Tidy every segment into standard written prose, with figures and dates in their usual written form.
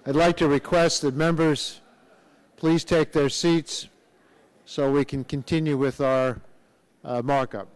I'd like to request that members please take their seats so we can continue with our markup.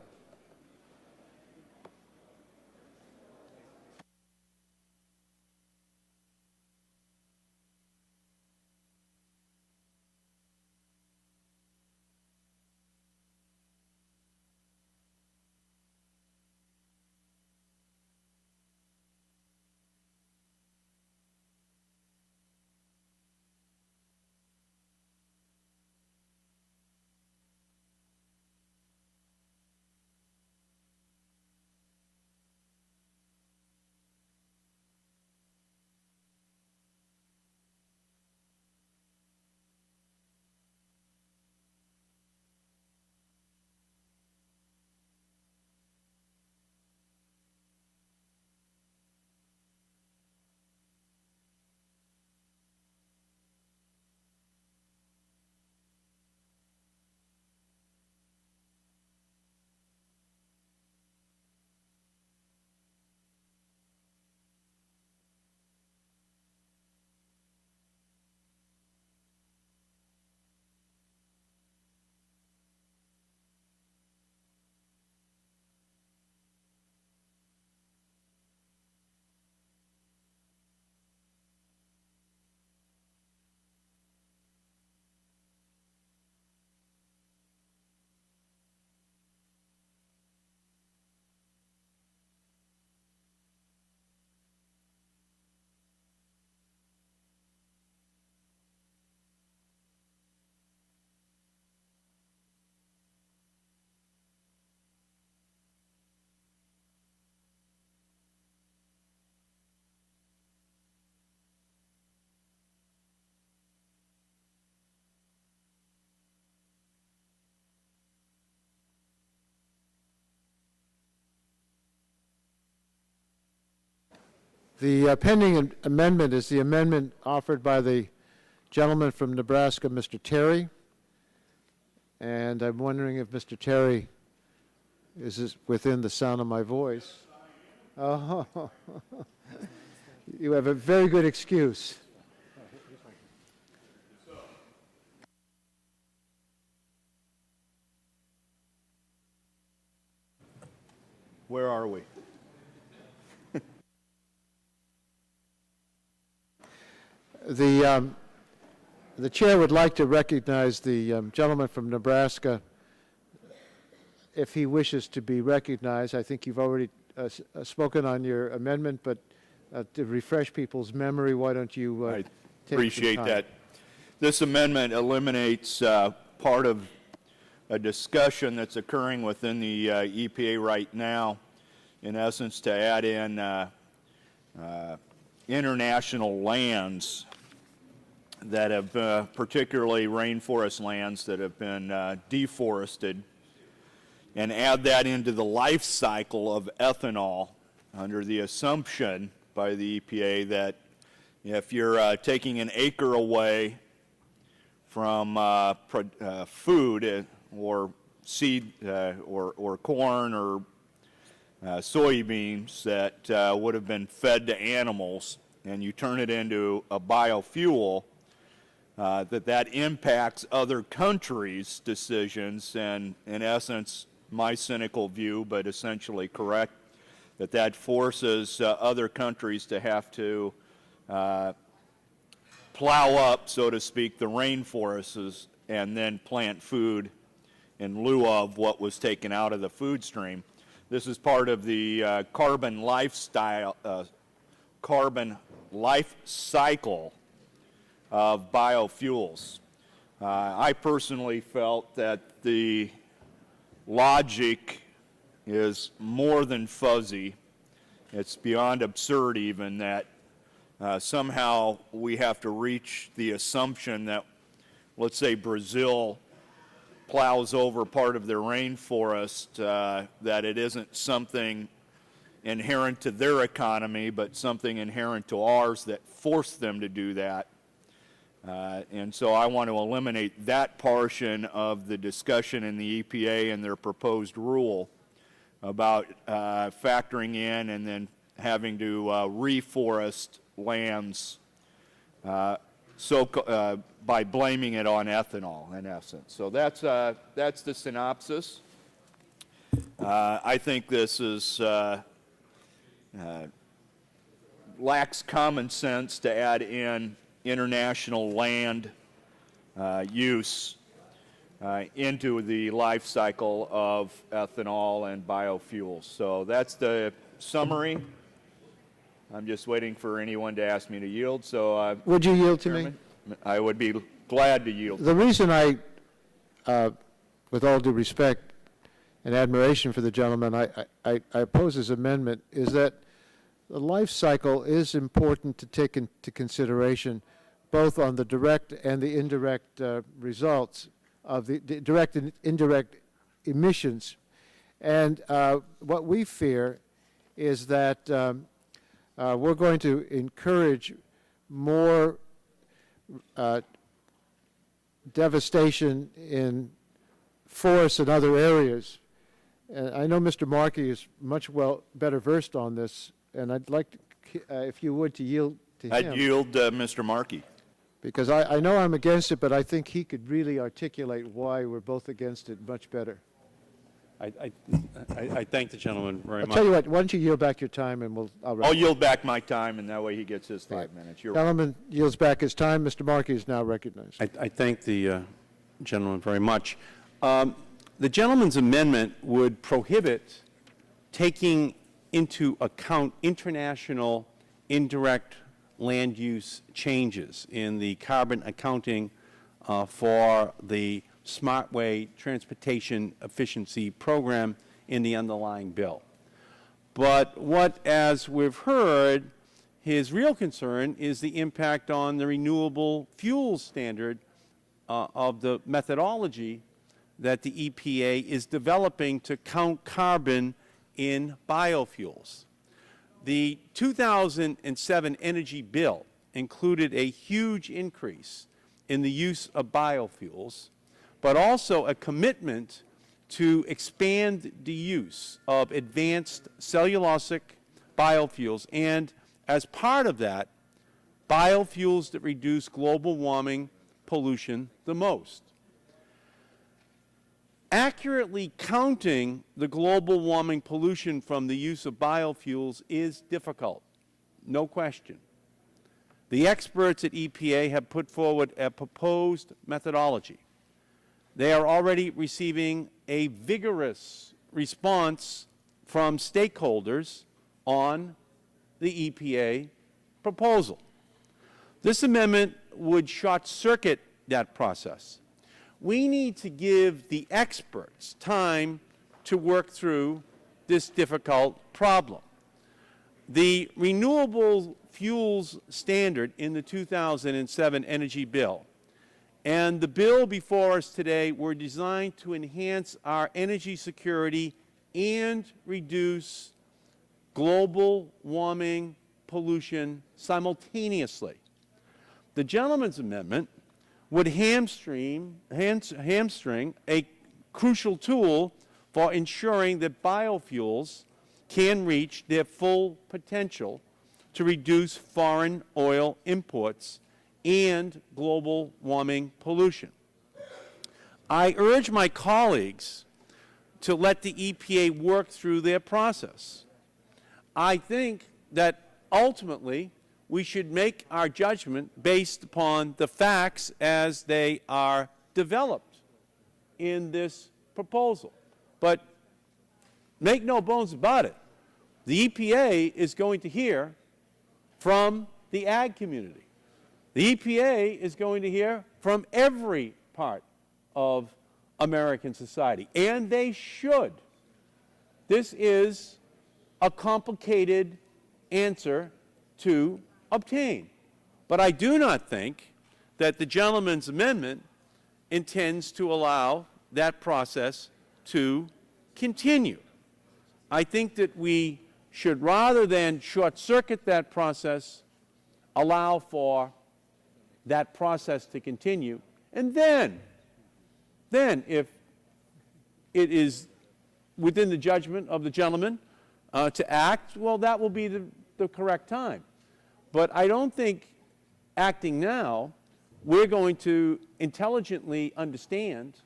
The pending amendment is the amendment offered by the gentleman from Nebraska, Mr. Terry. And I'm wondering if Mr. Terry is within the sound of my voice. Oh, you have a very good excuse. Where are we? The chair would like to recognize the gentleman from Nebraska if he wishes to be recognized. I think you've already spoken on your amendment, but to refresh people's memory, why don't you I take appreciate some time. that. This amendment eliminates part of a discussion that's occurring within the EPA right now, in essence, to add in international lands that have, particularly rainforest lands that have been deforested, and add that into the life cycle of ethanol under the assumption by the EPA that if you're taking an acre away from food or seed or corn or soybeans that would have been fed to animals, and you turn it into a biofuel, that impacts other countries' decisions, and in essence, my cynical view, but essentially correct, that forces other countries to have to plow up, so to speak, the rainforests and then plant food in lieu of what was taken out of the food stream. This is part of the carbon life cycle of biofuels. I personally felt that the logic is more than fuzzy. It's beyond absurd even that somehow we have to reach the assumption that, let's say, Brazil plows over part of their rainforest, that it isn't something inherent to their economy, but something inherent to ours that forced them to do that. And so I want to eliminate that portion of the discussion in the EPA and their proposed rule about factoring in and then having to reforest lands by blaming it on ethanol, in essence. So that's the synopsis. I think this is lacks common sense to add in international land use into the life cycle of ethanol and biofuels. So that's the summary. I'm just waiting for anyone to ask me to yield. So, Would you yield to me? Chairman, I would be glad to yield. The reason I, with all due respect and admiration for the gentleman, I oppose his amendment is that the life cycle is important to take into consideration both on the direct and the indirect results of the direct and indirect emissions. And what we fear is that we're going to encourage more devastation in forests and other areas. And I know Mr. Markey is much better versed on this, and I'd like to, if you would, to yield to him. I'd yield Mr. Markey. Because I know I'm against it, but I think he could really articulate why we're both against it much better. I thank the gentleman very I'll much. tell you what, why don't you yield back your time, and I'll yield back my time, and that way he gets his 5 minutes. You're Gentleman yields back his time. Mr. Markey is now recognized. I thank the gentleman very much. The gentleman's amendment would prohibit taking into account international indirect land use changes in the carbon accounting for the Smartway Transportation Efficiency Program in the underlying bill. But what, as we've heard, his real concern is the impact on the renewable fuels standard of the methodology that the EPA is developing to count carbon in biofuels. The 2007 Energy Bill included a huge increase in the use of biofuels, but also a commitment to expand the use of advanced cellulosic biofuels, and as part of that, biofuels that reduce global warming pollution the most. Accurately counting the global warming pollution from the use of biofuels is difficult, no question. The experts at EPA have put forward a proposed methodology. They are already receiving a vigorous response from stakeholders on the EPA proposal. This amendment would short-circuit that process. We need to give the experts time to work through this difficult problem. The renewable fuels standard in the 2007 Energy Bill and the bill before us today were designed to enhance our energy security and reduce global warming pollution simultaneously. The gentleman's amendment would hamstring a crucial tool for ensuring that biofuels can reach their full potential to reduce foreign oil imports and global warming pollution. I urge my colleagues to let the EPA work through their process. I think that ultimately we should make our judgment based upon the facts as they are developed in this proposal. But make no bones about it, the EPA is going to hear from the ag community. The EPA is going to hear from every part of American society, and they should. This is a complicated answer to obtain. But I do not think that the gentleman's amendment intends to allow that process to continue. I think that we should, rather than short-circuit that process, allow for that process to continue, and then if it is within the judgment of the gentleman to act, well, that will be the correct time. But I don't think acting now, we're going to intelligently understand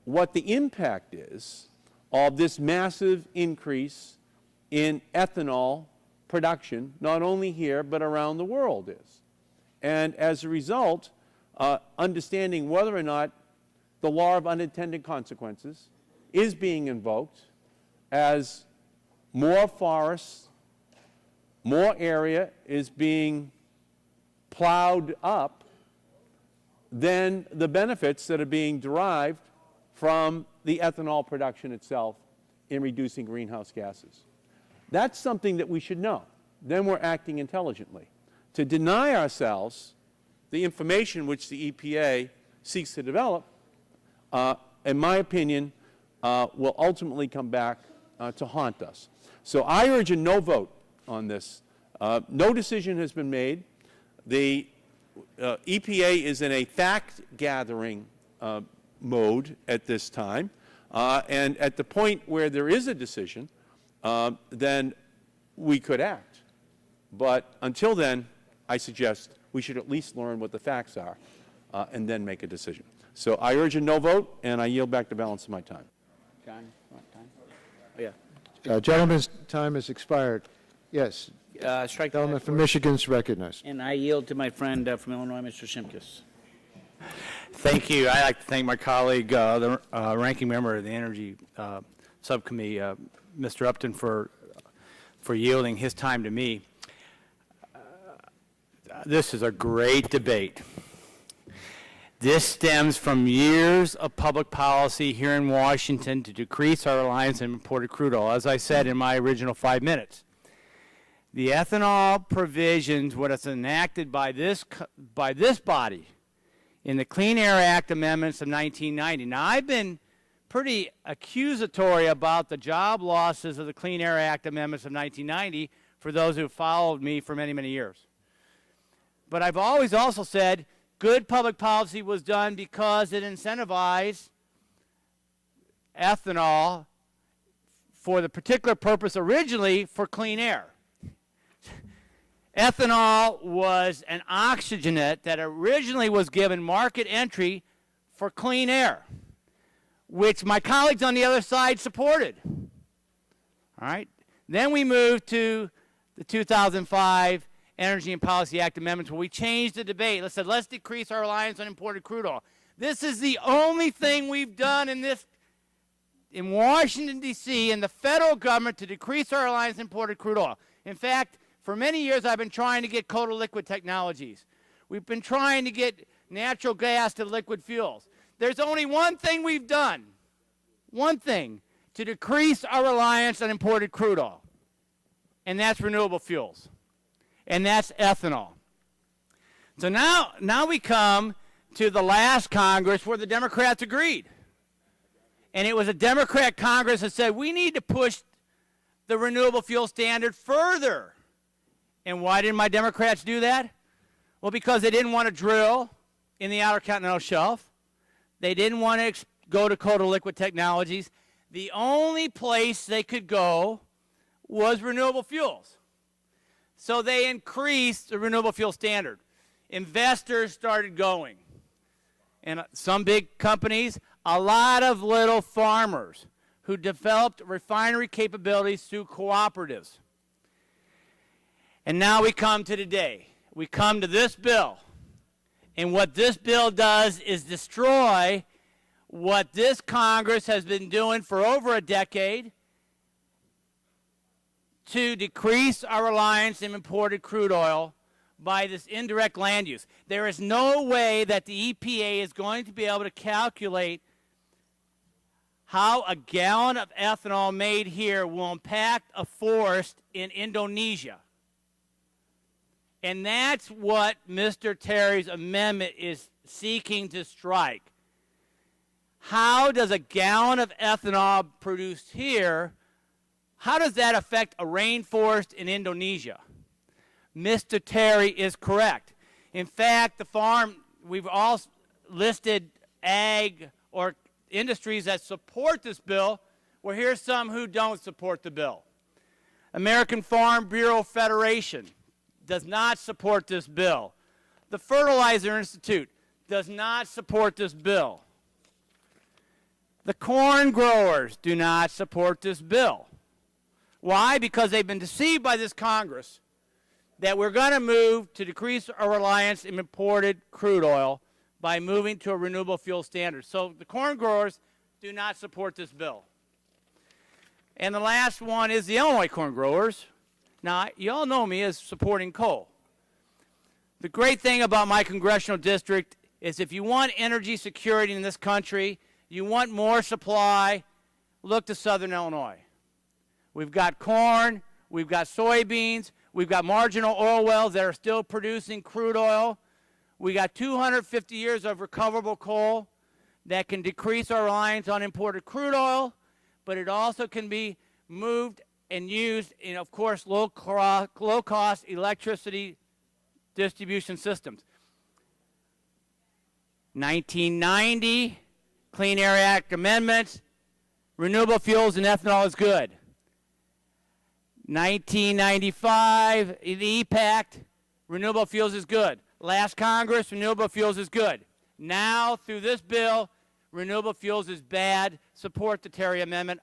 what the impact is of this massive increase in ethanol production, not only here but around the world is. And as a result, understanding whether or not the law of unintended consequences is being invoked as more forests, more area is being plowed up than the benefits that are being derived from the ethanol production itself in reducing greenhouse gases. That's something that we should know. Then we're acting intelligently. To deny ourselves the information which the EPA seeks to develop, in my opinion, will ultimately come back to haunt us. So I urge a no vote on this. No decision has been made. The EPA is in a fact-gathering mode at this time, and at the point where there is a decision, then we could act. But until then, I suggest we should at least learn what the facts are and then make a decision. So I urge a no vote, and I yield back the balance of my time. John, what time? Oh, yeah. Gentleman's time has expired. Yes, Strike the gentleman last from word. Michigan is recognized. And I yield to my friend from Illinois, Mr. Shimkus. Thank you. I'd like to thank my colleague, the ranking member of the Energy Subcommittee, Mr. Upton, for yielding his time to me. This is a great debate. This stems from years of public policy here in Washington to decrease our reliance on imported crude oil, as I said in my original 5 minutes. The ethanol provisions, what is enacted by this body in the Clean Air Act amendments of 1990. Now, I've been pretty accusatory about the job losses of the Clean Air Act amendments of 1990 for those who followed me for many, many years. But I've always also said good public policy was done because it incentivized ethanol for the particular purpose originally for clean air. Ethanol was an oxygenate that originally was given market entry for clean air, which my colleagues on the other side supported. All right? Then we moved to the 2005 Energy and Policy Act amendments where we changed the debate. Let's said, let's decrease our reliance on imported crude oil. This is the only thing we've done in Washington, D.C., in the federal government to decrease our reliance on imported crude oil. In fact, for many years, I've been trying to get coal to liquid technologies. We've been trying to get natural gas to liquid fuels. There's only one thing we've done, one thing, to decrease our reliance on imported crude oil, and that's renewable fuels, and that's ethanol. So now we come to the last Congress where the Democrats agreed. And it was a Democrat Congress that said, we need to push the renewable fuel standard further. And why didn't my Democrats do that? Well, because they didn't want to drill in the Outer Continental Shelf. They didn't want to go to coal to liquid technologies. The only place they could go was renewable fuels. So they increased the renewable fuel standard. Investors started going. And some big companies, a lot of little farmers who developed refinery capabilities through cooperatives. And now we come to today. We come to this bill. And what this bill does is destroy what this Congress has been doing for over a decade to decrease our reliance on imported crude oil by this indirect land use. There is no way that the EPA is going to be able to calculate how a gallon of ethanol made here will impact a forest in Indonesia. And that's what Mr. Terry's amendment is seeking to strike. How does a gallon of ethanol produced here, how does that affect a rainforest in Indonesia? Mr. Terry is correct. In fact, we've all listed ag or industries that support this bill. Well, here's some who don't support the bill. American Farm Bureau Federation does not support this bill. The Fertilizer Institute does not support this bill. The corn growers do not support this bill. Why? Because they've been deceived by this Congress that we're going to move to decrease our reliance on imported crude oil by moving to a renewable fuel standard. So the corn growers do not support this bill. And the last one is the Illinois corn growers. Now, you all know me as supporting coal. The great thing about my congressional district is if you want energy security in this country, you want more supply, look to Southern Illinois. We've got corn, we've got soybeans, we've got marginal oil wells that are still producing crude oil. We got 250 years of recoverable coal that can decrease our reliance on imported crude oil, but it also can be moved and used in, of course, low-cost electricity distribution systems. 1990, Clean Air Act amendments, renewable fuels and ethanol is good. 1995, the EPACT, renewable fuels is good. Last Congress, renewable fuels is good. Now, through this bill, renewable fuels is bad. Support the Terry Amendment.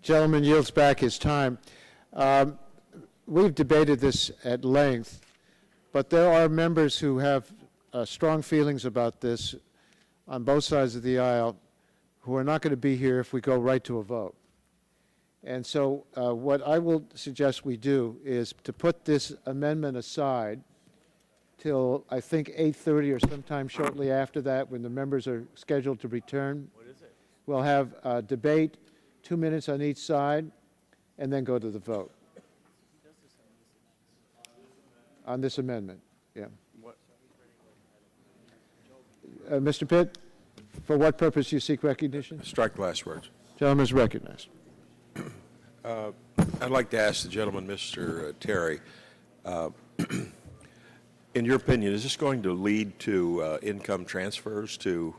Gentleman yields back his time. We've debated this at length, but there are members who have strong feelings about this on both sides of the aisle who are not going to be here if we go right to a vote. And so what I will suggest we do is to put this amendment aside till, I think, 8:30 or sometime shortly after that when the members are scheduled to return. What is it? We'll have a debate, 2 minutes on each side, and then go to the vote. On this amendment, yeah. Mr. Pitt, for what purpose do you seek recognition? Strike the last words. Gentleman is recognized. I'd like to ask the gentleman, Mr. Terry, in your opinion, is this going to lead to income transfers to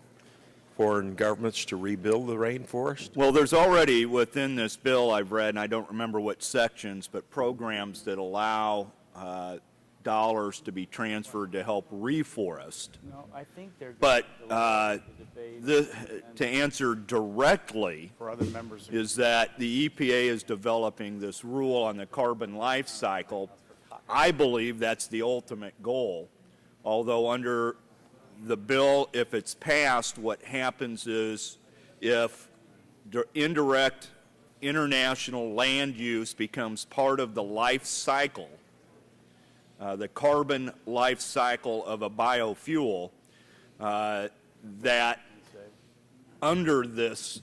foreign governments to rebuild the rainforest? Well, there's already within this bill I've read, and I don't remember what sections, but programs that allow dollars to be transferred to help reforest. No, I think they're. But to answer directly For other members. is that the EPA is developing this rule on the carbon life cycle. I believe that's the ultimate goal, although under the bill, if it's passed, what happens is if indirect international land use becomes part of the life cycle, the carbon life cycle of a biofuel, that under this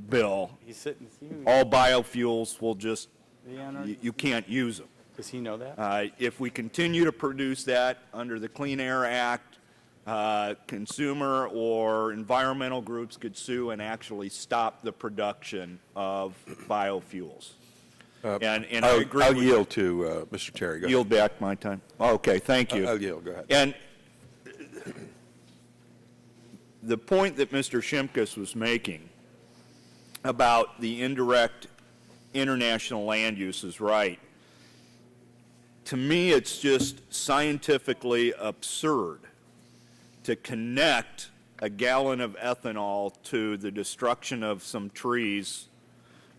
bill, He's sitting. all biofuels will just, you can't use them. Does he know that? If we continue to produce that under the Clean Air Act, consumer or environmental groups could sue and actually stop the production of biofuels. And I agree I'll with yield to Mr. Terry. Go ahead. yield back my time. Okay, thank you. I'll yield. Go ahead. And the point that Mr. Shimkus was making about the indirect international land use is right. To me, it's just scientifically absurd to connect a gallon of ethanol to the destruction of some trees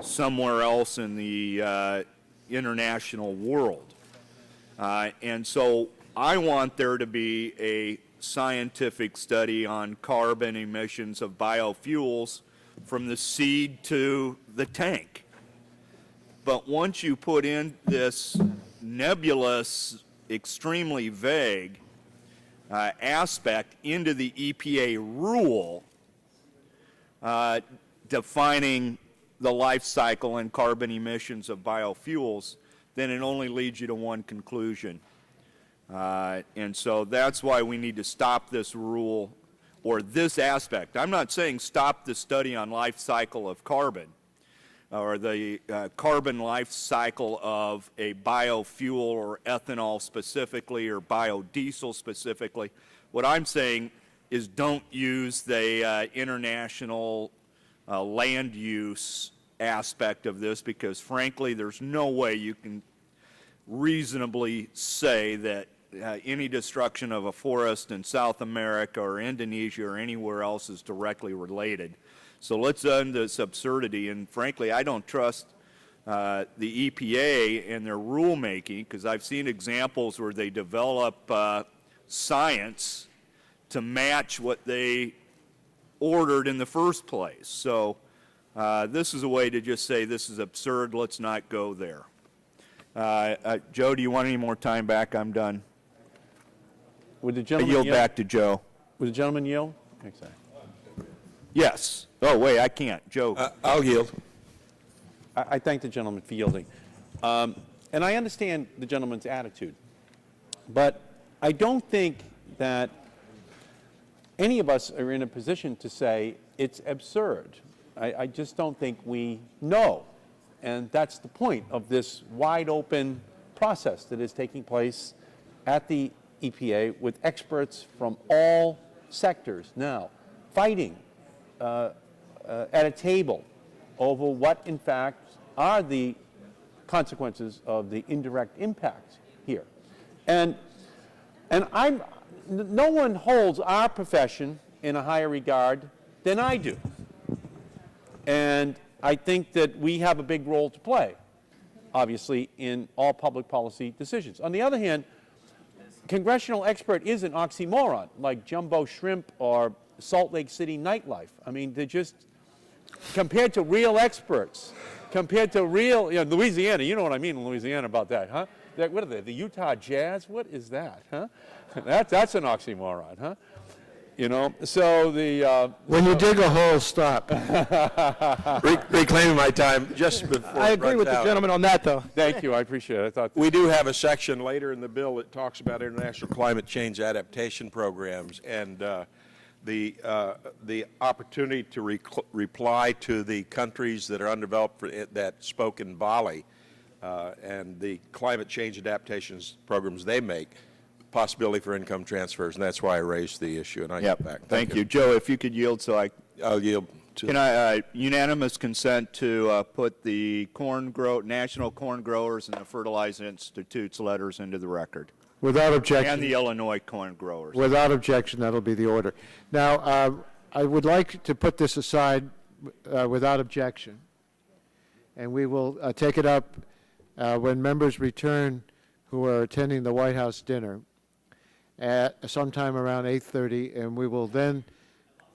somewhere else in the international world. And so I want there to be a scientific study on carbon emissions of biofuels from the seed to the tank. But once you put in this nebulous, extremely vague aspect into the EPA rule defining the life cycle and carbon emissions of biofuels, then it only leads you to one conclusion. And so that's why we need to stop this rule or this aspect. I'm not saying stop the study on life cycle of carbon or the carbon life cycle of a biofuel or ethanol specifically or biodiesel specifically. What I'm saying is don't use the international land use aspect of this because, frankly, there's no way you can reasonably say that any destruction of a forest in South America or Indonesia or anywhere else is directly related. So let's end this absurdity. And frankly, I don't trust the EPA and their rulemaking, because I've seen examples where they develop science to match what they ordered in the first place. So this is a way to just say this is absurd, let's not go there. Joe, do you want any more time back? I'm done. Would the I gentleman yield back to Joe. Would the gentleman yield? Exactly. Yes. Oh, wait, I can't. Joe. I'll yield. I thank the gentleman for yielding. And I understand the gentleman's attitude. But I don't think that any of us are in a position to say it's absurd. I just don't think we know. And that's the point of this wide open process that is taking place at the EPA with experts from all sectors now fighting at a table over what in fact are the consequences of the indirect impacts here. And no one holds our profession in a higher regard than I do. And I think that we have a big role to play, obviously, in all public policy decisions. On the other hand, congressional expert is an oxymoron, like jumbo shrimp or Salt Lake City nightlife. I mean, they're just, compared to real experts, compared to real, Louisiana, you know what I mean in Louisiana about that, huh? What are they, the Utah Jazz? What is that, huh? That's an oxymoron, huh? So the... When you dig a hole, stop. Reclaiming my time just before I it agree runs with the out. gentleman on that, though. Thank you, I appreciate it. I thought We do have a section later in the bill that talks about international climate change adaptation programs and the opportunity to reply to the countries that are undeveloped that spoke in Bali and the climate change adaptations programs they make, possibility for income transfers, and that's why I raised the issue. And I Yep. get back. Thank you. Joe, if you could yield so I'll yield to. Can I, unanimous consent to put the National Corn Growers and the Fertilizer Institute's letters into the record? Without objection. And the Illinois corn growers. Without objection, that'll be the order. Now, I would like to put this aside without objection, and we will take it up when members return who are attending the White House dinner at sometime around 8:30, and we will then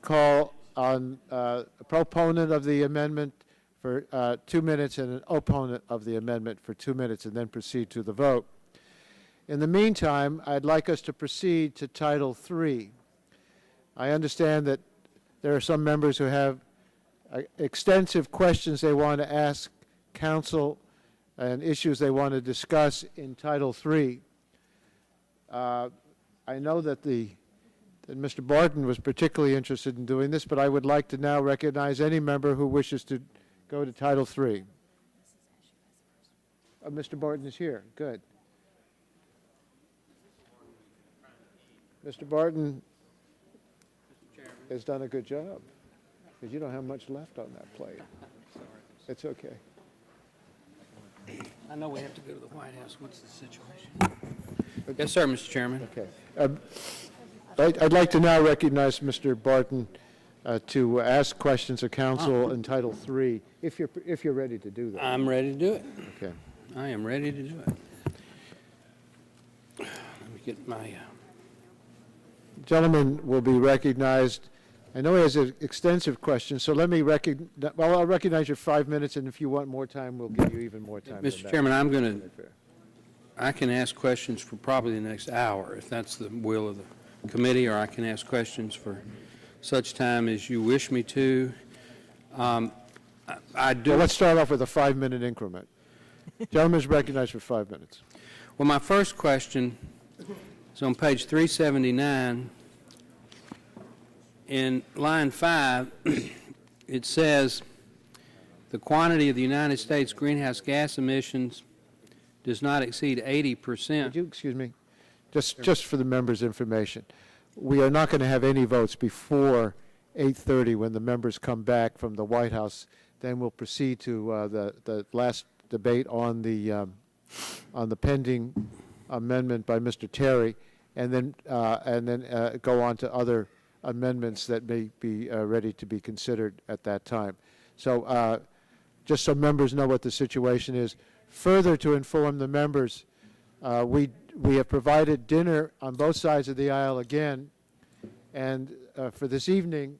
call on a proponent of the amendment for 2 minutes and an opponent of the amendment for 2 minutes, and then proceed to the vote. In the meantime, I'd like us to proceed to Title III. I understand that there are some members who have extensive questions they want to ask counsel and issues they want to discuss in Title III. I know that Mr. Barton was particularly interested in doing this, but I would like to now recognize any member who wishes to go to Title III. Mr. Barton is here. Good. Mr. Barton has done a good job, because you don't have much left on that plate. It's okay. I know we have to go to the White House. What's the situation? Yes, sir, Mr. Chairman. Okay. I'd like to now recognize Mr. Barton to ask questions of counsel in Title III, if you're ready to do that. I'm ready to do it. Okay. I am ready to do it. Let me get my... Gentleman will be recognized. I know he has an extensive question, so let me I'll recognize your 5 minutes, and if you want more time, we'll give you even more time. Mr. Chairman, I can ask questions for probably the next hour, if that's the will of the committee, or I can ask questions for such time as you wish me to. I do. Well, let's start off with a 5-minute increment. Gentleman's recognized for 5 minutes. Well, my first question is on page 379. In line 5, it says, the quantity of the United States greenhouse gas emissions does not exceed 80%. Would you, excuse me, just for the members' information, we are not going to have any votes before 8:30 when the members come back from the White House. Then we'll proceed to the last debate on the on the pending amendment by Mr. Terry, and then go on to other amendments that may be ready to be considered at that time. So just so members know what the situation is. Further, to inform the members, we have provided dinner on both sides of the aisle again, and for this evening,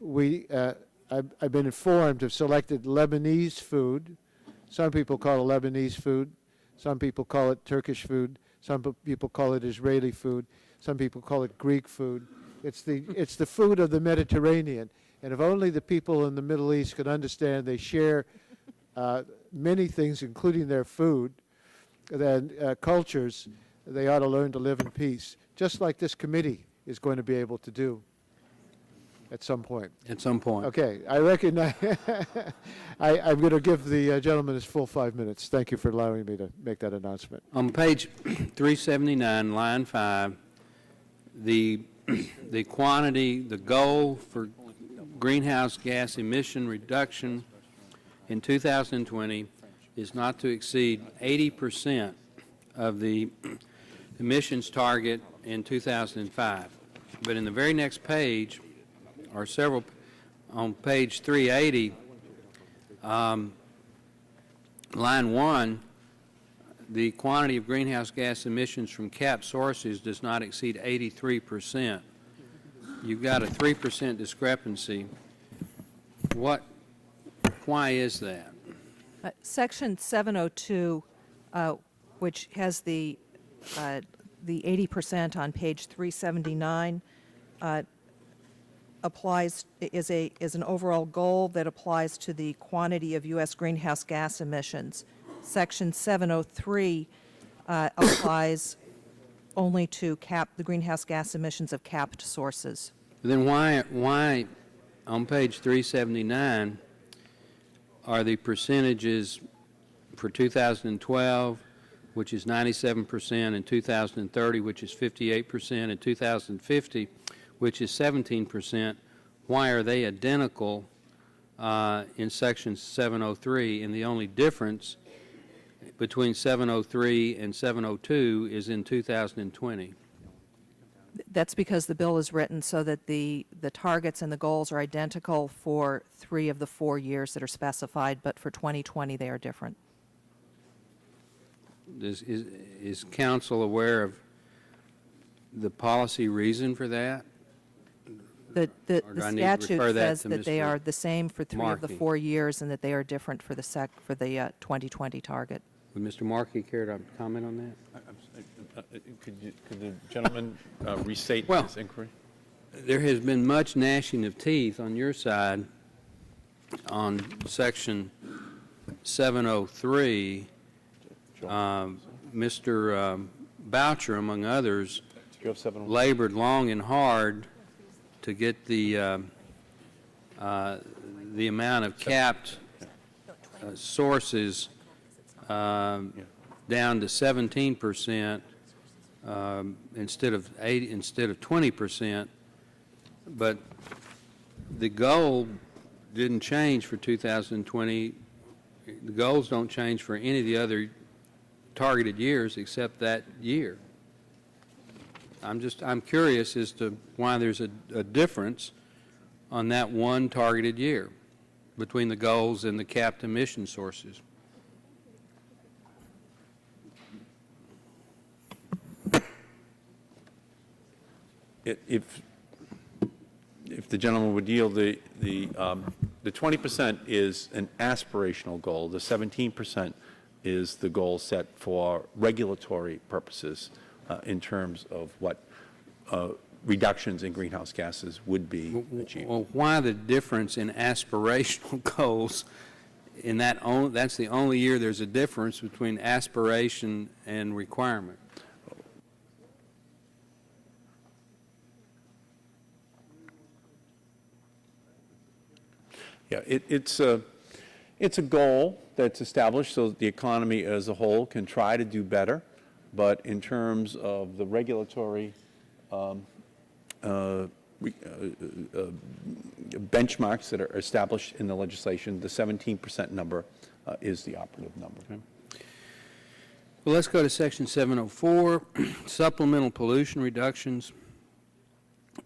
I've been informed have selected Lebanese food. Some people call it Lebanese food. Some people call it Turkish food. Some people call it Israeli food. Some people call it Greek food. It's the food of the Mediterranean. And if only the people in the Middle East could understand they share many things, including their food, then cultures, they ought to learn to live in peace, just like this committee is going to be able to do at some point. At some point. Okay, I recognize, I'm going to give the gentleman his full 5 minutes. Thank you for allowing me to make that announcement. On page 379, line 5, the quantity, the goal for greenhouse gas emission reduction in 2020 is not to exceed 80% of the emissions target in 2005. But in the very next page, or several, on page 380, line 1, the quantity of greenhouse gas emissions from capped sources does not exceed 83%. You've got a 3% discrepancy. Why is that? Section 702, which has the 80% on page 379, is an overall goal that applies to the quantity of U.S. greenhouse gas emissions. Section 703 applies only to the greenhouse gas emissions of capped sources. Then why on page 379 are the percentages for 2012, which is 97%, and 2030, which is 58%, and 2050, which is 17%, why are they identical in section 703, and the only difference between 703 and 702 is in 2020? That's because the bill is written so that the targets and the goals are identical for 3 of the 4 years that are specified, but for 2020 they are different. Is council aware of the policy reason for that? The Or do I need to statute refer that says to that they Mr. are the same for 3 of the Markey? 4 years and that they are different for the 2020 target. Would Mr. Markey care to comment on that? Could the gentleman restate Well, his inquiry? There has been much gnashing of teeth on your side on section 703. Mr. Boucher, among others, Do you have 701? labored long and hard to get the amount of capped sources down to 17%. Instead of 20%, but the goal didn't change for 2020. The goals don't change for any of the other targeted years except that year. I'm curious as to why there's a difference on that one targeted year between the goals and the capped emission sources. If the gentleman would yield, the 20% is an aspirational goal. The 17% is the goal set for regulatory purposes in terms of what reductions in greenhouse gases would be achieved. Well, why the difference in aspirational goals? In that's the only year there's a difference between aspiration and requirement. Yeah, it's a goal that's established so that the economy as a whole can try to do better, but in terms of the regulatory benchmarks that are established in the legislation, the 17% number is the operative number. Okay. Well, let's go to section 704, supplemental pollution reductions.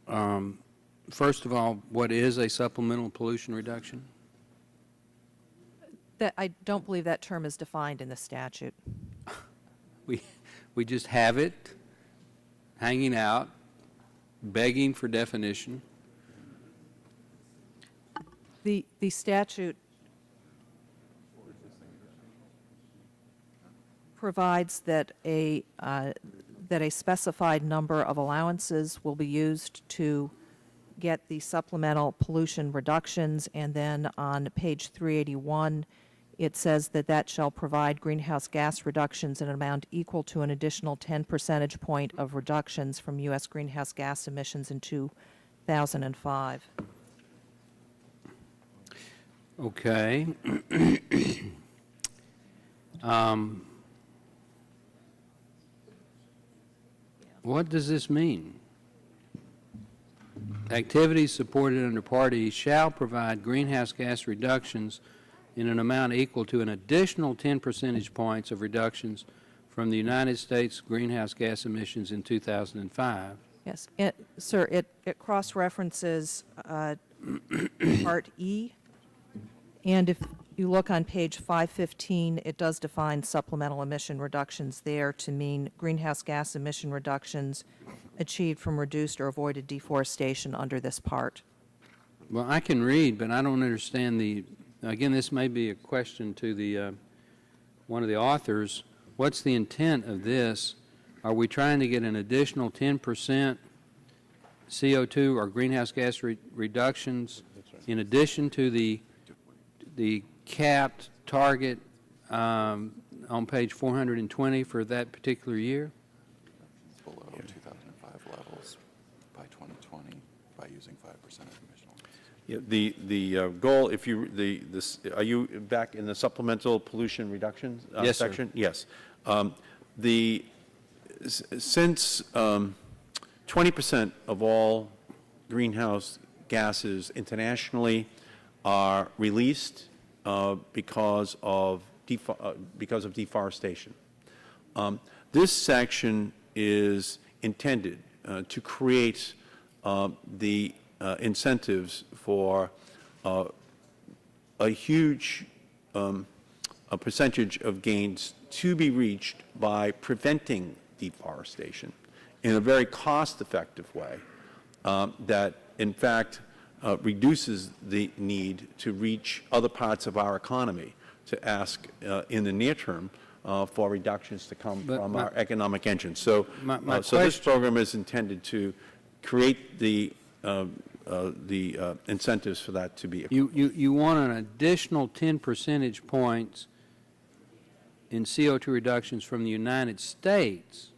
First of all, what is a supplemental pollution reduction? That, I don't believe that term is defined in the statute. We just have it hanging out, begging for definition. The statute provides that a specified number of allowances will be used to get the supplemental pollution reductions, and then on page 381, it says that that shall provide greenhouse gas reductions in an amount equal to an additional 10 percentage point of reductions from U.S. greenhouse gas emissions in 2005. Okay. What does this mean? Activities supported under Part E shall provide greenhouse gas reductions in an amount equal to an additional 10 percentage points of reductions from the United States greenhouse gas emissions in 2005. Yes, sir, it cross-references Part E, and if you look on page 515, it does define supplemental emission reductions there to mean greenhouse gas emission reductions achieved from reduced or avoided deforestation under this part. Well, I can read, but I don't understand again, this may be a question to the one of the authors. What's the intent of this? Are we trying to get an additional 10% CO2 or greenhouse gas reductions in addition to the capped target on page 420 for that particular year? Below 2005 levels by 2020 by using 5% of emission. Yeah, the goal, if you, are you back in the supplemental pollution reduction Yes, sir. section? Yes. Since 20% of all greenhouse gases internationally are released because of deforestation, this section is intended to create the incentives for a huge a percentage of gains to be reached by preventing deforestation in a very cost-effective way that, in fact, reduces the need to reach other parts of our economy to ask in the near term for reductions to come from our economic engine. So, so this program is intended to create the incentives for that to be accomplished. You want an additional 10 percentage points in CO2 reductions from the United States.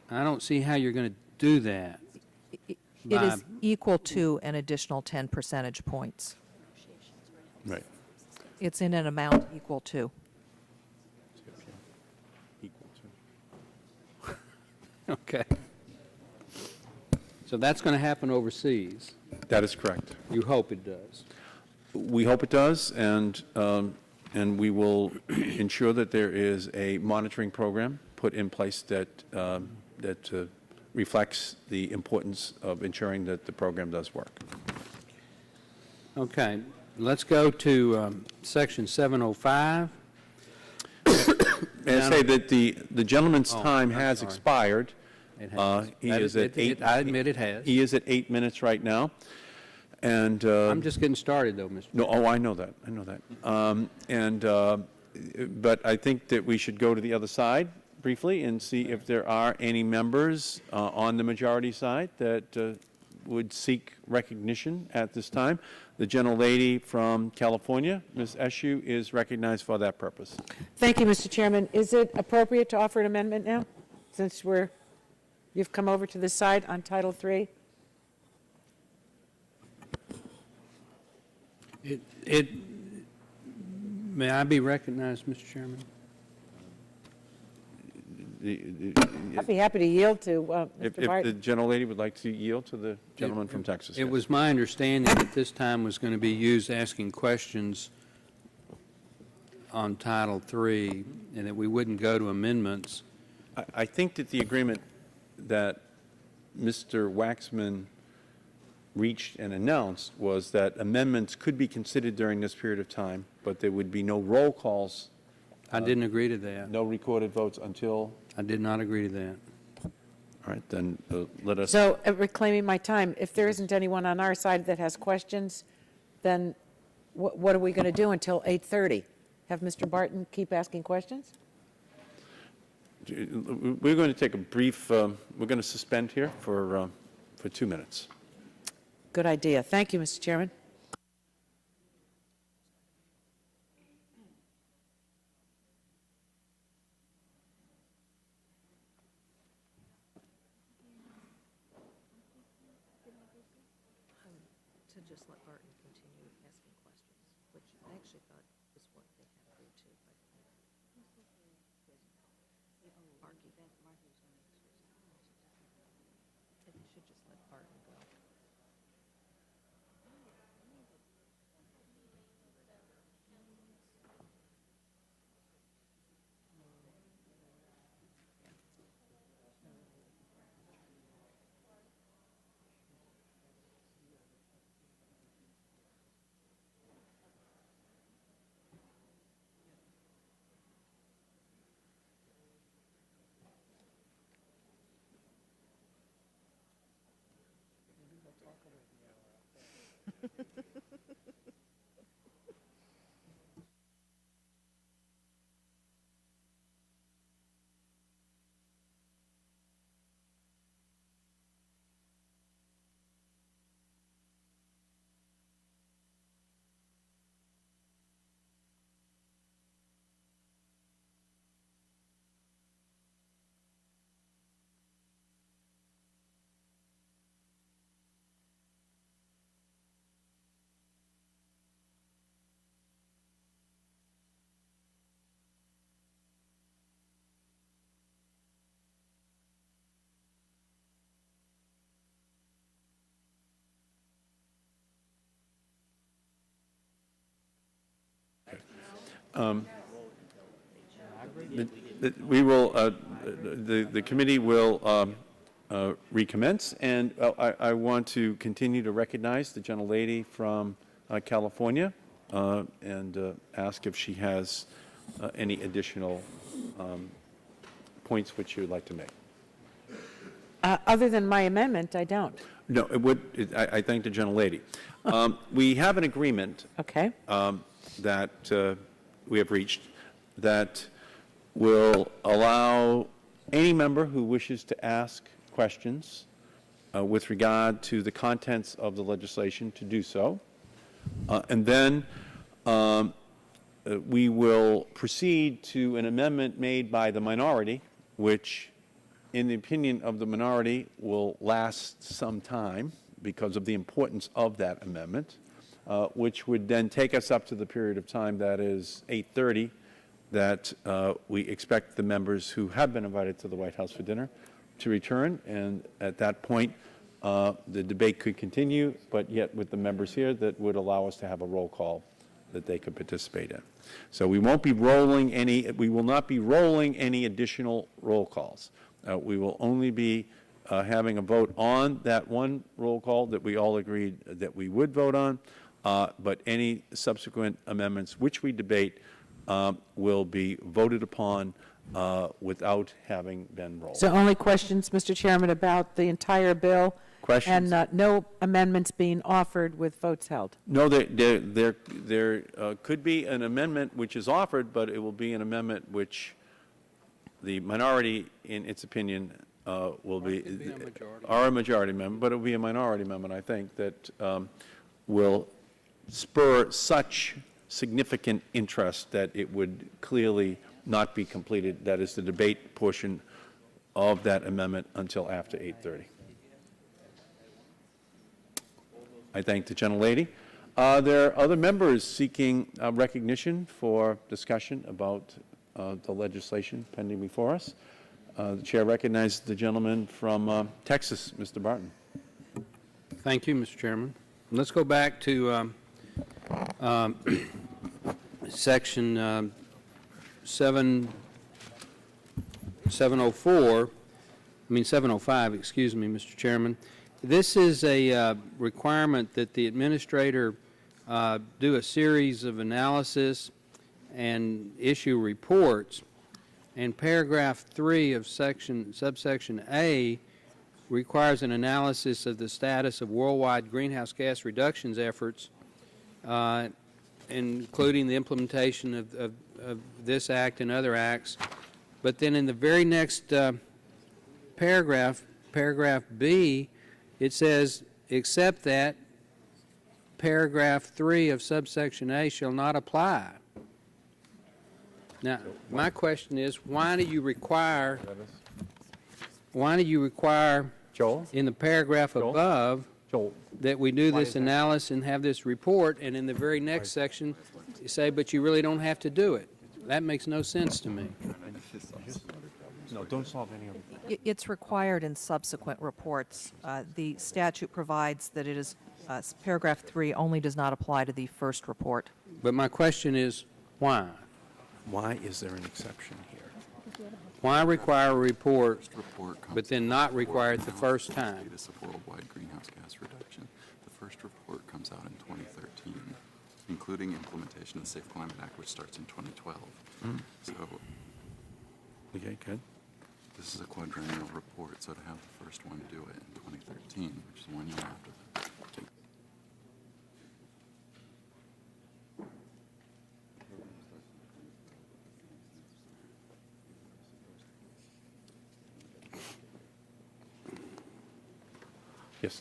I don't see how you're going to do that. It is equal to an additional 10 percentage points. Right. It's in an amount equal to. Equal to. Okay. So that's going to happen overseas. That is correct. You hope it does. We hope it does, and we will ensure that there is a monitoring program put in place that reflects the importance of ensuring that the program does work. Okay. Let's go to Section 705. And I say that the gentleman's time has sorry. expired. It has. He is at 8. I admit it has. He is at 8 minutes right now, and I'm just getting started, though, Mr. no. Oh, I know that. I know that. But I think that we should go to the other side briefly and see if there are any members on the majority side that would seek recognition at this time. The gentlelady from California, Ms. Eshoo, is recognized for that purpose. Thank you, Mr. Chairman. Is it appropriate to offer an amendment now, since you've come over to this side on Title III? May I be recognized, Mr. Chairman? I'd be happy to yield to Mr. If the Martin. gentlelady would like to yield to the gentleman from Texas. It yes. was my understanding that this time was going to be used asking questions on Title III and that we wouldn't go to amendments. I think that the agreement that Mr. Waxman reached and announced was that amendments could be considered during this period of time, but there would be no roll calls, I didn't agree to that. no recorded votes until, I did not agree to that. all right, then let us. So, reclaiming my time, if there isn't anyone on our side that has questions, then what are we going to do until 8:30? Have Mr. Barton keep asking questions? We're going to take a brief, we're going to suspend here for 2 minutes. Good idea. Thank you, Mr. Chairman. To just let Barton continue asking questions, which I actually thought was what they had agreed to. Markey. I think you should just let Barton go. The committee will recommence, and I want to continue to recognize the gentlelady from California and ask if she has any additional points which she would like to make. Other than my amendment, I don't. No, I thank the gentlelady. We have an agreement Okay. that we have reached that will allow any member who wishes to ask questions with regard to the contents of the legislation to do so. And then we will proceed to an amendment made by the minority, which, in the opinion of the minority, will last some time because of the importance of that amendment, which would then take us up to the period of time that is 8:30, that we expect the members who have been invited to the White House for dinner to return. And at that point, the debate could continue, but yet with the members here, that would allow us to have a roll call that they could participate in. So we won't be rolling any, we will not be rolling any additional roll calls. We will only be having a vote on that one roll call that we all agreed that we would vote on, but any subsequent amendments which we debate will be voted upon without having been rolled. So only questions, Mr. Chairman, about the entire bill? Questions? And no amendments being offered with votes held? No, there could be an amendment which is offered, but it will be an amendment which the minority, in its opinion, will be, or a majority amendment, but it will be a minority amendment, I think, that will spur such significant interest that it would clearly not be completed. That is the debate portion of that amendment until after 8:30. I thank the gentlelady. There are other members seeking recognition for discussion about the legislation pending before us. The chair recognizes the gentleman from Texas, Mr. Barton. Thank you, Mr. Chairman. Let's go back to Section 705, excuse me, Mr. Chairman. This is a requirement that the administrator do a series of analysis and issue reports. And paragraph 3 of subsection A requires an analysis of the status of worldwide greenhouse gas reductions efforts, including the implementation of this act and other acts. But then in the very next paragraph B, it says, except that paragraph 3 of subsection A shall not apply. Now, my question is, why do you require Joel? in the paragraph Joel? above Joel? that we do Why this is that? analysis and have this report, and in the very next section you say, but you really don't have to do it? That makes no sense to me. No, don't solve any of it. It's required in subsequent reports. The statute provides that it is, paragraph 3 only does not apply to the first report. But my question is, why? Why is there an exception here? Why require a report, First report comes but then not require it the first time? Status of worldwide greenhouse gas reduction. The first report comes out in 2013, including implementation of the Safe Climate Act, which starts in 2012. So Okay, good. this is a quadrennial report, so to have the first one do it in 2013, which is 1 year after that. Yes,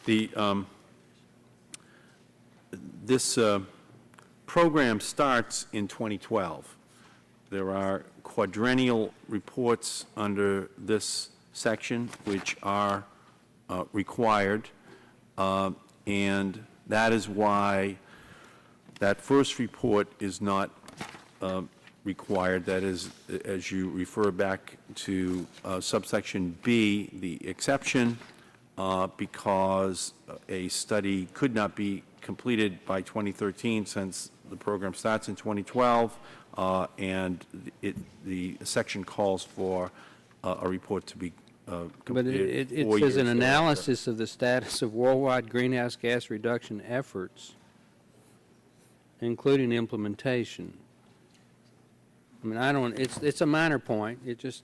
this program starts in 2012. There are quadrennial reports under this section which are required, and that is why that first report is not required. That is, as you refer back to subsection B, the exception, because a study could not be completed by 2013 since the program starts in 2012, and the section calls for a report to be But completed it 4 says years an thereafter. analysis of the status of worldwide greenhouse gas reduction efforts, including implementation. I mean, I don't, it's a minor point. It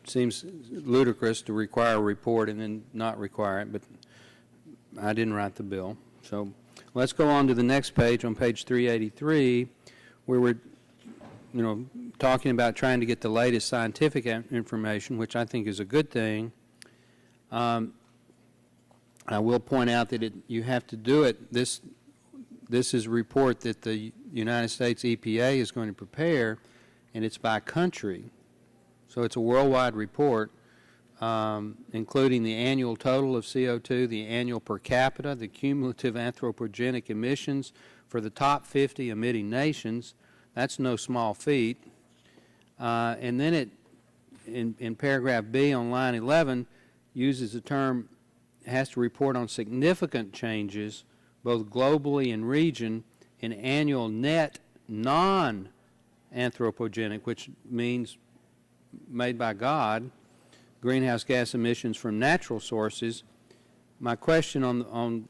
seems ludicrous to require a report and then not require it, but I didn't write the bill. So let's go on to the next page, on page 383, where we're, talking about trying to get the latest scientific information, which I think is a good thing. I will point out that you have to do it. This is a report that the United States EPA is going to prepare, and it's by country. So it's a worldwide report, including the annual total of CO2, the annual per capita, the cumulative anthropogenic emissions for the top 50 emitting nations. That's no small feat. And then in paragraph B on line 11, uses the term, has to report on significant changes, both globally and region, in annual net non-anthropogenic, which means made by God, greenhouse gas emissions from natural sources. My question on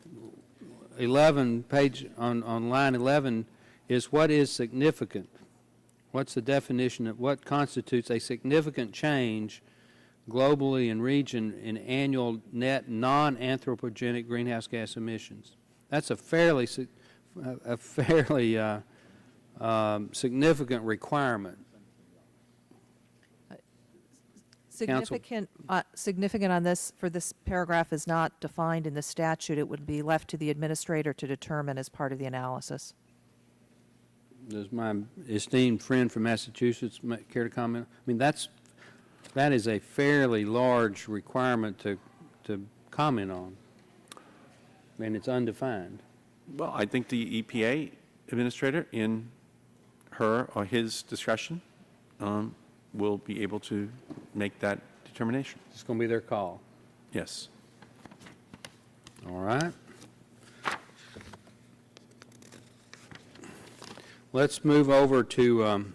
11 page on line 11 is, what is significant? What's the definition of what constitutes a significant change globally in region in annual net non-anthropogenic greenhouse gas emissions? That's a fairly significant requirement. Significant on this, for this paragraph, is not defined in the statute. It would be left to the administrator to determine as part of the analysis. Does my esteemed friend from Massachusetts care to comment? I mean, that is a fairly large requirement to comment on, and it's undefined. Well, I think the EPA administrator, in her or his discretion, will be able to make that determination. It's going to be their call. Yes. All right. Let's move over to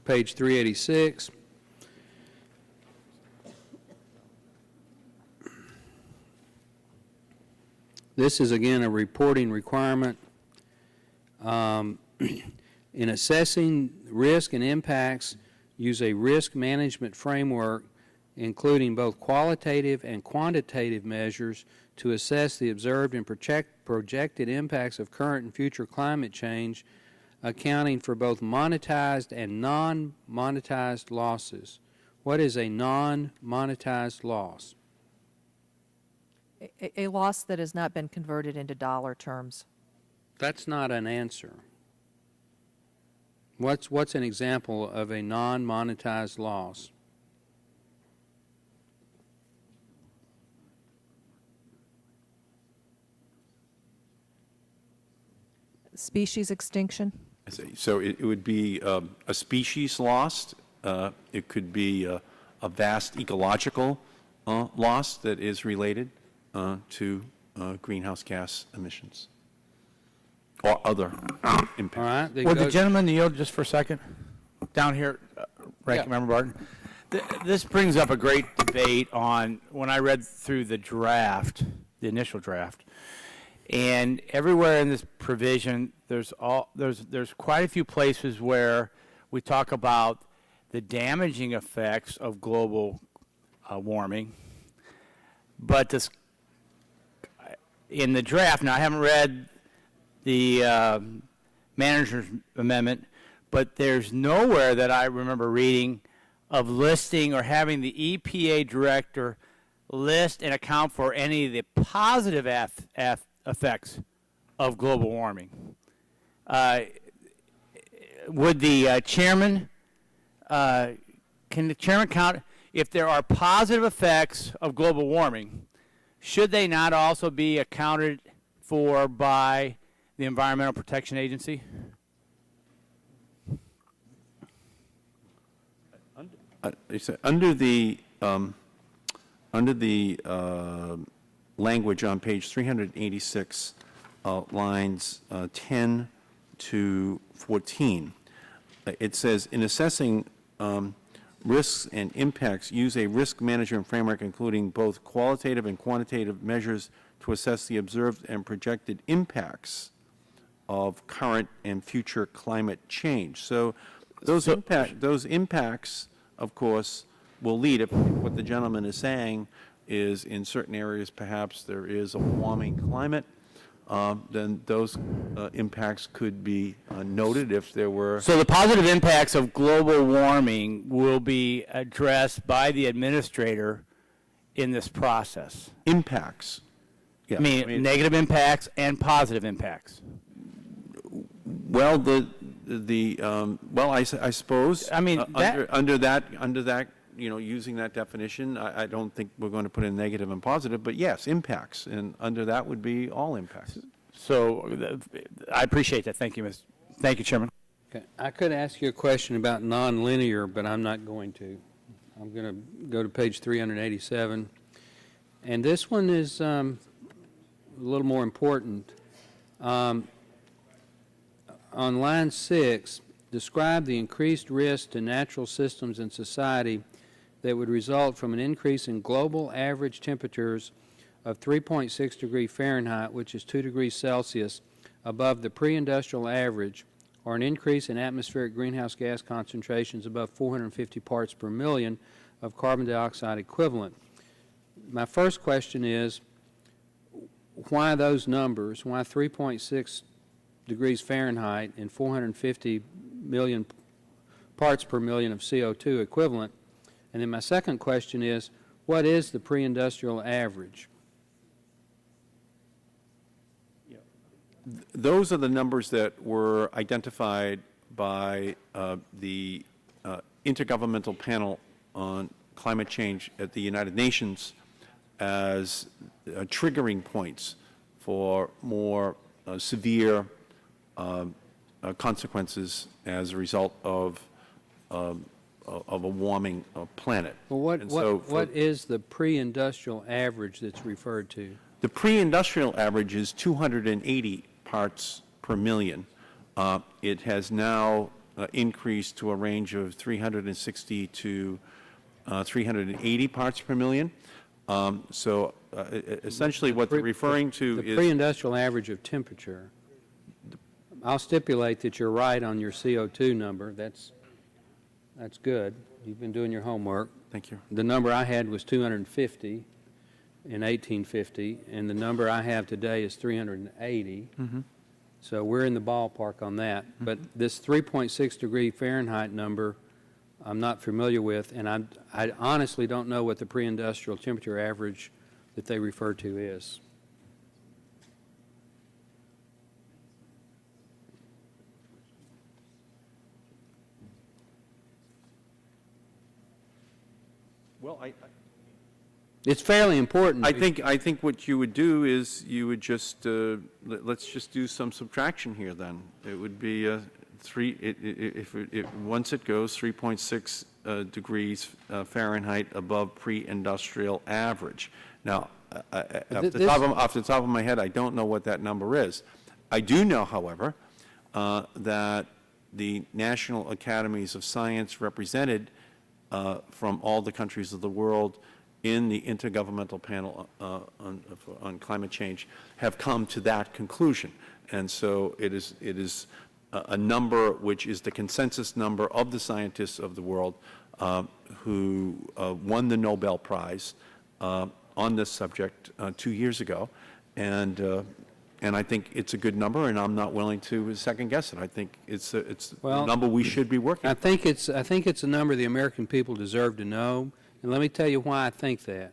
page 386. This is, again, a reporting requirement. In assessing risk and impacts, use a risk management framework including both qualitative and quantitative measures to assess the observed and projected impacts of current and future climate change, accounting for both monetized and non-monetized losses. What is a non-monetized loss? A loss that has not been converted into dollar terms. That's not an answer. What's an example of a non-monetized loss? Species extinction? I see. So it would be a species lost. It could be a vast ecological loss that is related to greenhouse gas emissions or other impacts. All right. then Would go- the gentleman yield just for a second? Down here, Ranking Yeah. Member Barton. This brings up a great debate on, when I read through the draft, the initial draft, and everywhere in this provision, there's quite a few places where we talk about the damaging effects of global warming, but this, in the draft, now I haven't read the manager's amendment, but there's nowhere that I remember reading of listing or having the EPA director list and account for any of the positive effects of global warming. Would the chairman, can the chairman count, if there are positive effects of global warming, should they not also be accounted for by the Environmental Protection Agency? Under the language on page 386, lines 10 to 14, it says, in assessing risks and impacts, use a risk management framework including both qualitative and quantitative measures to assess the observed and projected impacts of current and future climate change. So those impacts, of course, will lead, if what the gentleman is saying is in certain areas perhaps there is a warming climate, then those impacts could be noted if there were. So the positive impacts of global warming will be addressed by the administrator in this process. Impacts. Yeah. I mean negative impacts and positive impacts. Well, I suppose. I mean, under that, you know, using that definition, I don't think we're going to put in negative and positive, but yes, impacts, and under that would be all impacts. So I appreciate that. Thank you, Thank you, Chairman. Okay. I could ask you a question about nonlinear, but I'm not going to. I'm going to go to page 387. And this one is a little more important. On line 6, describe the increased risk to natural systems and society that would result from an increase in global average temperatures of 3.6 degrees Fahrenheit, which is 2 degrees Celsius, above the pre-industrial average, or an increase in atmospheric greenhouse gas concentrations above 450 parts per million of carbon dioxide equivalent. My first question is, why those numbers? Why 3.6 degrees Fahrenheit and 450 million parts per million of CO2 equivalent? And then my second question is, what is the pre-industrial average? Those are the numbers that were identified by the Intergovernmental Panel on Climate Change at the United Nations as triggering points for more severe consequences as a result of a warming planet. Well, what is the pre-industrial average that's referred to? The pre-industrial average is 280 parts per million It has now increased to a range of 360 to 380 parts per million. Essentially what they're referring to The is... pre-industrial average of temperature, I'll stipulate that you're right on your CO2 number. That's good. You've been doing your homework. Thank you. The number I had was 250 in 1850, and the number I have today is 380. So we're in the ballpark on that. But this 3.6 degree Fahrenheit number, I'm not familiar with, and I honestly don't know what the pre-industrial temperature average that they refer to is. Well, It's fairly important. I think what you would do is you would just, let's just do some subtraction here then. It would be once it goes 3.6 degrees Fahrenheit above pre-industrial average. Now, off the top of my head, I don't know what that number is. I do know, however, that the National Academies of Science represented from all the countries of the world in the Intergovernmental Panel on Climate Change have come to that conclusion. And so it is a number which is the consensus number of the scientists of the world who won the Nobel Prize on this subject 2 years ago. And I think it's a good number, and I'm not willing to second guess it. I think it's a number we should be working. I think it's a number the American people deserve to know, and let me tell you why I think that.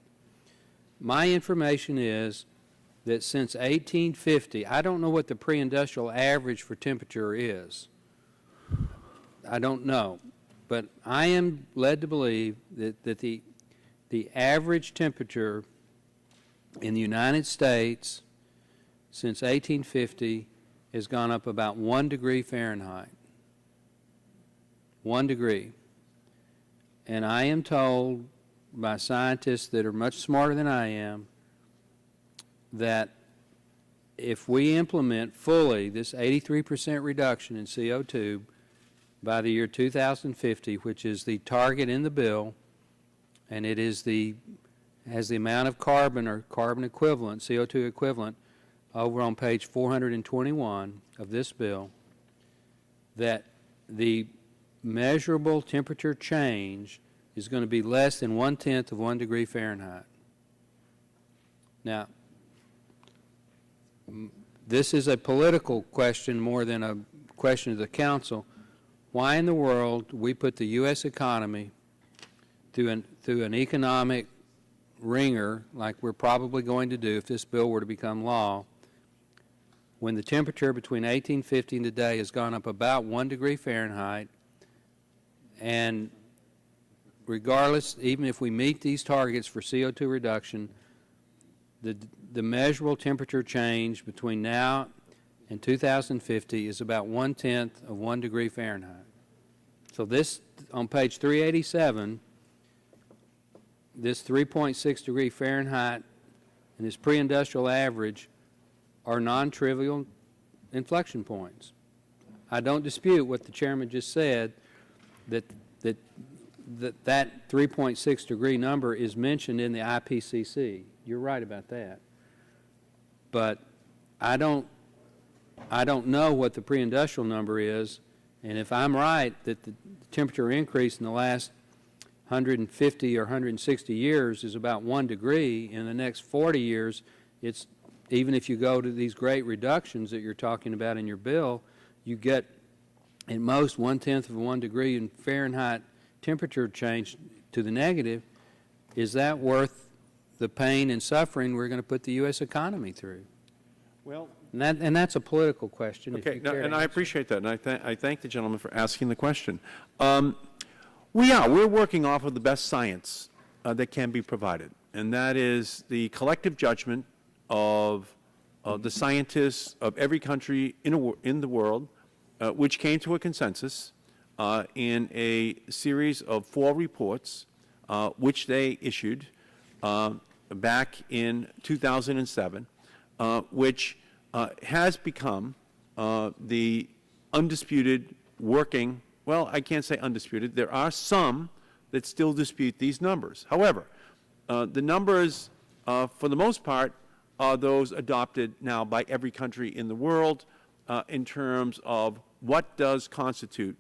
My information is that since 1850, I don't know what the pre-industrial average for temperature is. I don't know, but I am led to believe that the average temperature in the United States since 1850 has gone up about 1 degree Fahrenheit. 1 degree. And I am told by scientists that are much smarter than I am that if we implement fully this 83% reduction in CO2 by the year 2050, which is the target in the bill, and it is has the amount of carbon or carbon equivalent, CO2 equivalent, over on page 421 of this bill, that the measurable temperature change is going to be less than 1/10 of 1 degree Fahrenheit. Now, this is a political question more than a question of the council. Why in the world we put the U.S. economy through an economic ringer like we're probably going to do if this bill were to become law, when the temperature between 1850 and today has gone up about 1 degree Fahrenheit, and regardless, even if we meet these targets for CO2 reduction, the measurable temperature change between now and 2050 is about 1/10 of 1 degree Fahrenheit. So this, on page 387, this 3.6 degree Fahrenheit and this pre-industrial average are non-trivial inflection points. I don't dispute what the chairman just said, that 3.6 degree number is mentioned in the IPCC. You're right about that. But I don't know what the pre-industrial number is, and if I'm right that the temperature increase in the last 150 or 160 years is about 1 degree, in the next 40 years, it's, even if you go to these great reductions that you're talking about in your bill, you get at most 1/10 of 1 degree in Fahrenheit temperature change to the negative. Is that worth the pain and suffering we're going to put the U.S. economy through? Well, and that's a political question. okay, and I appreciate that, and I thank the gentleman for asking the question. We're working off of the best science that can be provided, and that is the collective judgment of the scientists of every country in the world, which came to a consensus in a series of 4 reports, which they issued back in 2007, which has become the undisputed, working, well, I can't say undisputed. There are some that still dispute these numbers. However, the numbers, for the most part, are those adopted now by every country in the world in terms of what does constitute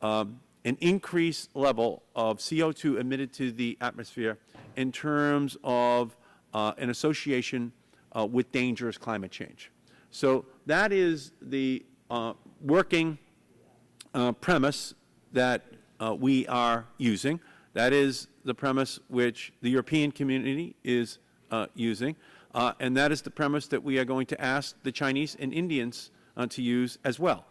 an increased level of CO2 emitted to the atmosphere in terms of an association with dangerous climate change. So that is the working premise that we are using. That is the premise which the European community is using, and that is the premise that we are going to ask the Chinese and Indians to use as well.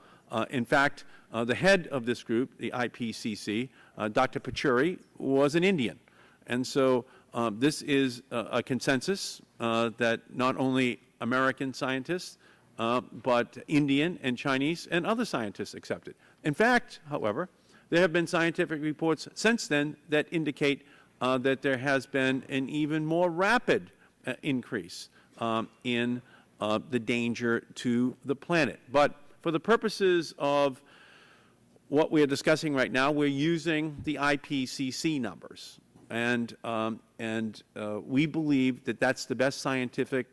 In fact, the head of this group, the IPCC, Dr. Pachauri, was an Indian. And so this is a consensus that not only American scientists, but Indian and Chinese and other scientists accepted. In fact, however, there have been scientific reports since then that indicate that there has been an even more rapid increase in the danger to the planet. But for the purposes of what we are discussing right now, we're using the IPCC numbers. And we believe that that's the best scientific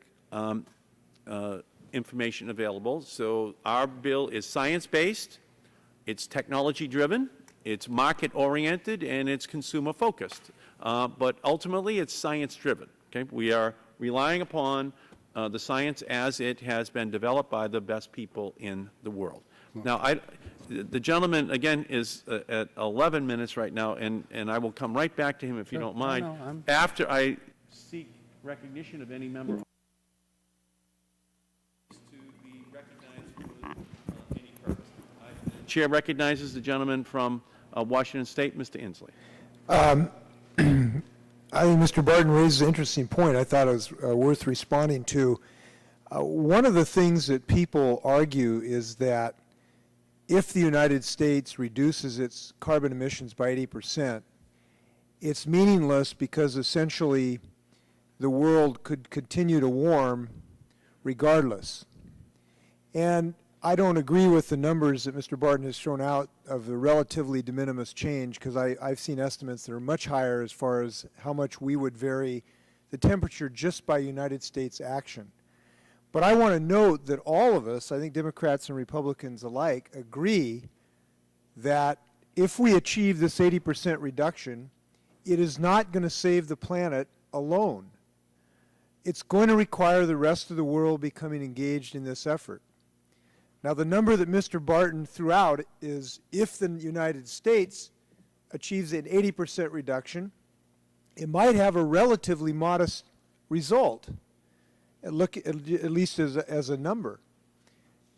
information available. So our bill is science-based, it's technology-driven, it's market-oriented, and it's consumer-focused. But ultimately, it's science-driven. Okay? We are relying upon the science as it has been developed by the best people in the world. Now, the gentleman, again, is at 11 minutes right now, and I will come right back to him if you don't mind, after I seek recognition of any member to be recognized for any purpose. The Chair recognizes the gentleman from Washington State, Mr. Inslee. I think Mr. Barton raises an interesting point I thought it was worth responding to. One of the things that people argue is that if the United States reduces its carbon emissions by 80%, it's meaningless because essentially the world could continue to warm regardless. And I don't agree with the numbers that Mr. Barton has thrown out of the relatively de minimis change, because I've seen estimates that are much higher as far as how much we would vary the temperature just by United States action. But I want to note that all of us, I think Democrats and Republicans alike, agree that if we achieve this 80% reduction, it is not going to save the planet alone. It's going to require the rest of the world becoming engaged in this effort. Now, the number that Mr. Barton threw out is if the United States achieves an 80% reduction, it might have a relatively modest result, at least as a number.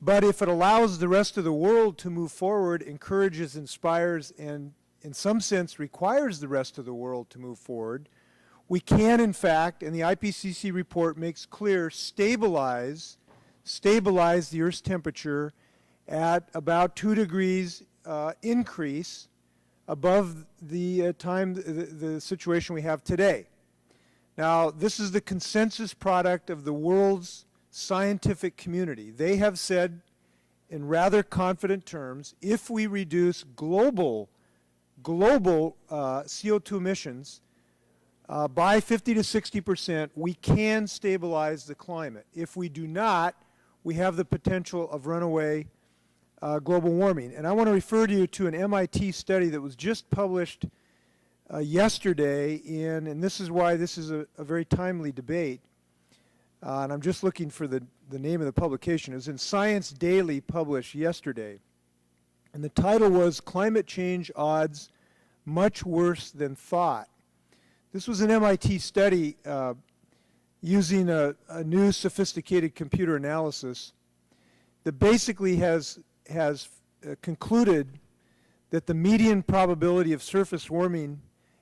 But if it allows the rest of the world to move forward, encourages, inspires, and in some sense requires the rest of the world to move forward, we can, in fact, and the IPCC report makes clear, stabilize the Earth's temperature at about 2 degrees increase above the the situation we have today. Now, this is the consensus product of the world's scientific community. They have said in rather confident terms, if we reduce global CO2 emissions by 50 to 60%, we can stabilize the climate. If we do not, we have the potential of runaway global warming. And I want to refer you to an MIT study that was just published yesterday and this is why this is a very timely debate. And I'm just looking for the name of the publication. It was in Science Daily, published yesterday. And the title was Climate Change Odds Much Worse Than Thought. This was an MIT study using a new sophisticated computer analysis that basically has concluded that the median probability of surface warming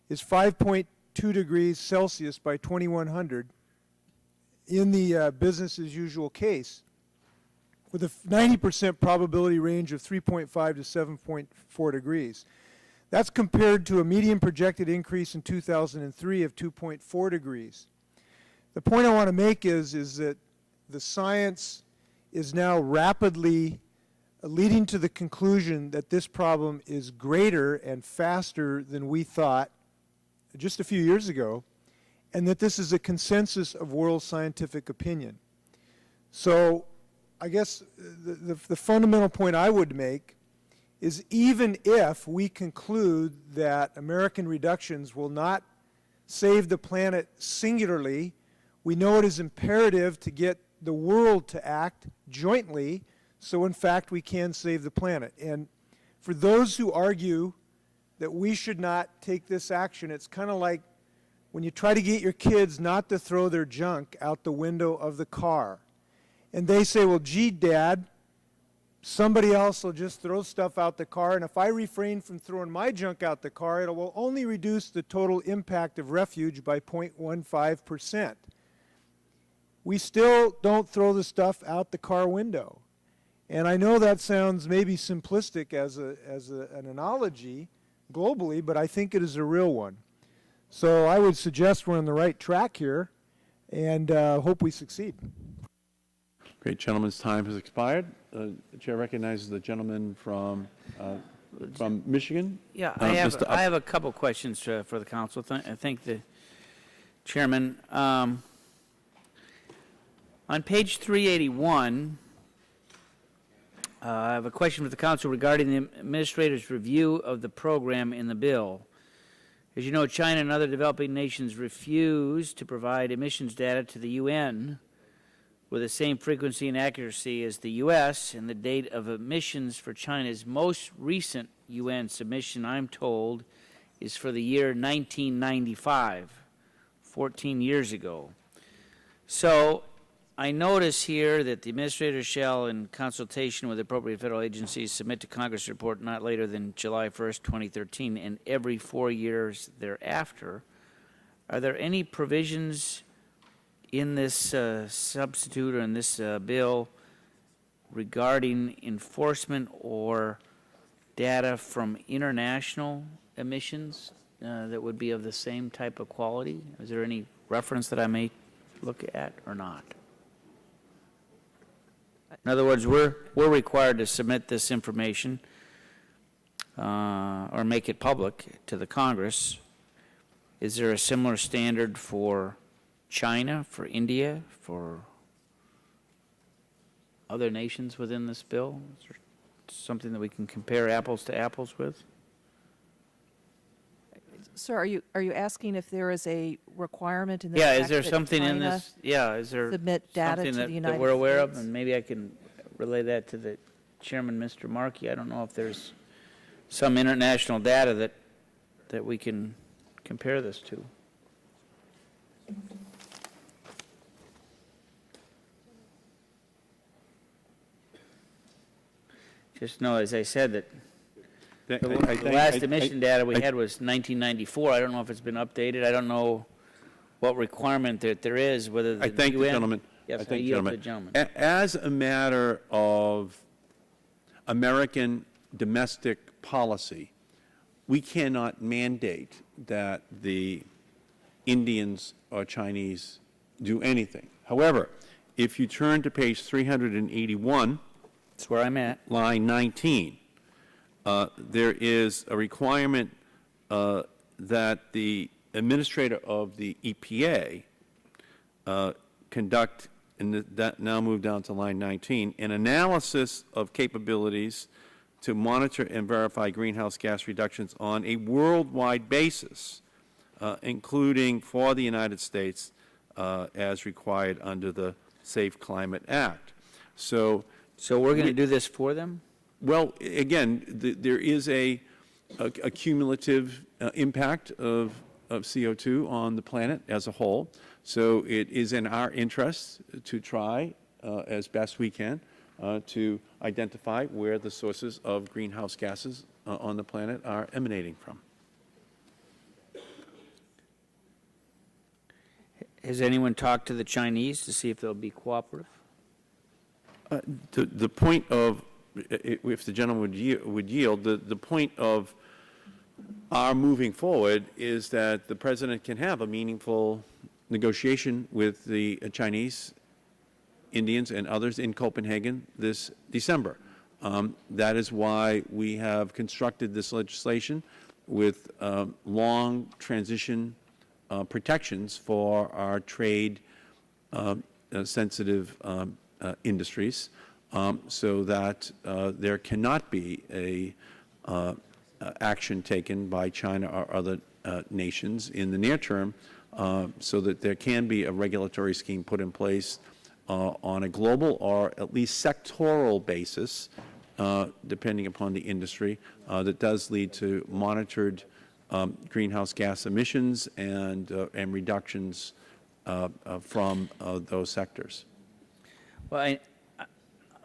is 5.2 degrees Celsius by 2100 in the business as usual case, with a 90% probability range of 3.5 to 7.4 degrees. That's compared to a median projected increase in 2003 of 2.4 degrees. The point I want to make is that the science is now rapidly leading to the conclusion that this problem is greater and faster than we thought just a few years ago, and that this is a consensus of world scientific opinion. So I guess the fundamental point I would make is even if we conclude that American reductions will not save the planet singularly, we know it is imperative to get the world to act jointly so in fact we can save the planet. And for those who argue that we should not take this action, it's kind of like when you try to get your kids not to throw their junk out the window of the car. And they say, well, gee, Dad, somebody else will just throw stuff out the car, and if I refrain from throwing my junk out the car, it will only reduce the total impact of refuge by 0.15%. We still don't throw the stuff out the car window. And I know that sounds maybe simplistic as an analogy globally, but I think it is a real one. So I would suggest we're on the right track here, and hope we succeed. Great. Gentleman's time has expired. The chair recognizes the gentleman from Michigan. Yeah, Mr. I have a couple questions for the council. I think the chairman, on page 381, I have a question for the council regarding the administrator's review of the program in the bill. As you know, China and other developing nations refuse to provide emissions data to the UN with the same frequency and accuracy as the U.S., and the date of emissions for China's most recent UN submission, I'm told, is for the year 1995, 14 years ago. So I notice here that the administrator shall, in consultation with appropriate federal agencies, submit to Congress a report not later than July 1st, 2013, and every 4 years thereafter. Are there any provisions in this substitute or in this bill regarding enforcement or data from international emissions that would be of the same type of quality? Is there any reference that I may look at or not? In other words, we're required to submit this information or make it public to the Congress. Is there a similar standard for China, for India, for other nations within this bill? Is there something that we can compare apples to apples with? Sir, are you asking if there is a requirement in the Yeah, act is there that something in China this? Yeah, is there submit data something to that, the United that we're aware of? States? And maybe I can relay that to the chairman, Mr. Markey. I don't know if there's some international data that we can compare this to. Just know, as I said, that the last emission data we had was 1994. I don't know if it's been updated. I don't know what requirement that there is, whether the I thank the gentleman. Yes, I I thank the yield to gentleman. the gentleman. As a matter of American domestic policy, we cannot mandate that the Indians or Chinese do anything. However, if you turn to page 381, That's where I'm at. line 19, there is a requirement that the administrator of the EPA conduct, and that now move down to line 19, an analysis of capabilities to monitor and verify greenhouse gas reductions on a worldwide basis, including for the United States as required under the Safe Climate Act. So we're going to do this for them? well, again, there is a cumulative impact of CO2 on the planet as a whole. So it is in our interest to try as best we can to identify where the sources of greenhouse gases on the planet are emanating from. Has anyone talked to the Chinese to see if they'll be cooperative? The point of, if the gentleman would yield, the point of our moving forward is that the President can have a meaningful negotiation with the Chinese, Indians, and others in Copenhagen this December. That is why we have constructed this legislation with long transition protections for our trade sensitive industries, so that there cannot be a action taken by China or other nations in the near term, so that there can be a regulatory scheme put in place on a global or at least sectoral basis, depending upon the industry, that does lead to monitored greenhouse gas emissions and reductions from those sectors. Well,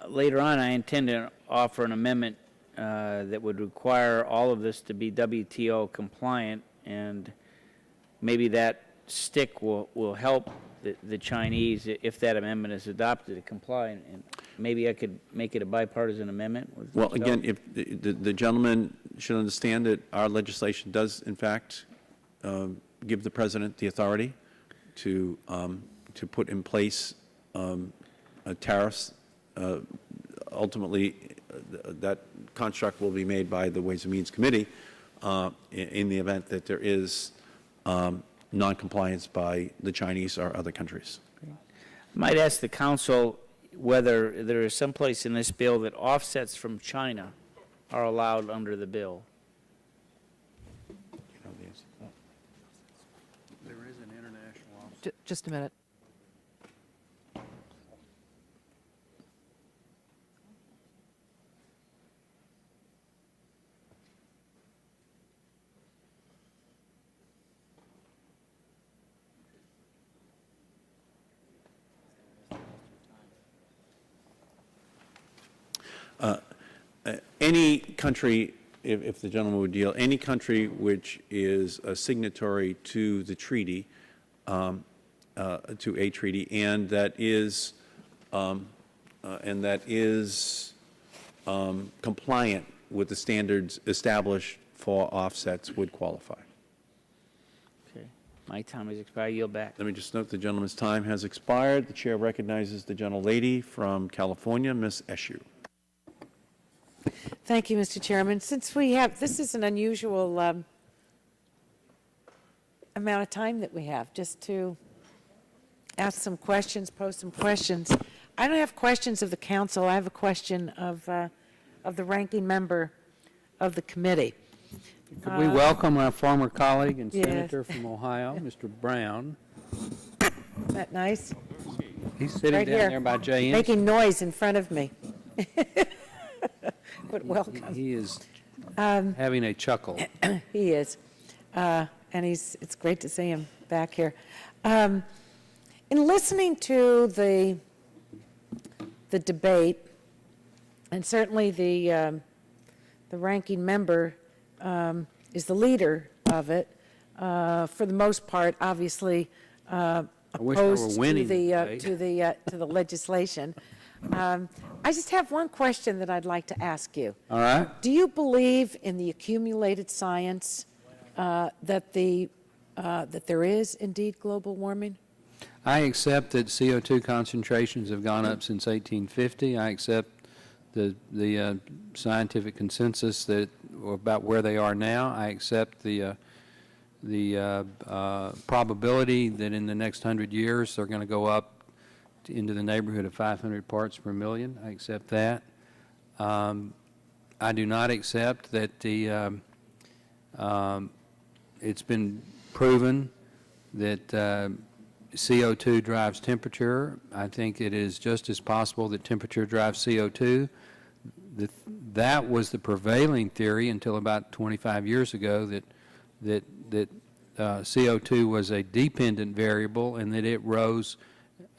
later on, I intend to offer an amendment that would require all of this to be WTO compliant, and maybe that stick will help the Chinese, if that amendment is adopted, to comply, and maybe I could make it a bipartisan amendment. Well, again, if the gentleman should understand that our legislation does, in fact, give the President the authority to put in place tariffs. Ultimately, that construct will be made by the Ways and Means Committee in the event that there is noncompliance by the Chinese or other countries. I might ask the Council whether there is some place in this bill that offsets from China are allowed under the bill. There is an international offset. Just a minute. Any country, if the gentleman would deal, any country which is a signatory to the treaty, and that is compliant with the standards established for offsets would qualify. Okay. My time has expired. I yield back. Let me just note the gentleman's time has expired. The chair recognizes the gentlelady from California, Ms. Eshoo. Thank you, Mr. Chairman. Since we have, this is an unusual amount of time that we have just to ask some questions, pose some questions. I don't have questions of the council. I have a question of the ranking member of the committee. Could we welcome our former colleague and Yes. senator from Ohio, Mr. Brown? Is that nice? He's sitting Right down here, there by Jay making noise in front of me. But welcome. He is having a chuckle. He is. And it's great to see him back here. In listening to the debate, and certainly the ranking member is the leader of it, for the most part, obviously wish I were opposed to winning the the to the legislation. I just have one question that I'd like to ask you. All right? Do you believe in the accumulated science that there is indeed global warming? I accept that CO2 concentrations have gone up since 1850. I accept the scientific consensus that about where they are now. I accept the probability that in the next 100 years they're going to go up into the neighborhood of 500 parts per million. I accept that. I do not accept that it's been proven that CO2 drives temperature. I think it is just as possible that temperature drives CO2. That was the prevailing theory until about 25 years ago, that CO2 was a dependent variable and that it rose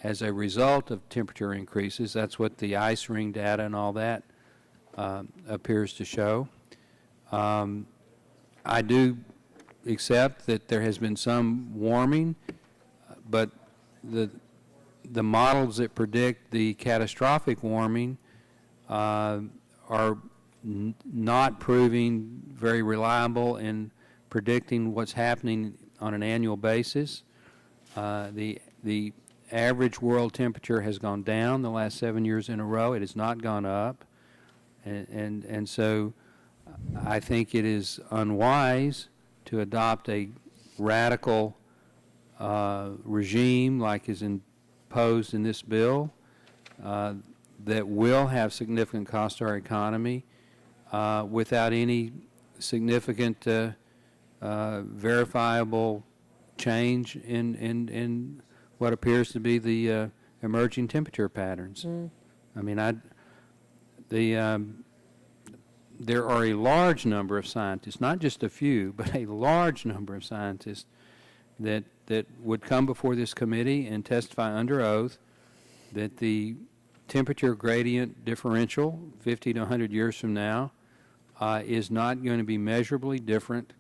as a result of temperature increases. That's what the ice ring data and all that appears to show. I do accept that there has been some warming, but the models that predict the catastrophic warming are not proving very reliable in predicting what's happening on an annual basis. The average world temperature has gone down the last 7 years in a row. It has not gone up. And so I think it is unwise to adopt a radical regime like is imposed in this bill that will have significant cost to our economy without any significant verifiable change in what appears to be the emerging temperature patterns. I mean, there are a large number of scientists, not just a few, but a large number of scientists that would come before this committee and testify under oath that the temperature gradient differential 50 to 100 years from now is not going to be measurably different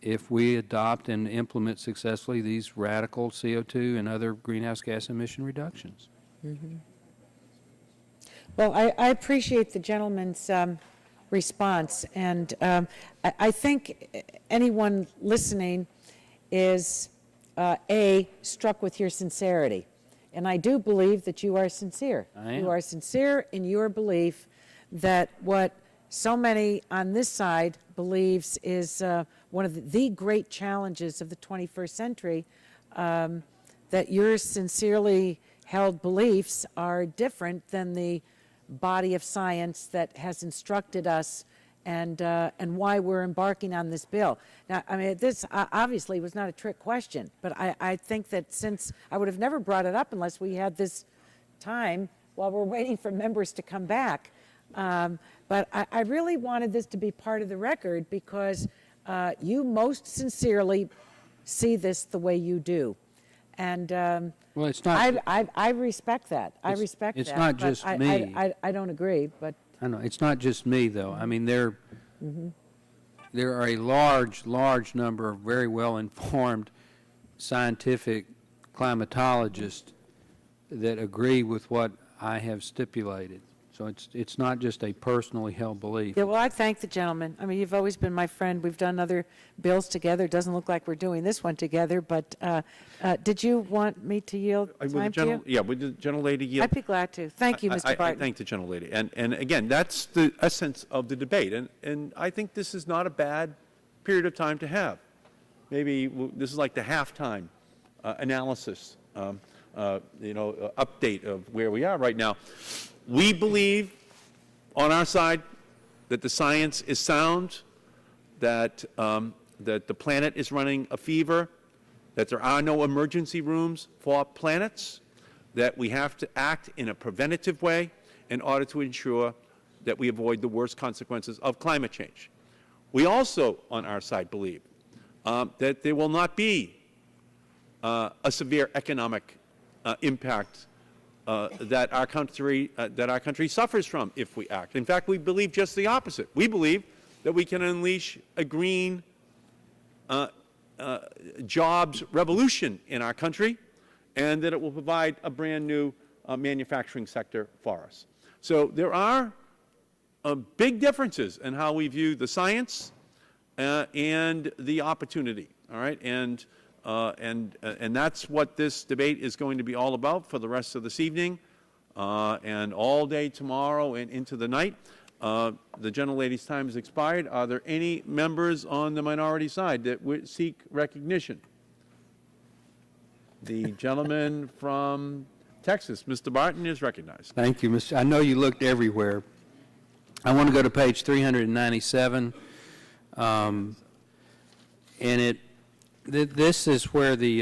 if we adopt and implement successfully these radical CO2 and other greenhouse gas emission reductions. Well, I appreciate the gentleman's response, and I think anyone listening is, struck with your sincerity. And I do believe that you are sincere. I am. You are sincere in your belief that what so many on this side believes is one of the great challenges of the 21st century, that your sincerely held beliefs are different than the body of science that has instructed us and why we're embarking on this bill. Now, I mean, this obviously was not a trick question, but I think that since I would have never brought it up unless we had this time while we're waiting for members to come back. But I really wanted this to be part of the record because you most sincerely see this the way you do. And Well, it's not. I respect that. I respect that. It's not but just me. I don't agree, but I know it's not just me, though. I mean, there are a large number of very well-informed scientific climatologists that agree with what I have stipulated. So it's not just a personally held belief. yeah, well, I thank the gentleman. I mean, you've always been my friend. We've done other bills together. It doesn't look like we're doing this one together, but did you want me to yield time to you? Yeah, would the gentlelady yield? I'd be glad to. Thank you, Mr. I Barton. thank the gentlelady. And again, that's the essence of the debate. And I think this is not a bad period of time to have. Maybe this is like the halftime analysis, update of where we are right now. We believe on our side that the science is sound, that the planet is running a fever, that there are no emergency rooms for planets, that we have to act in a preventative way in order to ensure that we avoid the worst consequences of climate change. We also, on our side, believe that there will not be a severe economic impact that our country suffers from if we act. In fact, we believe just the opposite. We believe that we can unleash a green jobs revolution in our country, and that it will provide a brand new manufacturing sector for us. So there are big differences in how we view the science and the opportunity. All right, and that's what this debate is going to be all about for the rest of this evening and all day tomorrow and into the night. The gentlelady's time has expired. Are there any members on the minority side that would seek recognition? The gentleman from Texas, Mr. Barton, is recognized. Thank you, Mr. I know you looked everywhere. I want to go to page 397, and this is where they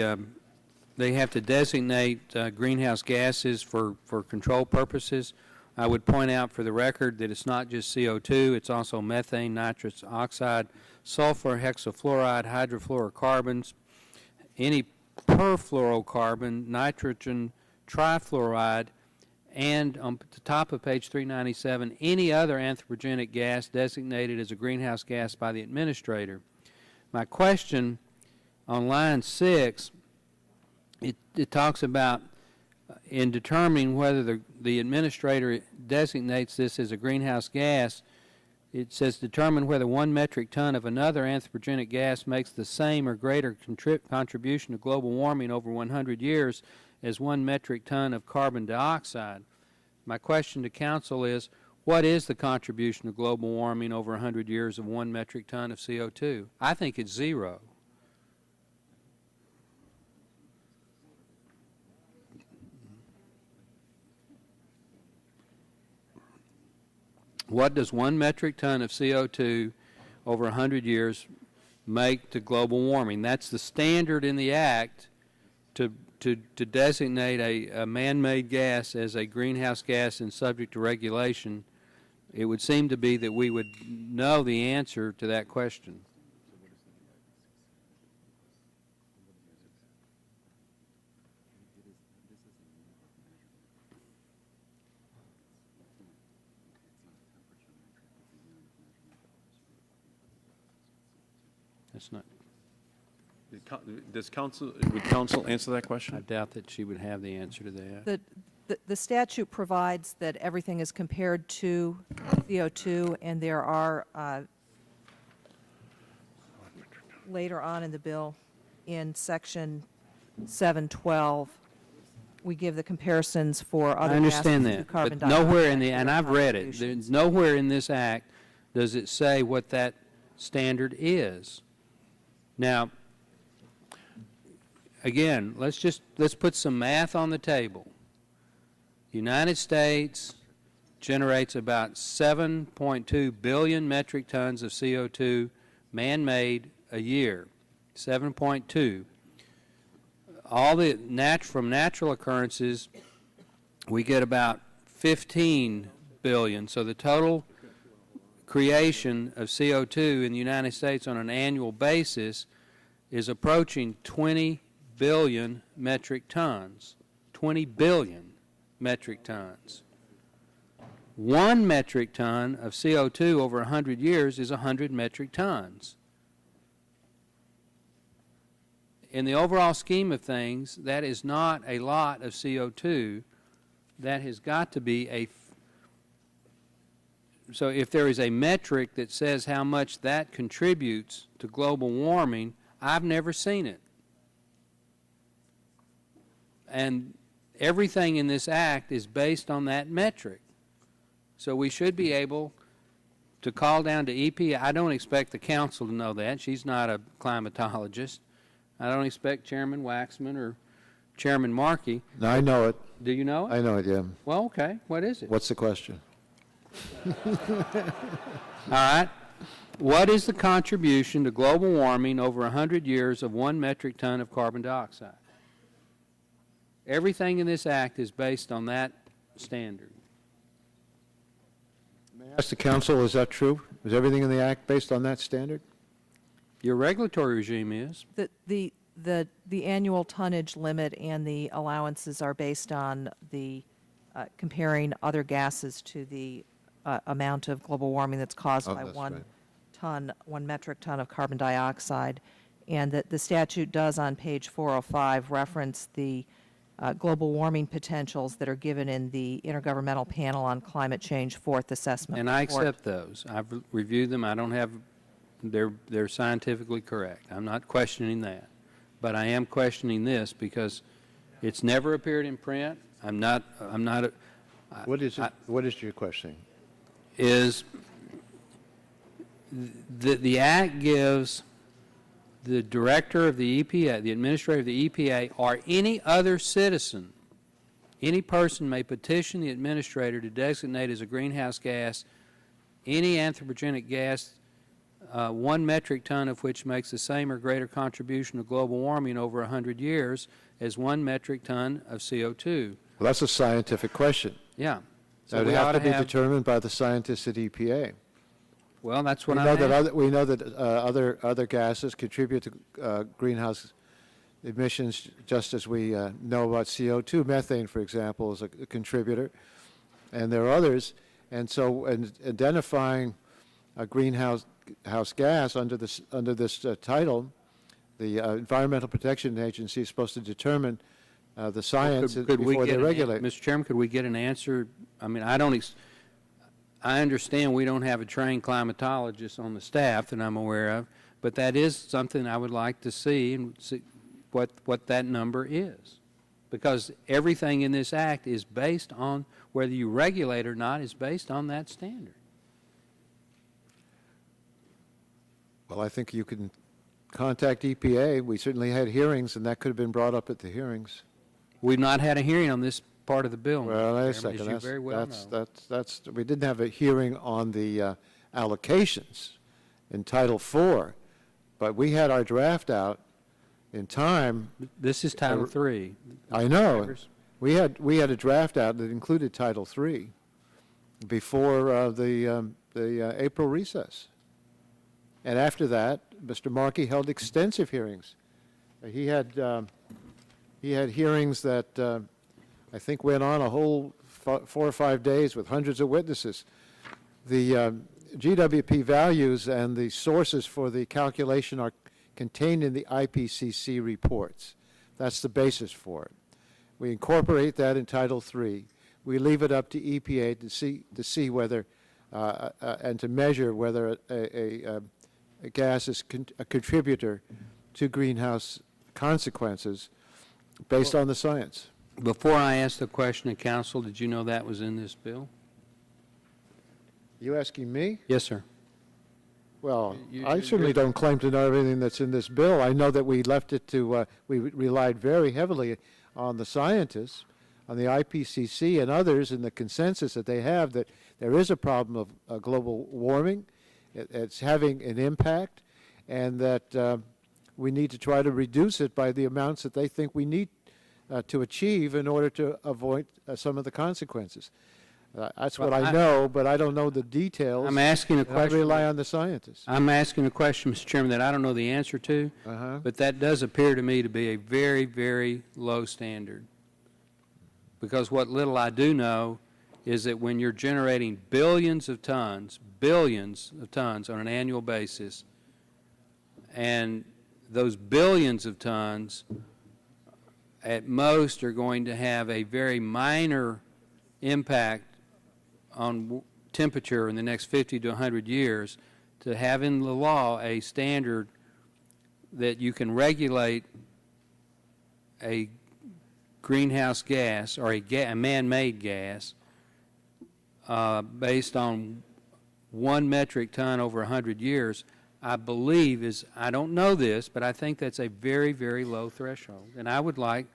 have to designate greenhouse gases for control purposes. I would point out for the record that it's not just CO2, it's also methane, nitrous oxide, sulfur, hexafluoride, hydrofluorocarbons, any perfluorocarbon, nitrogen trifluoride, and on the top of page 397, any other anthropogenic gas designated as a greenhouse gas by the administrator. My question on line 6, it talks about in determining whether the administrator designates this as a greenhouse gas, it says determine whether 1 metric ton of another anthropogenic gas makes the same or greater contribution to global warming over 100 years as 1 metric ton of carbon dioxide. My question to council is, What is the contribution to global warming over 100 years of 1 metric ton of CO2? I think it's 0. What does 1 metric ton of CO2 over 100 years make to global warming? That's the standard in the Act to designate a man-made gas as a greenhouse gas and subject to regulation. It would seem to be that we would know the answer to that question. That's not, Would council answer that I question? doubt that she would have the answer to that. The statute provides that everything is compared to CO2, and there are, later on in the bill, in Section 712, we give the comparisons for other I understand gases to that, carbon but nowhere in dioxide the, and and their I've read it, contributions. there's nowhere in this act does it say what that standard is. Now, again, let's put some math on the table. The United States generates about 7.2 billion metric tons of CO2 man-made a year. 7.2. All the from natural occurrences, we get about 15 billion. So the total creation of CO2 in the United States on an annual basis is approaching 20 billion metric tons. 20 billion metric tons. 1 metric ton of CO2 over 100 years is 100 metric tons. In the overall scheme of things, that is not a lot of CO2. That has got to be a... So if there is a metric that says how much that contributes to global warming, I've never seen it. And everything in this act is based on that metric. So we should be able to call down to EPA. I don't expect the council to know that. She's not a climatologist. I don't expect Chairman Waxman or Chairman Markey. No, I know it. Do you know it? I know it, yeah. Well, okay. What is it? What's the question? All right. What is the contribution to global warming over 100 years of 1 metric ton of carbon dioxide? Everything in this act is based on that standard. May I ask the council, is that true? Is everything in the act based on that standard? Your regulatory regime is. The annual tonnage limit and the allowances are based on the comparing other gases to the amount of global warming that's caused by that's 1 right. ton, 1 metric ton of carbon dioxide. And that the statute does on page 405 reference the global warming potentials that are given in the Intergovernmental Panel on Climate Change Fourth Assessment And I Report. accept those. I've reviewed them. I don't have, they're scientifically correct. I'm not questioning that. But I am questioning this because it's never appeared in print. What is your question? Is the act gives the director of the EPA, the administrator of the EPA, or any other citizen, any person may petition the administrator to designate as a greenhouse gas any anthropogenic gas, 1 metric ton of which makes the same or greater contribution to global warming over 100 years as 1 metric ton of CO2. Well, that's a scientific question. Yeah. So it would have to be determined by the scientists at EPA. Well, that's what We I'm know that asking. we know that other gases contribute to greenhouse emissions, just as we know about CO2. Methane, for example, is a contributor, and there are others. And so, identifying a greenhouse gas under this title, the Environmental Protection Agency is supposed to determine the science before they regulate. Mr. Chairman, could we get an answer? I mean, I understand we don't have a trained climatologist on the staff that I'm aware of, but that is something I would like to see and see what that number is. because everything in this act is based on, whether you regulate or not, is based on that standard. Well, I think you can contact EPA. We certainly had hearings, and that could have been brought up at the hearings. We've not had a hearing on this part of the bill, Well, wait a Mr. Chairman, second. as you very well know. We didn't have a hearing on the allocations in Title IV, but we had our draft out in time. This is Title III. I know. Members? We had a draft out that included Title III before the April recess. And after that, Mr. Markey held extensive hearings. He had hearings that I think went on a whole 4 or 5 days with hundreds of witnesses. The GWP values and the sources for the calculation are contained in the IPCC reports. That's the basis for it. We incorporate that in Title III. We leave it up to EPA to see whether and to measure whether a gas is a contributor to greenhouse consequences based on the science. Before I ask the question of council, did you know that was in this bill? You asking me? Yes, sir. Well, I certainly don't claim to know everything that's in this bill. I know that we left it to, we relied very heavily on the scientists, on the IPCC and others, and the consensus that they have that there is a problem of global warming. It's having an impact, and that we need to try to reduce it by the amounts that they think we need to achieve in order to avoid some of the consequences. That's what I know, but I don't know the details. I'm asking a question. I rely on the scientists. I'm asking a question, Mr. Chairman, that I don't know the answer to, but that does appear to me to be a very, very low standard. Because what little I do know is that when you're generating billions of tons on an annual basis, and those billions of tons at most are going to have a very minor impact on temperature in the next 50 to 100 years, to have in the law a standard that you can regulate a greenhouse gas or a man-made gas based on 1 metric ton over 100 years, I believe is, I don't know this, but I think that's a very, very low threshold. And I would like,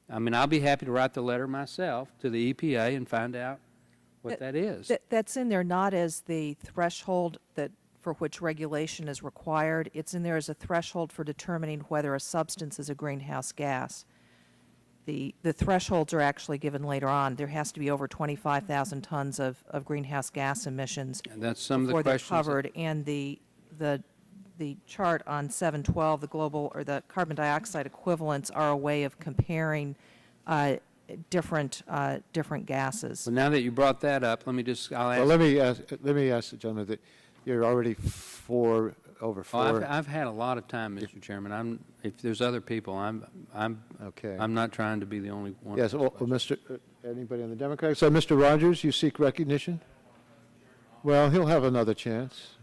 I mean, I'll be happy to write the letter myself to the EPA and find out what that is. That's in there not as the threshold that for which regulation is required. It's in there as a threshold for determining whether a substance is a greenhouse gas. The thresholds are actually given later on. There has to be over 25,000 tons of greenhouse gas emissions And that's some of the before they're questions. covered. And the chart on 712, the global or the carbon dioxide equivalents, are a way of comparing different gases. Well, now that you brought that up, let me just, I'll ask. Well, let me ask the gentleman that you're already over 4. Oh, I've had a lot of time, Mr. Chairman. If there's other people, Okay. I'm not trying to be the only one. Yes, well, Mr. Anybody on the Democratic side? Mr. Rogers, you seek recognition? Well, he'll have another chance.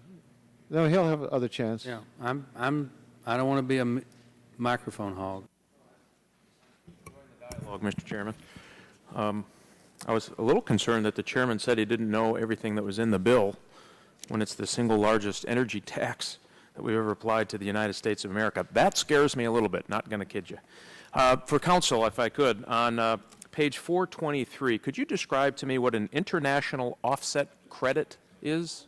No, he'll have another chance. Yeah, I don't want to be a microphone hog. Dialogue, Mr. Chairman. I was a little concerned that the chairman said he didn't know everything that was in the bill when it's the single largest energy tax that we've ever applied to the United States of America. That scares me a little bit, not going to kid you. For council, if I could, on page 423, could you describe to me what an international offset credit is?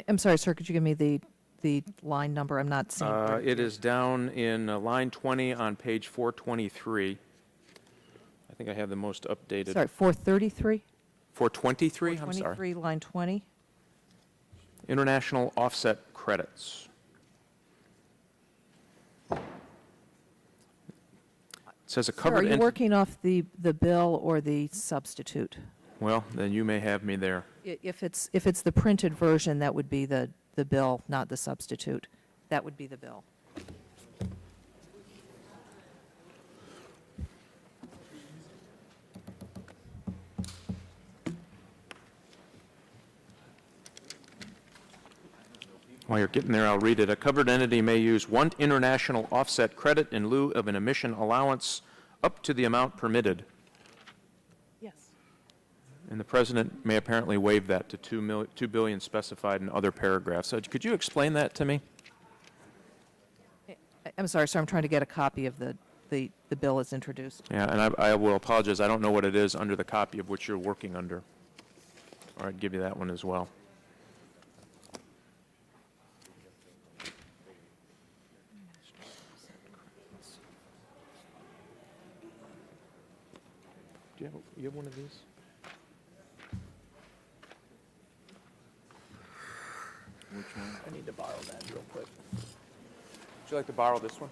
I'm sorry, sir, could you give me the line number? I'm not seeing it. It is down in line 20 on page 423. I think I have the most updated. Sorry, 433? 423, I'm sorry. 423, line 20? International offset credits. It says a Sir, covered are you entity. working off the bill or the substitute? Well, then you may have me there. If it's the printed version, that would be the bill, not the substitute. That would be the bill. While you're getting there, I'll read it. A covered entity may use one international offset credit in lieu of an emission allowance up to the amount permitted. Yes. And the President may apparently waive that to $2 billion specified in other paragraphs. So could you explain that to me? I'm sorry, sir, I'm trying to get a copy of the bill as introduced. Yeah, and I will apologize. I don't know what it is under the copy of which you're working under. Or I'd give you that one as well. Do you have one of these? Which one? I need to borrow that real quick. Would you like to borrow this one?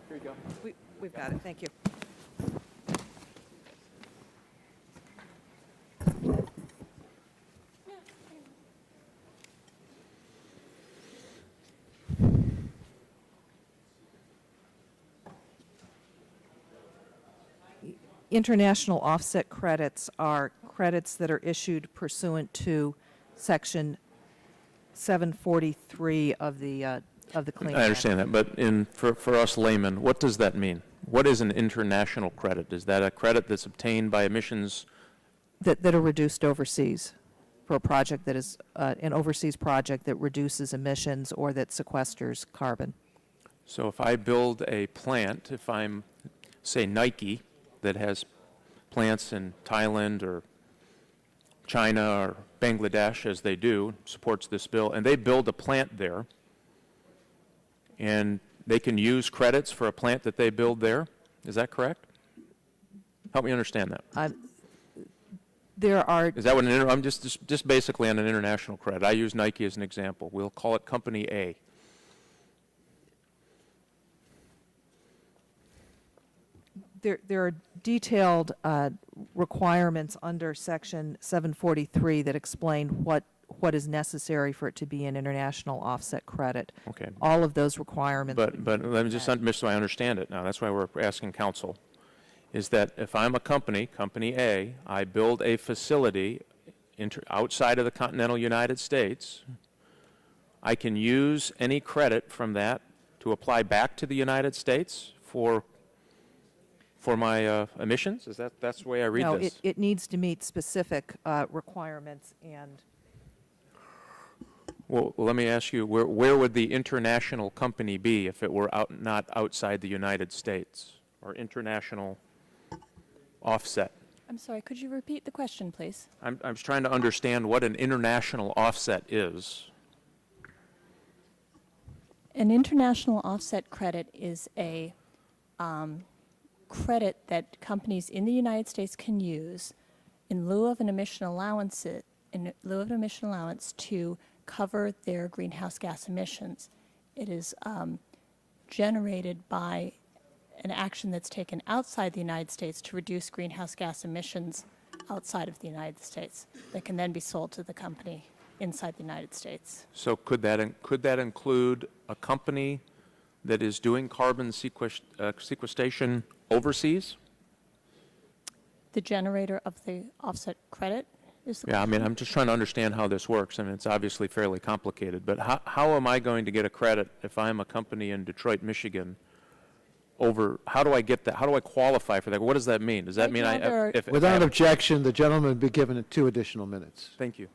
Here you go. We've got it, thank you. International offset credits are credits that are issued pursuant to Section 743 of the Clean Air I understand that, but for us laymen, what does that mean? What is an international credit? Is that a credit that's obtained by emissions? that are reduced overseas for a project that is an overseas project that reduces emissions or that sequesters carbon. So if I build a plant, if I'm, say, Nike, that has plants in Thailand or China or Bangladesh, as they do, supports this bill, and they build a plant there, and they can use credits for a plant that they build there. Is that correct? Help me understand that. There are Is that what I'm just basically on an international credit. I use Nike as an example. We'll call it Company A. there are detailed requirements under Section 743 that explain what is necessary for it to be an international offset credit. Okay. All of those requirements. But let me just make sure I understand it now. That's why we're asking counsel. Is that if I'm a company, Company A, I build a facility outside of the continental United States, I can use any credit from that to apply back to the United States for my emissions? That's the way I read this? No, it needs to meet specific requirements and. Well, let me ask you, where would the international company be if it were not outside the United States, or international offset? I'm sorry, could you repeat the question, please? I'm trying to understand what an international offset is. An international offset credit is a credit that companies in the United States can use in lieu of an emission allowance, to cover their greenhouse gas emissions. It is generated by an action that's taken outside the United States to reduce greenhouse gas emissions outside of the United States that can then be sold to the company inside the United States. So could that include a company that is doing carbon sequestration overseas? The generator of the offset credit is the Yeah, I mean, I'm just trying to understand how this works. I mean, it's obviously fairly complicated, but how am I going to get a credit if I'm a company in Detroit, Michigan? How do I get that? How do I qualify for that? What does that mean? Does that mean Without objection, the gentleman will be given 2 additional minutes. Thank you.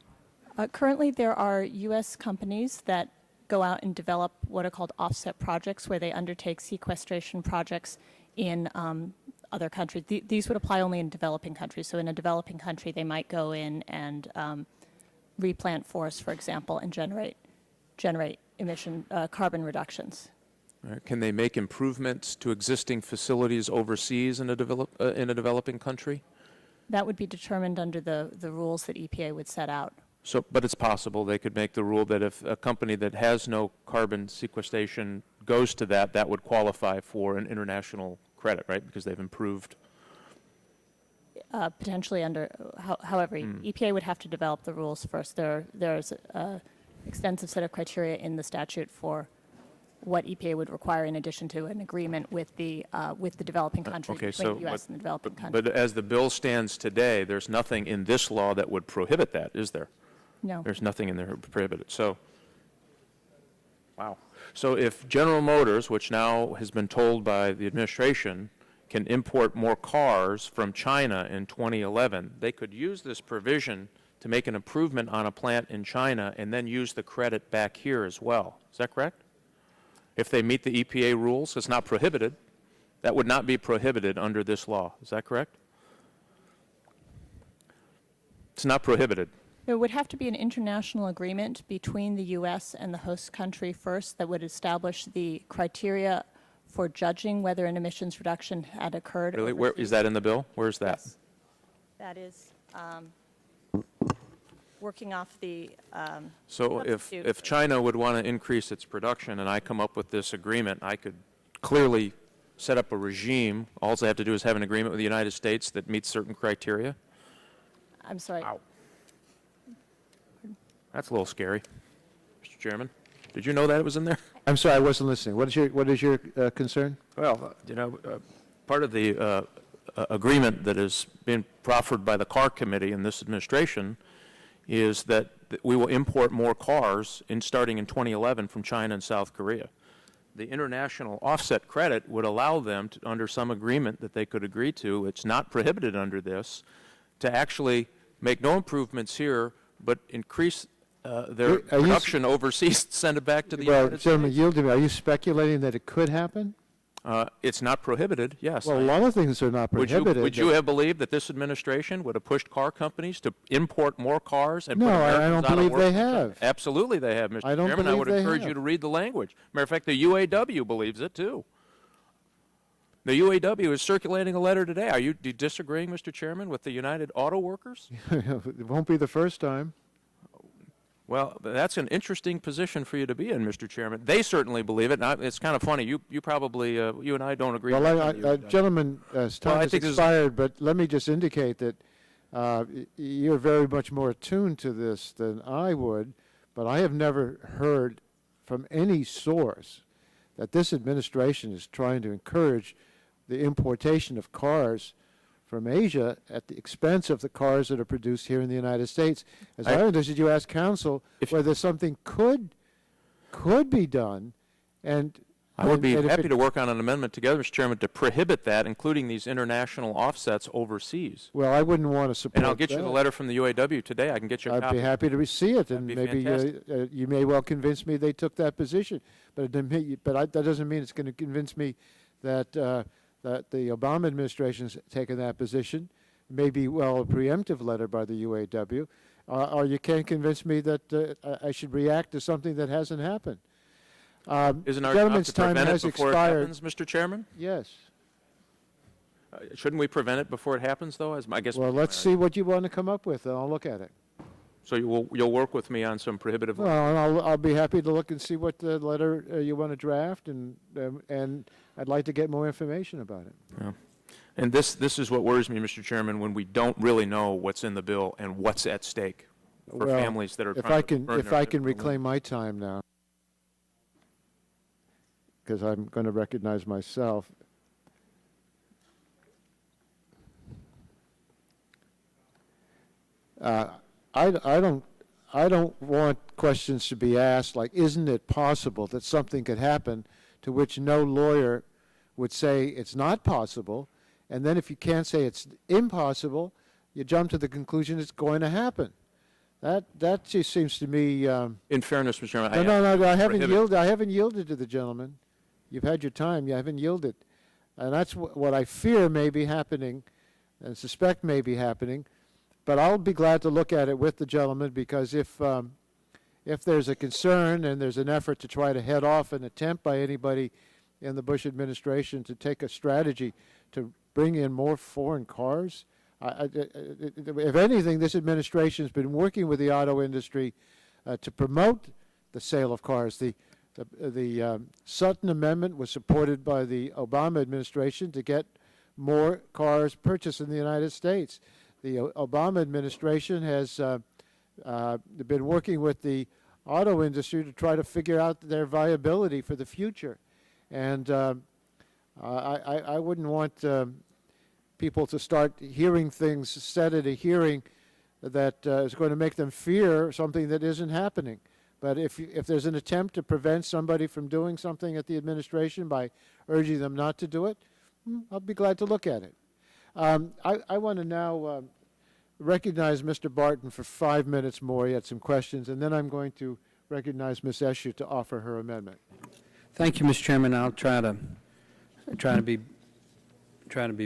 Currently, there are U.S. companies that go out and develop what are called offset projects, where they undertake sequestration projects in other countries. These would apply only in developing countries. So in a developing country, they might go in and replant forests, for example, and generate emission carbon reductions. Can they make improvements to existing facilities overseas in a developing country? That would be determined under the rules that EPA would set out. So, but it's possible they could make the rule that if a company that has no carbon sequestration goes to that would qualify for an international credit, right? Because they've improved. Potentially under, however, EPA would have to develop the rules first. There's an extensive set of criteria in the statute for what EPA would require in addition to an agreement with the developing country, between the U.S. and the developing country. But as the bill stands today, there's nothing in this law that would prohibit that, is there? No. There's nothing in there prohibited. So, wow. So if General Motors, which now has been told by the administration, can import more cars from China in 2011, they could use this provision to make an improvement on a plant in China and then use the credit back here as well. Is that correct? If they meet the EPA rules, it's not prohibited. That would not be prohibited under this law. Is that correct? It's not prohibited. There would have to be an international agreement between the U.S. and the host country first that would establish the criteria for judging whether an emissions reduction had occurred. Really? Where is that in the bill? Where's that? Yes. That is working off the So substitute. if China would want to increase its production and I come up with this agreement, I could clearly set up a regime. All I have to do is have an agreement with the United States that meets certain criteria. I'm sorry. Wow. That's a little scary, Mr. Chairman. Did you know that it was in there? I'm sorry, I wasn't listening. What is your concern? Well, part of the agreement that is being proffered by the CAR Committee in this administration is that we will import more cars starting in 2011 from China and South Korea. The international offset credit would allow them, to, under some agreement that they could agree to, it's not prohibited under this, to actually make no improvements here, but increase their production overseas, send it back to the United States. Well, gentlemen, yield to me. Are you speculating that it could happen? It's not prohibited, yes. Well, a lot of things are not prohibited. Would you have believed that this administration would have pushed car companies to import more cars and put No, Americans I don't out of believe work? they have. Absolutely they have, Mr. I don't Chairman. I would believe they encourage have. you to read the language. Matter of fact, the UAW believes it, too. The UAW is circulating a letter today. Are you disagreeing, Mr. Chairman, with the United Auto Workers? It won't be the first time. Well, that's an interesting position for you to be in, Mr. Chairman. They certainly believe it. And it's kind of funny. You probably, you and I don't agree. Well, much on the UAW. gentlemen, time I has think this is- expired, but let me just indicate that you're very much more attuned to this than I would, but I have never heard from any source that this administration is trying to encourage the importation of cars from Asia at the expense of the cars that are produced here in the United States. As I understood, you asked counsel whether something could be done, and I would be and if happy it- to work on an amendment together, Mr. Chairman, to prohibit that, including these international offsets overseas. Well, I wouldn't want to support And I'll get you the that. letter from the UAW today. I can get you a I'd copy. be happy to see it, and be maybe fantastic. you may well convince me they took that position. But that doesn't mean it's going to convince me that that the Obama administration's taken that position. Maybe a preemptive letter by the UAW, or you can't convince me that I should react to something that hasn't happened. Isn't our job Gentleman's to time prevent it has before it expired. happens, Mr. Chairman? Yes. Shouldn't we prevent it before it happens, though? I guess. Well, let's see what you want to come up with, and I'll look at it. So you'll work with me on some prohibitive. Well, and I'll be happy to look and see what the letter you want to draft, and I'd like to get more information about it. Yeah. And this is what worries me, Mr. Chairman, when we don't really know what's in the bill and what's at stake for Well, families that are if trying I to can earn if their I can living. reclaim my time now, because I'm going to recognize myself. I don't want questions to be asked like, isn't it possible that something could happen, to which no lawyer would say it's not possible, and then if you can't say it's impossible, you jump to the conclusion it's going to happen. That just seems to me. In fairness, Mr. Chairman, No, I haven't prohibit- yielded. I haven't yielded to the gentleman. You've had your time. You haven't yielded, and that's what I fear may be happening, and suspect may be happening. But I'll be glad to look at it with the gentleman, because if there's a concern and there's an effort to try to head off an attempt by anybody in the Bush administration to take a strategy to bring in more foreign cars, if anything, this administration has been working with the auto industry to promote the sale of cars. The Sutton Amendment was supported by the Obama administration to get more cars purchased in the United States. The Obama administration has been working with the auto industry to try to figure out their viability for the future. And I wouldn't want people to start hearing things said at a hearing that is going to make them fear something that isn't happening. But if there's an attempt to prevent somebody from doing something at the administration by urging them not to do it, I'll be glad to look at it. I want to now recognize Mr. Barton for 5 minutes more. He had some questions, and then I'm going to recognize Ms. Escher to offer her amendment. Thank you, Mr. Chairman. I'll try to be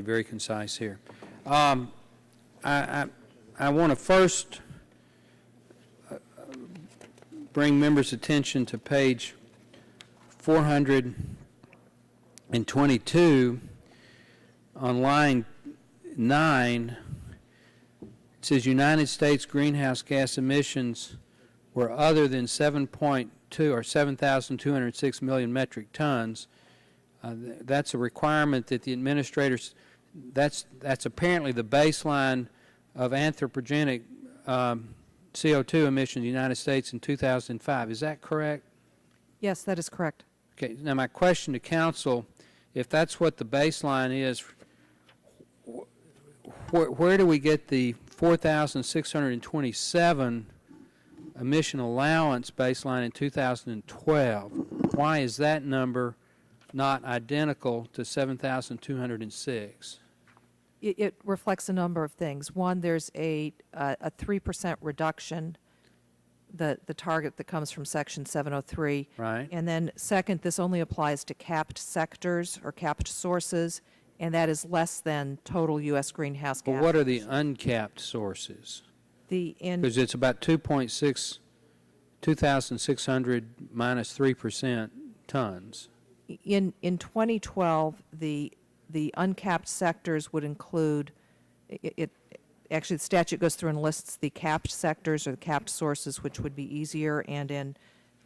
very concise here. I want to first bring members' attention to page 422 on line 9. It says United States greenhouse gas emissions were other than 7.2 or 7,206 million metric tons. That's a requirement that the administrators, that's apparently the baseline of anthropogenic CO2 emissions in the United States in 2005. Is that correct? Yes, that is correct. Okay, now my question to council, if that's what the baseline is, where do we get the 4,627 emission allowance baseline in 2012? Why is that number not identical to 7,206? It reflects a number of things. One, there's a 3% reduction, the target that comes from Section 703. Right. And then second, this only applies to capped sectors or capped sources, and that is less than total U.S. greenhouse gas. But what are the uncapped sources? Because it's about 2,600 minus 3% tons. In 2012, the uncapped sectors would include, actually the statute goes through and lists the capped sectors or the capped sources, which would be easier. And in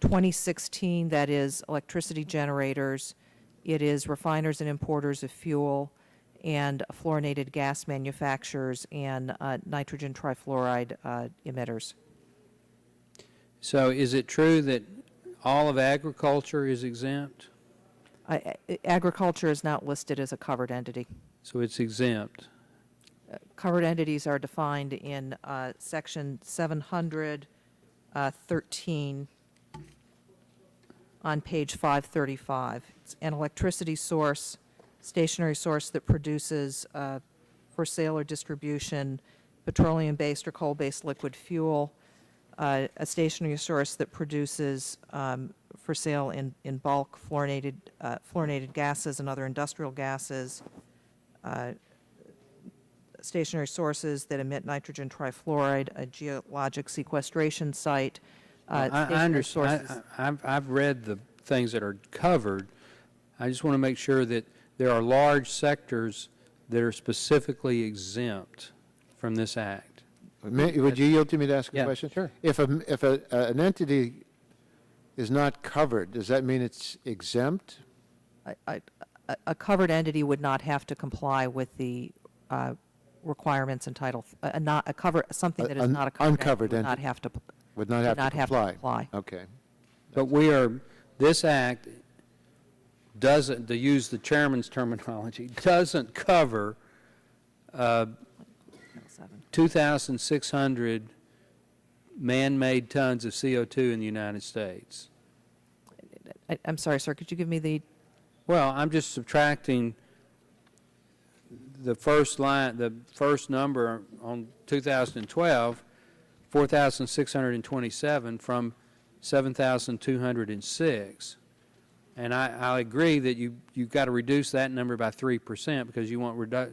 2016, that is electricity generators, it is refiners and importers of fuel, and fluorinated gas manufacturers, and nitrogen trifluoride emitters. So is it true that all of agriculture is exempt? Agriculture is not listed as a covered entity. So it's exempt. Covered entities are defined in Section 713 on page 535. It's an electricity source, stationary source that produces for sale or distribution petroleum-based or coal-based liquid fuel, a stationary source that produces for sale in bulk fluorinated gases and other industrial gases, stationary sources that emit nitrogen trifluoride, a geologic sequestration site. I understand. I've read the things that are covered. I just want to make sure that there are large sectors that are specifically exempt from this act. Would you yield to me to ask a Yeah, question? sure. If an entity is not covered, does that mean it's exempt? A covered entity would not have to comply with the requirements in Title. Something that is not a covered uncovered entity entity would not have to comply. Okay. But this act doesn't, to use the chairman's terminology, doesn't cover 2,600 man-made tons of CO2 in the United States. I'm sorry, sir, could you give me the? Well, I'm just subtracting the first line, the first number on 2012, 4,627 from 7,206. And I agree that you've got to reduce that number by 3% because you want the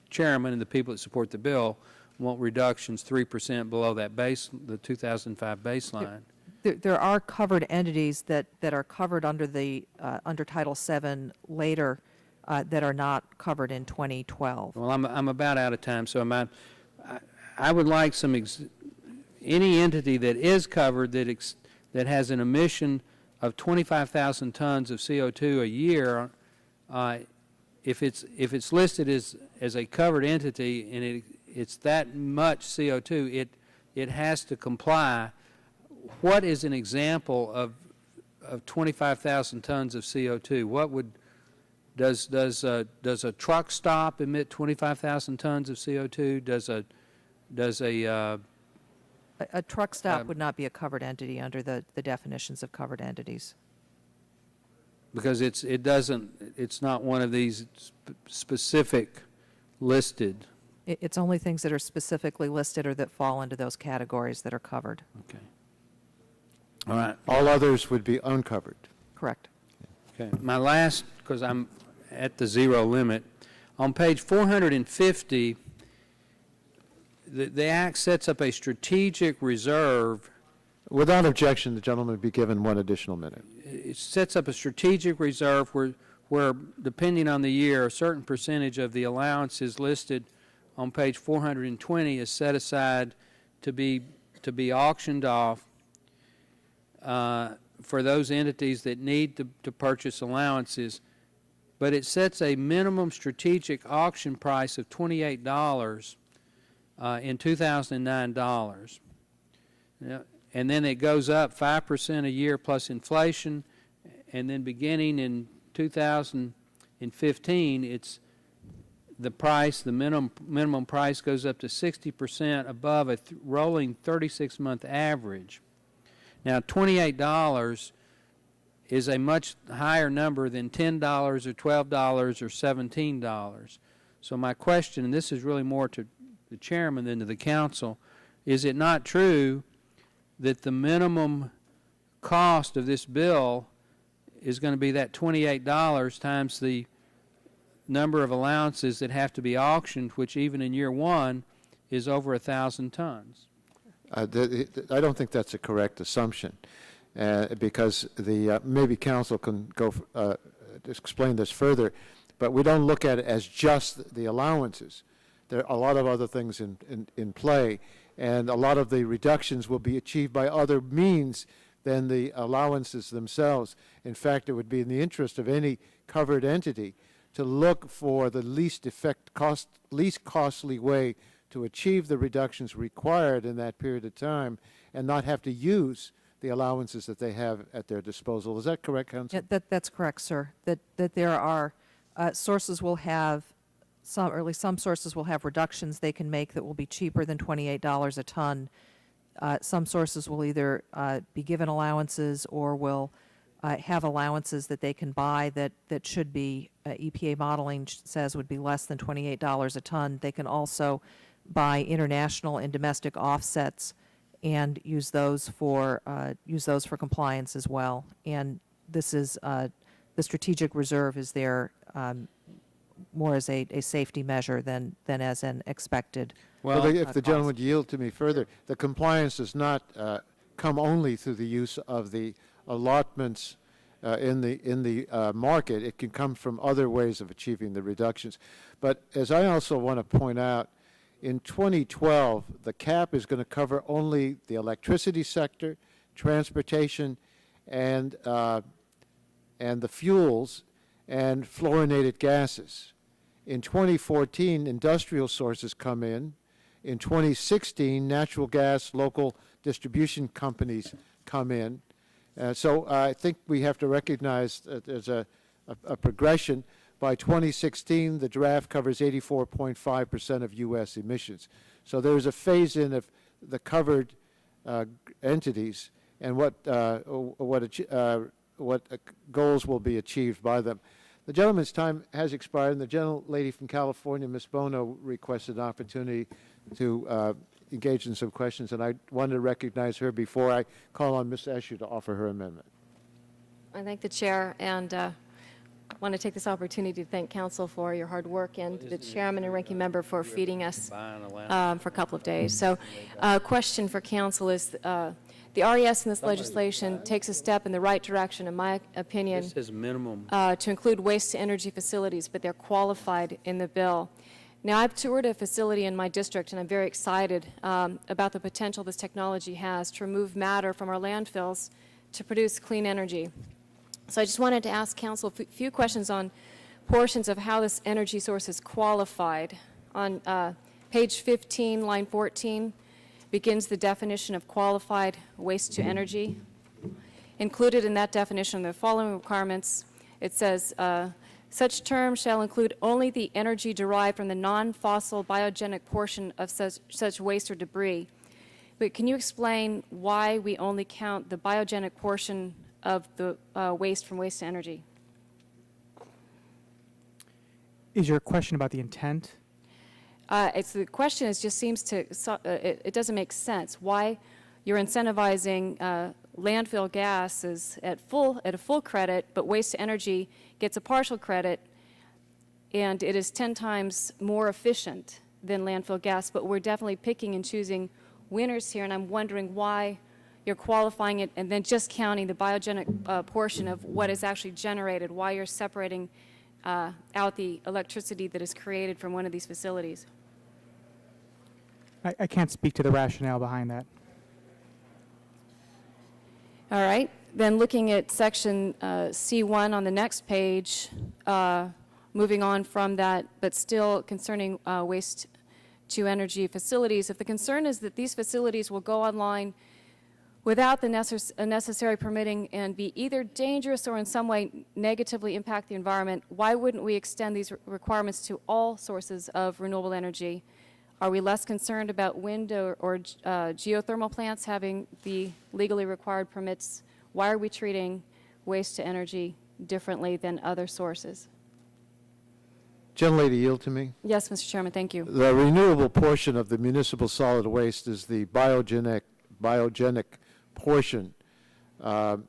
chairman and the people that support the bill want reductions 3% below that the 2005 baseline. There are covered entities that are covered under the under Title VII later that are not covered in 2012. Well, I'm about out of time, so I would like any entity that is covered that has an emission of 25,000 tons of CO2 a year, if it's listed as a covered entity and it's that much CO2, it has to comply. What is an example of 25,000 tons of CO2? What would does a truck stop emit 25,000 tons of CO2? Does a does A truck stop would not be a covered entity under the definitions of covered entities. because it's not one of these specific listed. It's only things that are specifically listed or that fall into those categories that are covered. Okay. All right. All others would be uncovered. Correct. Okay. My last, because I'm at the zero limit, on page 450, the Act sets up a strategic reserve. Without objection, the gentleman would be given one additional minute. It sets up a strategic reserve where depending on the year, a certain percentage of the allowances listed on page 420 is set aside to be auctioned off for those entities that need to purchase allowances. But it sets a minimum strategic auction price of $28 in 2009 dollars. And then it goes up 5% a year plus inflation, and then beginning in 2015, it's the price, the minimum price goes up to 60% above a rolling 36-month average. Now, $28 is a much higher number than $10 or $12 or $17. So my question, and this is really more to the chairman than to the council, is it not true that the minimum cost of this bill is going to be that $28 times the number of allowances that have to be auctioned, which even in year one is over 1,000 tons? I don't think that's a correct assumption, because maybe council can go explain this further, but we don't look at it as just the allowances. There are a lot of other things in play, and a lot of the reductions will be achieved by other means than the allowances themselves. In fact, it would be in the interest of any covered entity to look for the least costly way to achieve the reductions required in that period of time and not have to use the allowances that they have at their disposal. Is that correct, Council? Yeah, that's correct, sir. That there are sources will have some, or at least some sources will have reductions they can make that will be cheaper than $28 a ton. Some sources will either be given allowances or will have allowances that they can buy that should be, EPA modeling says would be less than $28 a ton. They can also buy international and domestic offsets and use those for compliance as well. And this is the strategic reserve is there more as a safety measure than as an expected. Well, if the gentleman would yield to me further, the compliance does not come only through the use of the allotments in the market. It can come from other ways of achieving the reductions. But as I also want to point out, in 2012, the cap is going to cover only the electricity sector, transportation, and the fuels and fluorinated gases. In 2014, industrial sources come in. In 2016, natural gas local distribution companies come in. So I think we have to recognize that there's a progression. By 2016, the draft covers 84.5% of U.S. emissions. So there's a phase-in of the covered entities and what goals will be achieved by them. The gentleman's time has expired, and the gentlelady from California, Ms. Bono, requested an opportunity to engage in some questions, and I wanted to recognize her before I call on Ms. Escher to offer her amendment. I thank the chair and want to take this opportunity to thank council for your hard work and the chairman and ranking member for feeding us for a couple of days. So question for council is the RES in this legislation takes a step in the right direction, in my opinion, This is minimum. to include waste-to-energy facilities, but they're qualified in the bill. Now, I've toured a facility in my district, and I'm very excited about the potential this technology has to remove matter from our landfills to produce clean energy. So I just wanted to ask council a few questions on portions of how this energy source is qualified. On page 15, line 14, begins the definition of qualified waste-to-energy. Included in that definition are the following requirements. It says Such terms shall include only the energy derived from the non-fossil biogenic portion of such waste or debris. But can you explain why we only count the biogenic portion of the waste from waste to energy? Is your question about the intent? It's the question is just seems to it doesn't make sense why you're incentivizing landfill gas is at a full credit, but waste to energy gets a partial credit, and it is 10 times more efficient than landfill gas. But we're definitely picking and choosing winners here, and I'm wondering why you're qualifying it and then just counting the biogenic portion of what is actually generated. Why you're separating out the electricity that is created from one of these facilities. I can't speak to the rationale behind that. All right. Then looking at section C1 on the next page, moving on from that, but still concerning waste to energy facilities. If the concern is that these facilities will go online without the necessary permitting and be either dangerous or in some way negatively impact the environment, why wouldn't we extend these requirements to all sources of renewable energy? Are we less concerned about wind or geothermal plants having the legally required permits? Why are we treating waste to energy differently than other sources? Gentlelady, yield to me. Yes, Mr. Chairman, thank you. The renewable portion of the municipal solid waste is the biogenic portion. And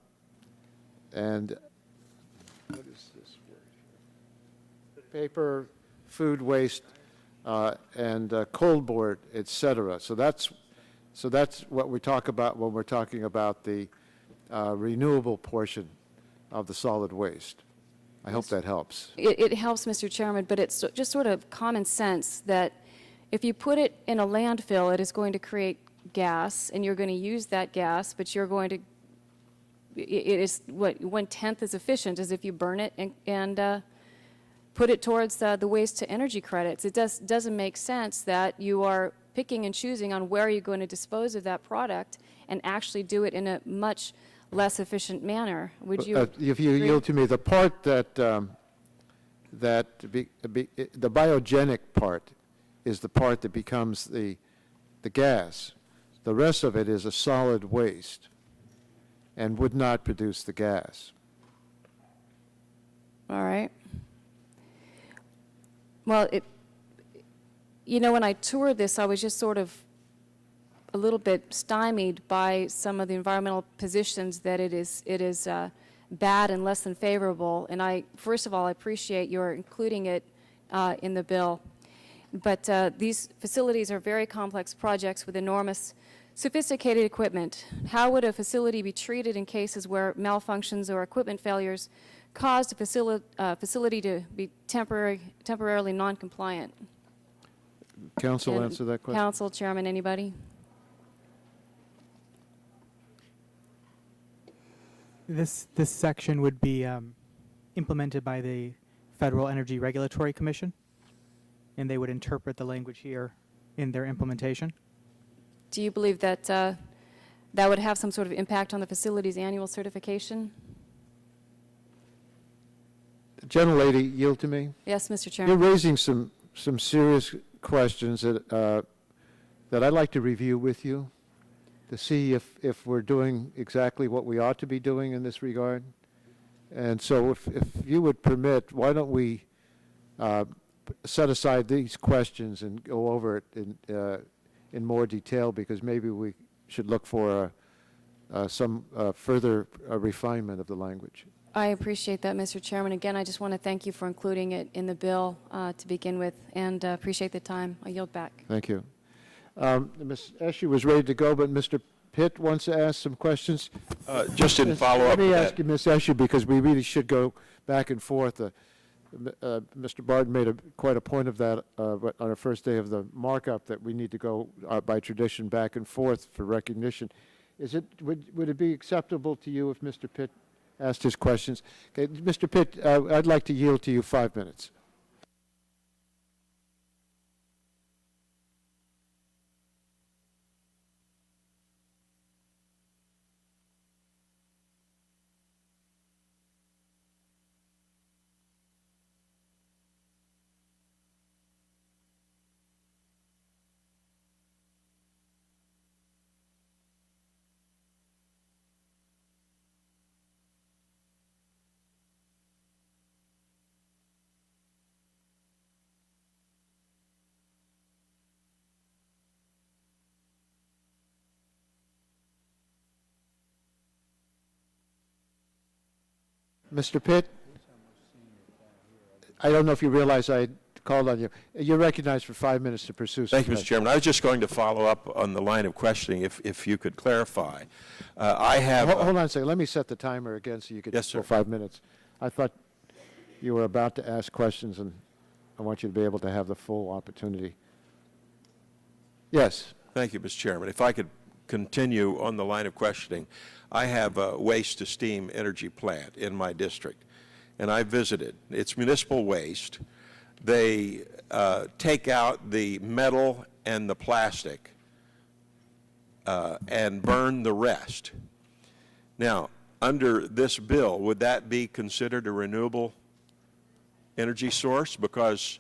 what is this word here? Paper, food waste, and cold board, et cetera. So that's what we talk about when we're talking about the renewable portion of the solid waste. I hope that helps. It helps, Mr. Chairman, but it's just sort of common sense that if you put it in a landfill, it is going to create gas, and you're going to use that gas, but you're going to, it is what 1/10 as efficient as if you burn it and put it towards the waste to energy credits. It doesn't make sense that you are picking and choosing on where you're going to dispose of that product and actually do it in a much less efficient manner. Would you? If you yield to me, the part that the biogenic part is the part that becomes the gas. The rest of it is a solid waste and would not produce the gas. All right. Well, when I toured this, I was just sort of a little bit stymied by some of the environmental positions that it is bad and less than favorable. And first of all, I appreciate your including it in the bill. But these facilities are very complex projects with enormous sophisticated equipment. How would a facility be treated in cases where malfunctions or equipment failures caused a facility to be temporarily non-compliant? Council, answer that question. Council, Chairman, anybody? This section would be implemented by the Federal Energy Regulatory Commission, and they would interpret the language here in their implementation. Do you believe that that would have some sort of impact on the facility's annual certification? Gentlelady, yield to me. Yes, Mr. Chairman. You're raising some serious questions that I'd like to review with you to see if we're doing exactly what we ought to be doing in this regard. And so if you would permit, why don't we set aside these questions and go over it in more detail, because maybe we should look for some further refinement of the language. I appreciate that, Mr. Chairman. Again, I just want to thank you for including it in the bill to begin with, and appreciate the time. I yield back. Thank you. Ms. Escher was ready to go, but Mr. Pitt wants to ask some questions. Just in follow-up Let me to ask that. you, Ms. Escher, because we really should go back and forth. Mr. Barton made quite a point of that on our first day of the markup, that we need to go by tradition back and forth for recognition. Would it be acceptable to you if Mr. Pitt asked his questions? Okay, Mr. Pitt, I'd like to yield to you 5 minutes. Mr. Pitt, I don't know if you realize I called on you. You're recognized for 5 minutes to pursue. Thank you, Mr. Chairman. I was just going to follow up on the line of questioning, if you could clarify. I have... Hold on a second. Let me set the timer again so you could Yes, go sir. 5 minutes. I thought you were about to ask questions, and I want you to be able to have the full opportunity. Yes. Thank you, Mr. Chairman. If I could continue on the line of questioning, I have a waste-to-steam energy plant in my district, and I visited. It's municipal waste. They take out the metal and the plastic and burn the rest. Now, under this bill, would that be considered a renewable energy source? Because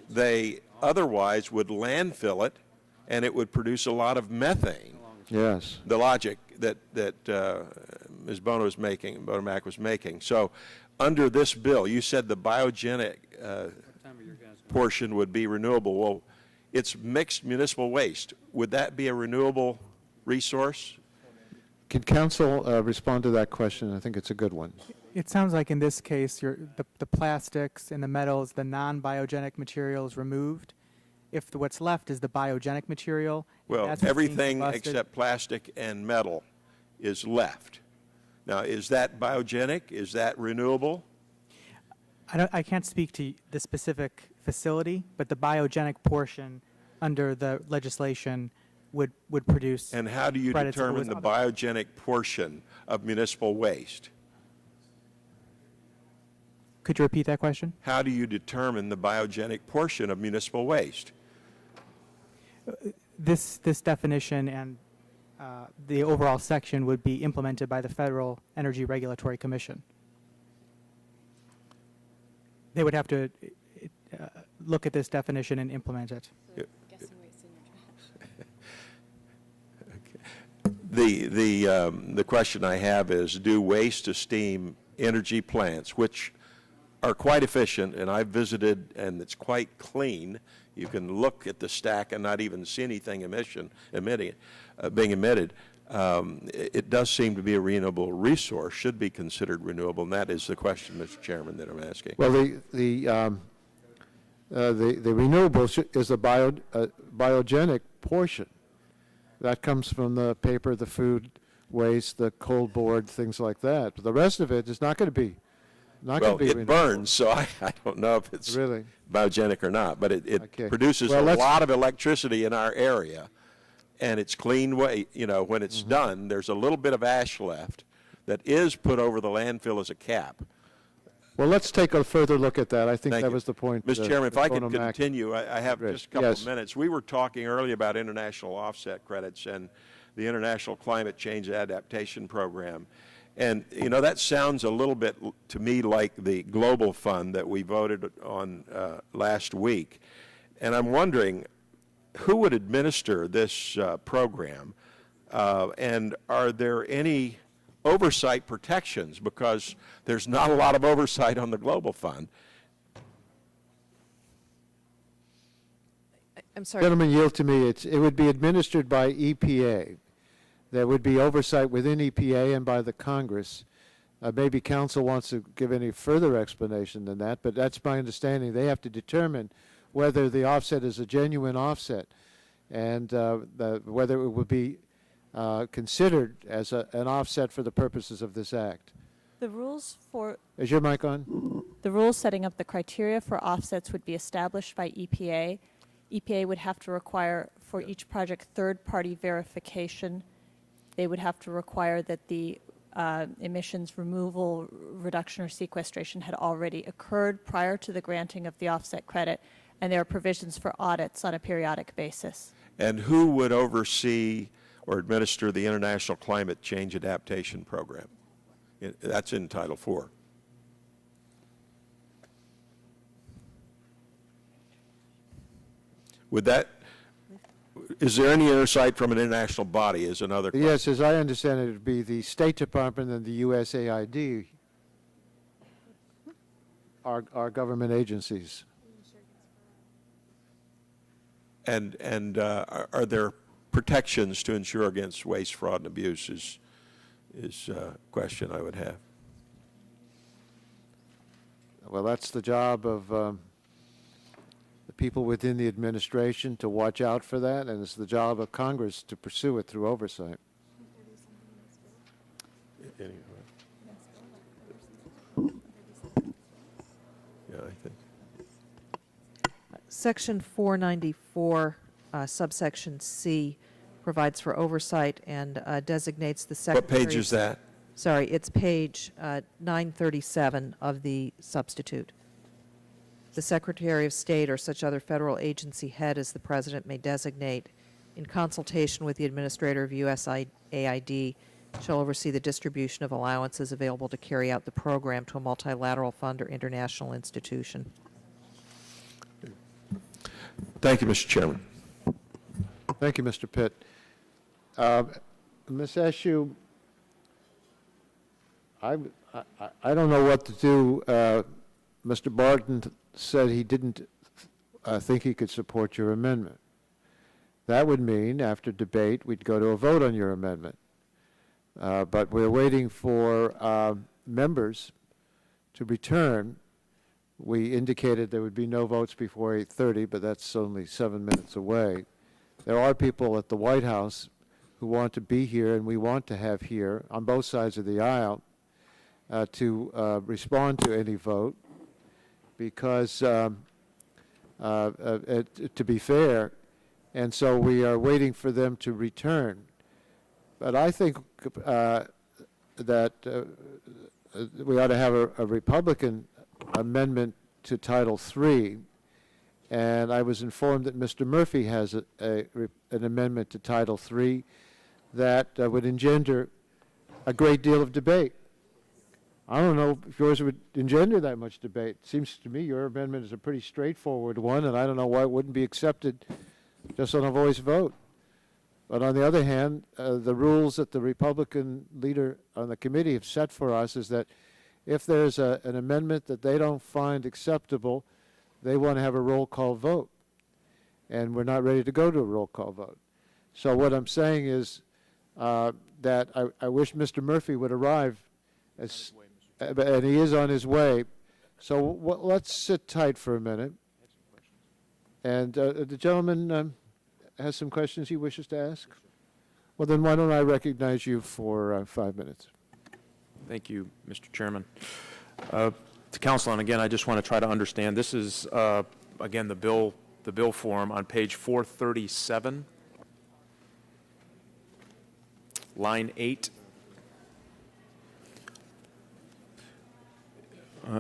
they otherwise would landfill it, and it would produce a lot of methane. Yes. The logic that Ms. Bonomack was making. So, under this bill, you said the biogenic portion would be renewable. Well, it's mixed municipal waste. Would that be a renewable resource? Can council respond to that question? I think it's a good one. It sounds like in this case, the plastics and the metals, the non-biogenic material is removed. If what's left is the biogenic material, Well, that's what's being everything combusted. except plastic and metal is left. Now, is that biogenic? Is that renewable? I can't speak to the specific facility, but the biogenic portion under the legislation would produce. And how do you credits if it determine was the biogenic portion of municipal waste? Could you repeat that question? How do you determine the biogenic portion of municipal waste? This definition and the overall section would be implemented by the Federal Energy Regulatory Commission. They would have to look at this definition and implement it. The question I have is, do waste-to-steam energy plants, which are quite efficient, and I've visited, and it's quite clean. You can look at the stack and not even see anything being emitted. It does seem to be a renewable resource, should be considered renewable, and that is the question, Mr. Chairman, that I'm asking. Well, the renewable is the biogenic portion. That comes from the paper, the food waste, the cold board, things like that. But the rest of it is not going to be It burns, so I don't know if it's really biogenic or not, but it Okay. produces Well, a lot of electricity in our area, and it's clean way. You know, when it's done, there's a little bit of ash left that is put over the landfill as a cap. Well, let's take a further look at that. I think Thank that you. was the point. Mr. Chairman, if I could Bonomack- continue, I have Right. just a couple Yes. of minutes. We were talking earlier about international offset credits and the International Climate Change Adaptation Program. And, you know, that sounds a little bit to me like the Global Fund that we voted on last week. And I'm wondering, who would administer this program? And are there any oversight protections? Because there's not a lot of oversight on the Global Fund. I'm sorry. Gentlemen, yield to me. It would be administered by EPA. There would be oversight within EPA and by the Congress. Maybe council wants to give any further explanation than that, but that's my understanding. They have to determine whether the offset is a genuine offset and whether it would be considered as an offset for the purposes of this act. The rules for Is your mic on? the rules setting up the criteria for offsets would be established by EPA. EPA would have to require for each project third-party verification. They would have to require that the emissions removal, reduction, or sequestration had already occurred prior to the granting of the offset credit, and there are provisions for audits on a periodic basis. And who would oversee or administer the International Climate Change Adaptation Program? That's in Title IV. Is there any oversight from an international body is another question. Yes, as I understand it, it would be the State Department and the USAID, our government agencies. And are there protections to ensure against waste, fraud, and abuse is a question I would have. Well, that's the job of the people within the administration to watch out for that, and it's the job of Congress to pursue it through oversight. Yeah, I think. Section 494, subsection C, provides for oversight and designates the What secretary. page is that? Sorry, it's page 937 of the substitute. The Secretary of State or such other federal agency head as the President may designate, in consultation with the Administrator of USAID, shall oversee the distribution of allowances available to carry out the program to a multilateral fund or international institution. Thank you, Mr. Chairman. Thank you, Mr. Pitt. Ms. Eshoo, I don't know what to do. Mr. Barton said he didn't think he could support your amendment. That would mean, after debate, we'd go to a vote on your amendment. But we're waiting for members to return. We indicated there would be no votes before 8:30, but that's only 7 minutes away. There are people at the White House who want to be here, and we want to have here on both sides of the aisle to respond to any vote, because to be fair, and so we are waiting for them to return. But I think that we ought to have a Republican amendment to Title III, and I was informed that Mr. Murphy has an amendment to Title III that would engender a great deal of debate. I don't know if yours would engender that much debate. It seems to me your amendment is a pretty straightforward one, and I don't know why it wouldn't be accepted just on a voice vote. But on the other hand, the rules that the Republican leader on the committee have set for us is that if there's an amendment that they don't find acceptable, they want to have a roll call vote. And we're not ready to go to a roll call vote. So what I'm saying is that I wish Mr. Murphy would arrive, and he is on his way. So let's sit tight for a minute. And the gentleman has some questions he wishes to ask? Well, then why don't I recognize you for 5 minutes? Thank you, Mr. Chairman. To Council, and again, I just want to try to understand. This is, again, the bill form on page 437, line 8,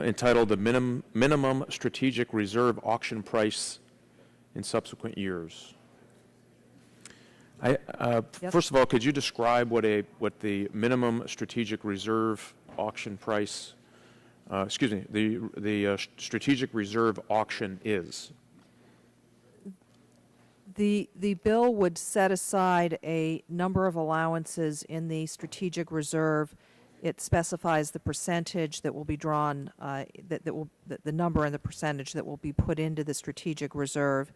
entitled "The Minimum Strategic Reserve Auction Price in Subsequent Years." First of all, could you describe what the minimum strategic reserve auction price, the strategic reserve auction is? The bill would set aside a number of allowances in the strategic reserve. It specifies the percentage that will be drawn, the number and the percentage that will be put into the strategic reserve.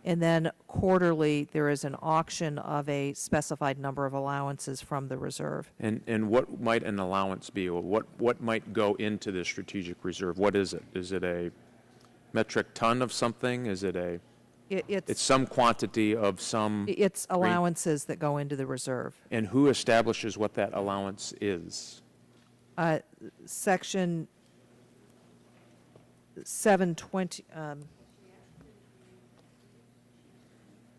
And then quarterly, there is an auction of a specified number of allowances from the reserve. And what might an allowance be, or what might go into the strategic reserve? What is it? Is it a metric ton of something? Is it a? It's some quantity of some. It's allowances that go into the reserve. And who establishes what that allowance is? Section 720.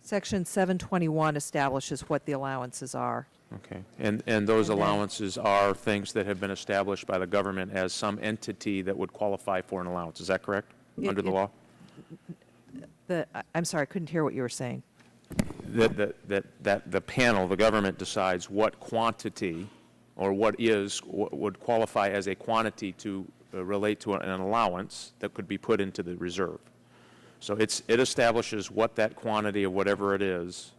Section 721 establishes what the allowances are. Okay. And those allowances are things that have been established by the government as some entity that would qualify for an allowance. Is that correct? Under the law? I'm sorry, I couldn't hear what you were saying. That the panel, the government, decides what quantity or what would qualify as a quantity to relate to an allowance that could be put into the reserve. So it establishes what that quantity of whatever it is.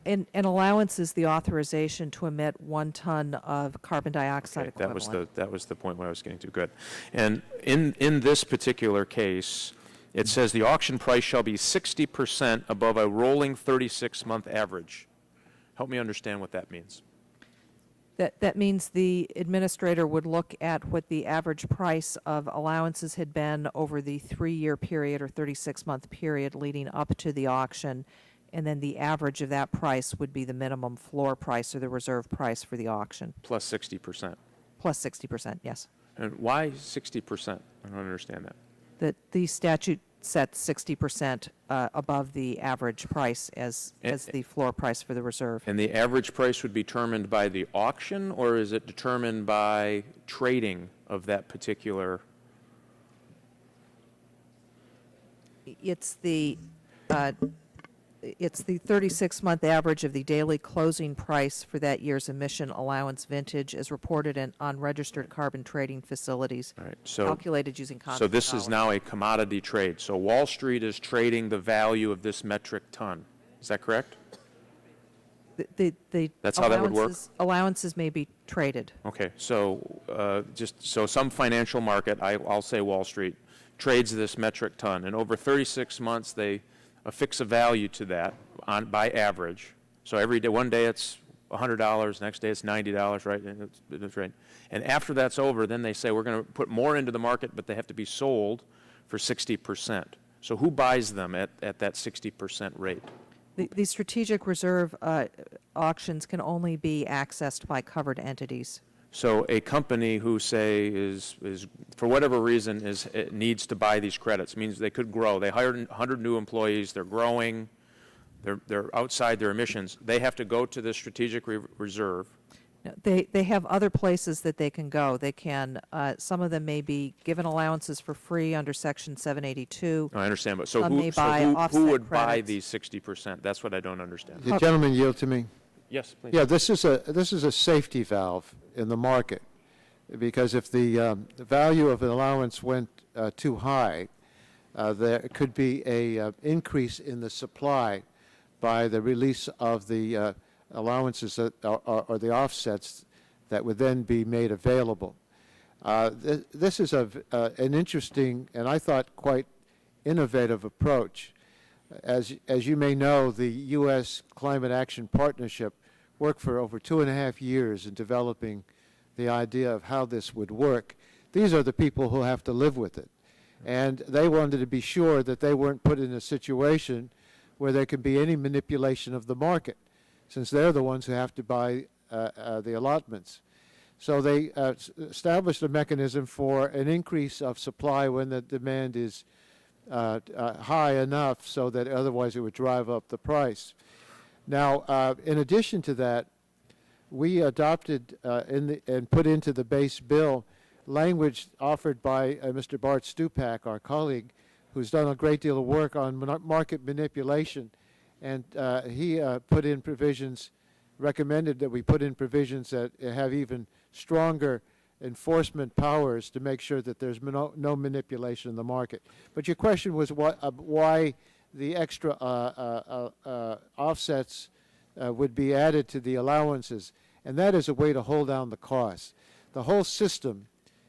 An allowance is the authorization to emit 1 ton of carbon dioxide equivalent. That was the point where I was getting to. Good. And in this particular case, it says the auction price shall be 60% above a rolling 36-month average. Help me understand what that means. That means the administrator would look at what the average price of allowances had been over the 3-year period or 36-month period leading up to the auction, and then the average of that price would be the minimum floor price or the reserve price for the auction. Plus 60%. Plus 60%, yes. And why 60%? I don't understand that. The statute sets 60% above the average price as the floor price for the reserve. And the average price would be determined by the auction, or is it determined by trading of that particular? It's the 36-month average of the daily closing price for that year's emission allowance vintage as reported on registered carbon trading facilities, Right. So, calculated using constant so this is dollars. now a commodity trade. So Wall Street is trading the value of this metric ton. Is that correct? The That's how that would work? Allowances may be traded. Okay. So just so some financial market, I'll say Wall Street, trades this metric ton, and over 36 months they affix a value to that by average. So every day, one day it's $100, next day it's $90, right? And it's right. And after that's over, then they say we're going to put more into the market, but they have to be sold for 60%. So who buys them at that 60% rate? The strategic reserve auctions can only be accessed by covered entities. So a company who, say, is for whatever reason needs to buy these credits, means they could grow. They hired 100 new employees. They're growing. They're outside their emissions. They have to go to the strategic reserve. No, they have other places that they can go. They can. Some of them may be given allowances for free under Section 782. I understand, but so Some who may buy who would offset buy credits. these 60%? That's what I don't understand. The gentleman yield to me. Yes, please. Yeah, this is a safety valve in the market, because if the value of an allowance went too high, there could be a increase in the supply by the release of the allowances that or the offsets that would then be made available. This is an interesting and I thought quite innovative approach. As you may know, the U.S. Climate Action Partnership worked for over 2.5 years in developing the idea of how this would work. These are the people who have to live with it. And they wanted to be sure that they weren't put in a situation where there could be any manipulation of the market, since they're the ones who have to buy the allotments. So they established a mechanism for an increase of supply when the demand is high enough so that otherwise it would drive up the price. Now, in addition to that, we adopted and put into the base bill language offered by Mr. Bart Stupak, our colleague, who's done a great deal of work on market manipulation, and he put in provisions, recommended that we put in provisions that have even stronger enforcement powers to make sure that there's no manipulation in the market. But your question was why the extra offsets would be added to the allowances, and that is a way to hold down the costs. The whole system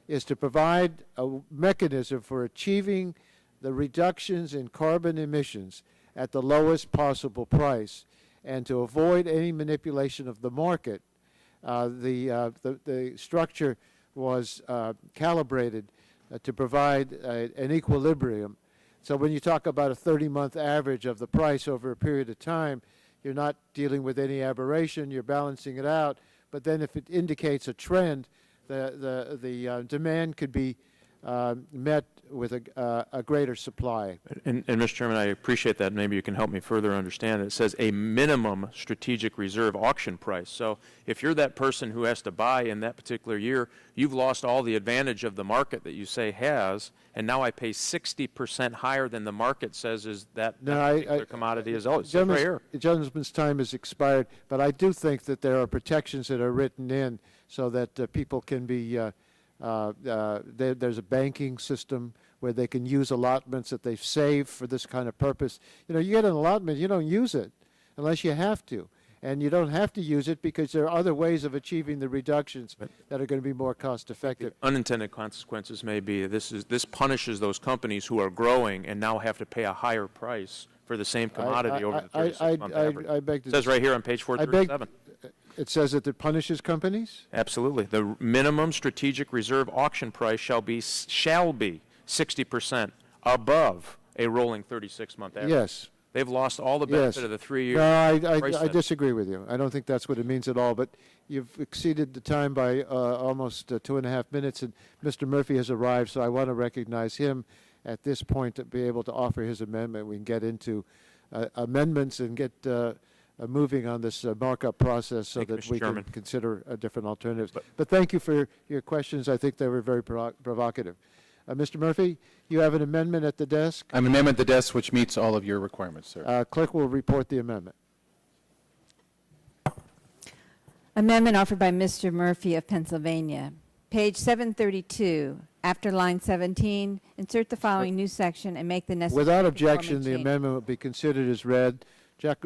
is to provide a mechanism for achieving the reductions in carbon emissions at the lowest possible price, and to avoid any manipulation of the market. The structure was calibrated to provide an equilibrium. So when you talk about a 30-month average of the price over a period of time, you're not dealing with any aberration, you're balancing it out. But then if it indicates a trend, the demand could be met with a greater supply. And Mr. Chairman, I appreciate that. Maybe you can help me further understand. It says a minimum strategic reserve auction price. So if you're that person who has to buy in that particular year, you've lost all the advantage of the market that you say has, and now I pay 60% higher than the market says is that particular commodity is. Oh, it's right here. The gentleman's time has expired, but I do think that there are protections that are written in so that people can be there's a banking system where they can use allotments that they've saved for this kind of purpose. You know, you get an allotment, you don't use it unless you have to. And you don't have to use it because there are other ways of achieving the reductions that are going to be more cost effective. Unintended consequences may be this punishes those companies who are growing and now have to pay a higher price for the same commodity over the 36-month average. I beg to It says right here on page 437. It says that it punishes companies? Absolutely. The minimum strategic reserve auction price shall be 60% above a rolling 36-month average. Yes. They've lost all the benefit of the 3-year No, price I setting. disagree with you. I don't think that's what it means at all, but you've exceeded the time by almost 2.5 minutes, and Mr. Murphy has arrived, so I want to recognize him at this point to be able to offer his amendment. We can get into amendments and get moving on this markup process so Thank you, that Mr. we Chairman. can consider different alternatives. But thank you for your questions. I think they were very provocative. Mr. Murphy, you have an amendment at the desk. I have an amendment at the desk which meets all of your requirements, sir. Clerk will report the amendment. Amendment offered by Mr. Murphy of Pennsylvania. Page 732, after line 17, insert the following new section and make the necessary Without conforming objection, the change. amendment will be considered as read.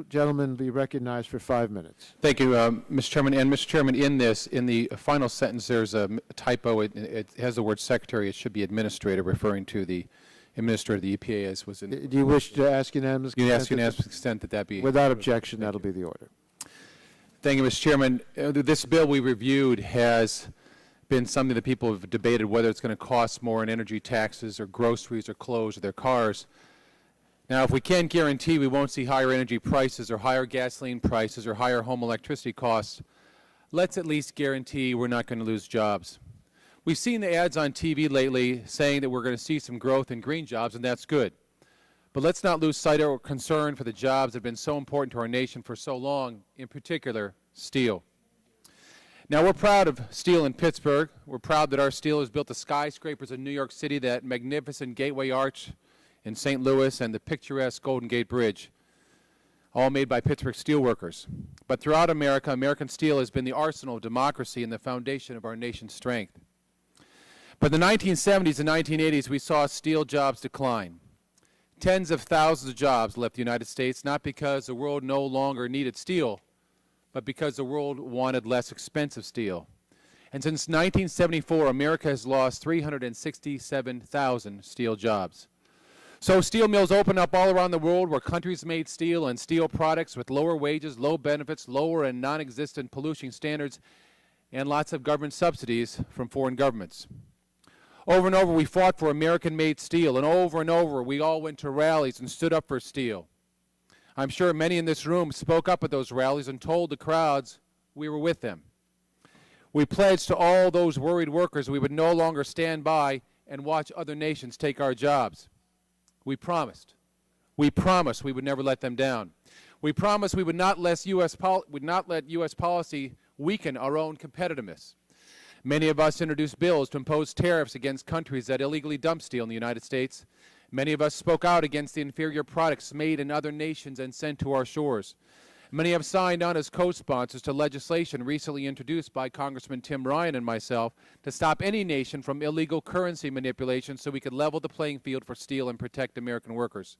Gentlemen, be recognized for 5 minutes. Thank you, Mr. Chairman. And Mr. Chairman, in the final sentence, there's a typo. It has the word secretary. It should be administrator, referring to the administrator of the EPA as was in. Do you wish to ask unanimous You consent? ask unanimous consent that be. Without objection, that'll be the order. Thank you, Mr. Chairman. This bill we reviewed has been something that people have debated whether it's going to cost more in energy taxes or groceries or clothes or their cars. Now, if we can't guarantee we won't see higher energy prices or higher gasoline prices or higher home electricity costs, let's at least guarantee we're not going to lose jobs. We've seen the ads on TV lately saying that we're going to see some growth in green jobs, and that's good. But let's not lose sight or concern for the jobs that have been so important to our nation for so long, in particular, steel. Now, we're proud of steel in Pittsburgh. We're proud that our steel has built the skyscrapers in New York City, that magnificent Gateway Arch in St. Louis, and the picturesque Golden Gate Bridge, all made by Pittsburgh steelworkers. But throughout America, American steel has been the arsenal of democracy and the foundation of our nation's strength. But in the 1970s and 1980s, we saw steel jobs decline. Tens of thousands of jobs left the United States, not because the world no longer needed steel, but because the world wanted less expensive steel. And since 1974, America has lost 367,000 steel jobs. So steel mills opened up all around the world where countries made steel and steel products with lower wages, low benefits, lower and non-existent pollution standards, and lots of government subsidies from foreign governments. Over and over we fought for American-made steel, and over we all went to rallies and stood up for steel. I'm sure many in this room spoke up at those rallies and told the crowds we were with them. We pledged to all those worried workers we would no longer stand by and watch other nations take our jobs. We promised. We promised we would never let them down. We promised we would not let U.S. policy weaken our own competitiveness. Many of us introduced bills to impose tariffs against countries that illegally dump steel in the United States. Many of us spoke out against the inferior products made in other nations and sent to our shores. Many have signed on as co-sponsors to legislation recently introduced by Congressman Tim Ryan and myself to stop any nation from illegal currency manipulation so we could level the playing field for steel and protect American workers.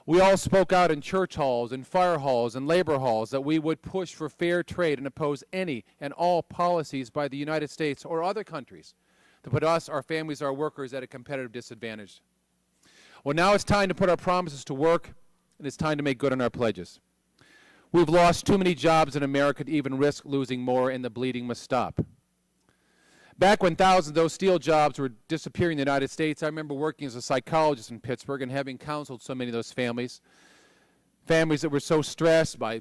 We all spoke out in church halls and fire halls and labor halls that we would push for fair trade and oppose any and all policies by the United States or other countries to put us, our families, our workers at a competitive disadvantage. Well, now it's time to put our promises to work, and it's time to make good on our pledges. We've lost too many jobs in America to even risk losing more, and the bleeding must stop. Back when thousands of those steel jobs were disappearing in the United States, I remember working as a psychologist in Pittsburgh and having counseled so many of those families that were so stressed by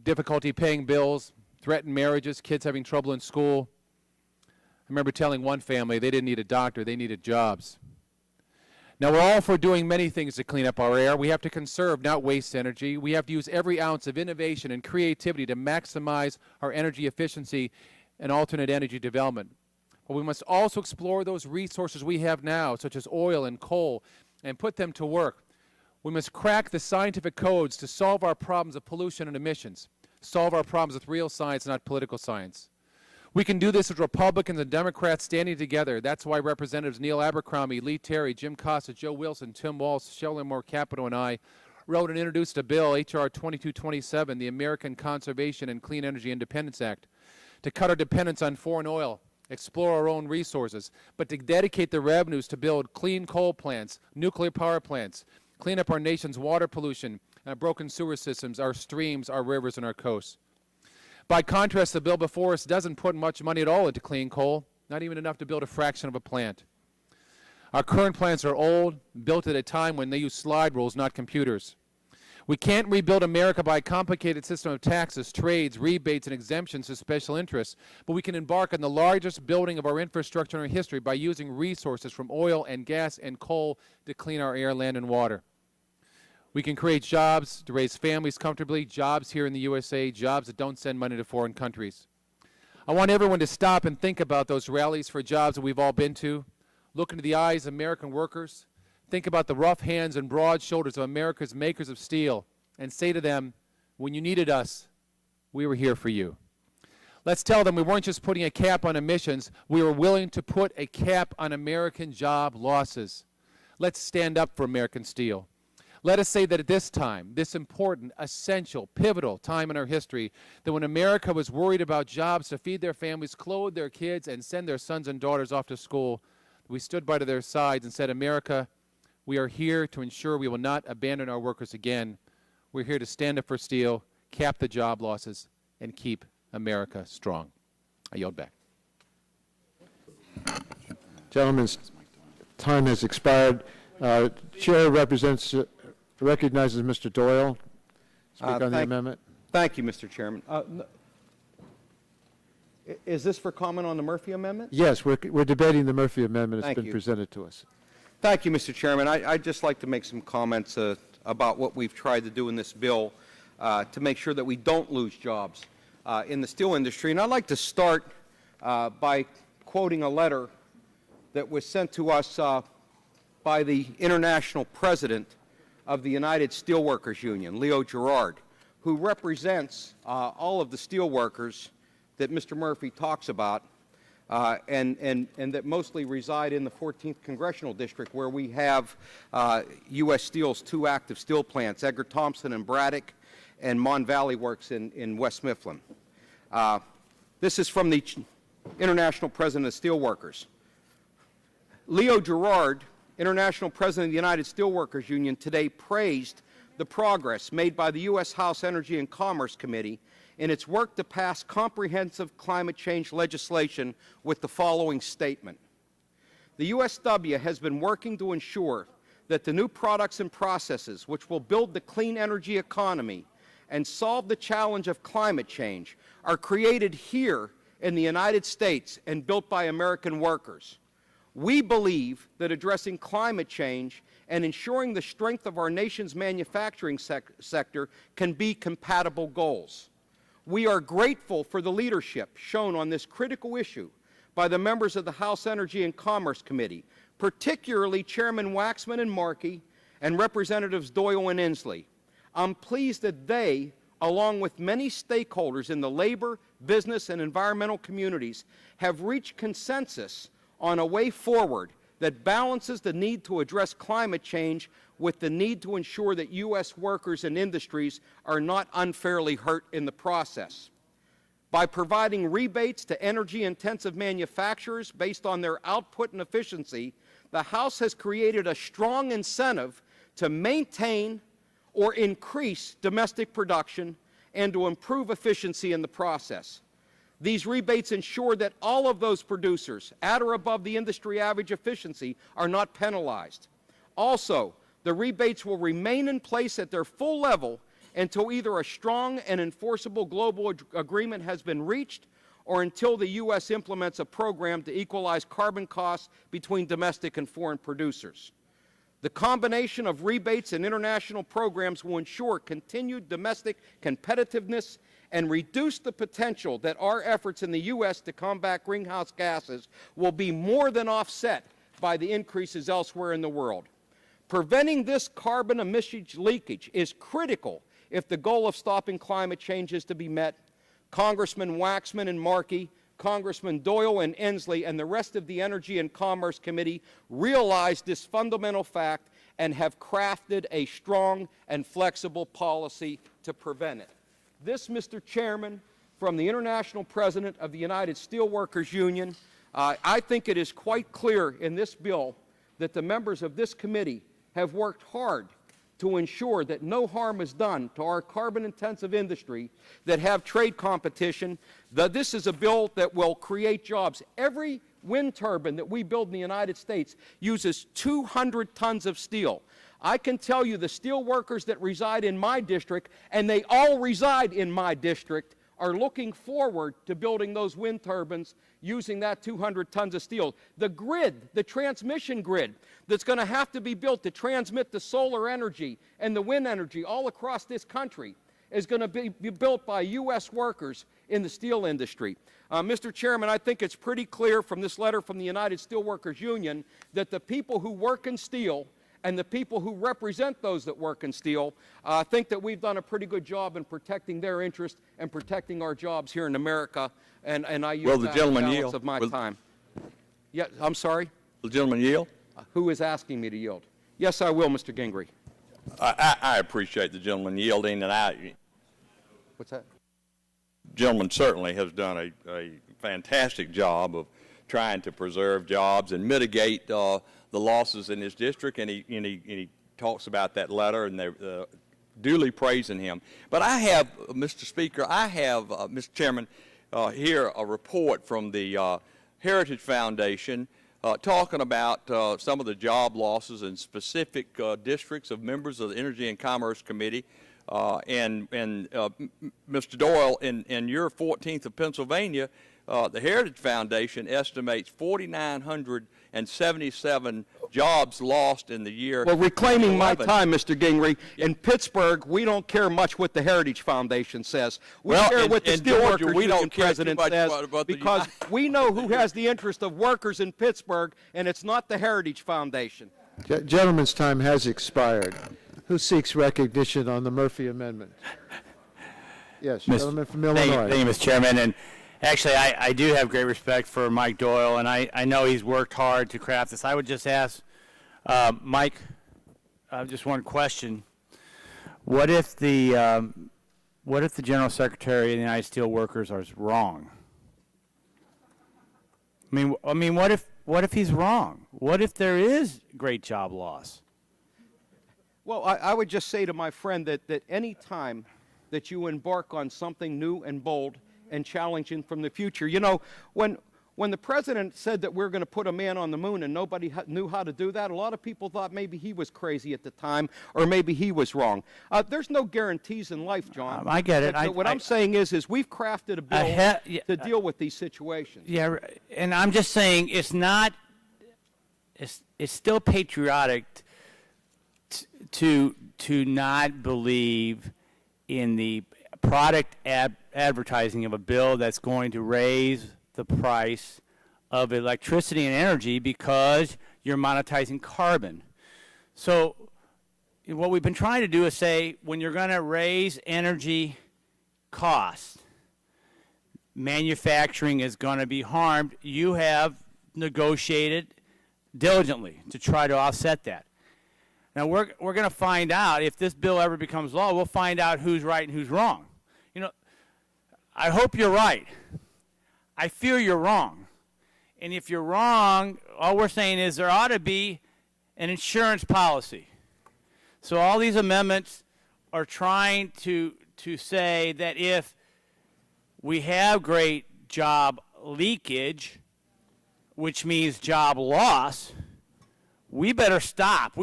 difficulty paying bills, threatened marriages, kids having trouble in school. I remember telling one family they didn't need a doctor, they needed jobs. Now, we're all for doing many things to clean up our air. We have to conserve, not waste energy. We have to use every ounce of innovation and creativity to maximize our energy efficiency and alternate energy development. But we must also explore those resources we have now, such as oil and coal, and put them to work. We must crack the scientific codes to solve our problems of pollution and emissions, solve our problems with real science, not political science. We can do this with Republicans and Democrats standing together. That's why Representatives Neil Abercrombie, Lee Terry, Jim Costa, Joe Wilson, Tim Walz, Shelley Moore Capito, and I wrote and introduced a bill, H.R. 2227, the American Conservation and Clean Energy Independence Act, to cut our dependence on foreign oil, explore our own resources, but to dedicate the revenues to build clean coal plants, nuclear power plants, clean up our nation's water pollution, broken sewer systems, our streams, our rivers, and our coasts. By contrast, the bill before us doesn't put much money at all into clean coal, not even enough to build a fraction of a plant. Our current plants are old, built at a time when they use slide rules, not computers. We can't rebuild America by a complicated system of taxes, trades, rebates, and exemptions to special interests, but we can embark on the largest building of our infrastructure in our history by using resources from oil and gas and coal to clean our air, land, and water. We can create jobs to raise families comfortably, jobs here in the USA, jobs that don't send money to foreign countries. I want everyone to stop and think about those rallies for jobs that we've all been to. Look into the eyes of American workers. Think about the rough hands and broad shoulders of America's makers of steel and say to them, when you needed us, we were here for you. Let's tell them we weren't just putting a cap on emissions, we were willing to put a cap on American job losses. Let's stand up for American steel. Let us say that at this time, this important, essential, pivotal time in our history, that when America was worried about jobs to feed their families, clothe their kids, and send their sons and daughters off to school, we stood by to their sides and said, America, we are here to ensure we will not abandon our workers again. We're here to stand up for steel, cap the job losses, and keep America strong. I yield back. Gentleman's time has expired. Chair recognizes Mr. Doyle. Speak on the amendment. Thank you, Mr. Chairman. Is this for comment on the Murphy amendment? Yes, we're debating the Murphy amendment. It's Thank been you. presented to us. Thank you, Mr. Chairman. I'd just like to make some comments about what we've tried to do in this bill to make sure that we don't lose jobs in the steel industry. And I'd like to start by quoting a letter that was sent to us by the international president of the United Steelworkers Union, Leo Gerard, who represents all of the steelworkers that Mr. Murphy talks about, and that mostly reside in the 14th Congressional District, where we have U.S. Steel's two active steel plants, Edgar Thomson and Braddock, and Mon Valley Works in West Mifflin. This is from the International President of Steelworkers. Leo Gerard, International President of the United Steelworkers Union, today praised the progress made by the U.S. House Energy and Commerce Committee in its work to pass comprehensive climate change legislation with the following statement. The USW has been working to ensure that the new products and processes which will build the clean energy economy and solve the challenge of climate change are created here in the United States and built by American workers. We believe that addressing climate change and ensuring the strength of our nation's manufacturing sector can be compatible goals. We are grateful for the leadership shown on this critical issue by the members of the House Energy and Commerce Committee, particularly Chairman Waxman and Markey and Representatives Doyle and Inslee. I'm pleased that they, along with many stakeholders in the labor, business, and environmental communities, have reached consensus on a way forward that balances the need to address climate change with the need to ensure that U.S. workers and industries are not unfairly hurt in the process. By providing rebates to energy-intensive manufacturers based on their output and efficiency, the House has created a strong incentive to maintain or increase domestic production and to improve efficiency in the process. These rebates ensure that all of those producers at or above the industry average efficiency are not penalized. Also, the rebates will remain in place at their full level until either a strong and enforceable global agreement has been reached or until the U.S. implements a program to equalize carbon costs between domestic and foreign producers. The combination of rebates and international programs will ensure continued domestic competitiveness and reduce the potential that our efforts in the U.S. to combat greenhouse gases will be more than offset by the increases elsewhere in the world. Preventing this carbon emissions leakage is critical if the goal of stopping climate change is to be met. Congressman Waxman and Markey, Congressman Doyle and Inslee, and the rest of the Energy and Commerce Committee realized this fundamental fact and have crafted a strong and flexible policy to prevent it. This, Mr. Chairman, from the International President of the United Steelworkers Union, I think it is quite clear in this bill that the members of this committee have worked hard to ensure that no harm is done to our carbon-intensive industry that have trade competition. This is a bill that will create jobs. Every wind turbine that we build in the United States uses 200 tons of steel. I can tell you the steel workers that reside in my district, and they all reside in my district, are looking forward to building those wind turbines using that 200 tons of steel. The grid, the transmission grid that's going to have to be built to transmit the solar energy and the wind energy all across this country is going to be built by U.S. workers in the steel industry. Mr. Chairman, I think it's pretty clear from this letter from the United Steelworkers Union that the people who work in steel and the people who represent those that work in steel think that we've done a pretty good job in protecting their interests and protecting our jobs here in America. And I use Will the that gentleman balance yield? of my time. Yeah, I'm sorry? Will the gentleman yield? Who is asking me to yield? Yes, I will, Mr. Gingrey. I appreciate the gentleman yielding, and What's that? gentleman certainly has done a fantastic job of trying to preserve jobs and mitigate the losses in his district, and he talks about that letter, and they're duly praising him. But I have, Mr. Speaker, Mr. Chairman, here a report from the Heritage Foundation talking about some of the job losses in specific districts of members of the Energy and Commerce Committee. Mr. Doyle, in your 14th of Pennsylvania, the Heritage Foundation estimates 4,977 jobs lost in the year. Well, reclaiming my 11. time, Mr. Gingrey, in Pittsburgh, we don't care much what the Heritage Foundation says. We care what the Steelworkers Union president says, because we know who has the interest of workers in Pittsburgh, and it's not the Heritage Foundation. Gentleman's time has expired. Who seeks recognition on the Murphy Amendment? Yes, gentleman from Illinois. Thank you, Mr. Chairman. And actually, I do have great respect for Mike Doyle, and I know he's worked hard to craft this. I would just ask Mike just one question. What if the General Secretary of the United Steelworkers is wrong? I mean, what if he's wrong? What if there is great job loss? Well, I would just say to my friend that any time that you embark on something new and bold and challenging from the future, you know, when the president said that we're going to put a man on the moon and nobody knew how to do that, a lot of people thought maybe he was crazy at the time or maybe he was wrong. There's no guarantees in life, John. I get it. What I'm saying is we've crafted a bill to deal with these situations. Yeah, and I'm just saying it's still patriotic to not believe in the product advertising of a bill that's going to raise the price of electricity and energy because you're monetizing carbon. So what we've been trying to do is say when you're going to raise energy costs, manufacturing is going to be harmed. You have negotiated diligently to try to offset that. Now, we're going to find out, if this bill ever becomes law, we'll find out who's right and who's wrong. You know, I hope you're right. I fear you're wrong. And if you're wrong, all we're saying is there ought to be an insurance policy. So all these amendments are trying to say that if we have great job leakage, which means job loss, we better stop.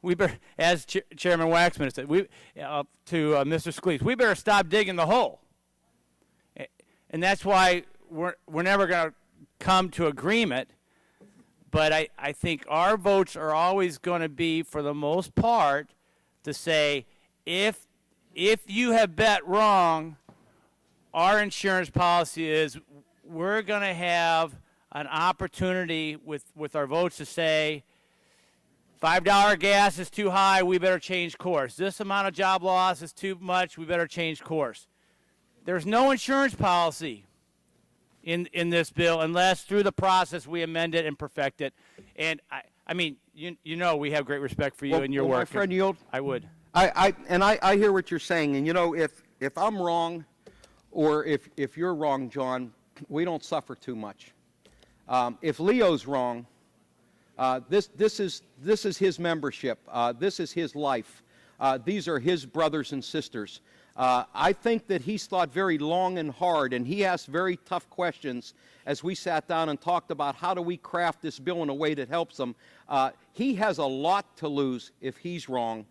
We better, as Chairman Waxman said, to Mr. Scalise, we better stop digging the hole. And that's why we're never going to come to agreement. But I think our votes are always going to be, for the most part, to say, if you have bet wrong, our insurance policy is we're going to have an opportunity with our votes to say, $5 gas is too high, we better change course. This amount of job loss is too much, we better change course. There's no insurance policy in this bill unless through the process we amend it and perfect it. And I mean, you know we have great respect for you and your work. My friend Yield, I would. I hear what you're saying, and you know, if I'm wrong or if you're wrong, John, we don't suffer too much. If Leo's wrong, this is his membership. This is his life. These are his brothers and sisters. I think that he's thought very long and hard, and he asked very tough questions as we sat down and talked about how do we craft this bill in a way that helps them. He has a lot to lose if he's wrong.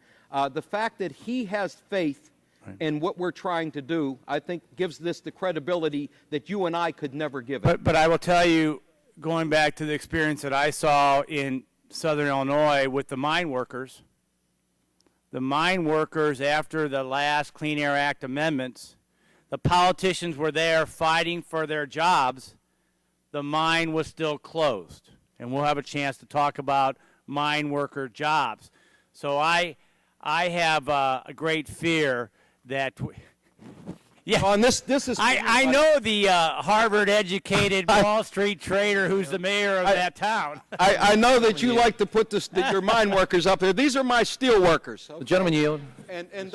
The fact that he has faith in what we're trying to do, I think, gives this the credibility that you and I could never give it. But I will tell you, going back to the experience that I saw in Southern Illinois with the mine workers after the last Clean Air Act amendments, the politicians were there fighting for their jobs. The mine was still closed. And we'll have a chance to talk about mine worker jobs. So I have a great fear that... Yeah, and this is. I know the Harvard-educated Wall Street trader who's the mayor of that town. I know that you like to put your mine workers up there. These are my steel workers. Okay? The gentleman yield. And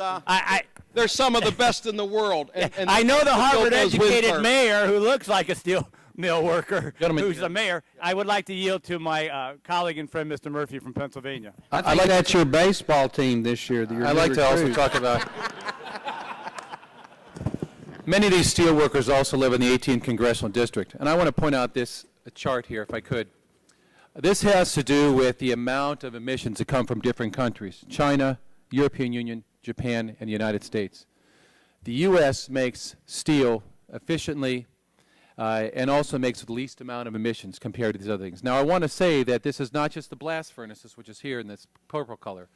they're some of the best in the world. And I know the built those wind Harvard-educated farms. mayor who looks like a steel mill worker Gentleman. who's the mayor. I would like to yield to my colleague and friend, Mr. Murphy from Pennsylvania. I think that's your baseball team this year. I'd like to also talk about... Many of these steelworkers also live in the 18th Congressional District. And I want to point out this chart here, if I could. This has to do with the amount of emissions that come from different countries: China, European Union, Japan, and the United States. The U.S. makes steel efficiently and also makes the least amount of emissions compared to these other things. Now, I want to say that this is not just the blast furnaces, which is here in this purple color,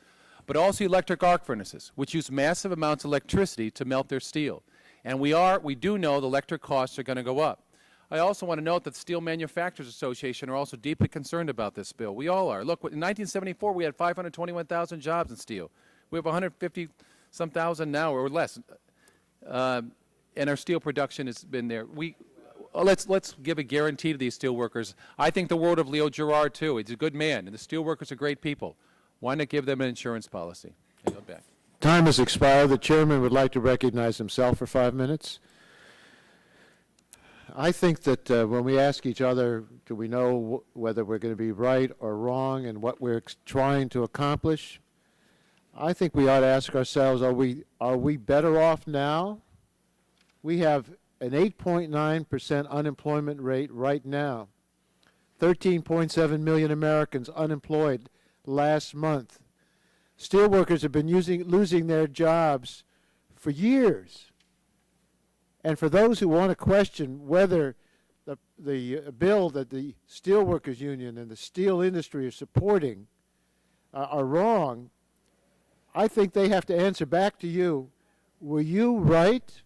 but also electric arc furnaces, which use massive amounts of electricity to melt their steel. And we do know the electric costs are going to go up. I also want to note that the Steel Manufacturers Association are also deeply concerned about this bill. We all are. Look, in 1974, we had 521,000 jobs in steel. We have 150-some thousand now or less. And our steel production has been there. Let's give a guarantee to these steel workers. I think the world of Leo Gerard, too. He's a good man, and the steel workers are great people. Why not give them an insurance policy? I go back. Time has expired. The chairman would like to recognize himself for 5 minutes. I think that when we ask each other, do we know whether we're going to be right or wrong and what we're trying to accomplish, I think we ought to ask ourselves, are we better off now? We have an 8.9% unemployment rate right now. 13.7 million Americans unemployed last month. Steelworkers have been losing their jobs for years. And for those who want to question whether the bill that the Steelworkers Union and the steel industry are supporting are wrong, I think they have to answer back to you, were you right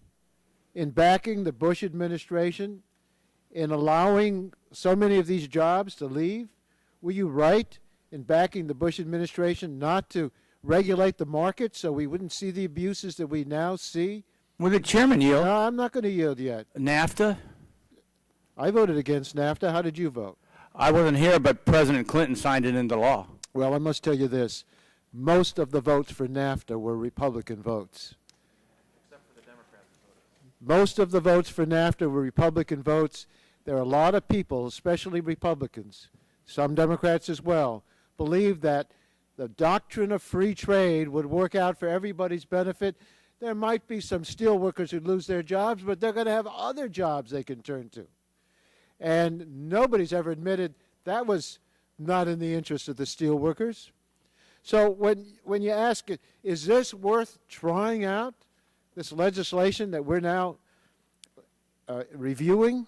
in backing the Bush administration in allowing so many of these jobs to leave? Were you right in backing the Bush administration not to regulate the market so we wouldn't see the abuses that we now see? Will the chairman yield? No, I'm not going to yield yet. NAFTA? I voted against NAFTA. How did you vote? I wasn't here, but President Clinton signed it into law. Well, I must tell you this. Most of the votes for NAFTA were Republican votes. Except for the Democrats. Most of the votes for NAFTA were Republican votes. There are a lot of people, especially Republicans, some Democrats as well, believe that the doctrine of free trade would work out for everybody's benefit. There might be some steel workers who lose their jobs, but they're going to have other jobs they can turn to. And nobody's ever admitted that was not in the interest of the steel workers. So when you ask, is this worth trying out, this legislation that we're now reviewing?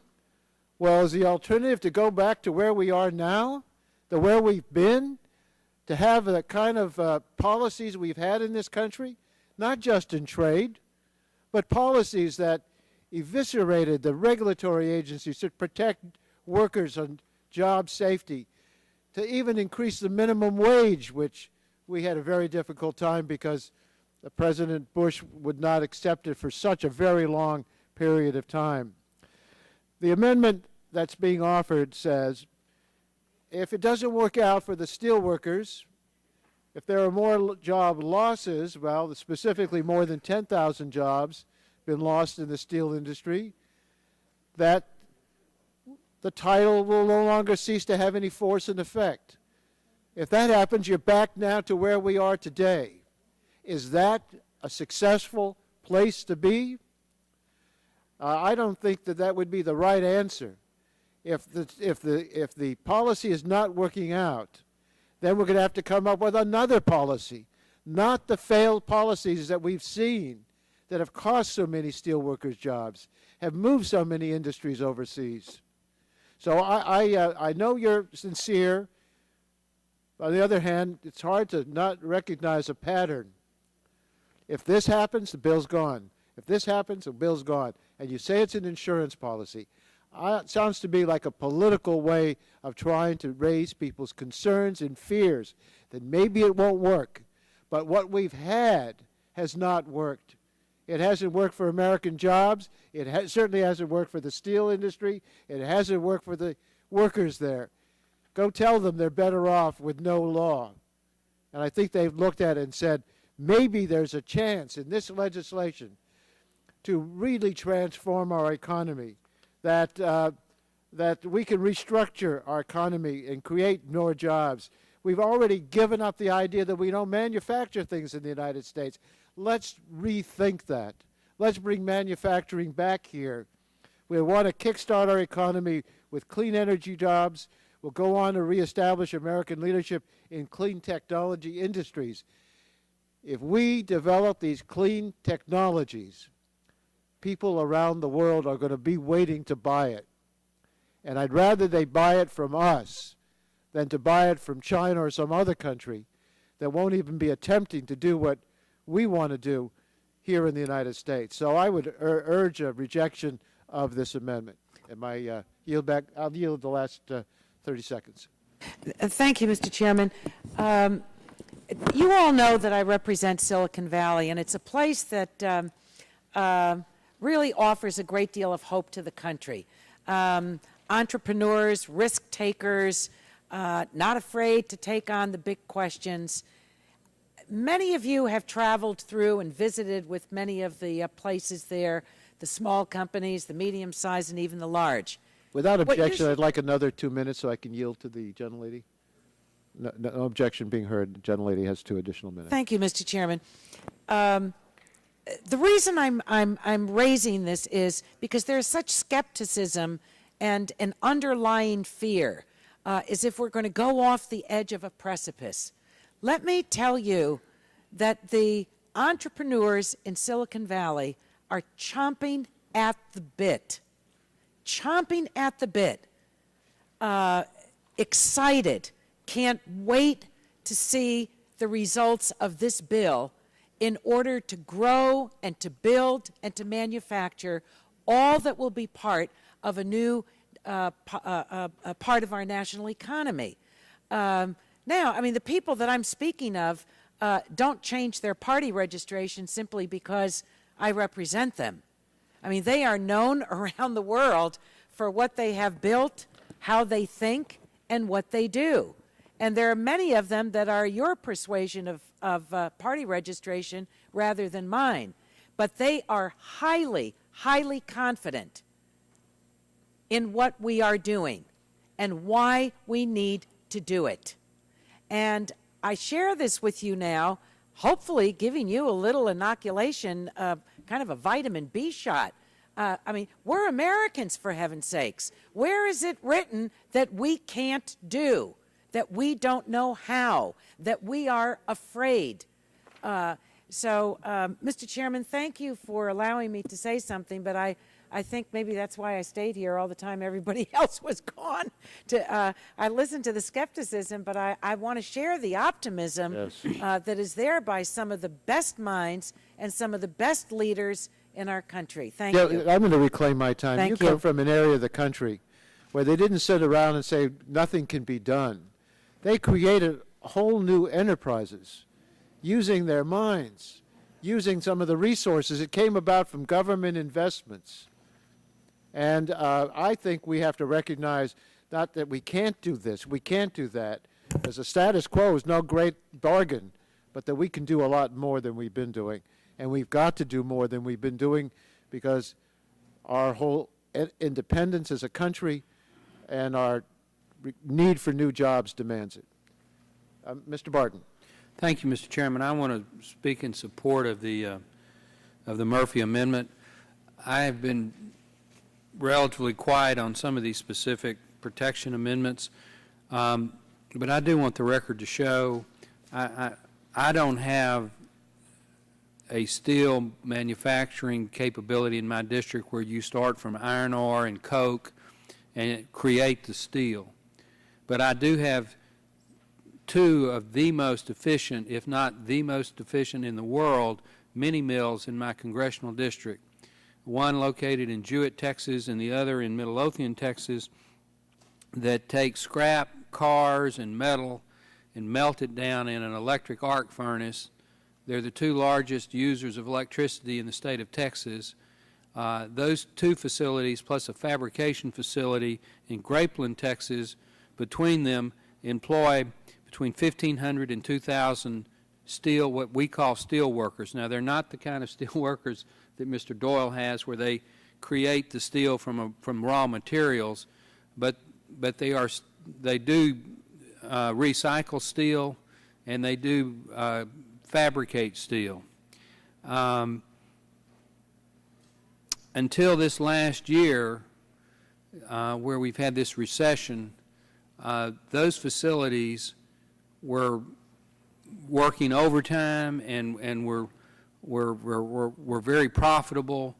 Well, is the alternative to go back to where we are now, to where we've been, to have the kind of policies we've had in this country, not just in trade, but policies that eviscerated the regulatory agencies to protect workers on job safety, to even increase the minimum wage, which we had a very difficult time because President Bush would not accept it for such a very long period of time. The amendment that's being offered says, if it doesn't work out for the steel workers, if there are more job losses, well, specifically more than 10,000 jobs been lost in the steel industry, that the title will no longer cease to have any force and effect. If that happens, you're back now to where we are today. Is that a successful place to be? I don't think that that would be the right answer. If the policy is not working out, then we're going to have to come up with another policy, not the failed policies that we've seen that have cost so many steelworkers jobs, have moved so many industries overseas. So I know you're sincere. On the other hand, it's hard to not recognize a pattern. If this happens, the bill's gone. If this happens, the bill's gone. And you say it's an insurance policy. It sounds to me like a political way of trying to raise people's concerns and fears that maybe it won't work. But what we've had has not worked. It hasn't worked for American jobs. It certainly hasn't worked for the steel industry. It hasn't worked for the workers there. Go tell them they're better off with no law. And I think they've looked at it and said, maybe there's a chance in this legislation to really transform our economy, that we can restructure our economy and create more jobs. We've already given up the idea that we don't manufacture things in the United States. Let's rethink that. Let's bring manufacturing back here. We want to kickstart our economy with clean energy jobs. We'll go on to reestablish American leadership in clean technology industries. If we develop these clean technologies, people around the world are going to be waiting to buy it. And I'd rather they buy it from us than to buy it from China or some other country that won't even be attempting to do what we want to do here in the United States. So I would urge a rejection of this amendment. And my yield back, I'll yield the last 30 seconds. Thank you, Mr. Chairman. You all know that I represent Silicon Valley, and it's a place that really offers a great deal of hope to the country. Entrepreneurs, risk takers, not afraid to take on the big questions. Many of you have traveled through and visited with many of the places there, the small companies, the medium-sized, and even the large. Without objection, I'd like another 2 minutes so I can yield to the gentlelady. No objection being heard. The gentlelady has 2 additional minutes. Thank you, Mr. Chairman. The reason I'm raising this is because there's such skepticism and an underlying fear as if we're going to go off the edge of a precipice. Let me tell you that the entrepreneurs in Silicon Valley are chomping at the bit, excited, can't wait to see the results of this bill in order to grow and to build and to manufacture all that will be part of a new part of our national economy. Now, I mean, the people that I'm speaking of don't change their party registration simply because I represent them. I mean, they are known around the world for what they have built, how they think, and what they do. And there are many of them that are your persuasion of party registration rather than mine. But they are highly, highly confident in what we are doing and why we need to do it. And I share this with you now, hopefully giving you a little inoculation, kind of a vitamin B shot. I mean, we're Americans, for heaven's sakes. Where is it written that we can't do, that we don't know how, that we are afraid? Mr. Chairman, thank you for allowing me to say something, but I think maybe that's why I stayed here all the time everybody else was gone. I listened to the skepticism, but I want to share the optimism that is there by some of the best minds and some of the best leaders in our country. Thank you. I'm going to reclaim my time. Thank You come from an area of the country where they didn't sit around and say nothing can be done. They created whole new enterprises using their minds, using some of the resources that came about from government investments. And I think we have to recognize not that we can't do this, we can't do that, because the status quo is no great bargain, but that we can do a lot more than we've been doing. And we've got to do more than we've been doing because our whole independence as a country and our need for new jobs demands it. Mr. Barton. Thank you, Mr. Chairman. I want to speak in support of the Murphy amendment. I have been relatively quiet on some of these specific protection amendments, but I do want the record to show I don't have a steel manufacturing capability in my district where you start from iron ore and coke and create the steel. But I do have two of the most efficient, if not the most efficient in the world, mini mills in my congressional district. One located in Jewett, Texas, and the other in Midlothian, Texas, that take scrap cars and metal and melt it down in an electric arc furnace. They're the two largest users of electricity in the state of Texas. Those two facilities, plus a fabrication facility in Grapeland, Texas, between them employ between 1,500 and 2,000 steel, what we call steel workers. Now, they're not the kind of steel workers that Mr. Doyle has where they create the steel from raw materials, but they do recycle steel, and they do fabricate steel. Until this last year, where we've had this recession, those facilities were working overtime and were very profitable.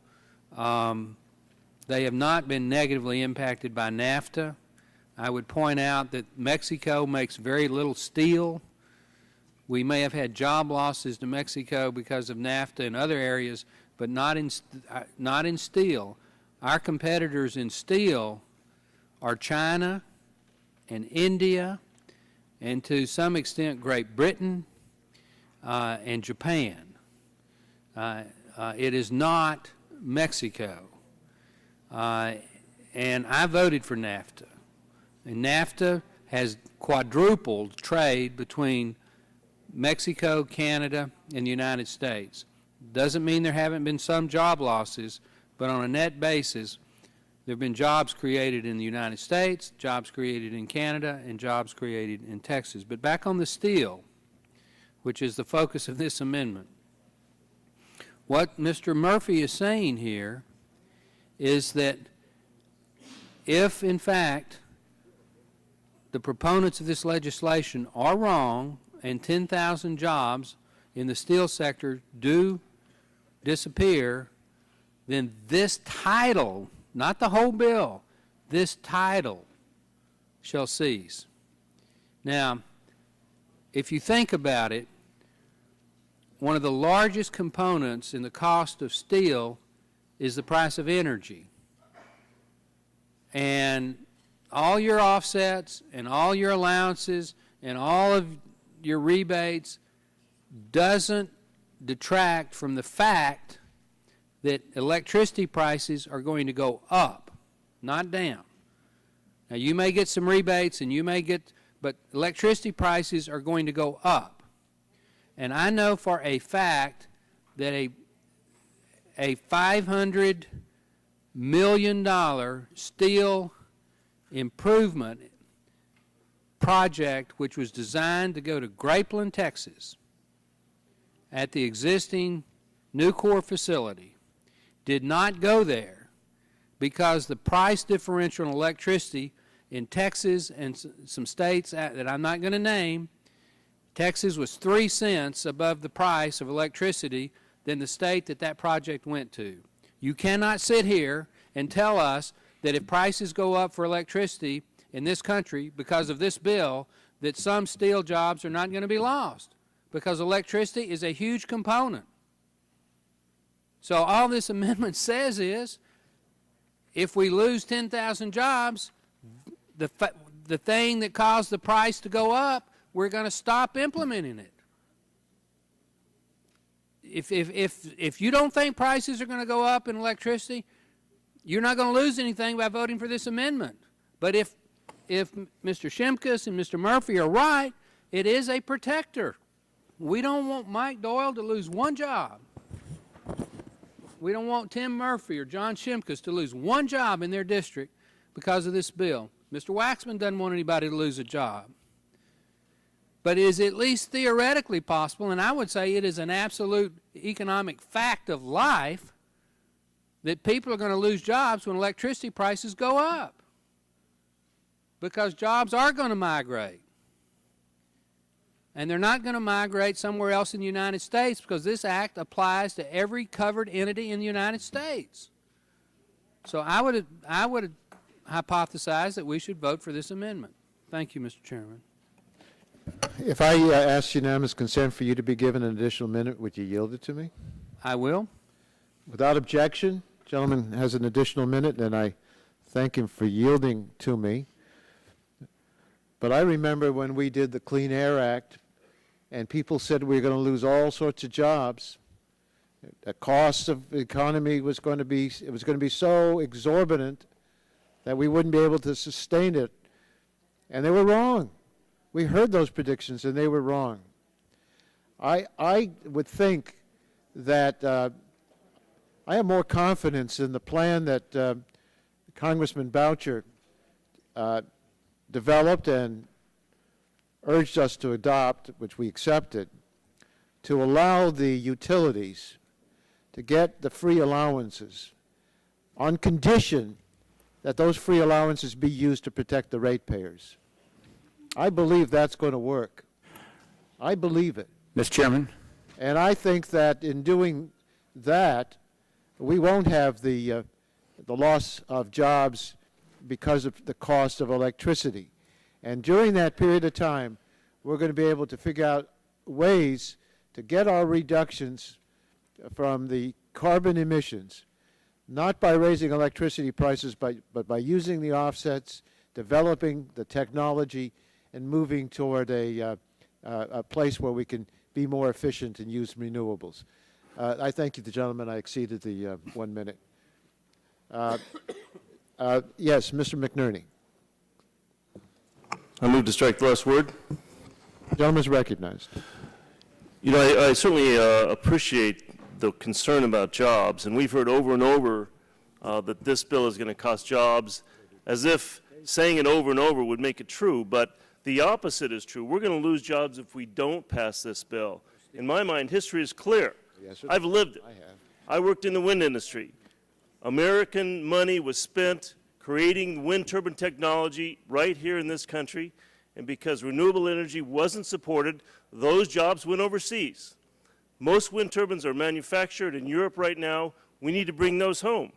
They have not been negatively impacted by NAFTA. I would point out that Mexico makes very little steel. We may have had job losses to Mexico because of NAFTA in other areas, but not in steel. Our competitors in steel are China and India, and to some extent Great Britain and Japan. It is not Mexico. And I voted for NAFTA. And NAFTA has quadrupled trade between Mexico, Canada, and the United States. Doesn't mean there haven't been some job losses, but on a net basis, there have been jobs created in the United States, jobs created in Canada, and jobs created in Texas. But back on the steel, which is the focus of this amendment, what Mr. Murphy is saying here is that if, in fact, the proponents of this legislation are wrong and 10,000 jobs in the steel sector do disappear, then this title, not the whole bill, this title shall cease. Now, if you think about it, one of the largest components in the cost of steel is the price of energy. And all your offsets and all your allowances and all of your rebates doesn't detract from the fact that electricity prices are going to go up, not down. Now, you may get some rebates and you may get, but electricity prices are going to go up. And I know for a fact that a $500 million steel improvement project, which was designed to go to Grapeland, Texas, at the existing Nucor facility, did not go there because the price differential in electricity in Texas and some states that I'm not going to name, Texas was 3 cents above the price of electricity than the state that project went to. You cannot sit here and tell us that if prices go up for electricity in this country because of this bill, that some steel jobs are not going to be lost, because electricity is a huge component. So all this amendment says is, if we lose 10,000 jobs, the thing that caused the price to go up, we're going to stop implementing it. If you don't think prices are going to go up in electricity, you're not going to lose anything by voting for this amendment. But if Mr. Shimkus and Mr. Murphy are right, it is a protector. We don't want Mike Doyle to lose one job. We don't want Tim Murphy or John Shimkus to lose one job in their district because of this bill. Mr. Waxman doesn't want anybody to lose a job. but it is at least theoretically possible, and I would say it is an absolute economic fact of life, that people are going to lose jobs when electricity prices go up, because jobs are going to migrate. And they're not going to migrate somewhere else in the United States, because this act applies to every covered entity in the United States. So I would hypothesize that we should vote for this amendment. Thank you, Mr. Chairman. If I ask unanimous consent for you to be given an additional minute, would you yield it to me? I will. Without objection, gentleman has an additional minute, and I thank him for yielding to me. But I remember when we did the Clean Air Act, and people said we were going to lose all sorts of jobs. The cost of the economy was going to be so exorbitant that we wouldn't be able to sustain it. And they were wrong. We heard those predictions, and they were wrong. I would think that I have more confidence in the plan that Congressman Boucher developed and urged us to adopt, which we accepted, to allow the utilities to get the free allowances on condition that those free allowances be used to protect the ratepayers. I believe that's going to work. I believe it. Mr. Chairman. And I think that in doing that, we won't have the loss of jobs because of the cost of electricity. And during that period of time, we're going to be able to figure out ways to get our reductions from the carbon emissions, not by raising electricity prices, but by using the offsets, developing the technology, and moving toward a place where we can be more efficient and use renewables. I thank you, the gentleman. I exceeded the 1 minute. Yes, Mr. McNerney. I move to strike the last word. The gentleman is recognized. You know, I certainly appreciate the concern about jobs, and we've heard over and over that this bill is going to cost jobs, as if saying it over and over would make it true, but the opposite is true. We're going to lose jobs if we don't pass this bill. In my mind, history is clear. Yes, I've lived it. I have. I worked in the wind industry. American money was spent creating wind turbine technology right here in this country, and because renewable energy wasn't supported, those jobs went overseas. Most wind turbines are manufactured in Europe right now. We need to bring those home.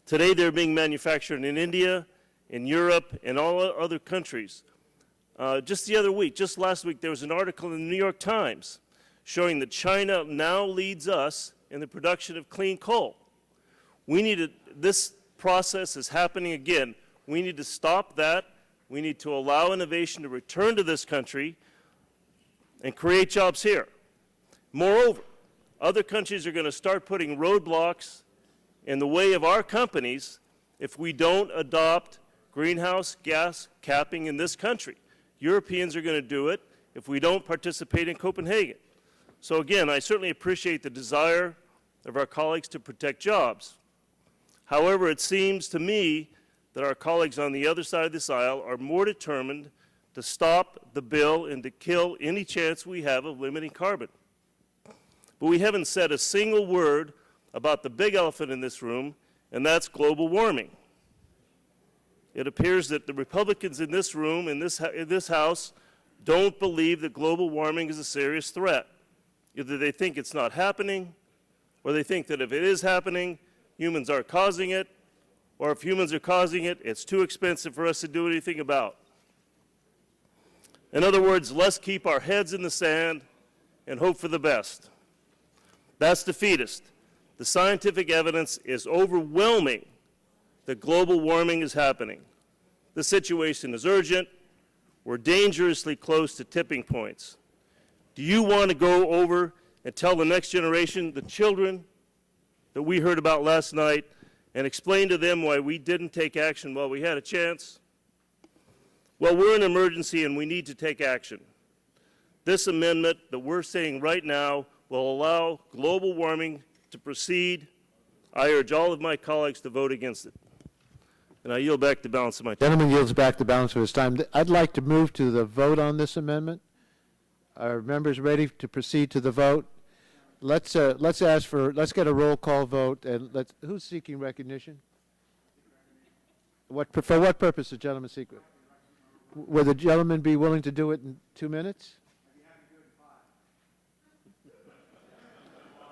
Today they're being manufactured in India, in Europe, and all other countries. Just the other week, just last week, there was an article in the New York Times showing that China now leads us in the production of clean coal. This process is happening again. We need to stop that. We need to allow innovation to return to this country and create jobs here. Moreover, other countries are going to start putting roadblocks in the way of our companies if we don't adopt greenhouse gas capping in this country. Europeans are going to do it if we don't participate in Copenhagen. So again, I certainly appreciate the desire of our colleagues to protect jobs. However, it seems to me that our colleagues on the other side of this aisle are more determined to stop the bill and to kill any chance we have of limiting carbon. But we haven't said a single word about the big elephant in this room, and that's global warming. It appears that the Republicans in this room, in this House, don't believe that global warming is a serious threat. Either they think it's not happening, or they think that if it is happening, humans are causing it, or if humans are causing it, it's too expensive for us to do anything about. In other words, let's keep our heads in the sand and hope for the best. That's defeatist. The scientific evidence is overwhelming that global warming is happening. The situation is urgent. We're dangerously close to tipping points. Do you want to go over and tell the next generation, the children that we heard about last night, and explain to them why we didn't take action while we had a chance? Well, we're in an emergency and we need to take action. This amendment that we're saying right now will allow global warming to proceed. I urge all of my colleagues to vote against it. And I yield back the balance of my time. Gentleman yields back the balance of his time. I'd like to move to the vote on this amendment. Are members ready to proceed to the vote? Let's get a roll call vote, and who's seeking recognition? For what purpose does the gentleman seek? Will the gentleman be willing to do it in 2 minutes?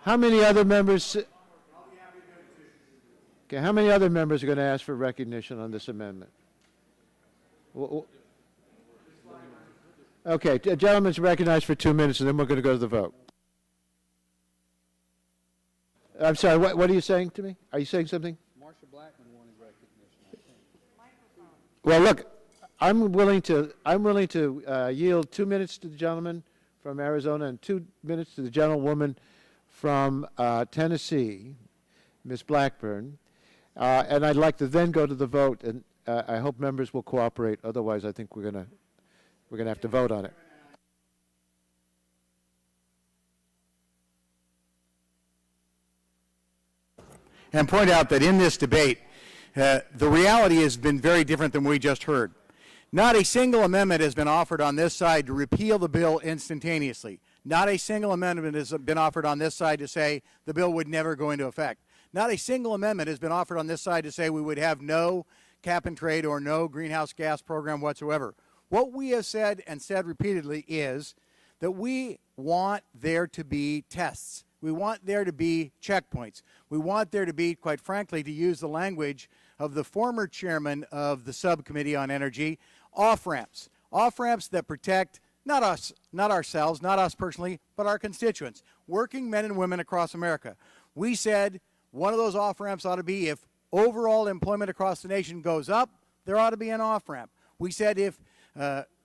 How many other members? Okay, how many other members are going to ask for recognition on this amendment? Okay, the gentleman's recognized for 2 minutes, and then we're going to go to the vote. I'm sorry, what are you saying to me? Are you saying something? Marsha Blackman wanted recognition. Well, look, I'm willing to yield 2 minutes to the gentleman from Arizona and 2 minutes to the gentlewoman from Tennessee, Ms. Blackburn, and I'd like to then go to the vote, and I hope members will cooperate. Otherwise, I think we're gonna have to vote on it. And point out that in this debate, the reality has been very different than we just heard. Not a single amendment has been offered on this side to repeal the bill instantaneously. Not a single amendment has been offered on this side to say the bill would never go into effect. Not a single amendment has been offered on this side to say we would have no cap and trade or no greenhouse gas program whatsoever. What we have said, and said repeatedly, is that we want there to be tests. We want there to be checkpoints. We want there to be, quite frankly, to use the language of the former chairman of the subcommittee on energy, off-ramps. Off-ramps that protect not us, not ourselves, not us personally, but our constituents, working men and women across America. We said one of those off-ramps ought to be if overall employment across the nation goes up, there ought to be an off-ramp. We said if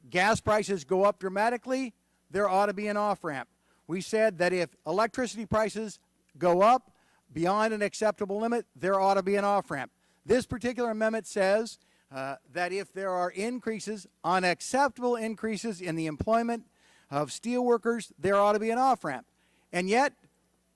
gas prices go up dramatically, there ought to be an off-ramp. We said that if electricity prices go up beyond an acceptable limit, there ought to be an off-ramp. This particular amendment says that if there are increases, unacceptable increases in the employment of steel workers, there ought to be an off-ramp. And yet,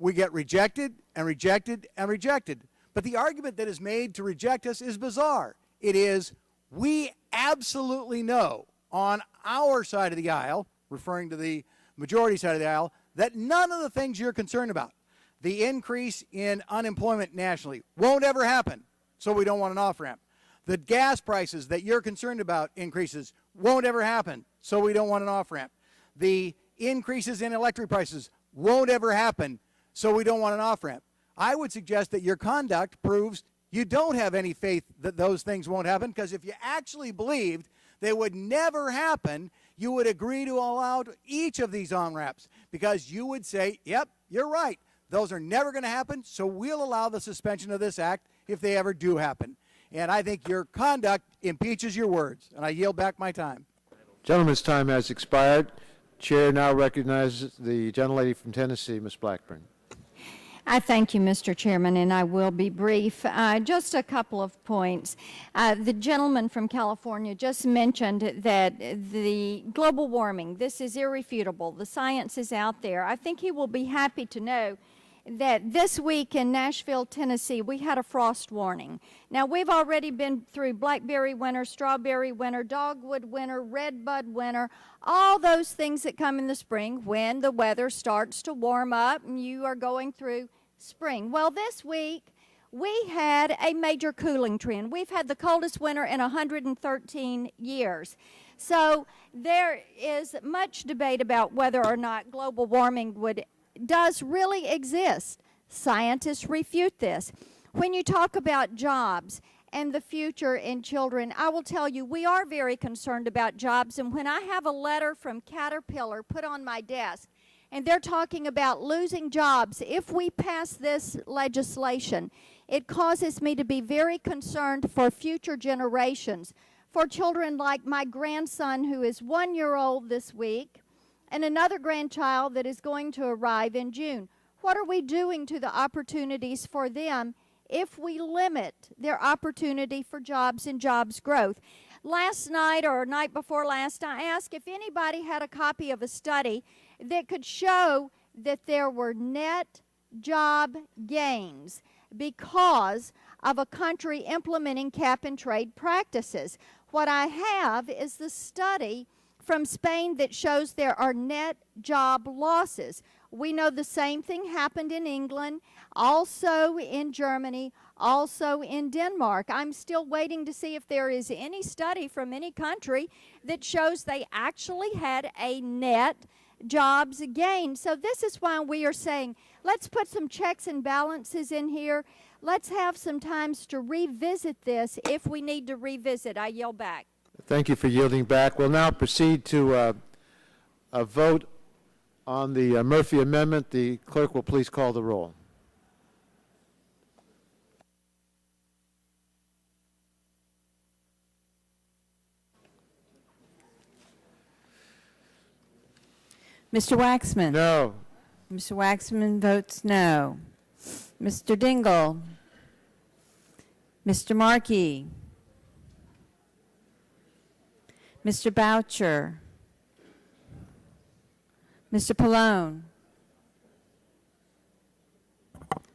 we get rejected and rejected and rejected. But the argument that is made to reject us is bizarre. It is, we absolutely know on our side of the aisle, referring to the majority side of the aisle, that none of the things you're concerned about, the increase in unemployment nationally, won't ever happen, so we don't want an off-ramp. The gas prices that you're concerned about increases won't ever happen, so we don't want an off-ramp. The increases in electric prices won't ever happen, so we don't want an off-ramp. I would suggest that your conduct proves you don't have any faith that those things won't happen, because if you actually believed they would never happen, you would agree to allow each of these on-ramps, because you would say, yep, you're right, those are never going to happen, so we'll allow the suspension of this act if they ever do happen. And I think your conduct impeaches your words, and I yield back my time. Gentleman's time has expired. Chair now recognizes the gentlelady from Tennessee, Ms. Blackburn. I thank you, Mr. Chairman, and I will be brief. Just a couple of points. The gentleman from California just mentioned that the global warming, this is irrefutable. The science is out there. I think he will be happy to know that this week in Nashville, Tennessee, we had a frost warning. Now, we've already been through blackberry winter, strawberry winter, dogwood winter, redbud winter, all those things that come in the spring when the weather starts to warm up and you are going through spring. Well, this week, we had a major cooling trend. We've had the coldest winter in 113 years. So there is much debate about whether or not global warming does really exist. Scientists refute this. When you talk about jobs and the future in children, I will tell you we are very concerned about jobs. And when I have a letter from Caterpillar put on my desk, and they're talking about losing jobs if we pass this legislation, it causes me to be very concerned for future generations, for children like my grandson who is 1 year old this week, and another grandchild that is going to arrive in June. What are we doing to the opportunities for them if we limit their opportunity for jobs and jobs growth? Last night or night before last, I asked if anybody had a copy of a study that could show that there were net job gains because of a country implementing cap-and-trade practices. What I have is the study from Spain that shows there are net job losses. We know the same thing happened in England, also in Germany, also in Denmark. I'm still waiting to see if there is any study from any country that shows they actually had a net jobs gain. So this is why we are saying, let's put some checks and balances in here. Let's have some times to revisit this if we need to revisit. I yield back. Thank you for yielding back. We'll now proceed to a vote on the Murphy amendment. The clerk will please call the roll. Mr. Waxman? No. Mr. Waxman votes no. Mr. Dingle? Mr. Markey? Mr. Boucher? Mr. Pallone?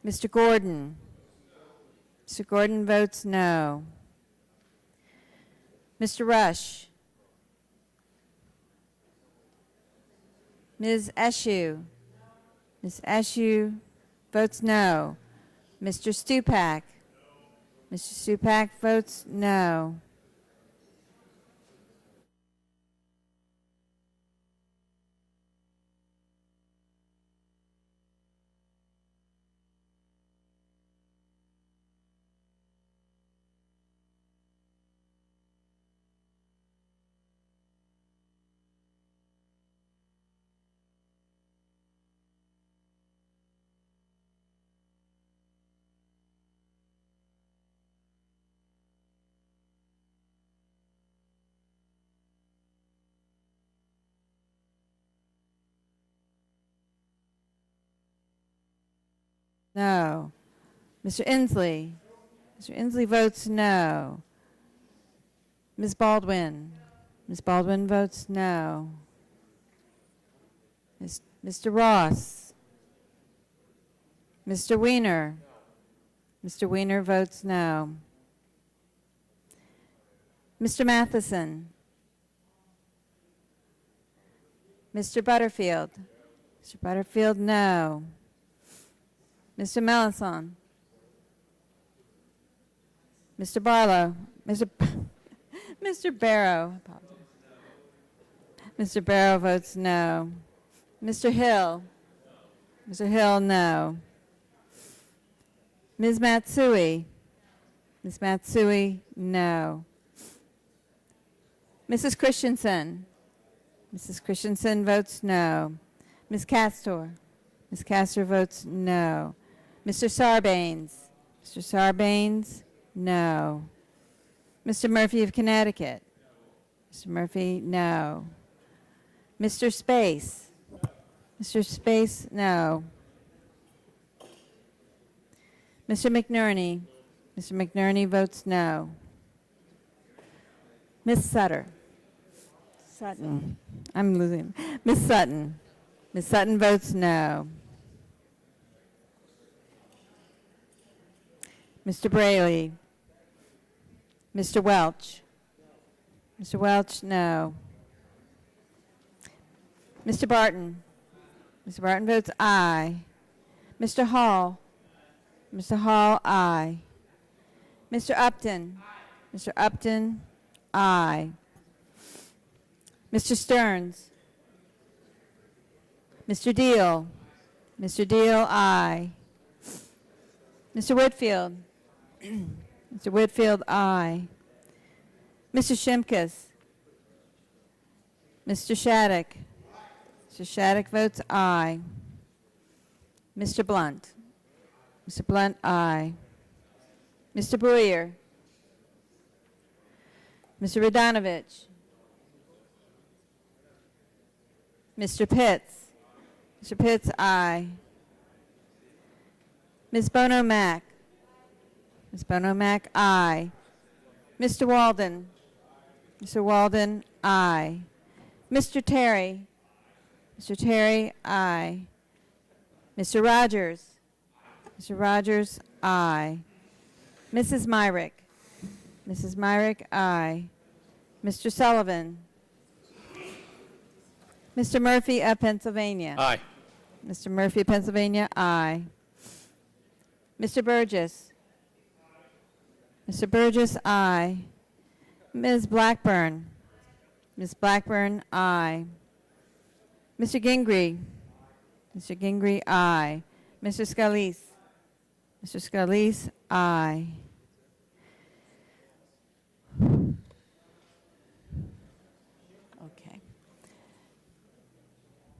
Mr. Gordon? Mr. Gordon votes no. Mr. Rush? Ms. Eshoo? Ms. Eshoo votes no. Mr. Stupak? Mr. Stupak votes no. No. Mr. Inslee? Mr. Inslee votes no. Ms. Baldwin? Ms. Baldwin votes no. Mr. Ross? Mr. Wiener? Mr. Wiener votes no. Mr. Matheson? Mr. Butterfield? Mr. Butterfield, no. Mr. Melanson? Mr. Barlow? Mr. Barrow? Mr. Barrow votes no. Mr. Hill? Mr. Hill, no. Ms. Matsui? Ms. Matsui, no. Mrs. Christensen? Mrs. Christensen votes no. Ms. Castor? Ms. Castor votes no. Mr. Sarbanes? Mr. Sarbanes, no. Mr. Murphy of Connecticut? Mr. Murphy, no. Mr. Space? Mr. Space, no. Mr. McNerney? Mr. McNerney votes no. Ms. Sutter? Sutton. I'm losing. Ms. Sutton? Ms. Sutton votes no. Mr. Braley? Mr. Welch? Mr. Welch, no. Mr. Barton? Mr. Barton votes aye. Mr. Hall? Mr. Hall, aye. Mr. Upton? Mr. Upton, aye. Mr. Stearns? Mr. Deal? Mr. Deal, aye. Mr. Whitfield? Mr. Whitfield, aye. Mr. Shimkus? Mr. Shattuck? Mr. Shattuck votes aye. Mr. Blunt? Mr. Blunt, aye. Mr. Boyer? Mr. Radonovich? Mr. Pitts? Mr. Pitts, aye. Ms. Bono Mack? Ms. Bono Mack, aye. Mr. Walden? Mr. Walden, aye. Mr. Terry? Mr. Terry, aye. Mr. Rogers? Mr. Rogers, aye. Mrs. Myrick? Mrs. Myrick, aye. Mr. Sullivan? Mr. Murphy of Pennsylvania? Aye. Mr. Murphy of Pennsylvania, aye. Mr. Burgess? Mr. Burgess, aye. Ms. Blackburn? Ms. Blackburn, aye. Mr. Gingrey? Mr. Gingrey, aye. Mr. Scalise? Mr. Scalise, aye. Okay.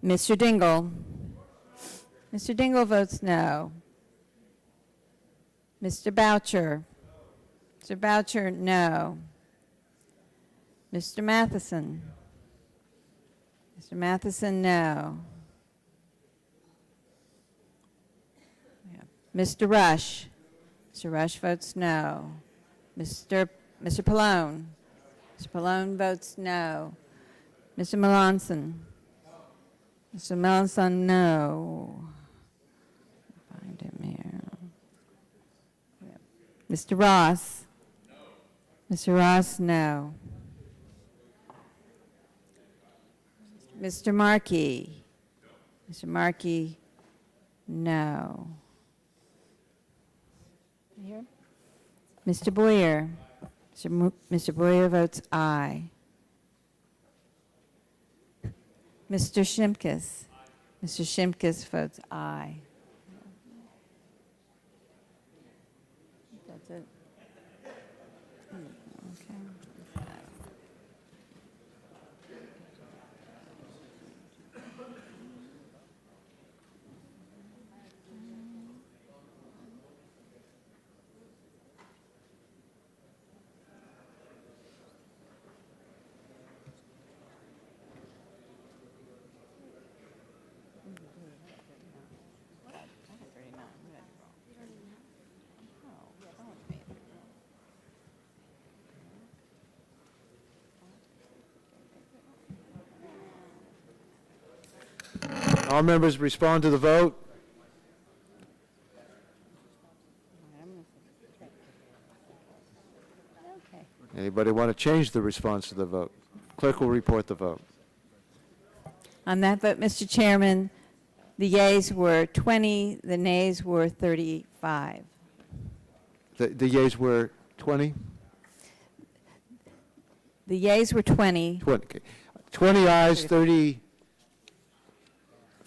Mr. Dingle? Mr. Dingle votes no. Mr. Boucher? Mr. Boucher, no. Mr. Matheson? Mr. Matheson, no. Mr. Rush? Mr. Rush votes no. Mr. Pallone? Mr. Pallone votes no. Mr. Melanson? Mr. Melanson, no. Find him here. Mr. Ross? Mr. Ross, no. Mr. Markey? Mr. Markey, no. Here? Mr. Boyer? Mr. Boyer votes aye. Mr. Shimkus? Mr. Shimkus votes aye. That's it. Okay. All members respond to the vote. Anybody want to change the response to the vote? Clerk will report the vote. On that vote, Mr. Chairman, the yeas were 20, the nays were 35. The yeas were 20? The yeas were 20. 20, okay. 20 ayes, 35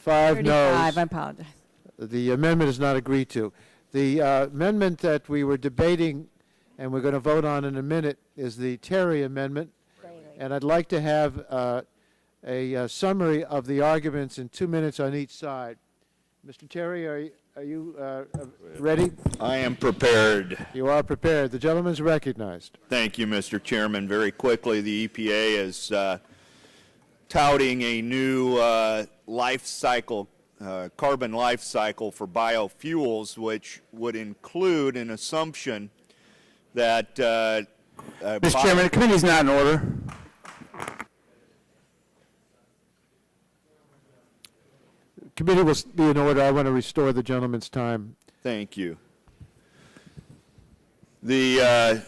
35, noes. I apologize. The amendment is not agreed to. The amendment that we were debating and we're going to vote on in a minute is the Terry amendment. And I'd like to have a summary of the arguments in 2 minutes on each side. Mr. Terry, are you ready? I am prepared. You are prepared. The gentleman is recognized. Thank you, Mr. Chairman. Very quickly, the EPA is touting a new life cycle, carbon life cycle for biofuels, which would include an assumption that Mr. Chairman, the committee is not in order. Committee will be in order. I want to restore the gentleman's time. Thank you. The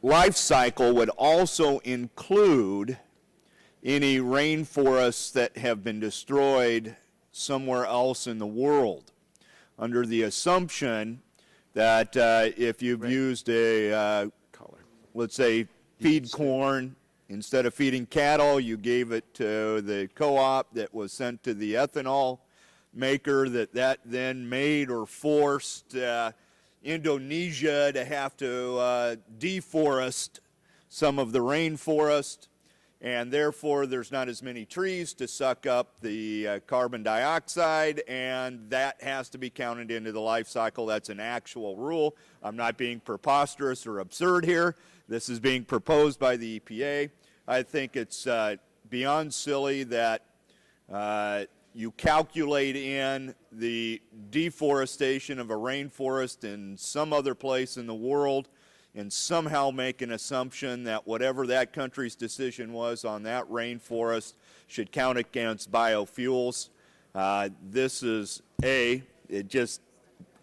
life cycle would also include any rainforests that have been destroyed somewhere else in the world, under the assumption that if you've used a, let's say, feed corn, instead of feeding cattle, you gave it to the co-op that was sent to the ethanol maker, that then made or forced Indonesia to have to deforest some of the rainforest, and therefore there's not as many trees to suck up the carbon dioxide, and that has to be counted into the life cycle. That's an actual rule. I'm not being preposterous or absurd here. This is being proposed by the EPA. I think it's beyond silly that you calculate in the deforestation of a rainforest in some other place in the world and somehow make an assumption that whatever that country's decision was on that rainforest should count against biofuels. This is, it just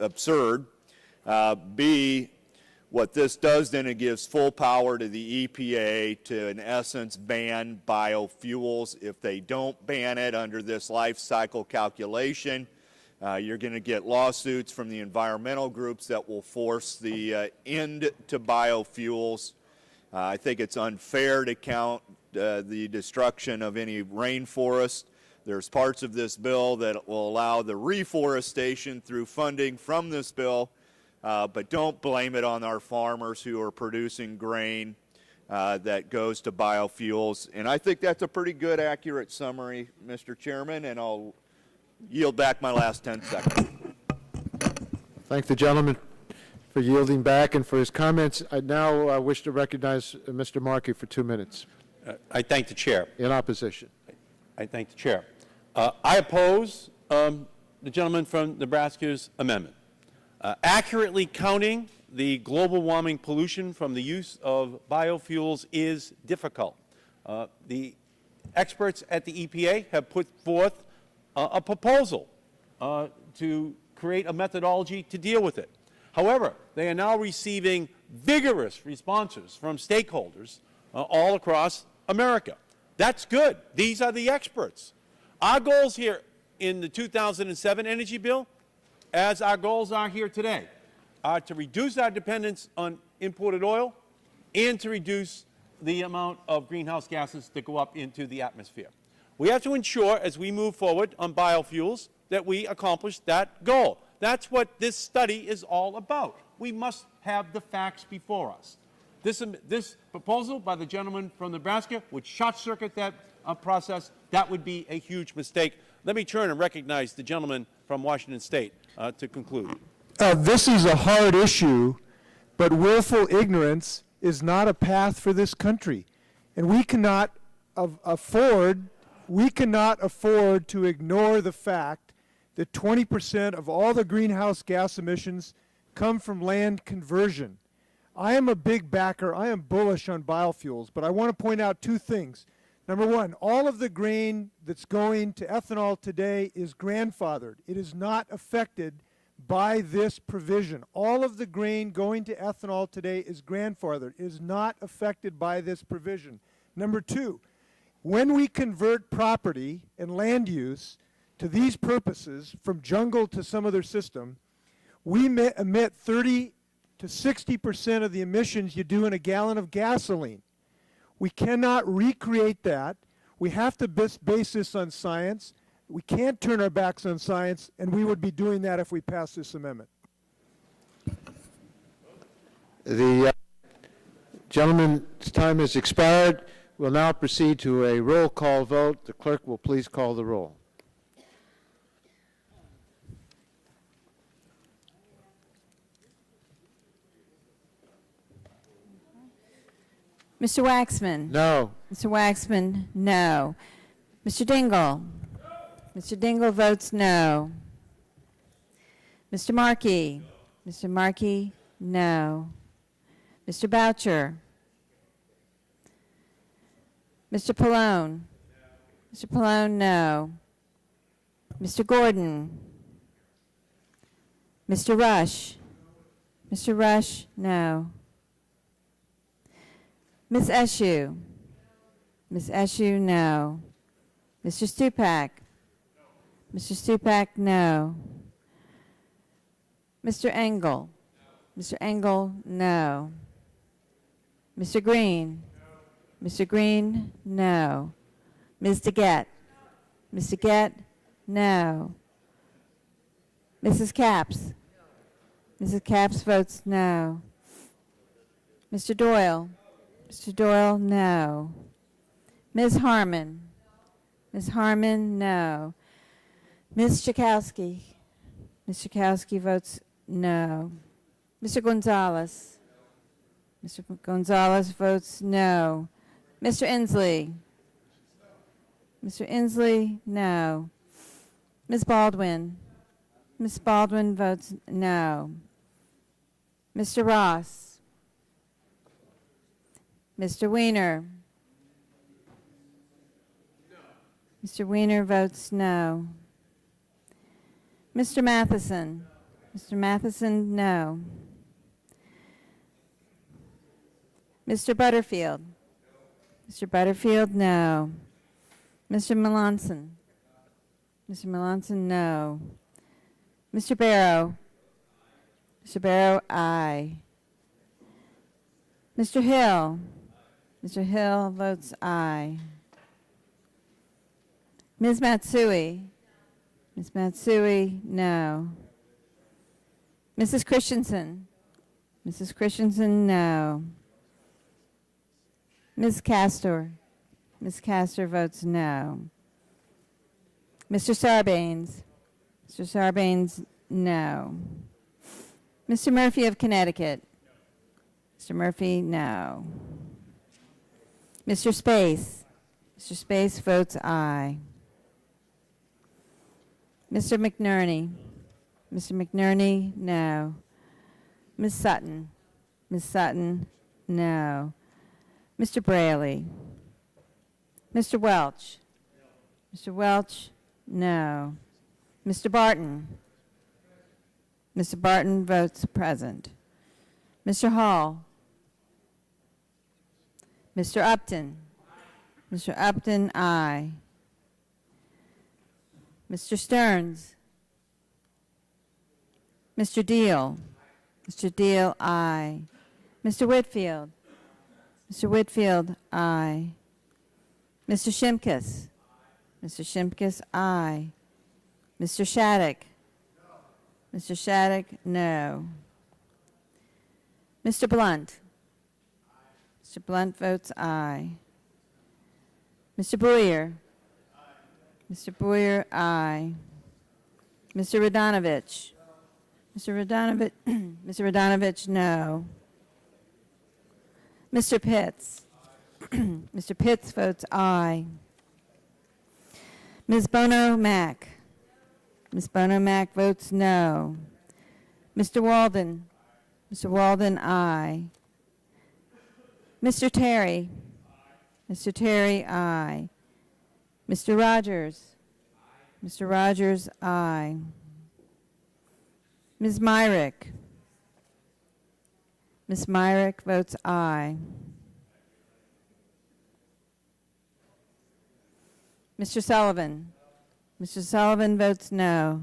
absurd. B, what this does then, it gives full power to the EPA to, in essence, ban biofuels. If they don't ban it under this life cycle calculation, you're going to get lawsuits from the environmental groups that will force the end to biofuels. I think it's unfair to count the destruction of any rainforest. There's parts of this bill that will allow the reforestation through funding from this bill, but don't blame it on our farmers who are producing grain that goes to biofuels. And I think that's a pretty good, accurate summary, Mr. Chairman, and I'll yield back my last 10 seconds. Thank the gentleman for yielding back and for his comments. I now wish to recognize Mr. Markey for 2 minutes. I thank the chair. In opposition. I thank the chair. I oppose the gentleman from Nebraska's amendment. Accurately counting the global warming pollution from the use of biofuels is difficult. The experts at the EPA have put forth a proposal to create a methodology to deal with it. However, they are now receiving vigorous responses from stakeholders all across America. That's good. These are the experts. Our goals here in the 2007 energy bill, as our goals are here today, are to reduce our dependence on imported oil and to reduce the amount of greenhouse gases that go up into the atmosphere. We have to ensure, as we move forward on biofuels, that we accomplish that goal. That's what this study is all about. We must have the facts before us. This proposal by the gentleman from Nebraska would short-circuit that process. That would be a huge mistake. Let me turn and recognize the gentleman from Washington State to conclude. This is a hard issue, but willful ignorance is not a path for this country. And we cannot afford to ignore the fact that 20% of all the greenhouse gas emissions come from land conversion. I am a big backer. I am bullish on biofuels, but I want to point out two things. Number one, all of the grain that's going to ethanol today is grandfathered. It is not affected by this provision. All of the grain going to ethanol today is grandfathered. It is not affected by this provision. Number two, when we convert property and land use to these purposes, from jungle to some other system, we emit 30 to 60% of the emissions you do in a gallon of gasoline. We cannot recreate that. We have to base this on science. We can't turn our backs on science, and we would be doing that if we pass this amendment. The gentleman's time has expired. We'll now proceed to a roll call vote. The clerk will please call the roll. Mr. Waxman? No. Mr. Waxman, no. Mr. Dingell? Mr. Dingell votes no. Mr. Markey? Mr. Markey, no. Mr. Boucher? Mr. Pallone? Mr. Pallone, no. Mr. Gordon? Mr. Rush? Mr. Rush, no. Ms. Eshoo? Ms. Eshoo, no. Mr. Stupak? Mr. Stupak, no. Mr. Engel? Mr. Engel, no. Mr. Green? Mr. Green, no. Ms. DeGette? Ms. DeGette, no. Mrs. Capps? Mrs. Capps votes no. Mr. Doyle? Mr. Doyle, no. Ms. Harmon? Ms. Harmon, no. Ms. Chakowski? Ms. Chakowski votes no. Mr. Gonzalez? Mr. Gonzalez votes no. Mr. Inslee? Mr. Inslee, no. Ms. Baldwin? Ms. Baldwin votes no. Mr. Ross? Mr. Wiener? Mr. Wiener votes no. Mr. Matheson? Mr. Matheson, no. Mr. Butterfield? Mr. Butterfield, no. Mr. Melanson? Mr. Melanson, no. Mr. Barrow? Mr. Barrow, aye. Mr. Hill? Mr. Hill votes aye. Ms. Matsui? Ms. Matsui, no. Mrs. Christensen? Mrs. Christensen, no. Ms. Castor? Ms. Castor votes no. Mr. Sarbanes? Mr. Sarbanes, no. Mr. Murphy of Connecticut? Mr. Murphy, no. Mr. Space? Mr. Space votes aye. Mr. McNerney? Mr. McNerney, no. Ms. Sutton? Ms. Sutton, no. Mr. Braley? Mr. Welch? Mr. Welch, no. Mr. Barton? Mr. Barton votes present. Mr. Hall? Mr. Upton? Mr. Upton, aye. Mr. Stearns? Mr. Deal? Mr. Deal, aye. Mr. Whitfield? Mr. Whitfield, aye. Mr. Shimkus? Mr. Shimkus, aye. Mr. Shattuck? Mr. Shattuck, no. Mr. Blunt? Mr. Blunt votes aye. Mr. Boyer? Mr. Boyer, aye. Mr. Radonovich? Mr. Radonovich, Mr. Radonovich, no. Mr. Pitts? Mr. Pitts votes aye. Ms. Bono Mack? Ms. Bono Mack votes no. Mr. Walden? Mr. Walden, aye. Mr. Terry? Mr. Terry, aye. Mr. Rogers? Mr. Rogers, aye. Ms. Myrick? Ms. Myrick votes aye. Mr. Sullivan? Mr. Sullivan votes no.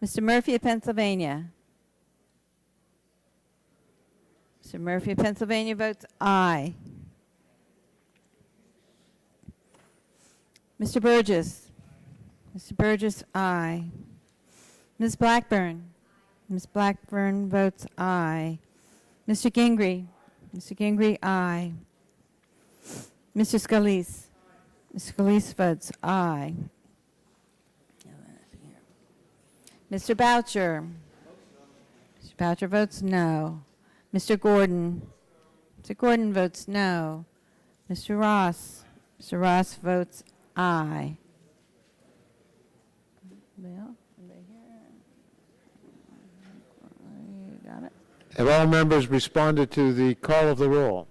Mr. Murphy of Pennsylvania? Mr. Murphy of Pennsylvania votes aye. Mr. Burgess? Mr. Burgess, aye. Ms. Blackburn? Ms. Blackburn votes aye. Mr. Gingrey? Mr. Gingrey, aye. Mr. Scalise? Mr. Scalise votes aye. Mr. Boucher? Mr. Boucher votes no. Mr. Gordon? Mr. Gordon votes no. Mr. Ross? Mr. Ross votes aye. Bill, you got it? Have all members responded to the call of the roll?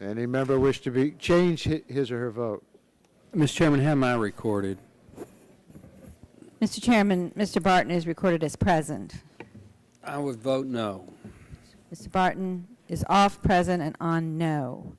Any member wish to change his or her vote? Mr. Chairman, have mine recorded. Mr. Chairman, Mr. Barton is recorded as present. I would vote no. Mr. Barton is off, present, and on no.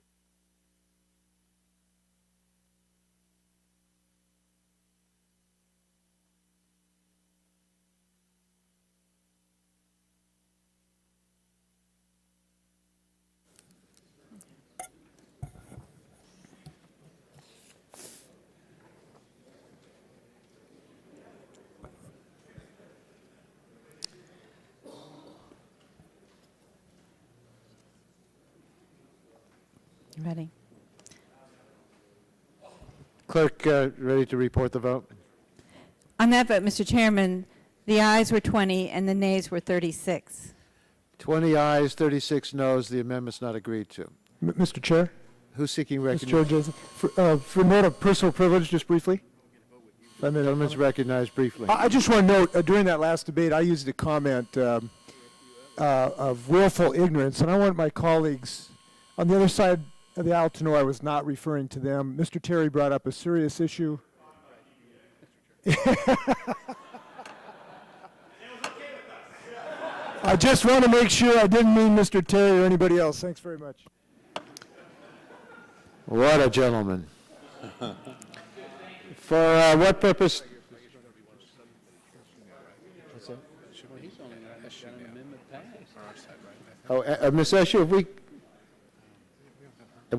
Ready? Clerk, ready to report the vote? On that vote, Mr. Chairman, the ayes were 20 and the nays were 36. 20 ayes, 36 noes. The amendment's not agreed to. Mr. Chair? Who's seeking Mr. Chair, recognition? Jason, for note of personal privilege, just briefly. The gentleman's recognized briefly. I just want to note, during that last debate, I used a comment of willful ignorance, and I want my colleagues on the other side they ought to know I was not referring to them. Mr. Terry brought up a serious issue. I just want to make sure I didn't mean Mr. Terry or anybody else. Thanks very much. What a gentleman. For what purpose? What's that? Oh, Ms. Escher, have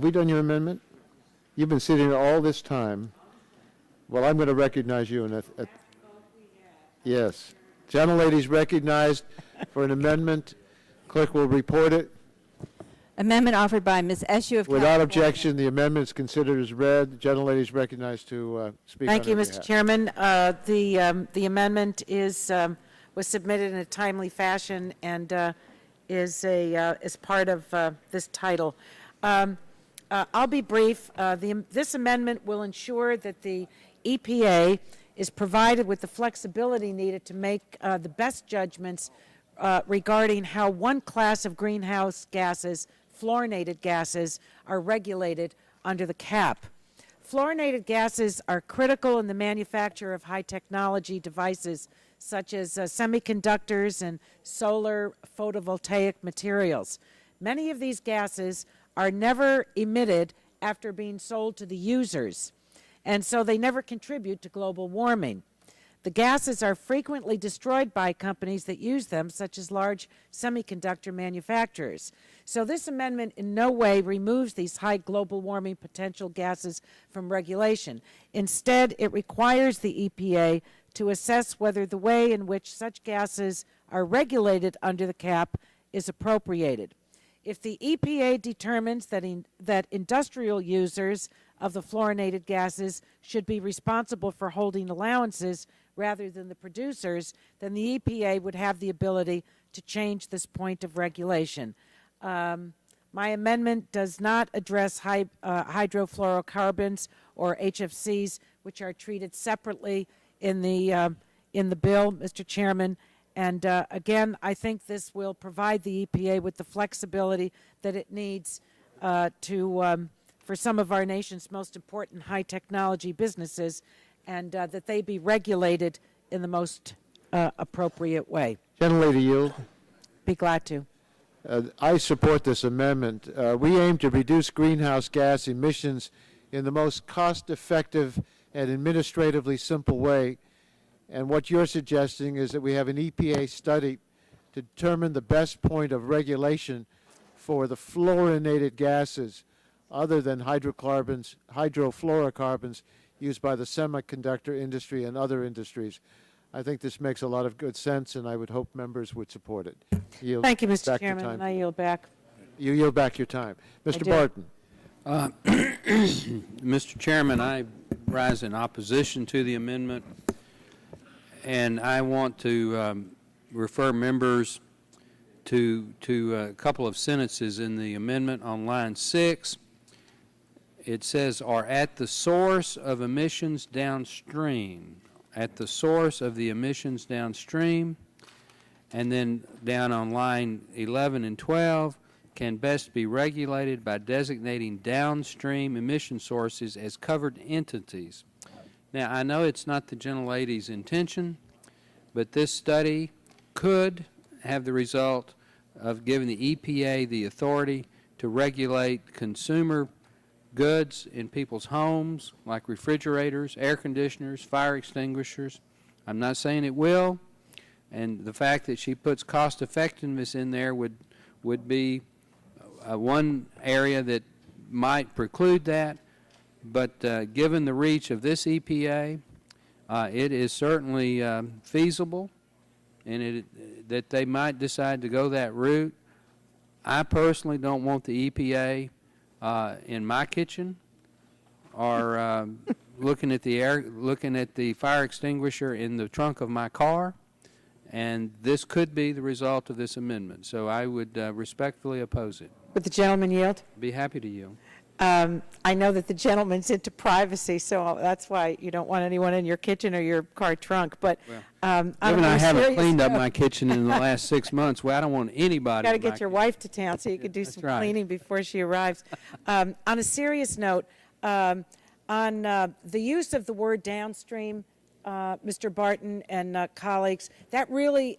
we done your amendment? You've been sitting there all this time. Well, I'm going to recognize you. Yes. Gentlelady's recognized for an amendment. Clerk will report it. Amendment offered by Ms. Eshu of Without California. objection, the amendment is considered as read. The gentlelady's recognized to speak Thank on you, her Mr. behalf. Chairman. The amendment was submitted in a timely fashion and is part of this title. I'll be brief. This amendment will ensure that the EPA is provided with the flexibility needed to make the best judgments regarding how one class of greenhouse gases, fluorinated gases, are regulated under the cap. Fluorinated gases are critical in the manufacture of high technology devices such as semiconductors and solar photovoltaic materials. Many of these gases are never emitted after being sold to the users, and so they never contribute to global warming. The gases are frequently destroyed by companies that use them, such as large semiconductor manufacturers. So this amendment in no way removes these high global warming potential gases from regulation. Instead, it requires the EPA to assess whether the way in which such gases are regulated under the cap is appropriated. If the EPA determines that industrial users of the fluorinated gases should be responsible for holding allowances rather than the producers, then the EPA would have the ability to change this point of regulation. My amendment does not address hydrofluorocarbons or HFCs, which are treated separately in the bill, Mr. Chairman. And again, I think this will provide the EPA with the flexibility that it needs for some of our nation's most important high technology businesses, and that they be regulated in the most appropriate way. Gentlelady yield. Be glad to. I support this amendment. We aim to reduce greenhouse gas emissions in the most cost-effective and administratively simple way. And what you're suggesting is that we have an EPA study to determine the best point of regulation for the fluorinated gases other than hydrofluorocarbons used by the semiconductor industry and other industries. I think this makes a lot of good sense, and I would hope members would support it. Thank you, Mr. Chairman, and I yield back. You yield back your time. Mr. Barton. Mr. Chairman, I rise in opposition to the amendment, and I want to refer members to a couple of sentences in the amendment on line 6. It says, are at the source of emissions downstream. At the source of the emissions downstream. And then down on line 11 and 12, can best be regulated by designating downstream emission sources as covered entities. Now, I know it's not the gentlelady's intention, but this study could have the result of giving the EPA the authority to regulate consumer goods in people's homes, like refrigerators, air conditioners, fire extinguishers. I'm not saying it will, and the fact that she puts cost effectiveness in there would be one area that might preclude that, but given the reach of this EPA, it is certainly feasible, and that they might decide to go that route. I personally don't want the EPA in my kitchen, or looking at the fire extinguisher in the trunk of my car, and this could be the result of this amendment. So I would respectfully oppose it. Would the gentleman yield? Be happy to yield. I know that the gentleman's into privacy, so that's why you don't want anyone in your kitchen or your car trunk. But on a Given I more haven't serious cleaned up note- my kitchen in the last 6 months, well, I don't want anybody. Got to in my get your wife to town so you can do some right. cleaning before she arrives. On a serious note, on the use of the word downstream, Mr. Barton and colleagues, that really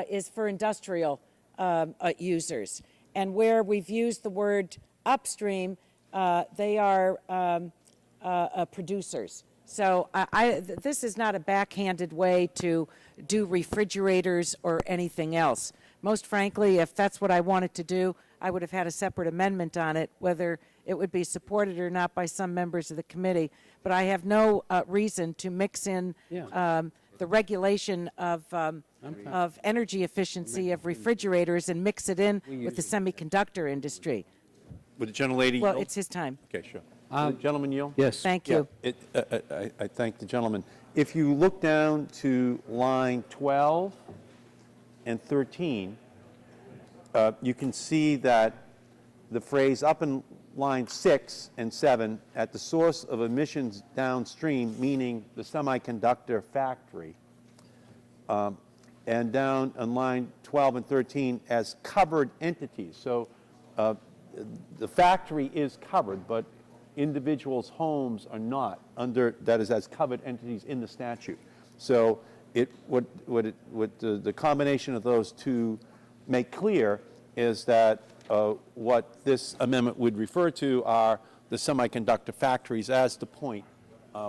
is for industrial users. And where we've used the word upstream, they are producers. So this is not a backhanded way to do refrigerators or anything else. Most frankly, if that's what I wanted to do, I would have had a separate amendment on it, whether it would be supported or not by some members of the committee. But I have no reason to mix in the regulation of energy efficiency of refrigerators and mix it in with the semiconductor industry. Would the gentlelady Well, yield? it's his time. Okay, sure. Would the gentleman yield? Yes. Thank you. I thank the gentleman. If you look down to line 12 and 13, you can see that the phrase up in line 6 and 7, at the source of emissions downstream, meaning the semiconductor factory, and down on line 12 and 13 as covered entities. So the factory is covered, but individuals' homes are not under, that is, as covered entities in the statute. So what the combination of those two make clear is that what this amendment would refer to are the semiconductor factories as the point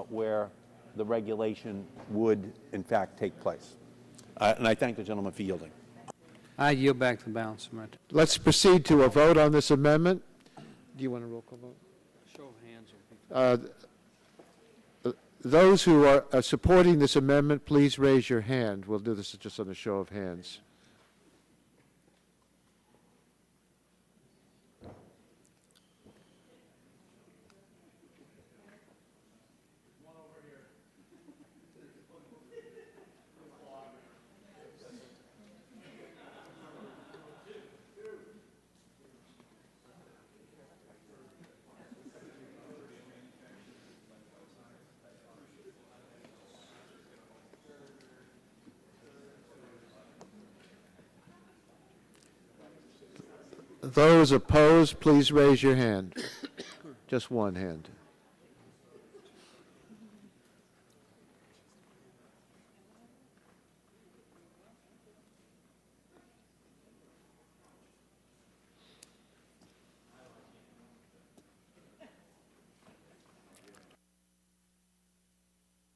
where the regulation would, in fact, take place. And I thank the gentleman for yielding. I yield back the balance of my time. Let's proceed to a vote on this amendment. Do you want a roll call vote? Show of hands. Those who are supporting this amendment, please raise your hand. We'll do this just on a show of hands. Those opposed, please raise your hand. Just one hand.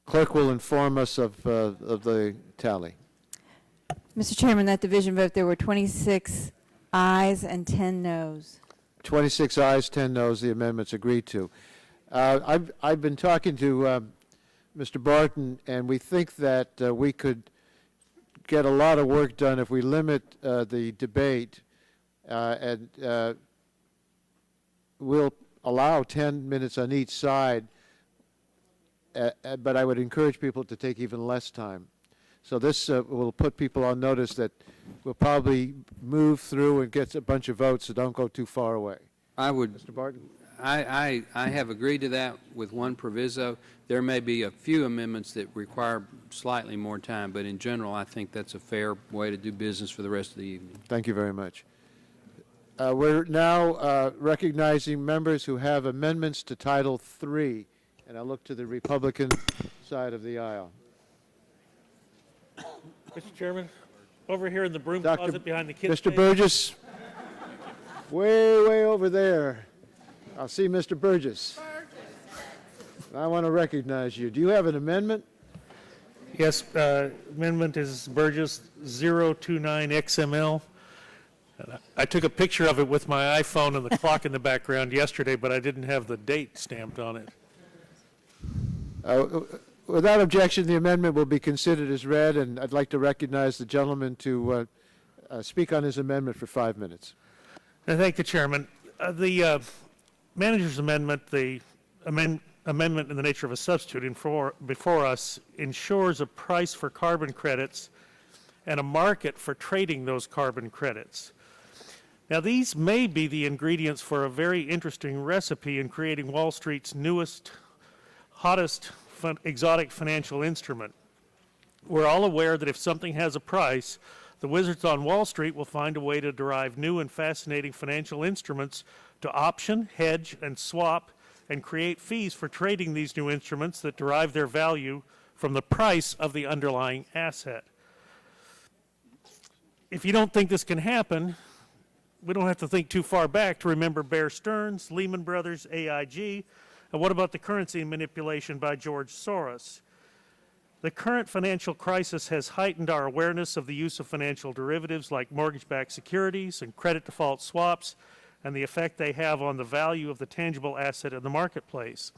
Clerk will inform us of the tally. Mr. Chairman, that division vote, there were 26 ayes and 10 noes. 26 ayes, 10 noes. The amendment's agreed to. I've been talking to Mr. Barton, and we think that we could get a lot of work done if we limit the debate, and we'll allow 10 minutes on each side, but I would encourage people to take even less time. So this will put people on notice that we'll probably move through and get a bunch of votes, so don't go too far away. I would. Mr. Barton? I have agreed to that with one proviso. There may be a few amendments that require slightly more time, but in general, I think that's a fair way to do business for the rest of the evening. Thank you very much. We're now recognizing members who have amendments to Title III, and I look to the Republican side of the aisle. Mr. Chairman, over here in the broom closet behind the kids' Mr. table. Burgess, way over there. I'll see Mr. Burgess. I want to recognize you. Do you have an amendment? Yes, amendment is Burgess 029XML. I took a picture of it with my iPhone and the clock in the background yesterday, but I didn't have the date stamped on it. Without objection, the amendment will be considered as read, and I'd like to recognize the gentleman to speak on his amendment for 5 minutes. I thank the chairman. The manager's amendment, the amendment in the nature of a substitute before us, ensures a price for carbon credits and a market for trading those carbon credits. Now, these may be the ingredients for a very interesting recipe in creating Wall Street's newest, hottest exotic financial instrument. We're all aware that if something has a price, the wizards on Wall Street will find a way to derive new and fascinating financial instruments to option, hedge, and swap, and create fees for trading these new instruments that derive their value from the price of the underlying asset. If you don't think this can happen, we don't have to think too far back to remember Bear Stearns, Lehman Brothers, AIG, and what about the currency manipulation by George Soros? The current financial crisis has heightened our awareness of the use of financial derivatives like mortgage-backed securities and credit default swaps and the effect they have on the value of the tangible asset in the marketplace.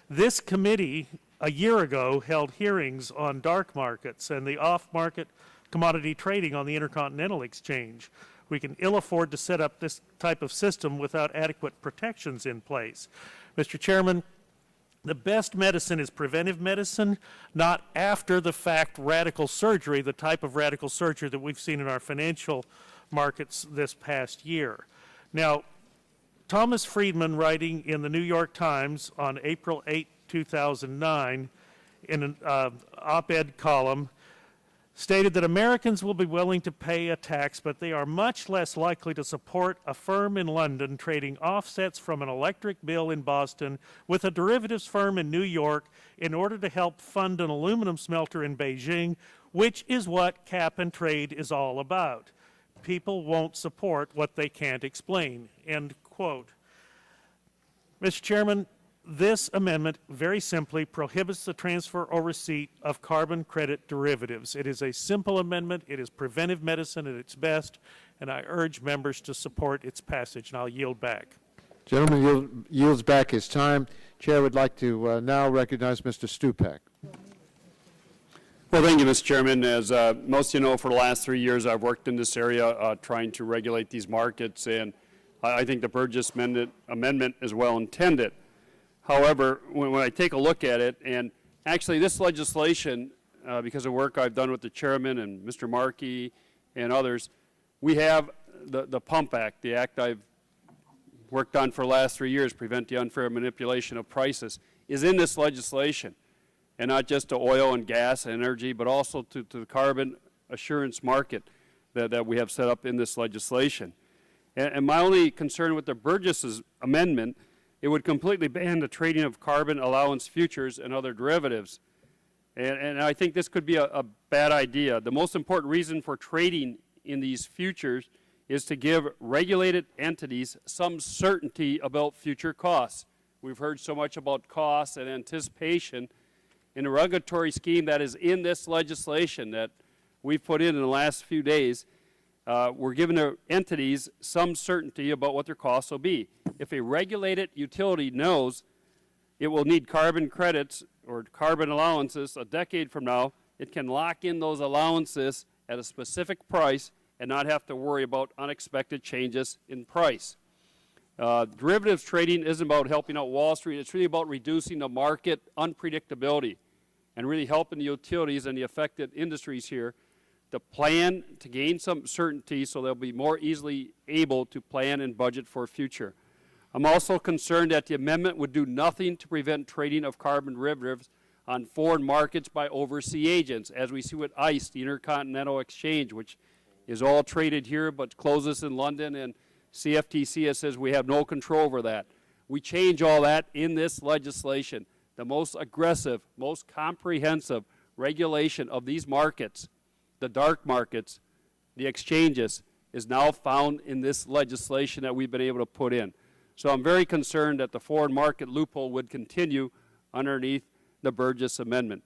This committee, a year ago, held hearings on dark markets and the off-market commodity trading on the Intercontinental Exchange. We can ill afford to set up this type of system without adequate protections in place. Mr. Chairman, the best medicine is preventive medicine, not after the fact radical surgery, the type of radical surgery that we've seen in our financial markets this past year. Now, Thomas Friedman, writing in the New York Times on April 8, 2009, in an op-ed column, stated that Americans will be willing to pay a tax, but they are much less likely to support a firm in London trading offsets from an electric bill in Boston with a derivatives firm in New York in order to help fund an aluminum smelter in Beijing, which is what cap and trade is all about. People won't support what they can't explain, end quote. Mr. Chairman, this amendment very simply prohibits the transfer or receipt of carbon credit derivatives. It is a simple amendment. It is preventive medicine at its best, and I urge members to support its passage, and I'll yield back. Gentleman yields back his time. Chair would like to now recognize Mr. Stupak. Well, thank you, Mr. Chairman. As most of you know, for the last 3 years, I've worked in this area trying to regulate these markets, and I think the Burgess amendment is well intended. However, when I take a look at it, and actually this legislation, because of work I've done with the chairman and Mr. Markey and others, we have the Pump Act, the act I've worked on for the last 3 years, prevent the unfair manipulation of prices, is in this legislation. And not just to oil and gas and energy, but also to the carbon assurance market that we have set up in this legislation. And my only concern with the Burgess's amendment, it would completely ban the trading of carbon allowance futures and other derivatives. And I think this could be a bad idea. The most important reason for trading in these futures is to give regulated entities some certainty about future costs. We've heard so much about costs and anticipation. In the regulatory scheme that is in this legislation that we've put in the last few days, we're giving the entities some certainty about what their costs will be. If a regulated utility knows it will need carbon credits or carbon allowances a decade from now, it can lock in those allowances at a specific price and not have to worry about unexpected changes in price. Derivatives trading isn't about helping out Wall Street. It's really about reducing the market unpredictability and really helping the utilities and the affected industries here to plan to gain some certainty so they'll be more easily able to plan and budget for the future. I'm also concerned that the amendment would do nothing to prevent trading of carbon derivatives on foreign markets by overseas agents, as we see with ICE, the Intercontinental Exchange, which is all traded here but closes in London, and CFTC says we have no control over that. We change all that in this legislation. The most aggressive, most comprehensive regulation of these markets, the dark markets, the exchanges, is now found in this legislation that we've been able to put in. So I'm very concerned that the foreign market loophole would continue underneath the Burgess Amendment.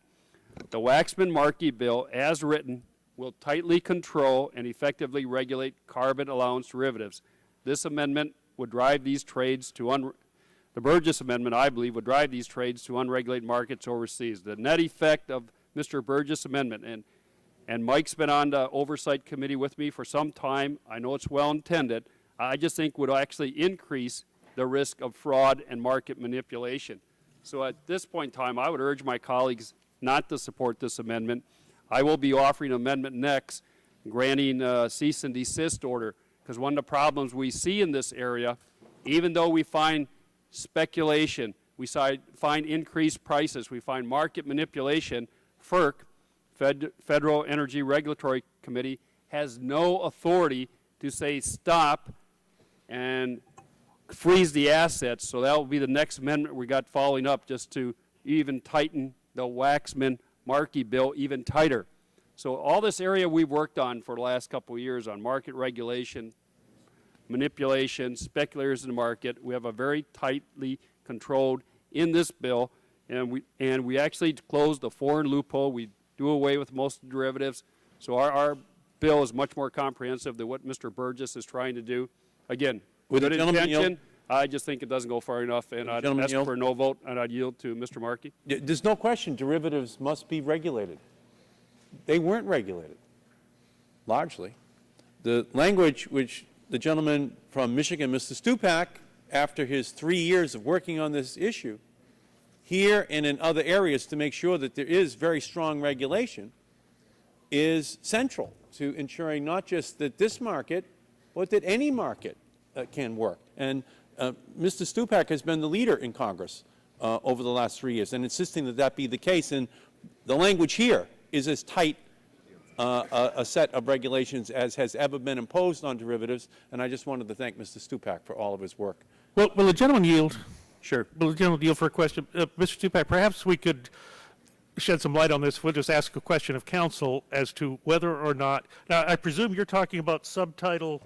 The Waxman-Markey bill, as written, will tightly control and effectively regulate carbon allowance derivatives. This amendment would drive these trades to the Burgess Amendment, I believe, would drive these trades to unregulated markets overseas. The net effect of Mr. Burgess' amendment, and Mike's been on the Oversight Committee with me for some time. I know it's well intended. I just think would actually increase the risk of fraud and market manipulation. So at this point in time, I would urge my colleagues not to support this amendment. I will be offering an amendment next, granting a cease and desist order because one of the problems we see in this area, even though we find speculation, we find increased prices, we find market manipulation, FERC, Federal Energy Regulatory Committee, has no authority to say stop and freeze the assets. So that will be the next amendment we got following up, just to even tighten the Waxman-Markey bill even tighter. So all this area we've worked on for the last couple of years on market regulation, manipulation, speculators in the market, we have a very tightly controlled in this bill, and we actually closed the foreign loophole. We do away with most derivatives. So our bill is much more comprehensive than what Mr. Burgess is trying to do. Again, Would the good gentleman intention. yield? I just think it doesn't go far enough, and I'd gentleman ask yield? for a no vote, and I'd yield to Mr. Markey. There's no question derivatives must be regulated. They weren't regulated, largely. The language which the gentleman from Michigan, Mr. Stupak, after his 3 years of working on this issue, here and in other areas to make sure that there is very strong regulation, is central to ensuring not just that this market, but that any market can work. And Mr. Stupak has been the leader in Congress over the last 3 years and insisting that that be the case. And the language here is as tight a set of regulations as has ever been imposed on derivatives. And I just wanted to thank Mr. Stupak for all of his work. Well, will the gentleman yield? Sure. Will the gentleman yield for a question? Mr. Stupak, perhaps we could shed some light on this. We'll just ask a question of counsel as to whether or not, now I presume you're talking about subtitle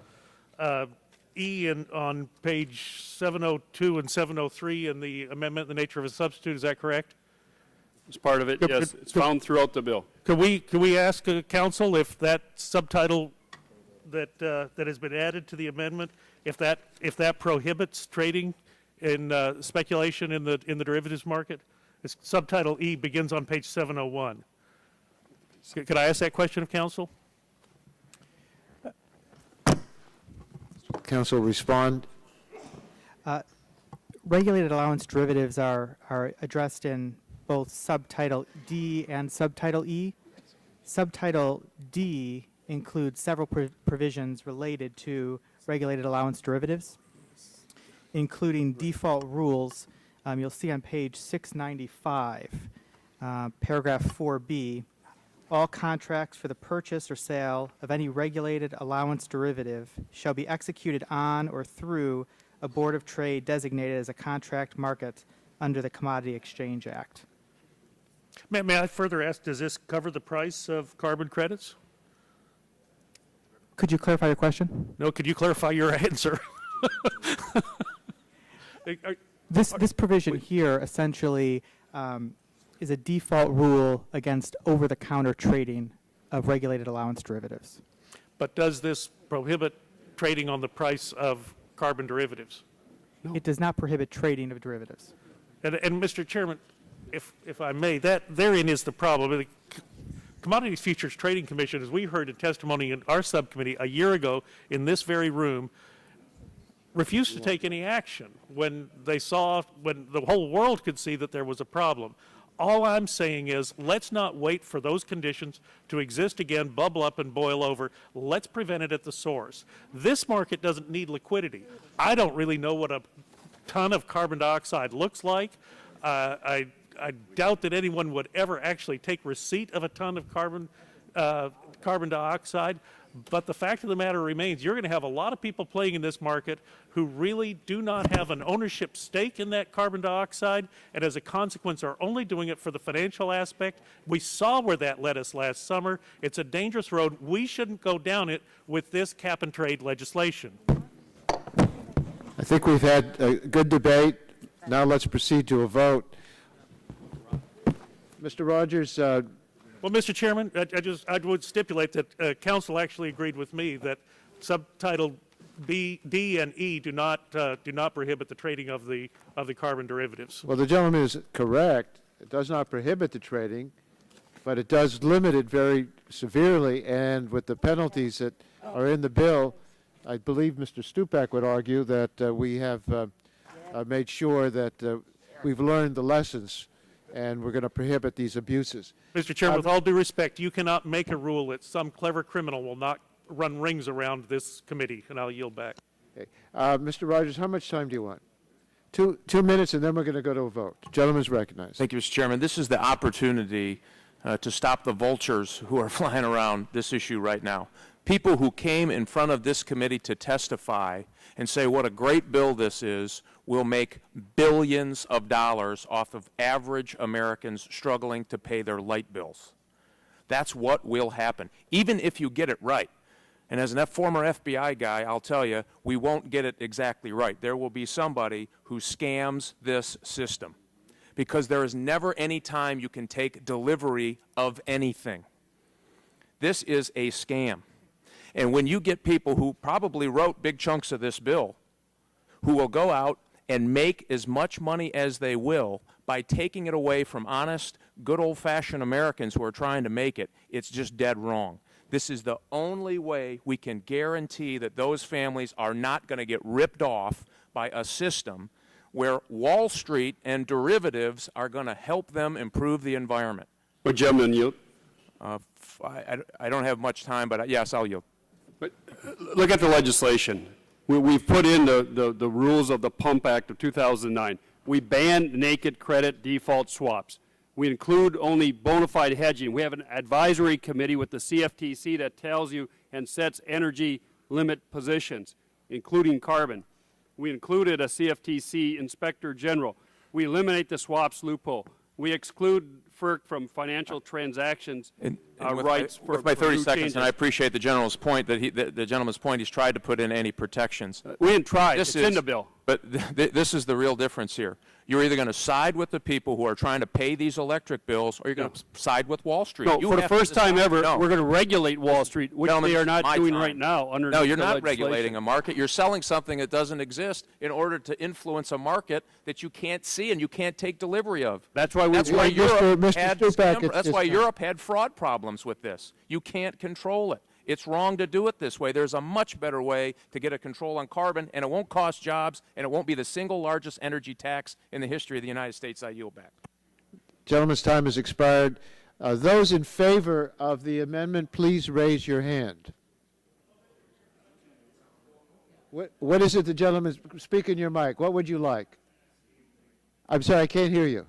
E on page 702 and 703 in the amendment, the nature of a substitute, is that correct? It's part of it, yes. It's found throughout the bill. Could we ask counsel if that subtitle that has been added to the amendment, if that prohibits trading in speculation in the derivatives market? It's subtitle E begins on page 701. Could I ask that question of counsel? Counsel, respond. Regulated allowance derivatives are addressed in both subtitle D and subtitle E. Subtitle D includes several provisions related to regulated allowance derivatives, including default rules. You'll see on page 695, paragraph 4B, all contracts for the purchase or sale of any regulated allowance derivative shall be executed on or through a board of trade designated as a contract market under the Commodity Exchange Act. May I further ask, does this cover the price of carbon credits? Could you clarify your question? No, could you clarify your answer? This provision here essentially is a default rule against over-the-counter trading of regulated allowance derivatives. But does this prohibit trading on the price of carbon derivatives? No. It does not prohibit trading of derivatives. And Mr. Chairman, if I may, that therein is the problem. The Commodities Futures Trading Commission, as we heard in testimony in our subcommittee a year ago in this very room, refused to take any action when they saw, when the whole world could see that there was a problem. All I'm saying is, let's not wait for those conditions to exist again, bubble up and boil over. Let's prevent it at the source. This market doesn't need liquidity. I don't really know what a ton of carbon dioxide looks like. I doubt that anyone would ever actually take receipt of a ton of carbon dioxide. But the fact of the matter remains, you're going to have a lot of people playing in this market who really do not have an ownership stake in that carbon dioxide, and as a consequence are only doing it for the financial aspect. We saw where that led us last summer. It's a dangerous road. We shouldn't go down it with this cap-and-trade legislation. I think we've had a good debate. Now let's proceed to a vote. Mr. Rogers, well, Mr. Chairman, I would stipulate that council actually agreed with me that subtitle B, D, and E do not prohibit the trading of the carbon derivatives. well, the gentleman is correct. It does not prohibit the trading, but it does limit it very severely. And with the penalties that are in the bill, I believe Mr. Stupak would argue that we have made sure that we've learned the lessons, and we're going to prohibit these abuses. Mr. Chairman, with all due respect, you cannot make a rule that some clever criminal will not run rings around this committee, and I'll yield back. Okay. Mr. Rogers, how much time do you want? 2 minutes, and then we're going to go to a vote. Gentleman's recognized. Thank you, Mr. Chairman. This is the opportunity to stop the vultures who are flying around this issue right now. People who came in front of this committee to testify and say what a great bill this is will make billions of dollars off of average Americans struggling to pay their light bills. That's what will happen, even if you get it right. And as a former FBI guy, I'll tell you, we won't get it exactly right. There will be somebody who scams this system, because there is never any time you can take delivery of anything. This is a scam. And when you get people who probably wrote big chunks of this bill, who will go out and make as much money as they will by taking it away from honest, good old-fashioned Americans who are trying to make it, it's just dead wrong. This is the only way we can guarantee that those families are not going to get ripped off by a system where Wall Street and derivatives are going to help them improve the environment. But gentlemen, yield. I don't have much time, but yes, I'll yield. But look at the legislation. We've put in the rules of the Pump Act of 2009. We banned naked credit default swaps. We include only bona fide hedging. We have an advisory committee with the CFTC that tells you and sets energy limit positions, including carbon. We included a CFTC inspector general. We eliminate the swaps loophole. We exclude FERC from financial transactions rights with my 30 seconds, and I appreciate the general's point that the gentleman's point. He's tried to put in any protections. We didn't try. It's in the bill. But this is the real difference here. You're either going to side with the people who are trying to pay these electric bills, or you're going to side with Wall Street. No, for the first time ever, no. we're going to regulate Wall Street, which Gentlemen, they are not doing time. right now under No, you're the not legislation. regulating a market. You're selling something that doesn't exist in order to influence a market that you can't see and you can't take delivery of. That's why Europe had fraud problems with this. You can't control it. It's wrong to do it this way. There's a much better way to get a control on carbon, and it won't cost jobs, and it won't be the single largest energy tax in the history of the United States. I yield back. Gentleman's time has expired. Those in favor of the amendment, please raise your hand. What is it the gentleman, speak in your mic, what would you like? I'm sorry, I can't hear you.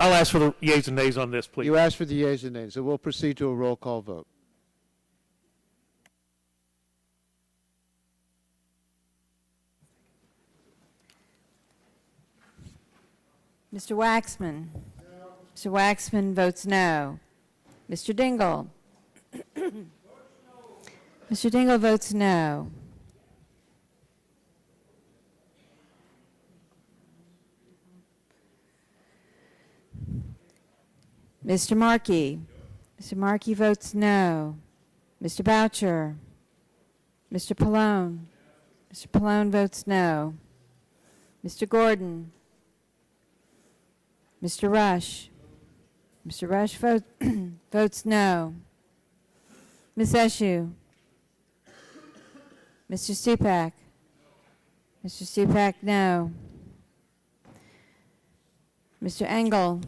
I'll ask for the yeas and nays on this, please. You asked for the yeas and nays, so we'll proceed to a roll call vote. Mr. Waxman? No. Mr. Waxman votes no. Mr. Dingle? Mr. Dingle votes no. Mr. Markey? Mr. Markey votes no. Mr. Boucher? Mr. Pallone? Mr. Pallone votes no. Mr. Gordon? Mr. Rush? Mr. Rush votes no. Ms. Eshoo? Mr. Stupak? Mr. Stupak, no. Mr. Engel?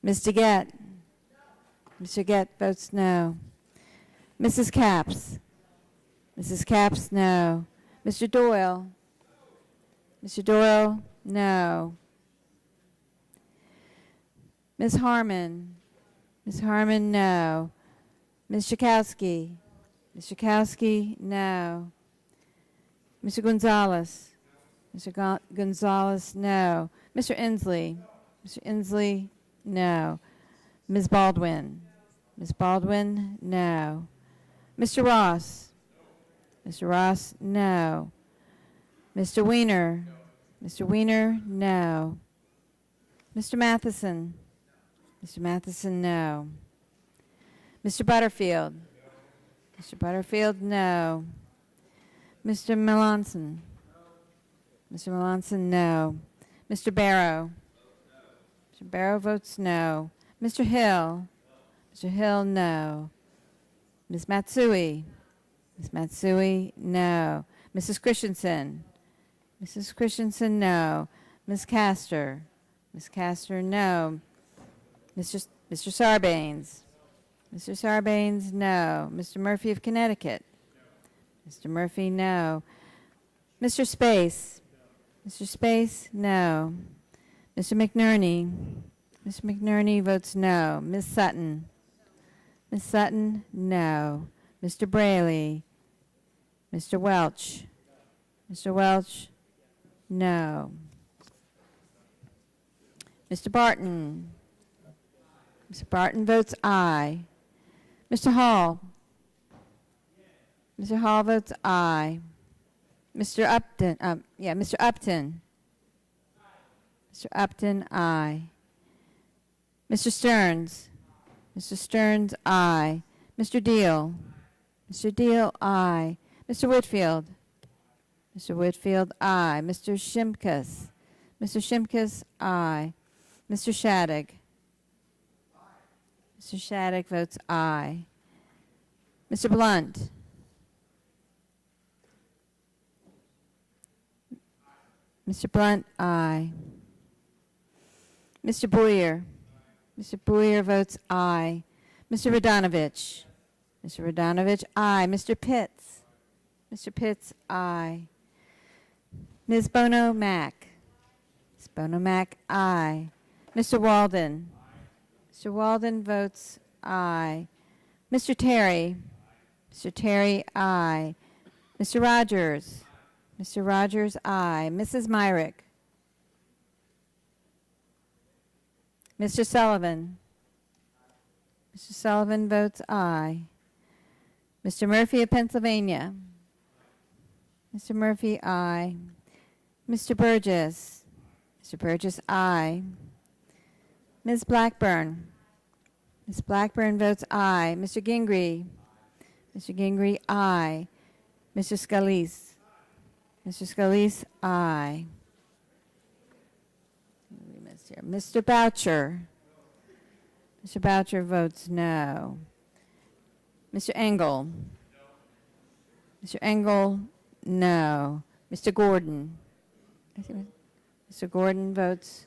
Ms. DeGette? Mr. Gette votes no. Mrs. Capps? Mrs. Capps, no. Mr. Doyle? Mr. Doyle, no. Ms. Harmon? Ms. Harmon, no. Ms. Schakowsky? Ms. Schakowsky, no. Mr. Gonzalez? Mr. Gonzalez, no. Mr. Inslee? Mr. Inslee, no. Ms. Baldwin? Ms. Baldwin, no. Mr. Ross? Mr. Ross, no. Mr. Wiener? Mr. Wiener, no. Mr. Matheson? Mr. Matheson, no. Mr. Butterfield? Mr. Butterfield, no. Mr. Melanson? Mr. Melanson, no. Mr. Barrow? Mr. Barrow votes no. Mr. Hill? Mr. Hill, no. Ms. Matsui? Ms. Matsui, no. Mrs. Christensen? Mrs. Christensen, no. Ms. Castor? Ms. Castor, no. Mr. Sarbanes? Mr. Sarbanes, no. Mr. Murphy of Connecticut? Mr. Murphy, no. Mr. Space? Mr. Space, no. Mr. McNerney? Mr. McNerney votes no. Ms. Sutton? Ms. Sutton, no. Mr. Braley? Mr. Welch? Mr. Welch, no. Mr. Barton? Mr. Barton votes aye. Mr. Hall? Mr. Hall votes aye. Mr. Upton, Mr. Upton? Mr. Upton, aye. Mr. Stearns? Mr. Stearns, aye. Mr. Deal? Mr. Deal, aye. Mr. Whitfield? Mr. Whitfield, aye. Mr. Shimkus? Mr. Shimkus, aye. Mr. Shattuck? Mr. Shattuck votes aye. Mr. Blunt? Mr. Blunt, aye. Mr. Boyer? Mr. Boyer votes aye. Mr. Radonovich? Mr. Radonovich, aye. Mr. Pitts? Mr. Pitts, aye. Ms. Bono Mack? Ms. Bono Mack, aye. Mr. Walden? Mr. Walden votes aye. Mr. Terry? Mr. Terry, aye. Mr. Rogers? Mr. Rogers, aye. Mrs. Myrick? Mr. Sullivan? Mr. Sullivan votes aye. Mr. Murphy of Pennsylvania? Mr. Murphy, aye. Mr. Burgess? Mr. Burgess, aye. Ms. Blackburn? Ms. Blackburn votes aye. Mr. Gingrey? Mr. Gingrey, aye. Mr. Scalise? Mr. Scalise, aye. What did we miss here? Mr. Boucher? Mr. Boucher votes no. Mr. Engel? Mr. Engel, no. Mr. Gordon? Mr. Gordon votes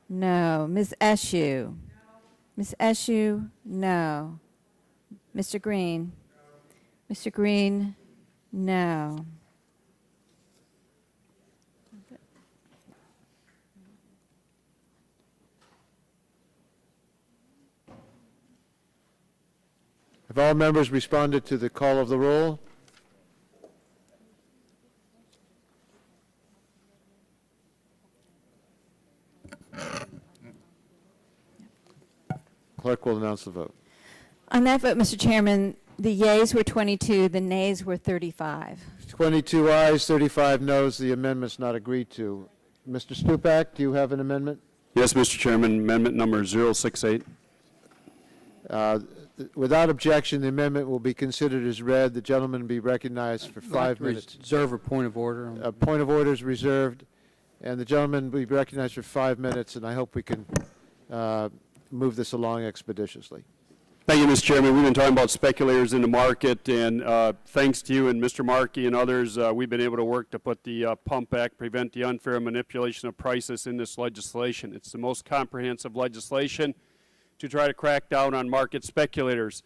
no. Ms. Eshue? Ms. Eshue, no. Mr. Green? Mr. Green, no. Have all members responded to the call of the roll? Clerk will announce the vote. On that vote, Mr. Chairman, the yeas were 22, the nays were 35. 22 ayes, 35 noes. The amendment's not agreed to. Mr. Stupak, do you have an amendment? Yes, Mr. Chairman, amendment number 068. Without objection, the amendment will be considered as read. The gentleman be recognized for 5 minutes. Reserve a point of order. A point of order is reserved, and the gentleman will be recognized for 5 minutes, and I hope we can move this along expeditiously. Thank you, Mr. Chairman. We've been talking about speculators in the market, and thanks to you and Mr. Markey and others, we've been able to work to put the Pump Act, prevent the unfair manipulation of prices in this legislation. It's the most comprehensive legislation to try to crack down on market speculators.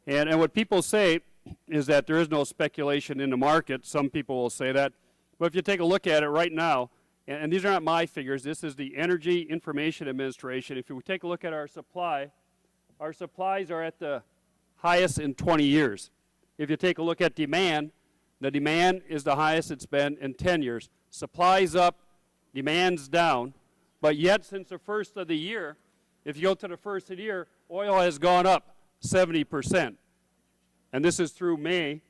And what people say is that there is no speculation in the market. Some people will say that. But if you take a look at it right now, and these are not my figures, this is the Energy Information Administration. If you take a look at our supply, our supplies are at the highest in 20 years. If you take a look at demand, the demand is the highest it's been in 10 years. Supply's up, demand's down, but yet since the first of the year, if you go to the first of the year, oil has gone up 70%. And this is through May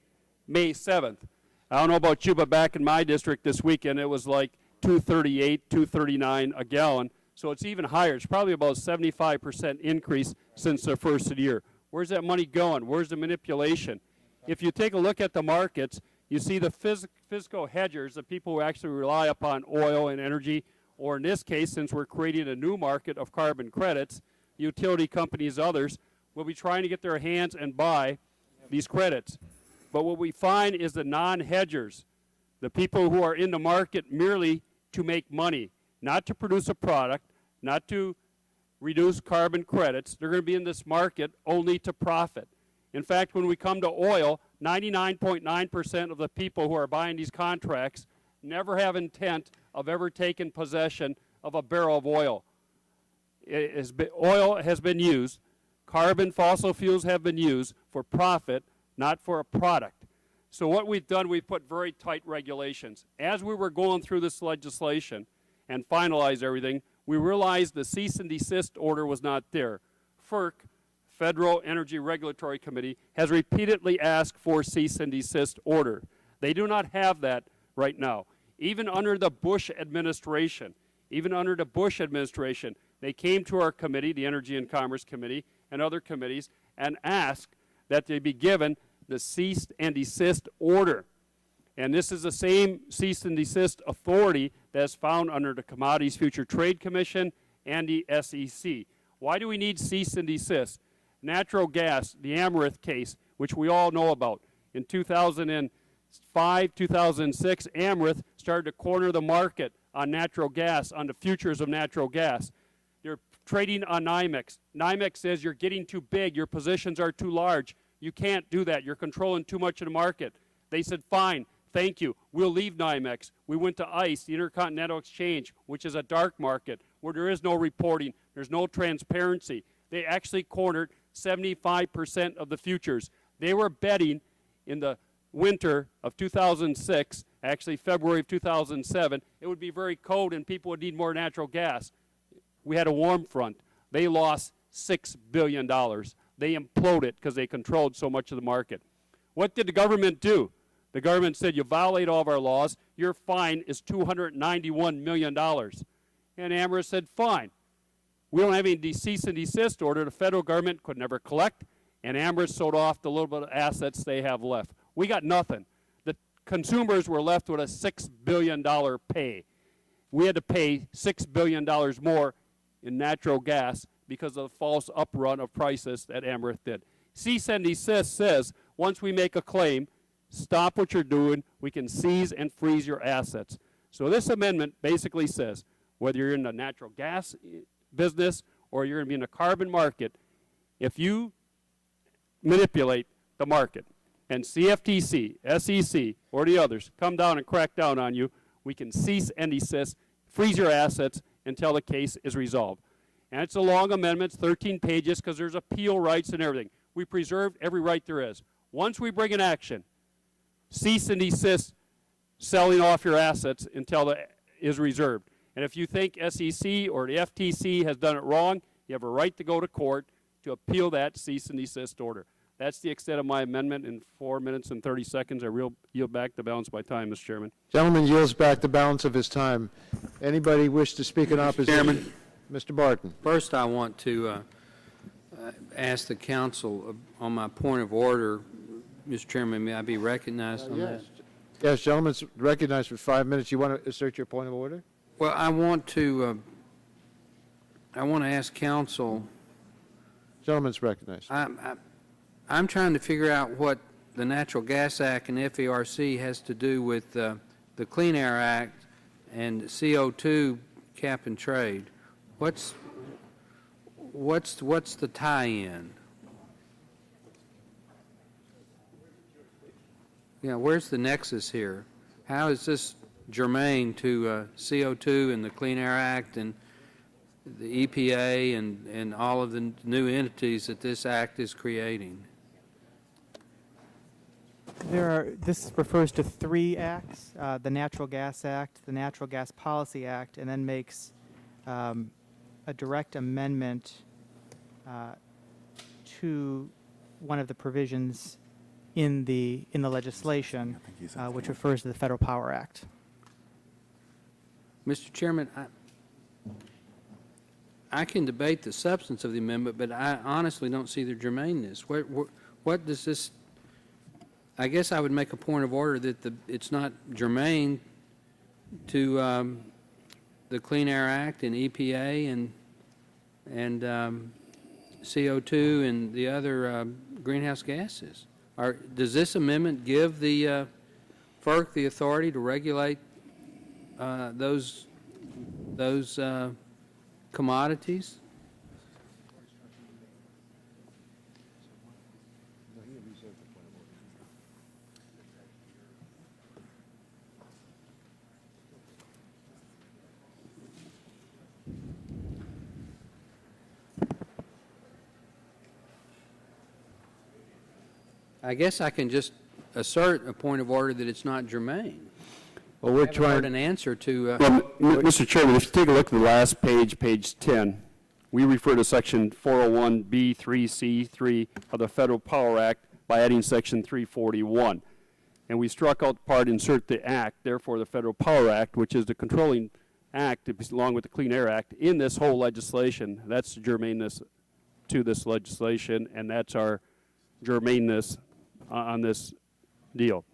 7th. I don't know about you, but back in my district this weekend, it was like $2.38, $2.39 a gallon. So it's even higher. It's probably about 75% increase since the first of the year. Where's that money going? Where's the manipulation? If you take a look at the markets, you see the physical hedgers, the people who actually rely upon oil and energy, or in this case, since we're creating a new market of carbon credits, utility companies, others, will be trying to get their hands and buy these credits. But what we find is the non-hedgers, the people who are in the market merely to make money, not to produce a product, not to reduced carbon credits. They're going to be in this market only to profit. In fact, when we come to oil, 99.9% of the people who are buying these contracts never have intent of ever taking possession of a barrel of oil. Oil has been used, carbon, fossil fuels have been used for profit, not for a product. So what we've done, we've put very tight regulations. As we were going through this legislation and finalized everything, we realized the cease and desist order was not there. FERC, Federal Energy Regulatory Committee, has repeatedly asked for cease and desist order. They do not have that right now. Even under the Bush administration, they came to our committee, the Energy and Commerce Committee, and other committees, and asked that they be given the cease and desist order. And this is the same cease and desist authority that's found under the Commodities Future Trade Commission and the SEC. Why do we need cease and desist? Natural gas, the Amaranth case, which we all know about. In 2005, 2006, Amaranth started to corner the market on natural gas, on the futures of natural gas. They're trading on NYMEX. NYMEX says you're getting too big, your positions are too large. You can't do that. You're controlling too much of the market. They said, fine, thank you. We'll leave NYMEX. We went to ICE, the Intercontinental Exchange, which is a dark market where there is no reporting. There's no transparency. They actually cornered 75% of the futures. They were betting in the winter of 2006, actually February of 2007, it would be very cold and people would need more natural gas. We had a warm front. They lost $6 billion. They imploded because they controlled so much of the market. What did the government do? The government said, you violate all of our laws, your fine is $291 million. And Amaranth said, fine. We don't have any cease and desist order. The federal government could never collect, and Amaranth sold off the little bit of assets they have left. We got nothing. The consumers were left with a $6 billion pay. We had to pay $6 billion more in natural gas because of the false uprun of prices that Amaranth did. Cease and desist says, once we make a claim, stop what you're doing, we can seize and freeze your assets. So this amendment basically says, whether you're in the natural gas business or you're going to be in the carbon market, if you manipulate the market and CFTC, SEC, or the others come down and crack down on you, we can cease and desist, freeze your assets until the case is resolved. And it's a long amendment, it's 13 pages, because there's appeal rights and everything. We preserved every right there is. Once we bring an action, cease and desist selling off your assets until it is reserved. And if you think SEC or the FTC has done it wrong, you have a right to go to court to appeal that cease and desist order. That's the extent of my amendment in 4 minutes and 30 seconds. I yield back the balance of my time, Mr. Chairman. Gentleman yields back the balance of his time. Anybody wish to speak in opposition? Chairman. Mr. Barton. First, I want to ask the council on my point of order. Mr. Chairman, may I be recognized on that? Yes, gentleman's recognized for 5 minutes. You want to assert your point of order? Well, I want to ask council. Gentleman's recognized. I'm trying to figure out what the Natural Gas Act and FERC has to do with the Clean Air Act and CO2 cap and trade. What's the tie-in? Yeah, where's the nexus here? How is this germane to CO2 and the Clean Air Act and the EPA and all of the new entities that this act is creating? This refers to 3 acts, the Natural Gas Act, the Natural Gas Policy Act, and then makes a direct amendment to one of the provisions in the legislation, which refers to the Federal Power Act. Mr. Chairman, I can debate the substance of the amendment, but I honestly don't see the germaneness. What does this? I guess I would make a point of order that it's not germane to the Clean Air Act and EPA and CO2 and the other greenhouse gases. Does this amendment give the FERC the authority to regulate those commodities? I guess I can just assert a point of order that it's not germane. Well, we're I haven't heard trying. an answer to. Mr. Chairman, if you take a look at the last page, page 10, we refer to Section 401B3C3 of the Federal Power Act by adding Section 341. And we struck out the part, insert the act, therefore the Federal Power Act, which is the controlling act, along with the Clean Air Act, in this whole legislation. That's the germaneness to this legislation, and that's our germaneness on this deal.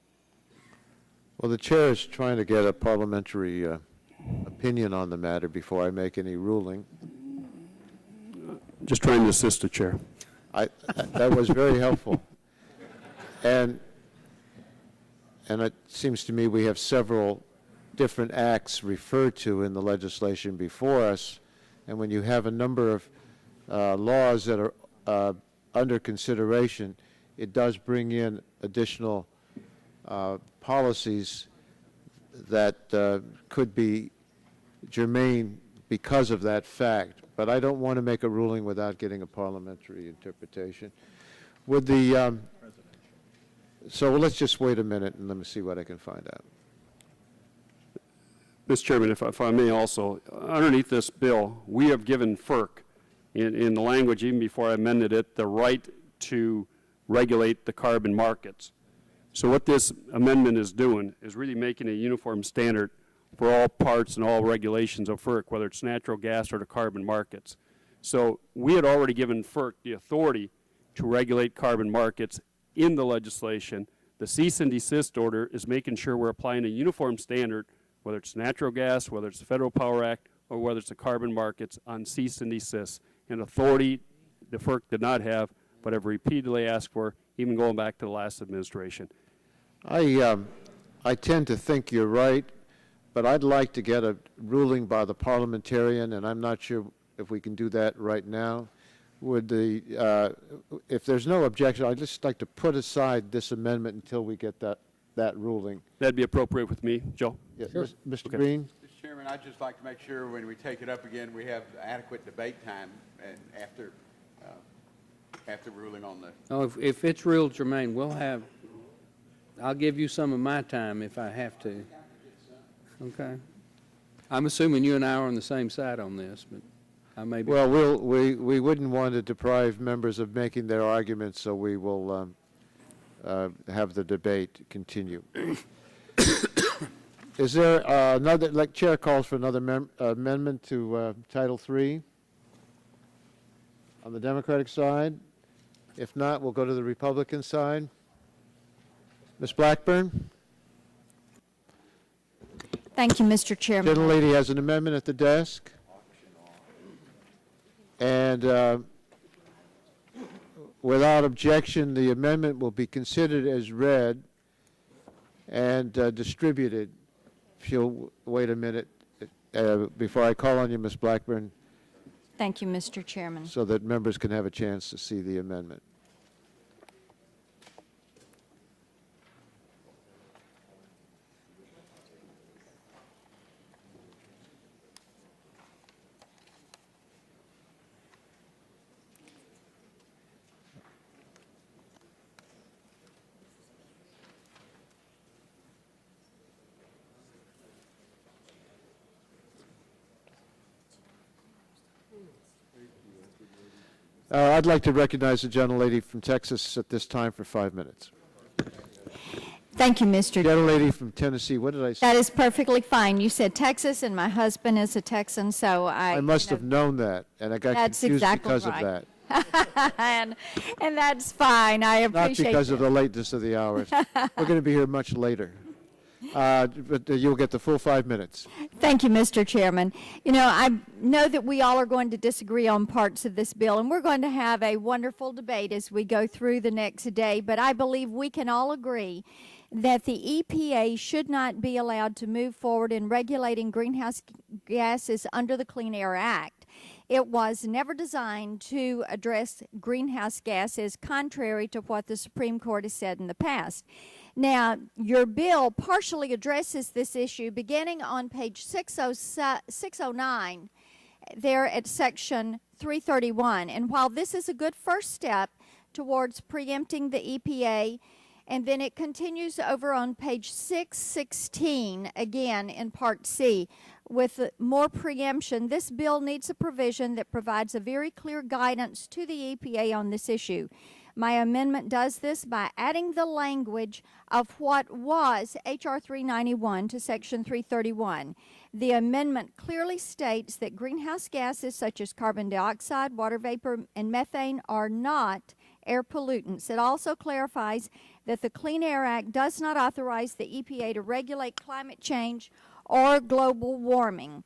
Well, the chair is trying to get a parliamentary opinion on the matter before I make any ruling. Just trying to assist the chair. That was very helpful. And it seems to me we have several different acts referred to in the legislation before us, and when you have a number of laws that are under consideration, it does bring in additional policies that could be germane because of that fact. But I don't want to make a ruling without getting a parliamentary interpretation. Would the so let's just wait a minute and let me see what I can find out. Mr. Chairman, if I may also, underneath this bill, we have given FERC, in the language even before I amended it, the right to regulate the carbon markets. So what this amendment is doing is really making a uniform standard for all parts and all regulations of FERC, whether it's natural gas or the carbon markets. So we had already given FERC the authority to regulate carbon markets in the legislation. The cease and desist order is making sure we're applying a uniform standard, whether it's natural gas, whether it's the Federal Power Act, or whether it's the carbon markets on cease and desist. An authority the FERC did not have, but have repeatedly asked for, even going back to the last administration. I tend to think you're right, but I'd like to get a ruling by the parliamentarian, and I'm not sure if we can do that right now. Would if there's no objection, I'd just like to put aside this amendment until we get that ruling. That'd be appropriate with me, Joe? Yeah, sure. Mr. Green? Mr. Chairman, I'd just like to make sure when we take it up again, we have adequate debate time and after ruling on the... Oh, if it's real germane, I'll give you some of my time if I have to. Okay. I'm assuming you and I are on the same side on this, but I may be. Well, we wouldn't want to deprive members of making their arguments, so we will have the debate continue. Is there another, like Chair calls for another amendment to Title III on the Democratic side? If not, we'll go to the Republican side. Ms. Blackburn? Thank you, Mr. Chairman. Gentlelady has an amendment at the desk. And without objection, the amendment will be considered as read and distributed. If you'll wait a minute before I call on you, Ms. Blackburn. Thank you, Mr. Chairman. So that members can have a chance to see the amendment. I'd like to recognize the gentlelady from Texas at this time for 5 minutes. Thank you, Mr. Gentlelady from Tennessee, what did I say? That is perfectly fine. You said Texas, and my husband is a Texan, so I must have known that, and I got That's confused exactly because right. of that. and that's fine. I appreciate Not because it. of the lateness of the hours. We're going to be here much later. But you'll get the full 5 minutes. Thank you, Mr. Chairman. You know, I know that we all are going to disagree on parts of this bill, and we're going to have a wonderful debate as we go through the next day, but I believe we can all agree that the EPA should not be allowed to move forward in regulating greenhouse gases under the Clean Air Act. It was never designed to address greenhouse gases, contrary to what the Supreme Court has said in the past. Now, your bill partially addresses this issue beginning on page 609 there at section 331. And while this is a good first step towards preempting the EPA. And then it continues over on page 616, again in Part C, with more preemption. This bill needs a provision that provides a very clear guidance to the EPA on this issue. My amendment does this by adding the language of what was H.R. 391 to Section 331. The amendment clearly states that greenhouse gases such as carbon dioxide, water vapor, and methane are not air pollutants. It also clarifies that the Clean Air Act does not authorize the EPA to regulate climate change or global warming.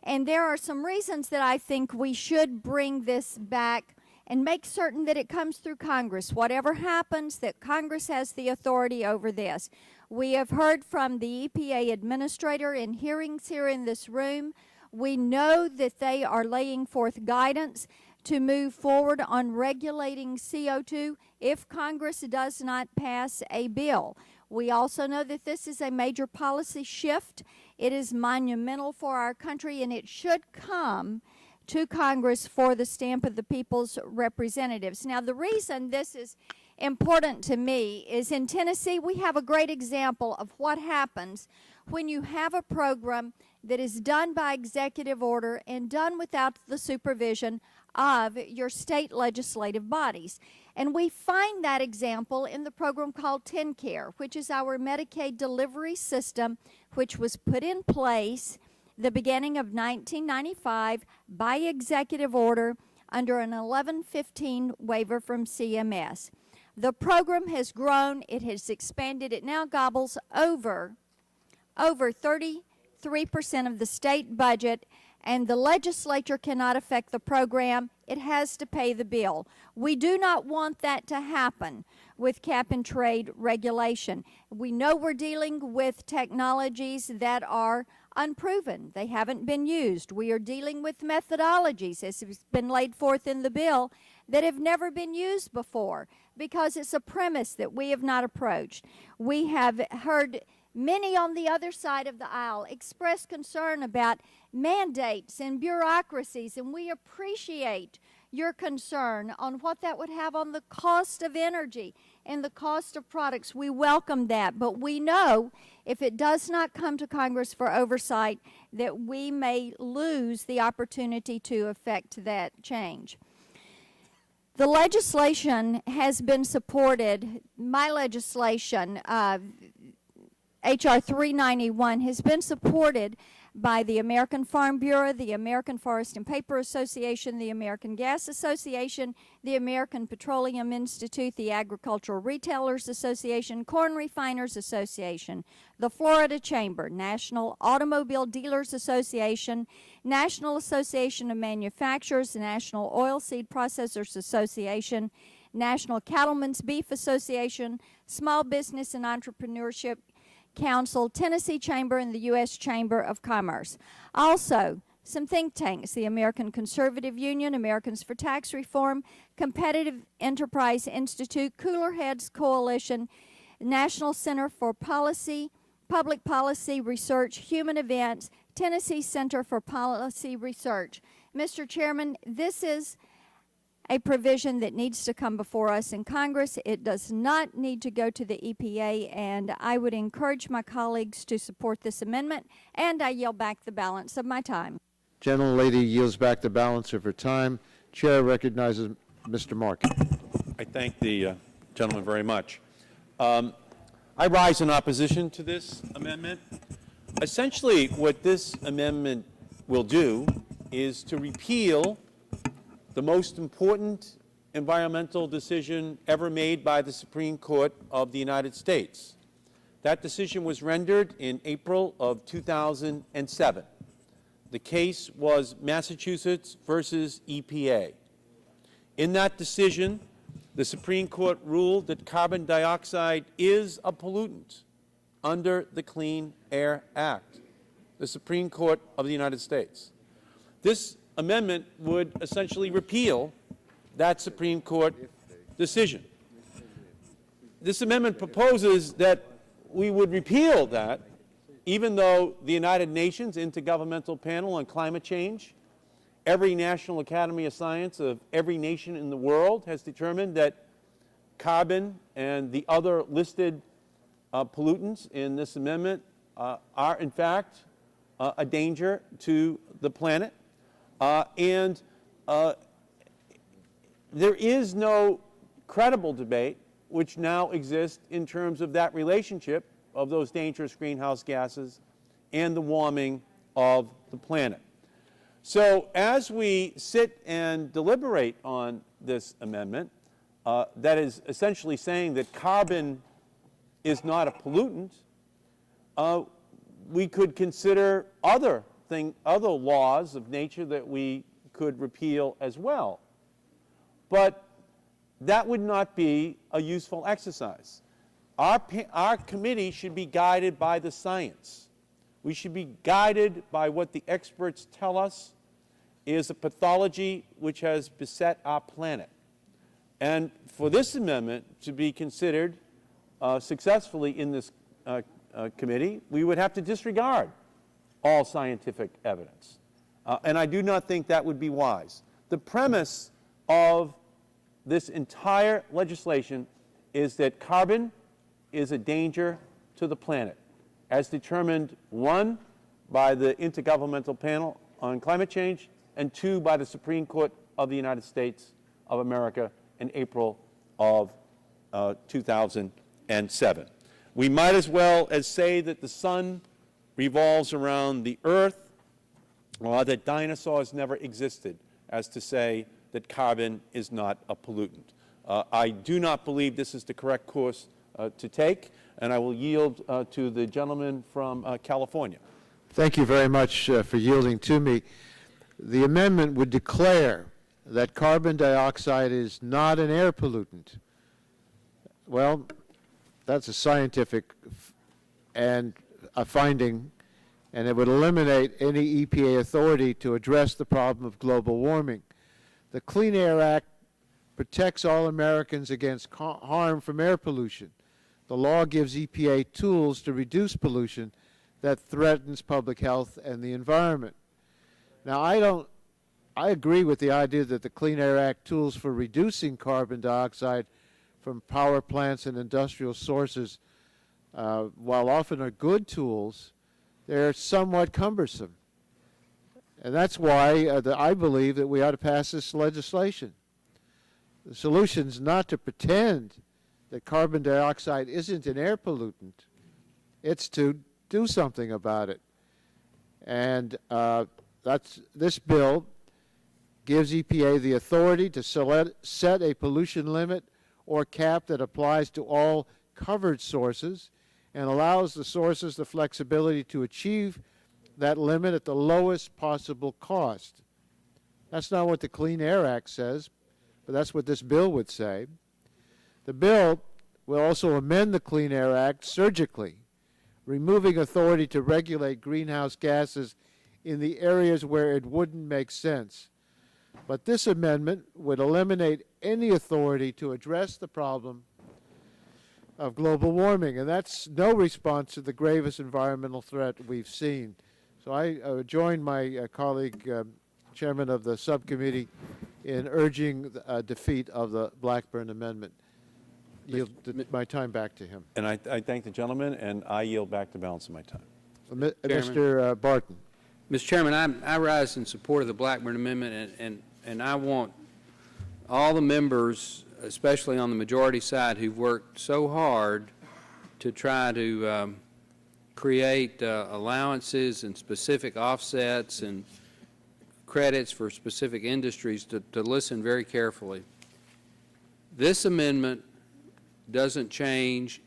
And there are some reasons that I think we should bring this back and make certain that it comes through Congress. Whatever happens, that Congress has the authority over this. We have heard from the EPA administrator in hearings here in this room. We know that they are laying forth guidance to move forward on regulating CO2 if Congress does not pass a bill. We also know that this is a major policy shift. It is monumental for our country, and it should come to Congress for the stamp of the people's representatives. Now, the reason this is important to me is in Tennessee, we have a great example of what happens when you have a program that is done by executive order and done without the supervision of your state legislative bodies. And we find that example in the program called TennCare, which is our Medicaid delivery system, which was put in place the beginning of 1995 by executive order under an 1115 waiver from CMS. The program has grown, it has expanded, it now gobbles over 33% of the state budget, and the legislature cannot affect the program. It has to pay the bill. We do not want that to happen with cap and trade regulation. We know we're dealing with technologies that are unproven. They haven't been used. We are dealing with methodologies, as has been laid forth in the bill, that have never been used before because it's a premise that we have not approached. We have heard many on the other side of the aisle express concern about mandates and bureaucracies, and we appreciate your concern on what that would have on the cost of energy and the cost of products. We welcome that, but we know if it does not come to Congress for oversight that we may lose the opportunity to effect that change. The legislation has been supported. My legislation, H.R. 391, has been supported by the American Farm Bureau, the American Forest and Paper Association, the American Gas Association, the American Petroleum Institute, the Agricultural Retailers Association, Corn Refiners Association, the Florida Chamber, National Automobile Dealers Association, National Association of Manufacturers, National Oilseed Processors Association, National Cattlemen's Beef Association, Small Business and Entrepreneurship Council, Tennessee Chamber, and the U.S. Chamber of Commerce. Also, some think tanks, the American Conservative Union, Americans for Tax Reform, Competitive Enterprise Institute, Cooler Heads Coalition, National Center for Public Policy Research, Human Events, Tennessee Center for Policy Research. Mr. Chairman, this is a provision that needs to come before us in Congress. It does not need to go to the EPA, and I would encourage my colleagues to support this amendment, and I yield back the balance of my time. Gentlelady yields back the balance of her time. Chair recognizes Mr. Markup. I thank the gentleman very much. I rise in opposition to this amendment. Essentially, what this amendment will do is to repeal the most important environmental decision ever made by the Supreme Court of the United States. That decision was rendered in April of 2007. The case was Massachusetts versus EPA. In that decision, the Supreme Court ruled that carbon dioxide is a pollutant under the Clean Air Act, the Supreme Court of the United States. This amendment would essentially repeal that Supreme Court decision. This amendment proposes that we would repeal that, even though the United Nations Intergovernmental Panel on Climate Change, every National Academy of Science of every nation in the world has determined that carbon and the other listed pollutants in this amendment are, in fact, a danger to the planet. And there is no credible debate which now exists in terms of that relationship of those dangerous greenhouse gases and the warming of the planet. So as we sit and deliberate on this amendment, that is essentially saying that carbon is not a pollutant, we could consider other laws of nature that we could repeal as well. But that would not be a useful exercise. Our committee should be guided by the science. We should be guided by what the experts tell us is a pathology which has beset our planet. And for this amendment to be considered successfully in this committee, we would have to disregard all scientific evidence. And I do not think that would be wise. The premise of this entire legislation is that carbon is a danger to the planet, as determined, 1, by the Intergovernmental Panel on Climate Change, and 2, by the Supreme Court of the United States of America in April of 2007. We might as well as say that the sun revolves around the earth, or that dinosaurs never existed, as to say that carbon is not a pollutant. I do not believe this is the correct course to take, and I will yield to the gentleman from California. Thank you very much for yielding to me. The amendment would declare that carbon dioxide is not an air pollutant. Well, that's a scientific and a finding, and it would eliminate any EPA authority to address the problem of global warming. The Clean Air Act protects all Americans against harm from air pollution. The law gives EPA tools to reduce pollution that threatens public health and the environment. Now, I agree with the idea that the Clean Air Act tools for reducing carbon dioxide from power plants and industrial sources, while often are good tools, they're somewhat cumbersome. And that's why I believe that we ought to pass this legislation. The solution is not to pretend that carbon dioxide isn't an air pollutant. It's to do something about it. And this bill gives EPA the authority to set a pollution limit or cap that applies to all covered sources and allows the sources the flexibility to achieve that limit at the lowest possible cost. That's not what the Clean Air Act says, but that's what this bill would say. The bill will also amend the Clean Air Act surgically, removing authority to regulate greenhouse gases in the areas where it wouldn't make sense. But this amendment would eliminate any authority to address the problem of global warming, and that's no response to the gravest environmental threat we've seen. So I join my colleague, chairman of the subcommittee, in urging the defeat of the Blackburn Amendment. Yield my time back to him. And I thank the gentleman, and I yield back the balance of my time. Mr. Barton. Mr. Chairman, I rise in support of the Blackburn Amendment, and I want all the members, especially on the majority side, who've worked so hard to try to create allowances and specific offsets and credits for specific industries to listen very carefully. This amendment doesn't change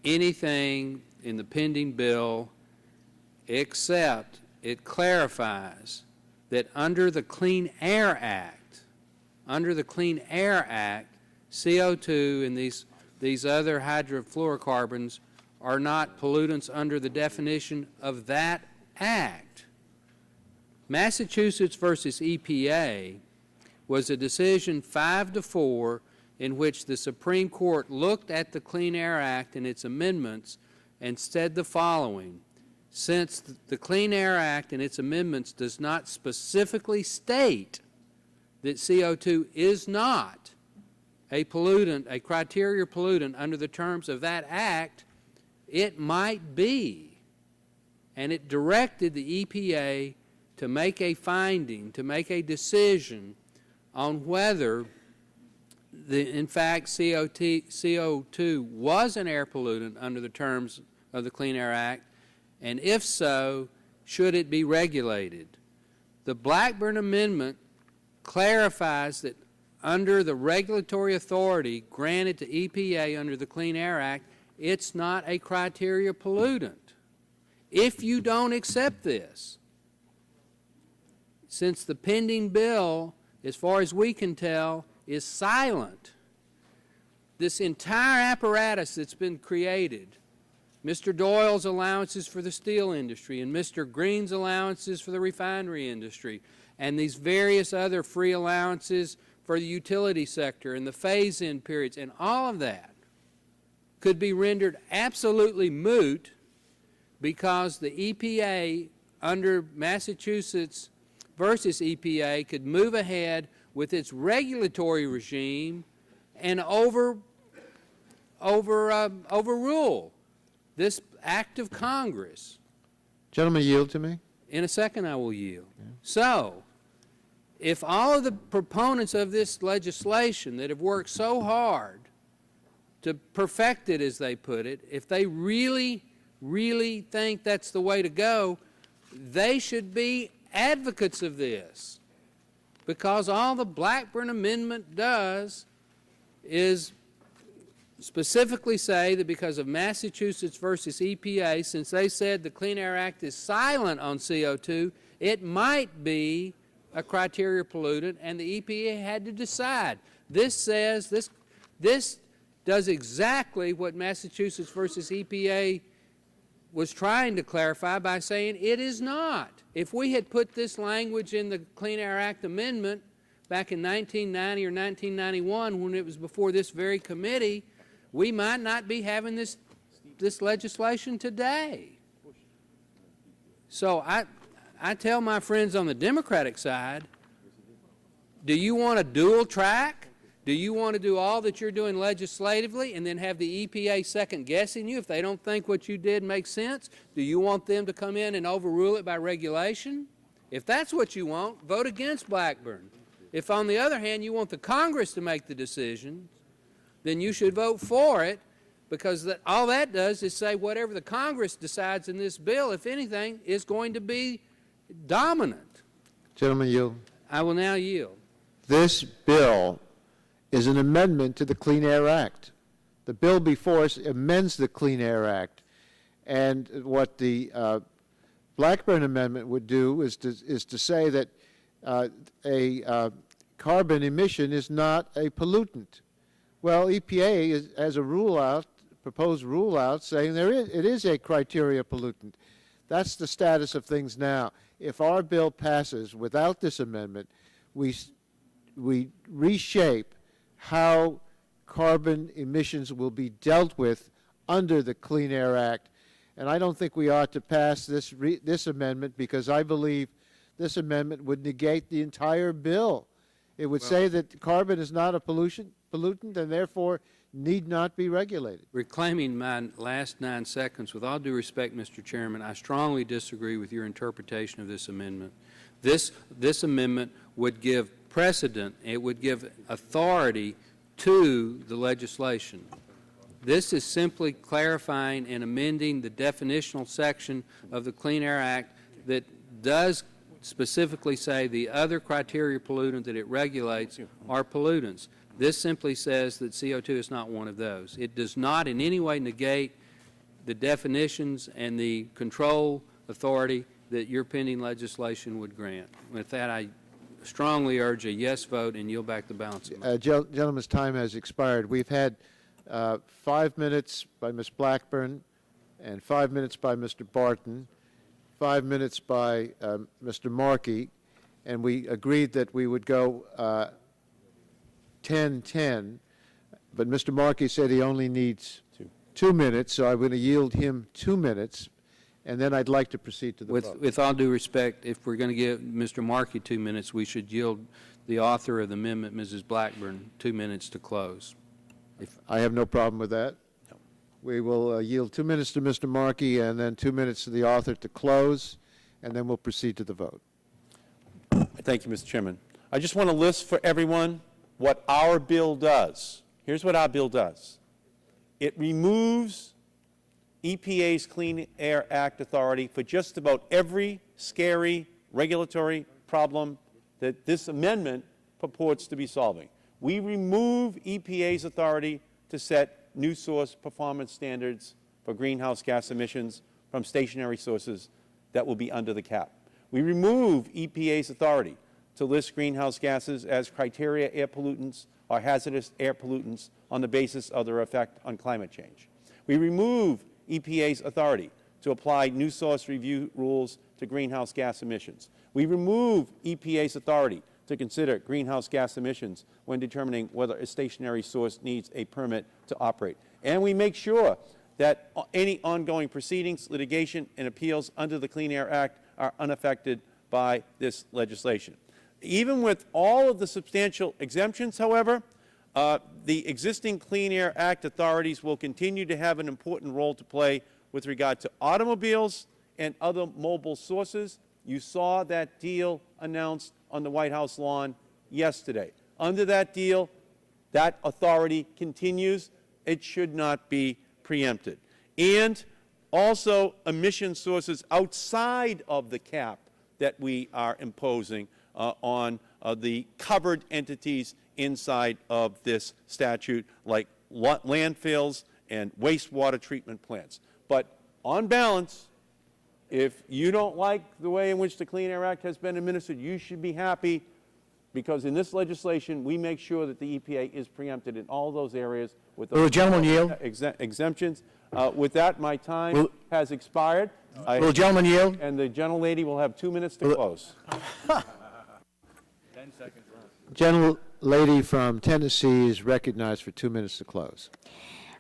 anything in the pending bill except it clarifies that under the Clean Air Act, CO2 and these other hydrofluorocarbons are not pollutants under the definition of that act. Massachusetts versus EPA was a decision 5-4 in which the Supreme Court looked at the Clean Air Act and its amendments and said the following: since the Clean Air Act and its amendments does not specifically state that CO2 is not a pollutant, a criteria pollutant under the terms of that act, it might be. And it directed the EPA to make a finding, to make a decision on whether, in fact, CO2 was an air pollutant under the terms of the Clean Air Act, and if so, should it be regulated? The Blackburn Amendment clarifies that under the regulatory authority granted to EPA under the Clean Air Act, it's not a criteria pollutant. If you don't accept this, since the pending bill, as far as we can tell, is silent, this entire apparatus that's been created, Mr. Doyle's allowances for the steel industry and Mr. Green's allowances for the refinery industry, and these various other free allowances for the utility sector and the phase-in periods, and all of that could be rendered absolutely moot because the EPA under Massachusetts versus EPA could move ahead with its regulatory regime and overrule this act of Congress. Gentlemen, yield to me. In a second, I will yield. So, if all of the proponents of this legislation that have worked so hard to perfect it, as they put it, if they really think that's the way to go, they should be advocates of this, because all the Blackburn Amendment does is specifically say that because of Massachusetts versus EPA, since they said the Clean Air Act is silent on CO2, it might be a criteria pollutant, and the EPA had to decide. This says, this does exactly what Massachusetts versus EPA was trying to clarify by saying it is not. If we had put this language in the Clean Air Act amendment back in 1990 or 1991, when it was before this very committee, we might not be having this legislation today. So I tell my friends on the Democratic side, do you want a dual track? Do you want to do all that you're doing legislatively and then have the EPA second-guessing you if they don't think what you did makes sense? Do you want them to come in and overrule it by regulation? If that's what you want, vote against Blackburn. If, on the other hand, you want the Congress to make the decision, then you should vote for it, because all that does is say whatever the Congress decides in this bill, if anything, is going to be dominant. Gentlemen, yield. I will now yield. This bill is an amendment to the Clean Air Act. The bill before us amends the Clean Air Act. And what the Blackburn Amendment would do is to say that a carbon emission is not a pollutant. Well, EPA has a proposed rule out saying it is a criteria pollutant. That's the status of things now. If our bill passes without this amendment, we reshape how carbon emissions will be dealt with under the Clean Air Act. And I don't think we ought to pass this amendment, because I believe this amendment would negate the entire bill. It would say that carbon is not a pollutant and therefore need not be regulated. Reclaiming my last 9 seconds, with all due respect, Mr. Chairman, I strongly disagree with your interpretation of this amendment. This amendment would give precedent, it would give authority to the legislation. This is simply clarifying and amending the definitional section of the Clean Air Act that does specifically say the other criteria pollutant that it regulates are pollutants. This simply says that CO2 is not one of those. It does not in any way negate the definitions and the control authority that your pending legislation would grant. With that, I strongly urge a yes vote and yield back the balance of my Gentleman's time has expired. We've had 5 minutes by Ms. Blackburn and 5 minutes by Mr. Barton, 5 minutes by Mr. Markey, and we agreed that we would go 10-10, but Mr. Markey said he only needs 2 minutes, so I'm going to yield him 2 minutes, and then I'd like to proceed to the vote. With all due respect, if we're going to give Mr. Markey 2 minutes, we should yield the author of the amendment, Mrs. Blackburn, 2 minutes to close. I have no problem with that. We will yield 2 minutes to Mr. Markey and then 2 minutes to the author to close, and then we'll proceed to the vote. Thank you, Mr. Chairman. I just want to list for everyone what our bill does. Here's what our bill does. It removes EPA's Clean Air Act authority for just about every scary regulatory problem that this amendment purports to be solving. We remove EPA's authority to set new source performance standards for greenhouse gas emissions from stationary sources that will be under the cap. We remove EPA's authority to list greenhouse gases as criteria air pollutants or hazardous air pollutants on the basis of their effect on climate change. We remove EPA's authority to apply new source review rules to greenhouse gas emissions. We remove EPA's authority to consider greenhouse gas emissions when determining whether a stationary source needs a permit to operate. And we make sure that any ongoing proceedings, litigation, and appeals under the Clean Air Act are unaffected by this legislation. Even with all of the substantial exemptions, however, the existing Clean Air Act authorities will continue to have an important role to play with regard to automobiles and other mobile sources. You saw that deal announced on the White House lawn yesterday. Under that deal, that authority continues. It should not be preempted. And also emission sources outside of the cap that we are imposing on the covered entities inside of this statute, like landfills and wastewater treatment plants. But on balance, if you don't like the way in which the Clean Air Act has been administered, you should be happy, because in this legislation we make sure that the EPA is preempted in all those areas with those exemptions. With that, my time has expired. Will the gentleman yield? And the gentlelady will have 2 minutes to close. 10 seconds left. Gentlelady from Tennessee is recognized for 2 minutes to close.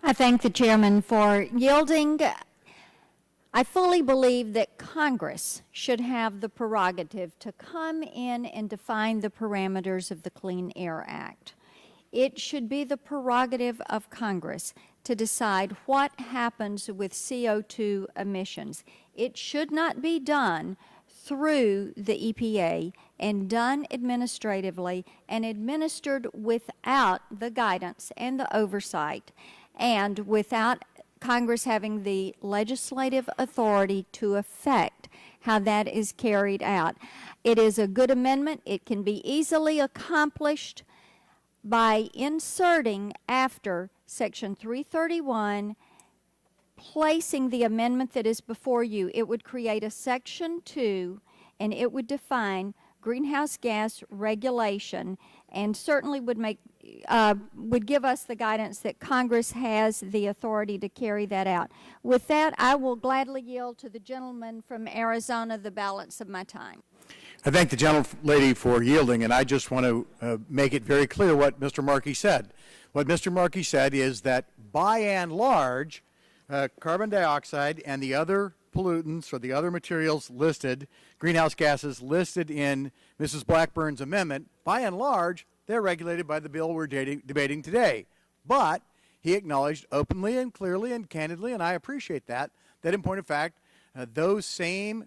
I thank the chairman for yielding. I fully believe that Congress should have the prerogative to come in and define the parameters of the Clean Air Act. It should be the prerogative of Congress to decide what happens with CO2 emissions. It should not be done through the EPA and done administratively and administered without the guidance and the oversight and without Congress having the legislative authority to affect how that is carried out. It is a good amendment. It can be easily accomplished by inserting after Section 331, placing the amendment that is before you. It would create a Section 2, and it would define greenhouse gas regulation, and certainly would give us the guidance that Congress has the authority to carry that out. With that, I will gladly yield to the gentleman from Arizona the balance of my time. I thank the gentlelady for yielding, and I just want to make it very clear what Mr. Markey said. What Mr. Markey said is that, by and large, carbon dioxide and the other pollutants or the other materials listed, greenhouse gases listed in Mrs. Blackburn's amendment, by and large, they're regulated by the bill we're debating today. But he acknowledged openly and clearly and candidly, and I appreciate that in point of fact, those same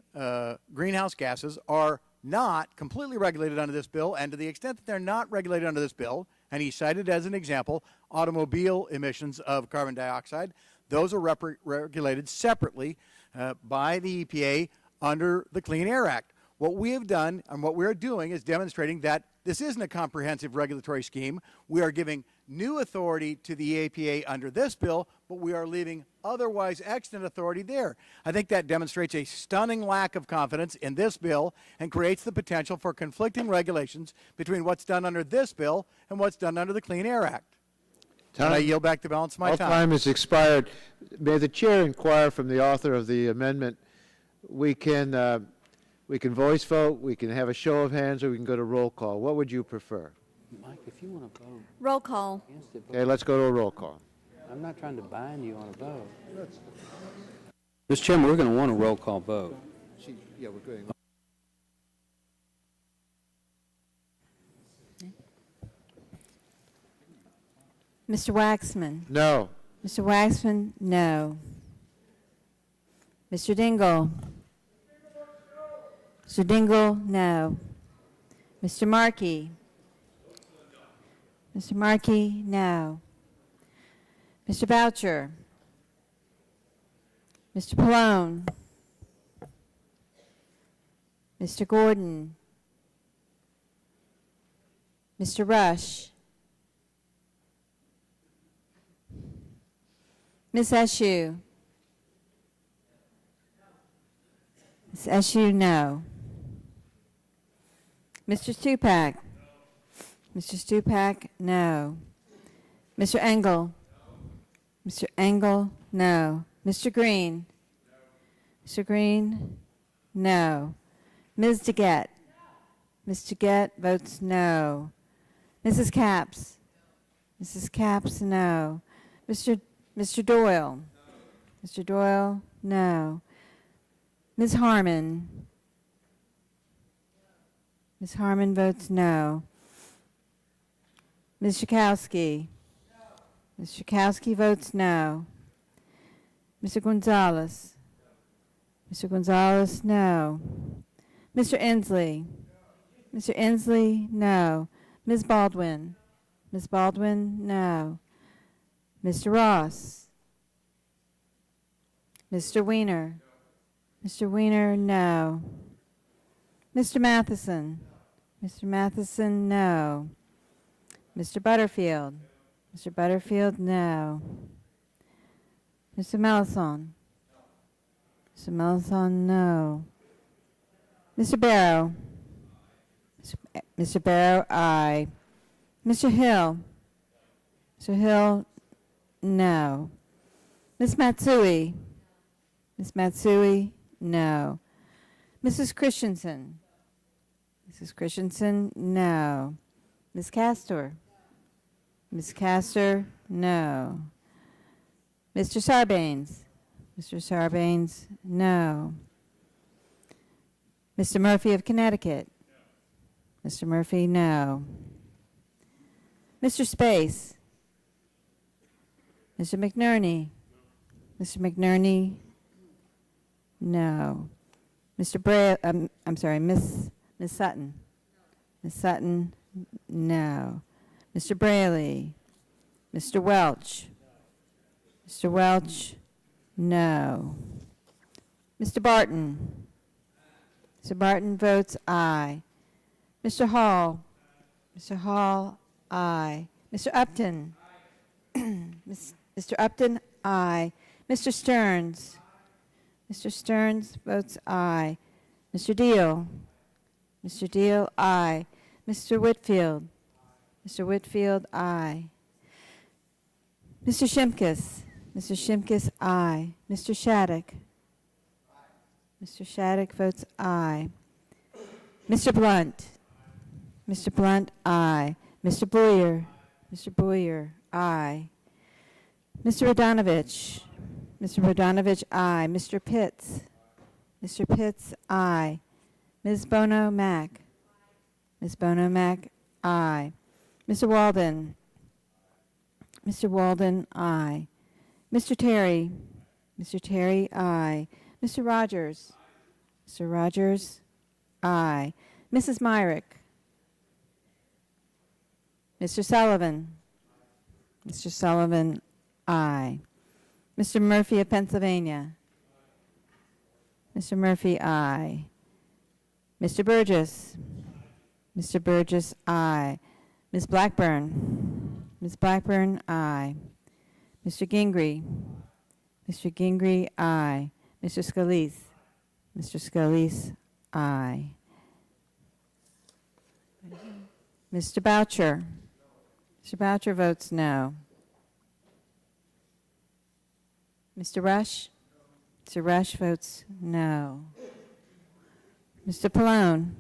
greenhouse gases are not completely regulated under this bill, and to the extent that they're not regulated under this bill, and he cited as an example automobile emissions of carbon dioxide, those are regulated separately by the EPA under the Clean Air Act. What we have done and what we're doing is demonstrating that this isn't a comprehensive regulatory scheme. We are giving new authority to the EPA under this bill, but we are leaving otherwise extant authority there. I think that demonstrates a stunning lack of confidence in this bill and creates the potential for conflicting regulations between what's done under this bill and what's done under the Clean Air Act. And I yield back the balance of my time. All time has expired. May the chair inquire from the author of the amendment. We can voice vote, we can have a show of hands, or we can go to roll call. What would you prefer? Mike, if you want to vote. Roll call. Okay, let's go to a roll call. I'm not trying to bind you on a vote. Mr. Chairman, we're going to want a roll call vote. Yeah, we're going. Mr. Waxman? No. Mr. Waxman, no. Mr. Dingle? Mr. Dingle, no. Mr. Markey? Mr. Markey, no. Mr. Boucher? Mr. Pallone? Mr. Gordon? Mr. Rush? Ms. Eshoo? Ms. Eshoo, no. Mr. Stupak? Mr. Stupak, no. Mr. Engel? Mr. Engel, no. Mr. Green? Mr. Green, no. Ms. DeGette? Ms. DeGette votes no. Mrs. Capps? Mrs. Capps, no. Mr. Doyle? Mr. Doyle, no. Ms. Harmon? Ms. Harmon votes no. Ms. Schakowsky? Ms. Schakowsky votes no. Mr. Gonzalez? Mr. Gonzalez, no. Mr. Inslee? Mr. Inslee, no. Ms. Baldwin? Ms. Baldwin, no. Mr. Ross? Mr. Weiner? Mr. Weiner, no. Mr. Matheson? Mr. Matheson, no. Mr. Butterfield? Mr. Butterfield, no. Mr. Melanson? Mr. Melanson, no. Mr. Barrow? Mr. Barrow, aye. Mr. Hill? Mr. Hill, no. Ms. Matsui? Ms. Matsui, no. Mrs. Christensen? Mrs. Christensen, no. Ms. Castor? Ms. Castor, no. Mr. Sarbanes? Mr. Sarbanes, no. Mr. Murphy of Connecticut? Mr. Murphy, no. Mr. Space? Mr. McNerney? Mr. McNerney, no. Mr. I'm sorry, Miss Sutton? Miss Sutton, no. Mr. Braley? Mr. Welch? Mr. Welch, no. Mr. Barton? Mr. Barton votes aye. Mr. Hall? Mr. Hall, aye. Mr. Upton? Mr. Upton, aye. Mr. Stearns? Mr. Stearns votes aye. Mr. Deal? Mr. Deal, aye. Mr. Whitfield? Mr. Whitfield, aye. Mr. Shimkus? Mr. Shimkus, aye. Mr. Shattuck? Mr. Shattuck votes aye. Mr. Blunt? Mr. Blunt, aye. Mr. Boyer? Mr. Boyer, aye. Mr. Radonovich? Mr. Radonovich, aye. Mr. Pitts? Mr. Pitts, aye. Ms. Bono Mack? Ms. Bono Mack, aye. Mr. Walden? Mr. Walden, aye. Mr. Terry? Mr. Terry, aye. Mr. Rogers? Mr. Rogers, aye. Mrs. Myrick? Mr. Sullivan? Mr. Sullivan, aye. Mr. Murphy of Pennsylvania? Mr. Murphy, aye. Mr. Burgess? Mr. Burgess, aye. Ms. Blackburn? Ms. Blackburn, aye. Mr. Gingrey? Mr. Gingrey, aye. Mr. Scalise? Mr. Scalise, aye. Mr. Boucher? Mr. Boucher votes no. Mr. Rush? Mr. Rush votes no. Mr. Pallone?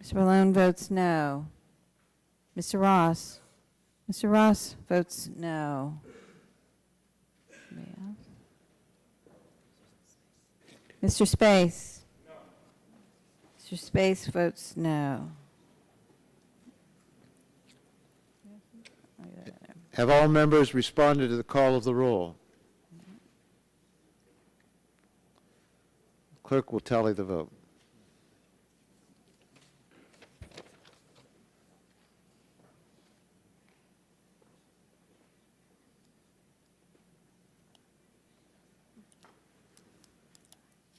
Mr. Pallone votes no. Mr. Ross? Mr. Ross votes no. Mr. Space? Mr. Space votes no. Have all members responded to the call of the roll? Clerk will tally the vote.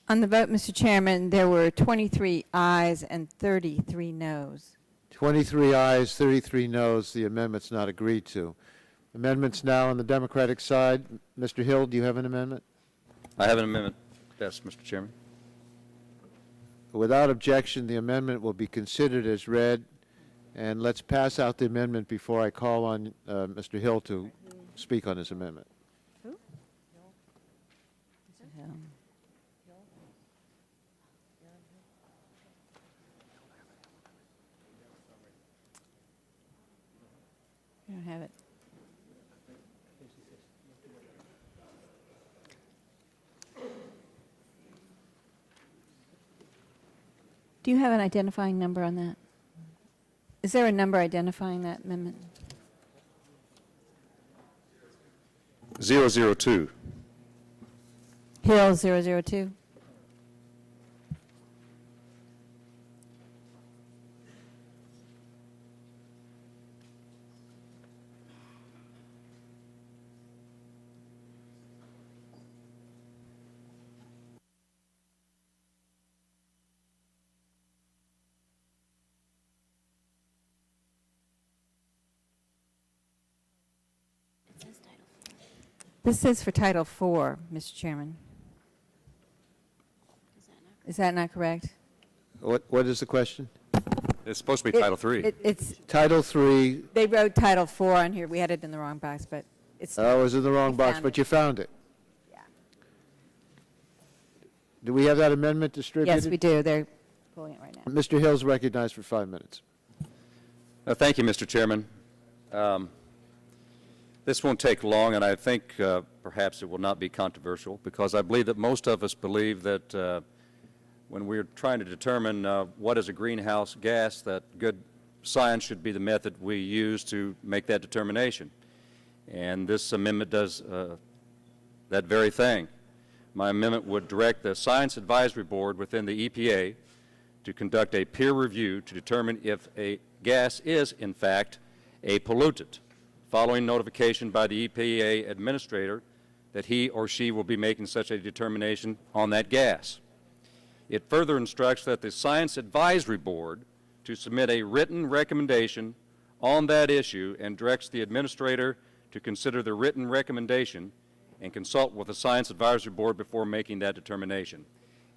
On the vote, Mr. Chairman, there were 23 ayes and 33 noes. 23 ayes, 33 noes. The amendment's not agreed to. Amendments now on the Democratic side. Mr. Hill, do you have an amendment? I have an amendment. Yes, Mr. Chairman. Without objection, the amendment will be considered as read. And let's pass out the amendment before I call on Mr. Hill to speak on his amendment. I don't have it. Do you have an identifying number on that? Is there a number identifying that amendment? 002. Hill 002. This is for Title IV, Mr. Chairman. Is that not correct? What is the question? It's supposed to be Title III. It's Title III. They wrote Title IV on here. We had it in the wrong box, but it's. Oh, it was in the wrong box, but you found it. Yeah. Do we have that amendment distributed? Yes, we do. They're pulling it right now. Mr. Hill's recognized for 5 minutes. Thank you, Mr. Chairman. This won't take long, and I think perhaps it will not be controversial, because I believe that most of us believe that when we're trying to determine what is a greenhouse gas, that good science should be the method we use to make that determination. And this amendment does that very thing. My amendment would direct the Science Advisory Board within the EPA to conduct a peer review to determine if a gas is, in fact, a pollutant, following notification by the EPA administrator that he or she will be making such a determination on that gas. It further instructs that the Science Advisory Board to submit a written recommendation on that issue, and directs the administrator to consider the written recommendation and consult with the Science Advisory Board before making that determination.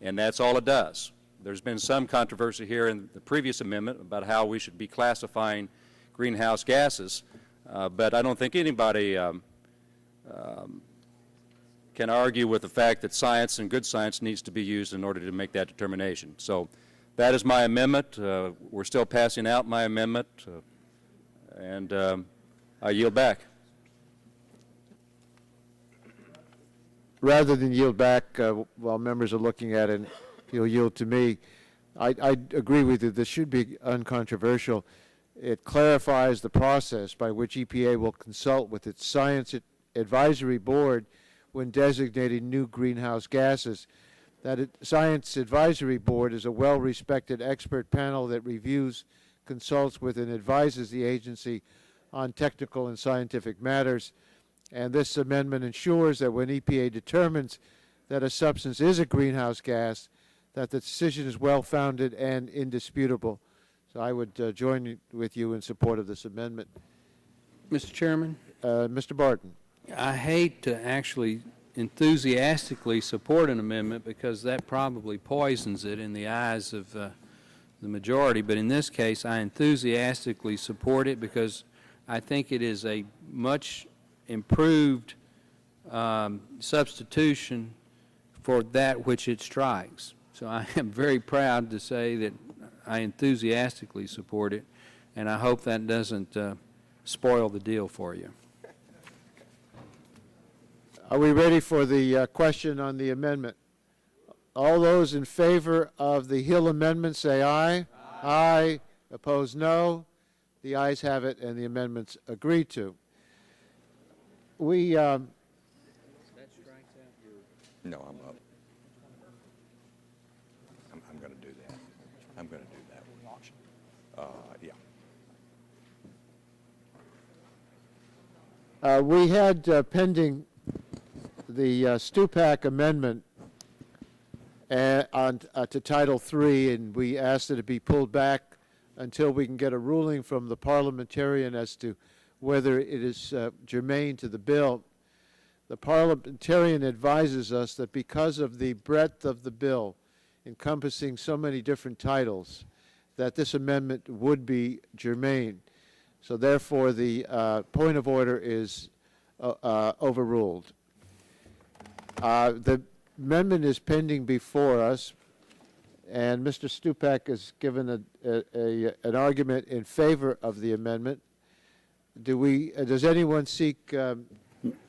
And that's all it does. There's been some controversy here in the previous amendment about how we should be classifying greenhouse gases. But I don't think anybody can argue with the fact that science and good science needs to be used in order to make that determination. So that is my amendment. We're still passing out my amendment, and I yield back. Rather than yield back while members are looking at it, you'll yield to me. I agree with you. This should be uncontroversial. It clarifies the process by which EPA will consult with its Science Advisory Board when designating new greenhouse gases. That Science Advisory Board is a well-respected expert panel that reviews, consults with, and advises the agency on technical and scientific matters. And this amendment ensures that when EPA determines that a substance is a greenhouse gas, that the decision is well-founded and indisputable. So I would join with you in support of this amendment. Mr. Chairman? Mr. Barton. I hate to actually enthusiastically support an amendment, because that probably poisons it in the eyes of the majority. But in this case, I enthusiastically support it because I think it is a much improved substitution for that which it strikes. So I am very proud to say that I enthusiastically support it, and I hope that doesn't spoil the deal for you. Are we ready for the question on the amendment? All those in favor of the Hill Amendment say aye. Aye. Opposed, no. The ayes have it, and the amendment's agreed to. We, No, I'm up. I'm going to do that. I'm going to do that. Yeah. We had pending the Stupak amendment to Title III, and we asked that it be pulled back until we can get a ruling from the parliamentarian as to whether it is germane to the bill. The parliamentarian advises us that because of the breadth of the bill, encompassing so many different titles, that this amendment would be germane. So therefore, the point of order is overruled. The amendment is pending before us, and Mr. Stupak has given an argument in favor of the amendment. Does anyone seek to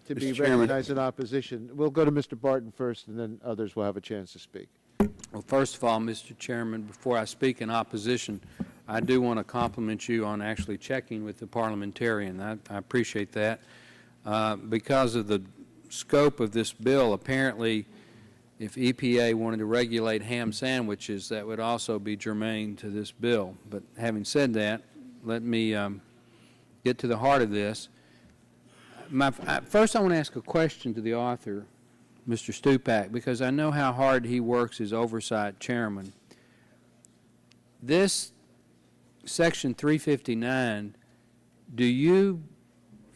be recognized in opposition? We'll go to Mr. Barton first, and then others will have a chance to speak. Well, first of all, Mr. Chairman, before I speak in opposition, I do want to compliment you on actually checking with the parliamentarian. I appreciate that. Because of the scope of this bill, apparently, if EPA wanted to regulate ham sandwiches, that would also be germane to this bill. But having said that, let me get to the heart of this. First, I want to ask a question to the author, Mr. Stupak, because I know how hard he works as oversight chairman. This Section 359, do you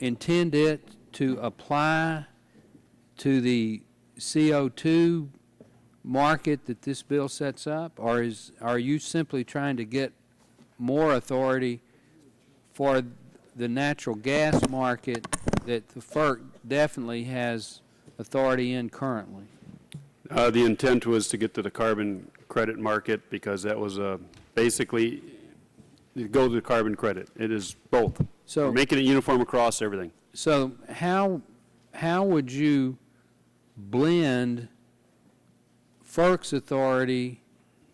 intend it to apply to the CO2 market that this bill sets up, or are you simply trying to get more authority for the natural gas market that the FERC definitely has authority in currently? The intent was to get to the carbon credit market because that was basically go to the carbon credit. It is both. So we're making it uniform across everything. So how would you blend FERC's authority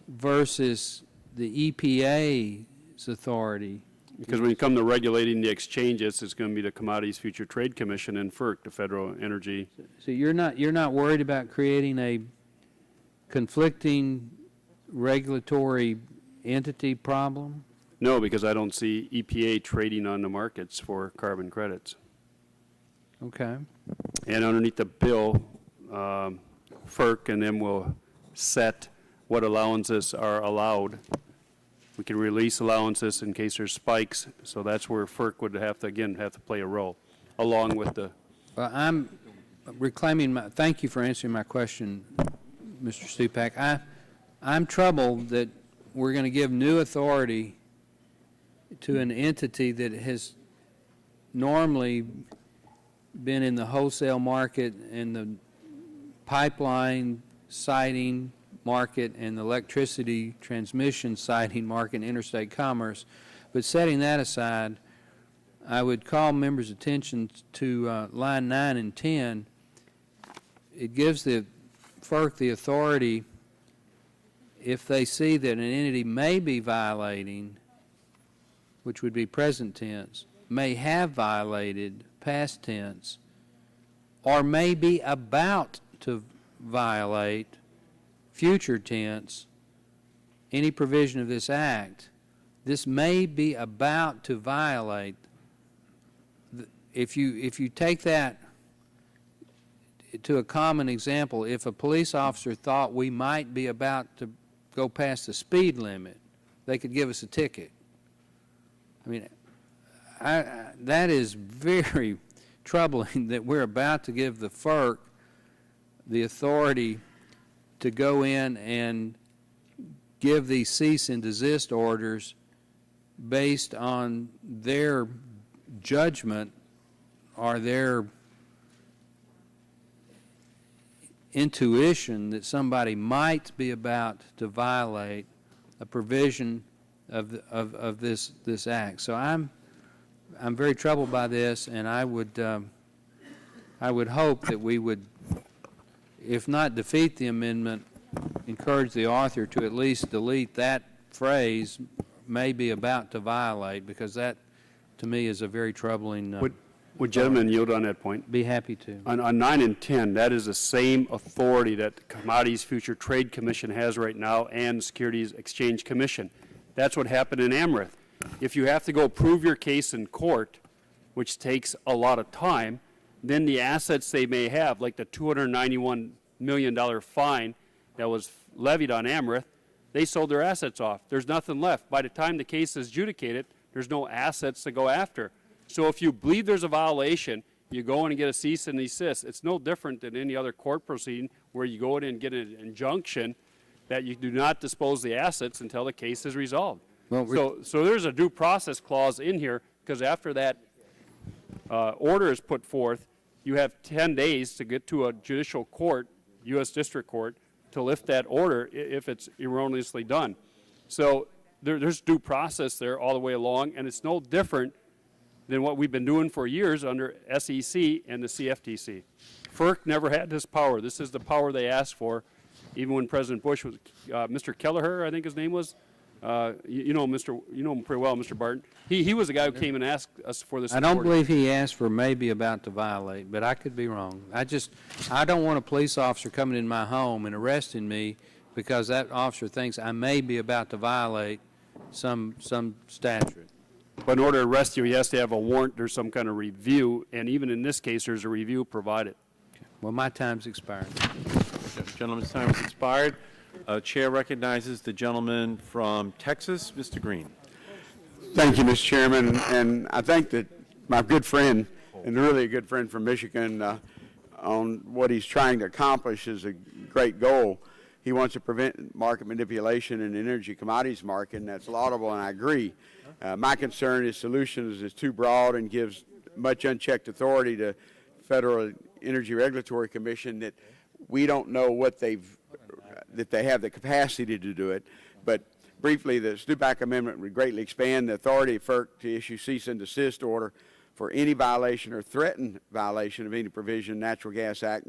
versus the EPA's authority? Because when you come to regulating the exchanges, it's going to be the Commodities Future Trade Commission and FERC, the Federal Energy. So you're not worried about creating a conflicting regulatory entity problem? No, because I don't see EPA trading on the markets for carbon credits. Okay. And underneath the bill, FERC and them will set what allowances are allowed. We can release allowances in case there's spikes, so that's where FERC would have to play a role, along with the... Well, I'm reclaiming thank you for answering my question, Mr. Stupak. I'm troubled that we're going to give new authority to an entity that has normally been in the wholesale market and the pipeline siting market and the electricity transmission siting market and interstate commerce. But setting that aside, I would call members' attention to line 9 and 10. It gives the FERC the authority, if they see that an entity may be violating, which would be present tense, may have violated, past tense, or may be about to violate, future tense, any provision of this act. This may be about to violate. If you take that to a common example, if a police officer thought we might be about to go past the speed limit, they could give us a ticket. I mean, that is very troubling that we're about to give the FERC the authority to go in and give these cease and desist orders based on their judgment or their intuition that somebody might be about to violate a provision of this act. So I'm very troubled by this, and I would hope that we would, if not defeat the amendment, encourage the author to at least delete that phrase, "may be about to violate," because that, to me, is a very troubling. Would gentlemen yield on that point? Be happy to. On 9 and 10, that is the same authority that the Commodities Future Trade Commission has right now and the Securities Exchange Commission. That's what happened in Amherst. If you have to go prove your case in court, which takes a lot of time, then the assets they may have, like the $291 million fine that was levied on Amherst, they sold their assets off. There's nothing left. By the time the case is adjudicated, there's no assets to go after. So if you believe there's a violation, you go in and get a cease and desist. It's no different than any other court proceeding where you go in and get an injunction that you do not dispose the assets until the case is resolved. Well, so there's a due process clause in here, because after that order is put forth, you have 10 days to get to a judicial court, U.S. District Court, to lift that order if it's erroneously done. So there's due process there all the way along, and it's no different than what we've been doing for years under SEC and the CFTC. FERC never had this power. This is the power they asked for, even when President Bush was, Mr. Kelleher, I think his name was. You know him pretty well, Mr. Barton. He was the guy who came and asked us for this. I don't believe he asked for "maybe about to violate," but I could be wrong. I don't want a police officer coming in my home and arresting me because that officer thinks I may be about to violate some statute. But in order to arrest you, he has to have a warrant or some kind of review, and even in this case, there's a review provided. Well, my time's expired. Gentleman's time has expired. Chair recognizes the gentleman from Texas, Mr. Green. Thank you, Mr. Chairman, and I think that my good friend, and really a good friend from Michigan, on what he's trying to accomplish is a great goal. He wants to prevent market manipulation in the energy commodities market, and that's laudable, and I agree. My concern is solutions is too broad and gives much unchecked authority to Federal Energy Regulatory Commission that we don't know what that they have the capacity to do it. But briefly, the Stupak Amendment would greatly expand the authority of FERC to issue cease and desist order for any violation or threatened violation of any provision, Natural Gas Act,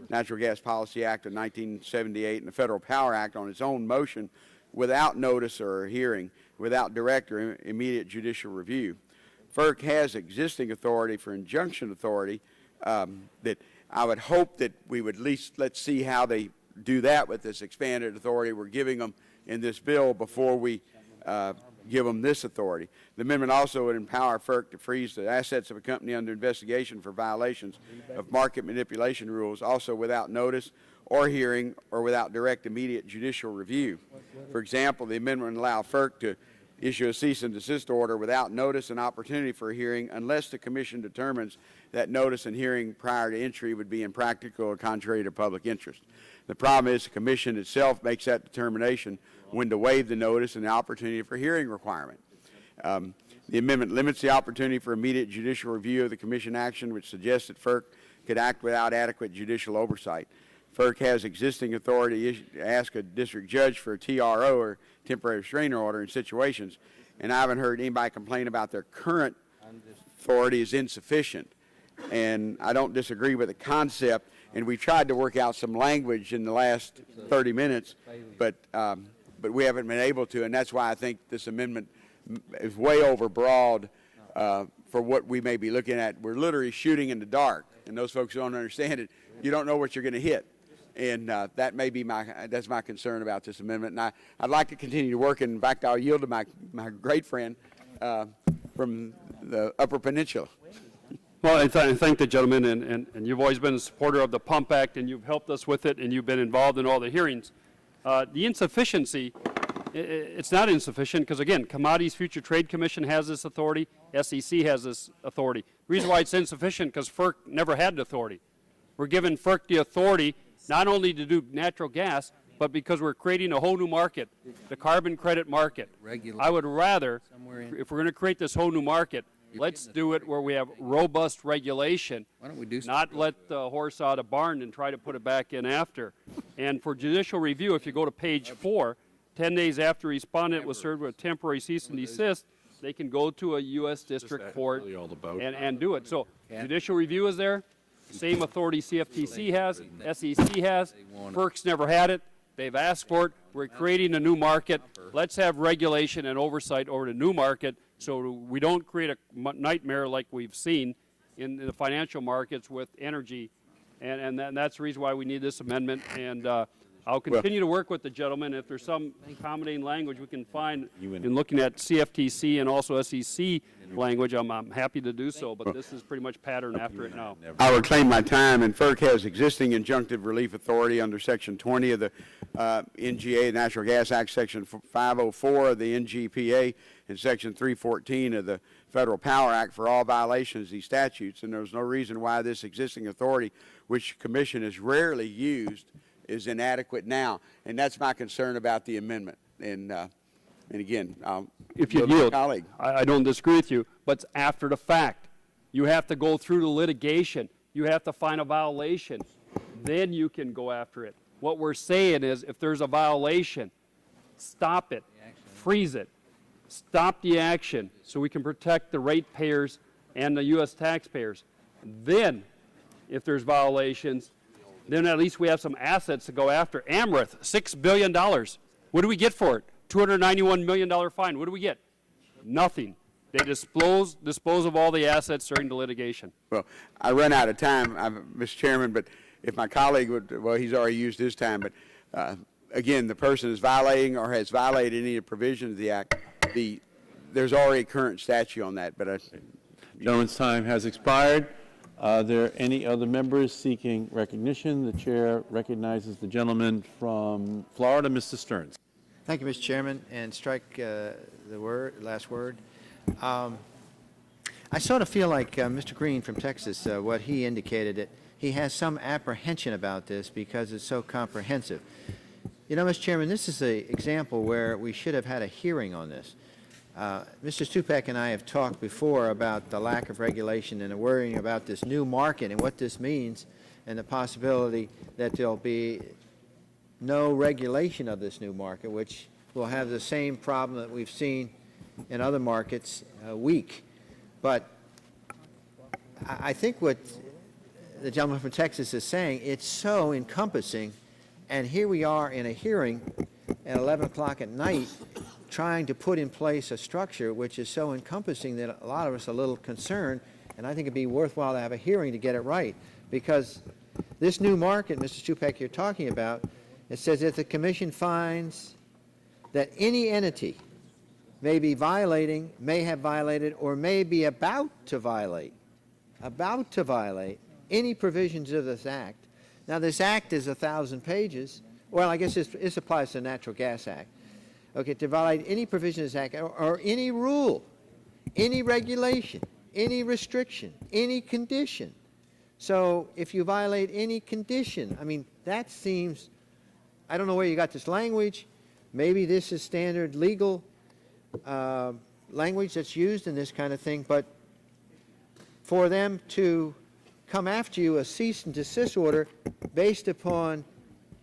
Natural Gas Policy Act of 1978, and the Federal Power Act on its own motion without notice or hearing, without direct or immediate judicial review. FERC has existing authority for injunction authority that I would hope that we would at least let's see how they do that with this expanded authority we're giving them in this bill before we give them this authority. The amendment also would empower FERC to freeze the assets of a company under investigation for violations of market manipulation rules, also without notice or hearing or without direct immediate judicial review. For example, the amendment would allow FERC to issue a cease and desist order without notice and opportunity for a hearing unless the Commission determines that notice and hearing prior to entry would be impractical or contrary to public interest. The problem is the Commission itself makes that determination when to waive the notice and the opportunity for hearing requirement. The amendment limits the opportunity for immediate judicial review of the Commission action, which suggests that FERC could act without adequate judicial oversight. FERC has existing authority to ask a district judge for a TRO, or temporary restraining order, in situations, and I haven't heard anybody complain about their current authority is insufficient. And I don't disagree with the concept, and we tried to work out some language in the last 30 minutes, but we haven't been able to, and that's why I think this amendment is way overbroad for what we may be looking at. We're literally shooting in the dark, and those folks who don't understand it, you don't know what you're going to hit. And that may be that's my concern about this amendment. And I'd like to continue to work. And in fact, I'll yield to my great friend from the Upper Peninsula. Well, I thank the gentleman, and you've always been a supporter of the Pump Act, and you've helped us with it, and you've been involved in all the hearings. The insufficiency, it's not insufficient because, again, Commodities Future Trade Commission has this authority. SEC has this authority. The reason why it's insufficient because FERC never had the authority. We're giving FERC the authority not only to do natural gas, but because we're creating a whole new market, the carbon credit market. I would rather, if we're going to create this whole new market, let's do it where we have robust regulation, not let the horse out of the barn and try to put it back in after. And for judicial review, if you go to page 4, 10 days after respondent was served with temporary cease and desist, they can go to a U.S. District Court and do it. So judicial review is there. Same authority CFTC has, SEC has, FERC's never had it, They've asked for it. We're creating a new market. Let's have regulation and oversight over the new market so we don't create a nightmare like we've seen in the financial markets with energy. And that's the reason why we need this amendment. And I'll continue to work with the gentleman. If there's some accommodating language we can find in looking at CFTC and also SEC language, I'm happy to do so. But this is pretty much pattern after it now. I reclaim my time, and FERC has existing injunctive relief authority under Section 20 of the NGA, Natural Gas Act, Section 504 of the NGPA, and Section 314 of the Federal Power Act for all violations of these statutes. And there's no reason why this existing authority, which the Commission has rarely used, is inadequate now. And that's my concern about the amendment. And again, if you yield, I don't disagree with you, but it's after the fact. You have to go through the litigation. You have to find a violation. Then you can go after it. What we're saying is if there's a violation, stop it, freeze it, stop the action so we can protect the ratepayers and the U.S. taxpayers. Then, if there's violations, then at least we have some assets to go after. Amherst, $6 billion. What do we get for it? $291 million fine. What do we get? Nothing. They dispose of all the assets during the litigation. Well, I run out of time, Mr. Chairman, but if my colleague would, well, he's already used his time, but again, the person is violating or has violated any provision of the Act, there's already a current statute on that. But Gentleman's time has expired. Are there any other members seeking recognition? The chair recognizes the gentleman from Florida, Mr. Stearns. Thank you, Mr. Chairman, and strike the last word. I sort of feel like Mr. Green from Texas, what he indicated, that he has some apprehension about this because it's so comprehensive. You know, Mr. Chairman, this is an example where we should have had a hearing on this. Mr. Stupak and I have talked before about the lack of regulation and the worrying about this new market and what this means and the possibility that there'll be no regulation of this new market, which will have the same problem that we've seen in other markets, weak. But I think what the gentleman from Texas is saying, it's so encompassing, and here we are in a hearing at 11 o'clock at night trying to put in place a structure which is so encompassing that a lot of us are a little concerned, and I think it'd be worthwhile to have a hearing to get it right, because this new market, Mr. Stupak, you're talking about, it says if the Commission finds that any entity may be violating, may have violated, or may be about to violate any provisions of this Act. Now, this Act is 1,000 pages. Well, I guess this applies to the Natural Gas Act. Okay, to violate any provision of this Act, or any rule, any regulation, any restriction, any condition. So if you violate any condition, I mean, that seems, I don't know where you got this language. Maybe this is standard legal language that's used in this kind of thing, but for them to come after you a cease and desist order based upon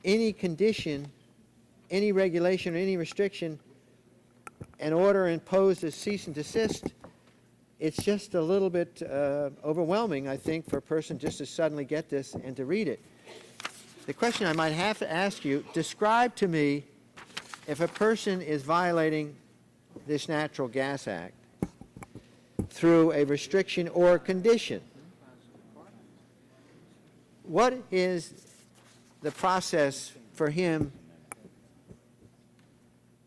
any condition, any regulation, or any restriction, an order imposed as cease and desist, it's just a little bit overwhelming, I think, for a person just to suddenly get this and to read it. The question I might have to ask you, describe to me if a person is violating this Natural Gas Act through a restriction or a condition. What is the process for him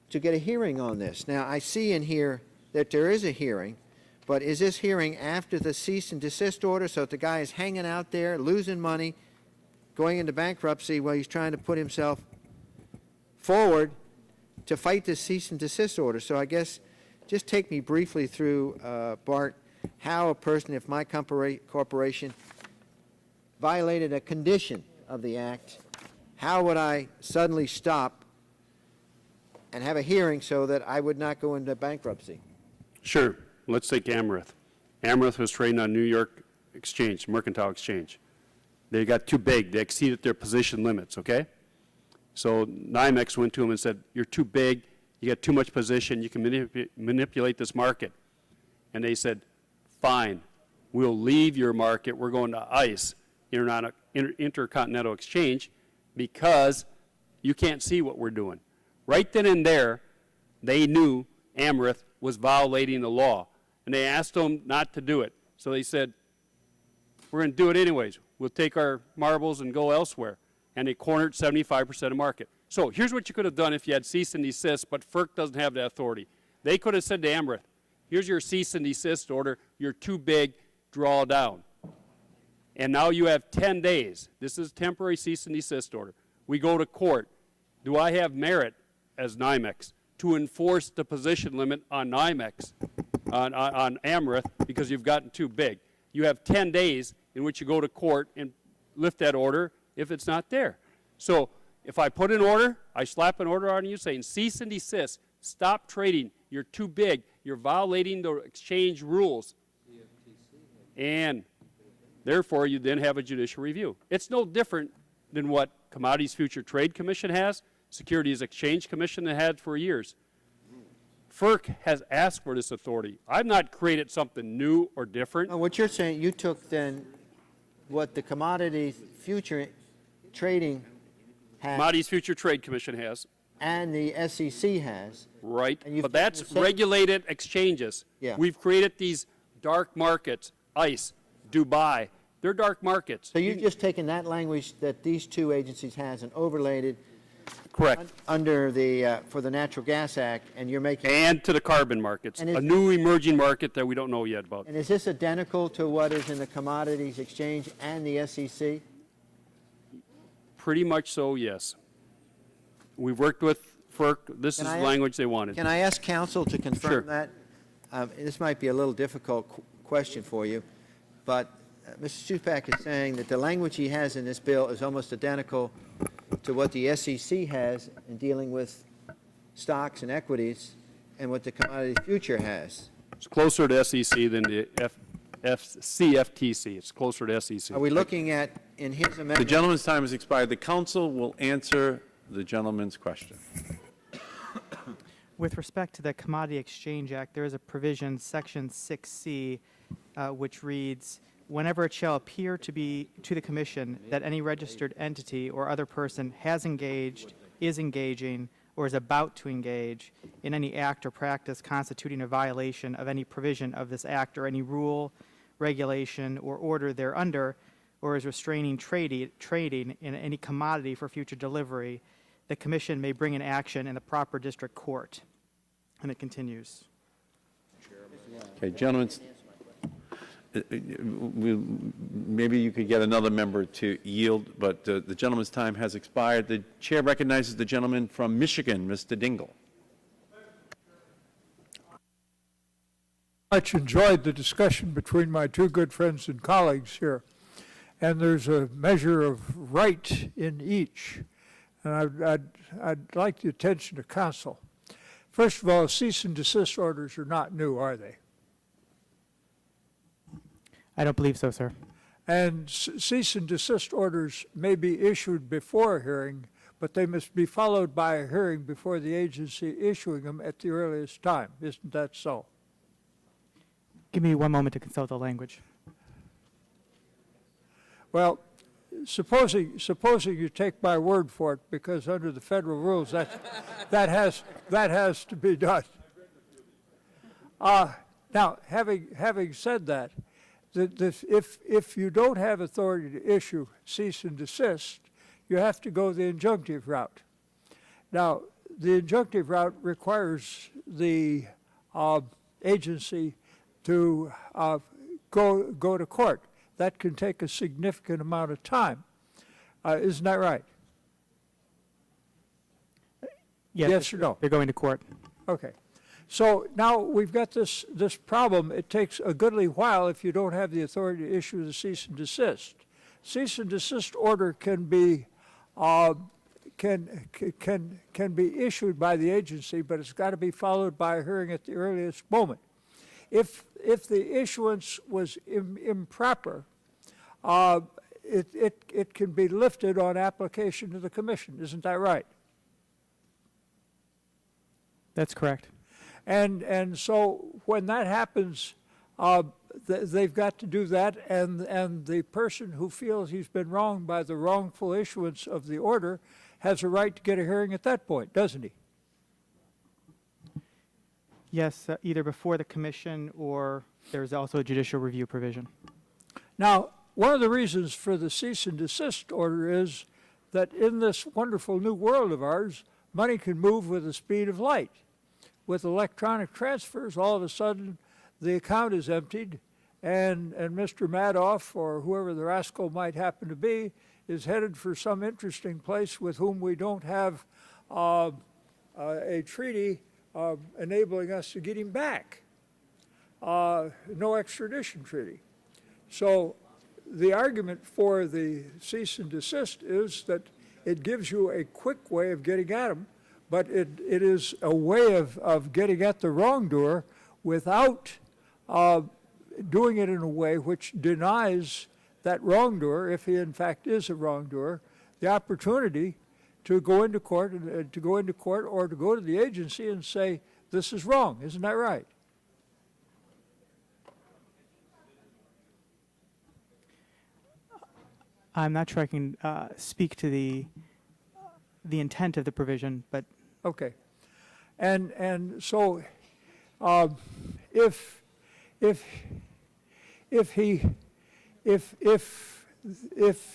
to get a hearing on this? Now, I see in here that there is a hearing, but is this hearing after the cease and desist order, so if the guy is hanging out there, losing money, going into bankruptcy while he's trying to put himself forward to fight this cease and desist order? So I guess just take me briefly through, Bart, how a person, if my corporation violated a condition of the Act, how would I suddenly stop and have a hearing so that I would not go into bankruptcy? Sure. Let's take Amherst. Amherst was trading on New York Exchange, Mercantile Exchange. They got too big. They exceeded their position limits, okay? So NYMEX went to them and said, you're too big, you got too much position, you can manipulate this market. And they said, fine, we'll leave your market, we're going to ICE, Intercontinental Exchange, because You can't see what we're doing. Right then and there, they knew Amherst was violating the law, and they asked them not to do it. So they said, we're going to do it anyways. We'll take our marbles and go elsewhere. And they cornered 75% of market. So here's what you could have done if you had cease and desist, but FERC doesn't have that authority. They could have said to Amherst, here's your cease and desist order. You're too big. Draw down. And now you have 10 days. This is temporary cease and desist order. We go to court. Do I have merit as NYMEX to enforce the position limit on NYMEX, on Amherst, because you've gotten too big? You have 10 days in which you go to court and lift that order if it's not there. So if I put an order, I slap an order on you saying cease and desist, stop trading, you're too big, you're violating the exchange rules, and therefore you then have a judicial review. It's no different than what Commodities Future Trade Commission has, Securities Exchange Commission has had for years. FERC has asked for this authority. I've not created something new or different. What you're saying, you took then what the Commodities Future Trading has. Commodities Future Trade Commission has. And the SEC has. Right, but that's regulated exchanges. Yeah. We've created these dark markets, ICE, Dubai. They're dark markets. So you've just taken that language that these two agencies has and overlaid it. Correct. Under the, for the Natural Gas Act, and you're making. And to the carbon markets, And a is- new emerging market that we don't know yet about. And is this identical to what is in the Commodities Exchange and the SEC? Pretty much so, yes. We've worked with FERC. This is the language they wanted. Can I ask counsel to confirm Sure. that? This might be a little difficult question for you, but Mr. Stupak is saying that the language he has in this bill is almost identical to what the SEC has in dealing with stocks and equities and what the Commodities Future has. It's closer to SEC than the CFTC. It's closer to SEC. Are we looking at, in his amendment? The gentleman's time has expired. The council will answer the gentleman's question. With respect to the Commodity Exchange Act, there is a provision, Section 6C, which reads, whenever it shall appear to be to the Commission that any registered entity or other person has engaged, is engaging, or is about to engage in any act or practice constituting a violation of any provision of this act or any rule, regulation, or order thereunder, or is restraining trading in any commodity for future delivery, the Commission may bring an action in the proper district court. And it continues. Okay, gentlemen, maybe you could get another member to yield, but the gentleman's time has expired. The chair recognizes the gentleman from Michigan, Mr. Dingle. Much enjoyed the discussion between my two good friends and colleagues here, and there's a measure of right in each, and I'd like the attention of counsel. First of all, cease and desist orders are not new, are they? I don't believe so, sir. And cease and desist orders may be issued before a hearing, but they must be followed by a hearing before the agency issuing them at the earliest time. Isn't that so? Give me one moment to consult the language. Well, supposing you take my word for it, because under the federal rules that has to be done. Now, having said that, if you don't have authority to issue cease and desist, you have to go the injunctive route. Now, the injunctive route requires the agency to go to court. That can take a significant amount of time. Isn't that right? Yes or no? They're going to court. Okay. So now we've got this problem. It takes a goodly while if you don't have the authority to issue the cease and desist. Cease and desist order can be issued by the agency, but it's got to be followed by a hearing at the earliest moment. If the issuance was improper, it can be lifted on application to the commission. Isn't that right? That's correct. And so when that happens, they've got to do that, and the person who feels he's been wronged by the wrongful issuance of the order has a right to get a hearing at that point, doesn't he? Yes, either before the commission or there's also a judicial review provision. Now, one of the reasons for the cease and desist order is that in this wonderful new world of ours, money can move with the speed of light. With electronic transfers, all of a sudden, the account is emptied, and Mr. Madoff, or whoever the rascal might happen to be, is headed for some interesting place with whom we don't have a treaty enabling us to get him back. No extradition treaty. So the argument for the cease and desist is that it gives you a quick way of getting at him, but it is a way of getting at the wrongdoer without doing it in a way which denies that wrongdoer, if he in fact is a wrongdoer, the opportunity to go into court or to go to the agency and say, this is wrong, isn't that right? I'm not sure I can speak to the intent of the provision, but okay, and so if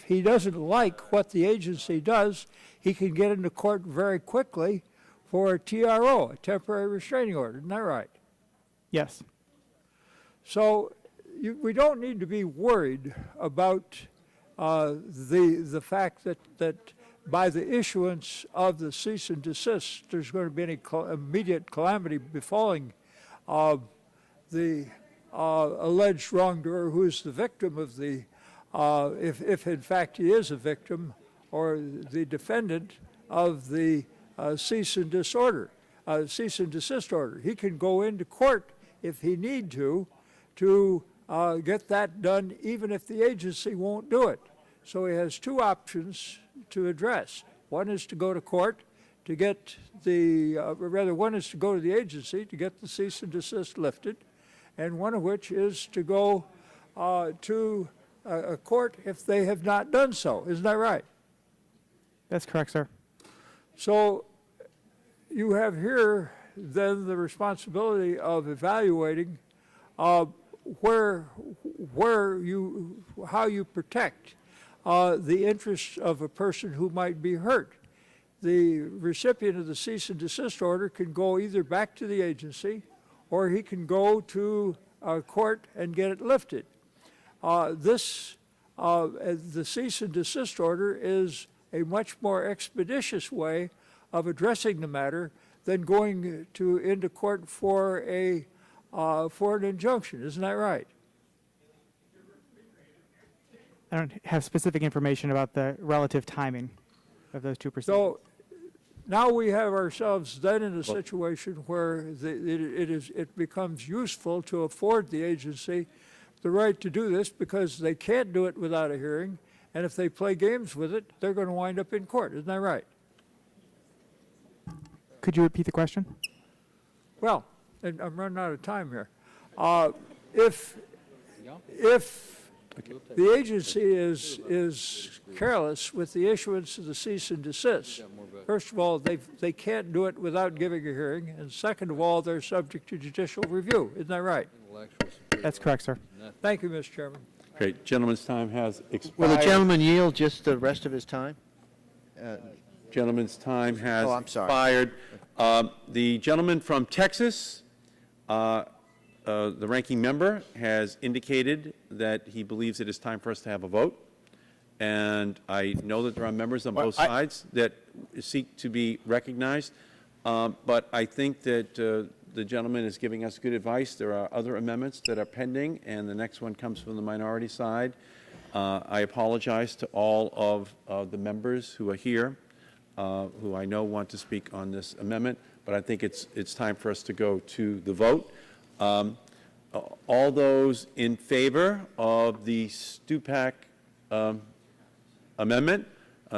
he doesn't like what the agency does, he can get into court very quickly for a TRO, a temporary restraining order. Isn't that right? yes. So we don't need to be worried about the fact that by the issuance of the cease and desist, there's going to be any immediate calamity befalling the alleged wrongdoer who is the victim of the, if in fact he is a victim, or the defendant of the cease and desist order. He can go into court if he need to get that done, even if the agency won't do it. So he has two options to address. One is to go to court to get one is to go to the agency to get the cease and desist lifted, and one of which is to go to a court if they have not done so. Isn't that right? That's correct, sir. So you have here then the responsibility of evaluating how you protect the interests of a person who might be hurt. The recipient of the cease and desist order can go either back to the agency or he can go to a court and get it lifted. The cease and desist order is a much more expeditious way of addressing the matter than going into court for an injunction. Isn't that right? I don't have specific information about the relative timing of those two proceedings. So now we have ourselves then in a situation where it becomes useful to afford the agency the right to do this because they can't do it without a hearing, and if they play games with it, they're going to wind up in court. Isn't that right? Could you repeat the question? Well, and I'm running out of time here. If the agency is careless with the issuance of the cease and desist, first of all, they can't do it without giving a hearing, and second of all, they're subject to judicial review. Isn't that right? That's correct, sir. Thank you, Mr. Chairman. Great. Gentleman's time has expired. Will the gentleman yield just the rest of his time? Gentleman's time has I'm sorry. expired. The gentleman from Texas, the ranking member, has indicated that he believes it is time for us to have a vote. And I know that there are members on both sides that seek to be recognized. But I think that the gentleman is giving us good advice. There are other amendments that are pending, and the next one comes from the minority side. I apologize to all of the members who are here, who I know want to speak on this amendment, but I think it's time for us to go to the vote. All those in favor of the Stupak amendment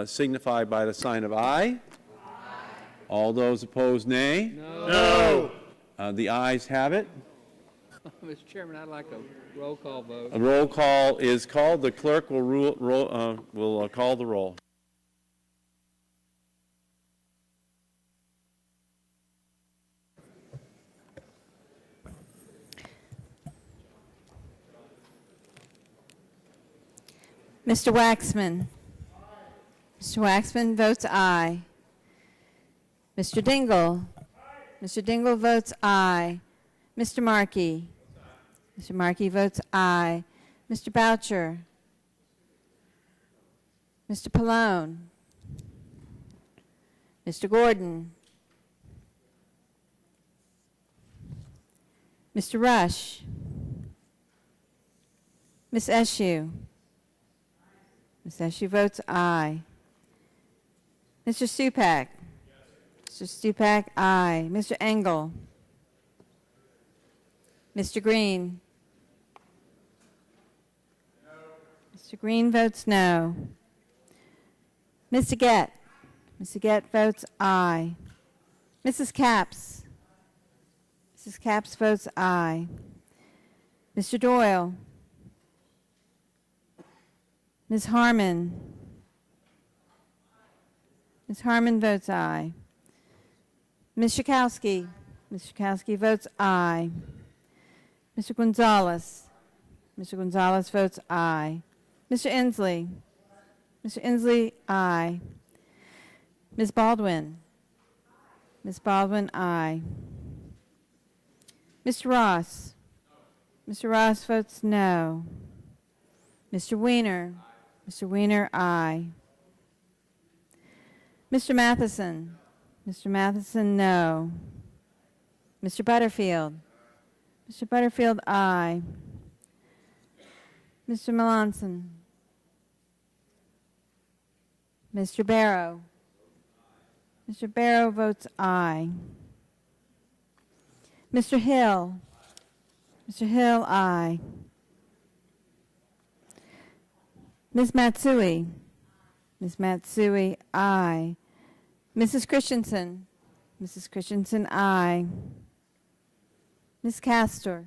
signify by the sign of aye. All those opposed, nay. No. The ayes have it. Mr. Chairman, I'd like a roll call vote. A roll call is called. The clerk will call the roll. Mr. Waxman. Mr. Waxman votes aye. Mr. Dingle. Mr. Dingle votes aye. Mr. Markey. Mr. Markey votes aye. Mr. Boucher. Mr. Pallone. Mr. Gordon. Mr. Rush. Ms. Eshue. Ms. Eshue votes aye. Mr. Stupak. Mr. Stupak, aye. Mr. Engel. Mr. Green. Mr. Green votes no. Mr. Gett. Mr. Gett votes aye. Mrs. Capps. Mrs. Capps votes aye. Mr. Doyle. Ms. Harmon. Ms. Harmon votes aye. Ms. Schakowsky. Ms. Schakowsky votes aye. Mr. Gonzalez. Mr. Gonzalez votes aye. Mr. Inslee. Mr. Inslee, aye. Ms. Baldwin. Ms. Baldwin, aye. Mr. Ross. Mr. Ross votes no. Mr. Weiner. Mr. Weiner, aye. Mr. Matheson. Mr. Matheson, no. Mr. Butterfield. Mr. Butterfield, aye. Mr. Melanson. Mr. Barrow. Mr. Barrow votes aye. Mr. Hill. Mr. Hill, aye. Ms. Matsui. Ms. Matsui, aye. Mrs. Christensen. Mrs. Christensen, aye. Ms. Castor.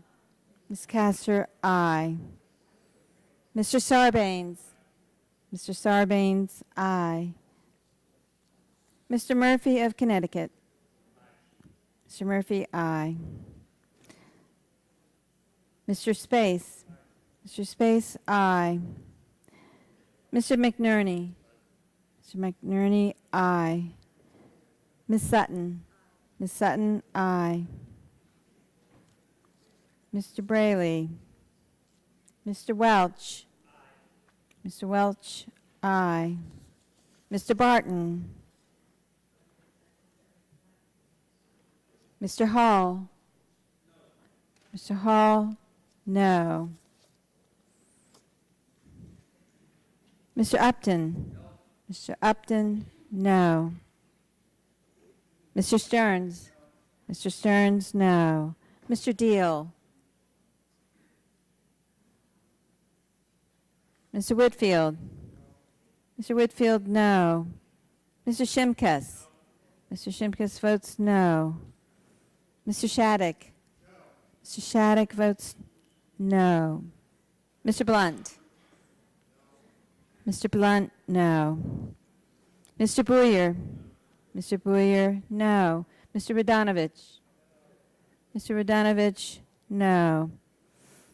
Ms. Castor, aye. Mr. Sarbanes. Mr. Sarbanes, aye. Mr. Murphy of Connecticut. Mr. Murphy, aye. Mr. Space. Mr. Space, aye. Mr. McNerney. Mr. McNerney, aye. Ms. Sutton. Ms. Sutton, aye. Mr. Braley. Mr. Welch. Mr. Welch, aye. Mr. Barton. Mr. Hall. Mr. Hall, no. Mr. Upton. Mr. Upton, no. Mr. Stearns. Mr. Stearns, no. Mr. Deal. Mr. Whitfield. Mr. Whitfield, no. Mr. Shimkus. Mr. Shimkus votes no. Mr. Shattuck. Mr. Shattuck votes no. Mr. Blunt. Mr. Blunt, no. Mr. Boyer. Mr. Boyer, no. Mr. Radonovich. Mr. Radonovich, no.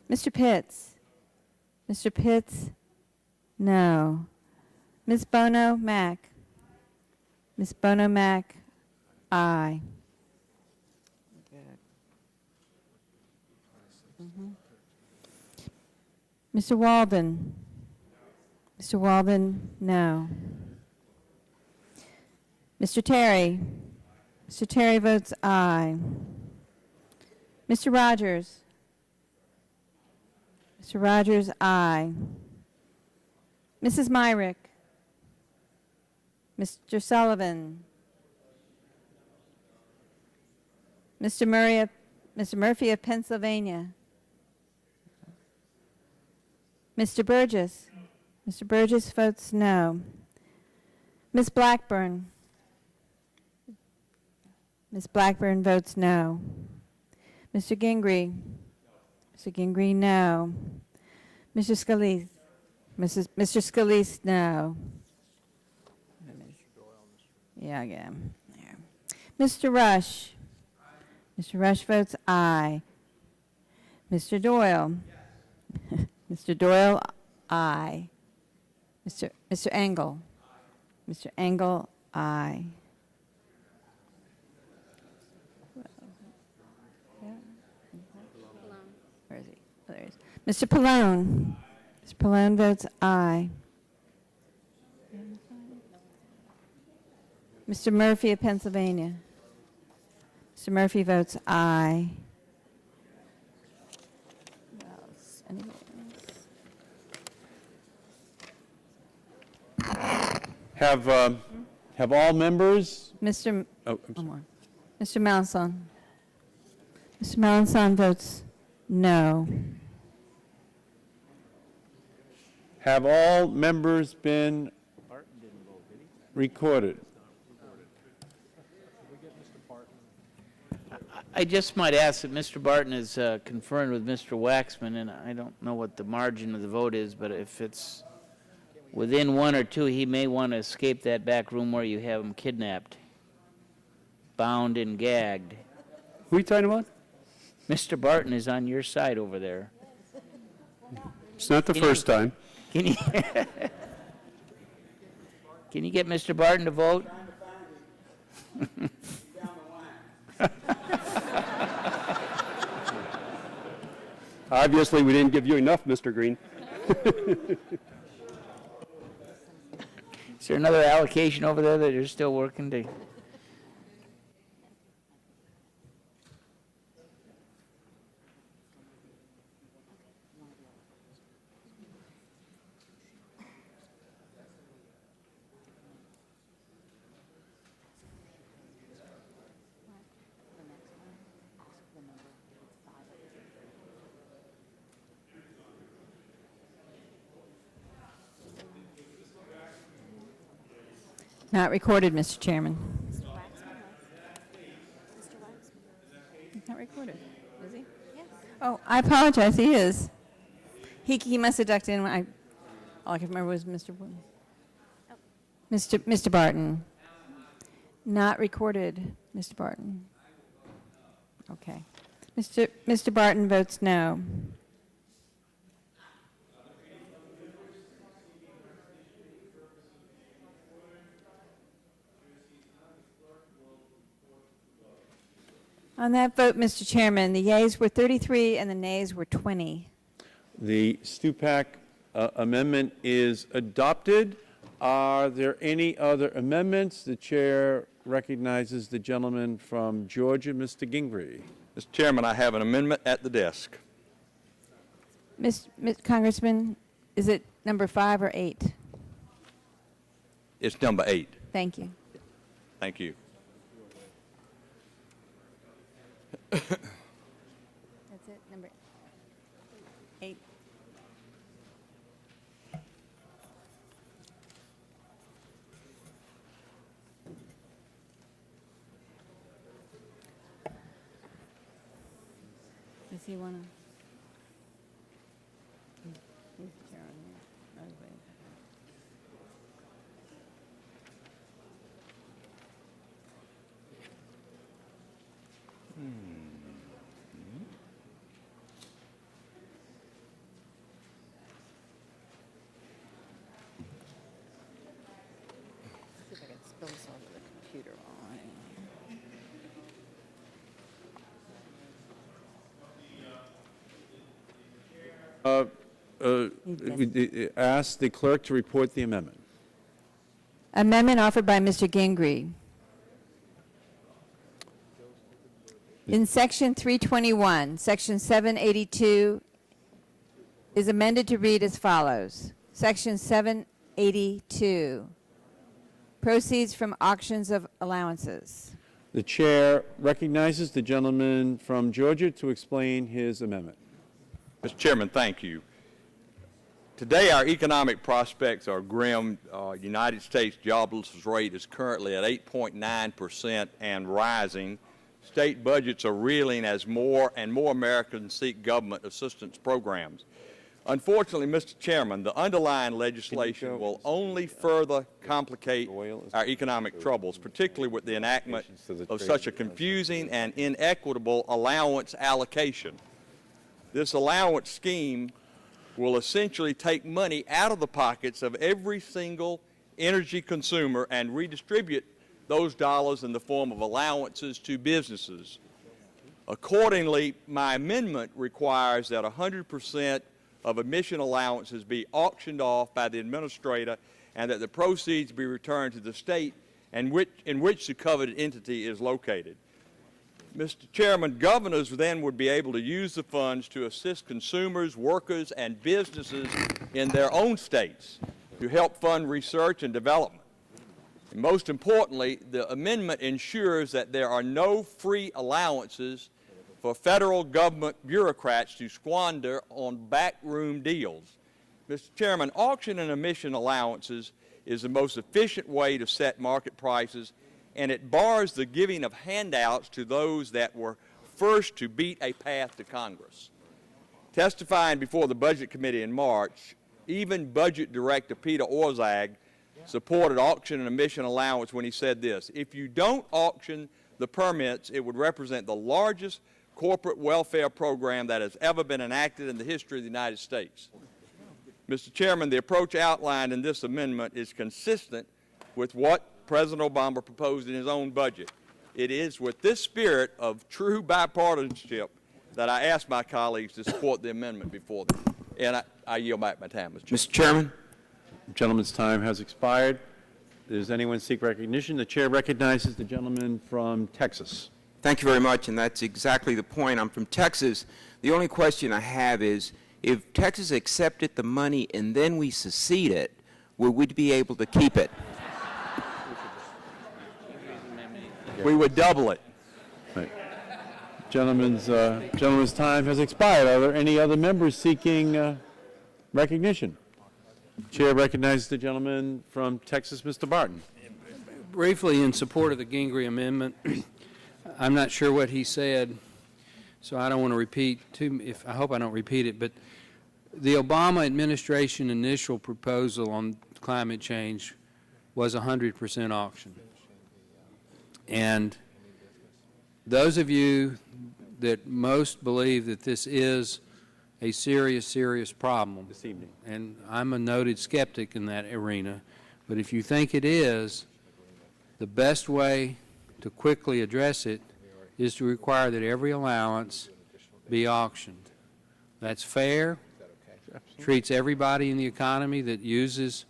Mr. Pitts. Mr. Pitts, no. Ms. Bono Mack. Ms. Bono Mack, aye. Mr. Walden. Mr. Walden, no. Mr. Terry. Mr. Terry votes aye. Mr. Rogers. Mr. Rogers, aye. Mrs. Myrick. Mr. Sullivan. Mr. Murphy of Pennsylvania. Mr. Burgess. Mr. Burgess votes no. Ms. Blackburn. Ms. Blackburn votes no. Mr. Gingrey. Mr. Gingrey, no. Mr. Scalise. Mr. Scalise, no. Yeah, yeah. There. Mr. Rush. Mr. Rush votes aye. Mr. Doyle. Mr. Doyle, aye. Mr. Engel. Mr. Engel, aye. Where is he? Oh, there he is. Mr. Pallone. Mr. Pallone votes aye. Mr. Murphy of Pennsylvania. Mr. Murphy votes aye. Who else? Anybody else? Have all members? Mr. Oh, One more. Mr. Melanson. Mr. Melanson votes no. Have all members been recorded? I just might ask that Mr. Barton is conferring with Mr. Waxman, and I don't know what the margin of the vote is, but if it's within 1 or 2, he may want to escape that back room where you have him kidnapped, bound and gagged. Who are you talking about? Mr. Barton is on your side over there. It's not the first time. Can you, can you get Mr. Barton to vote? Obviously, we didn't give you enough, Mr. Green. Is there another allocation over there that you're still working to? Not recorded, Mr. Chairman. Not recorded, is he? Yes. Oh, I apologize, he is. He must have ducked in. All I can remember was Mr. Wood. Mr. Barton. Not recorded, Mr. Barton. Okay. Mr. Barton votes no. On that vote, Mr. Chairman, the yeas were 33 and the nays were 20. The Stupak amendment is adopted. Are there any other amendments? The chair recognizes the gentleman from Georgia, Mr. Gingrey. Mr. Chairman, I have an amendment at the desk. Congressman, is it number 5 or 8? It's number 8. Thank you. Thank you. That's it, number 8. Does he want to? He's the chair on there. Oh, wait. See if I can spill this over the computer while Ask the clerk to report the amendment. Amendment offered by Mr. Gingrey. In Section 321, Section 782 is amended to read as follows. Section 782, proceeds from auctions of allowances. The chair recognizes the gentleman from Georgia to explain his amendment. Mr. Chairman, thank you. Today, our economic prospects are grim. United States jobless rate is currently at 8.9% and rising. State budgets are reeling as more and more Americans seek government assistance programs. Unfortunately, Mr. Chairman, the underlying legislation will only further complicate our economic troubles, particularly with the enactment of such a confusing and inequitable allowance allocation. This allowance scheme will essentially take money out of the pockets of every single energy consumer and redistribute those dollars in the form of allowances to businesses. Accordingly, my amendment requires that 100% of emission allowances be auctioned off by the administrator and that the proceeds be returned to the state in which the covered entity is located. Mr. Chairman, governors then would be able to use the funds to assist consumers, workers, and businesses in their own states to help fund research and development. And most importantly, the amendment ensures that there are no free allowances for federal government bureaucrats to squander on backroom deals. Mr. Chairman, auction and emission allowances is the most efficient way to set market prices, and it bars the giving of handouts to those that were first to beat a path to Congress. Testifying before the Budget Committee in March, even Budget Director Peter Orszag supported auction and emission allowance when he said this: if you don't auction the permits, it would represent the largest corporate welfare program that has ever been enacted in the history of the United States. Mr. Chairman, the approach outlined in this amendment is consistent with what President Obama proposed in his own budget. It is with this spirit of true bipartisanship that I ask my colleagues to support the amendment before them. And I yield back my time, Mr. Chairman. Mr. Chairman. The gentleman's time has expired. Does anyone seek recognition? The chair recognizes the gentleman from Texas. Thank you very much, and that's exactly the point. I'm from Texas. The only question I have is, if Texas accepted the money and then we secede it, would we be able to keep it? We would double it. Right. Gentleman's time has expired. Are there any other members seeking recognition? Chair recognizes the gentleman from Texas, Mr. Barton. Briefly, in support of the Gingrey amendment, I'm not sure what he said, so I don't want to repeat I hope I don't repeat it, but the Obama administration initial proposal on climate change was 100% auction. And those of you that most believe that this is a serious problem this evening, and I'm a noted skeptic in that arena, but if you think it is, the best way to quickly address it is to require that every allowance be auctioned. That's fair, treats everybody in the economy that uses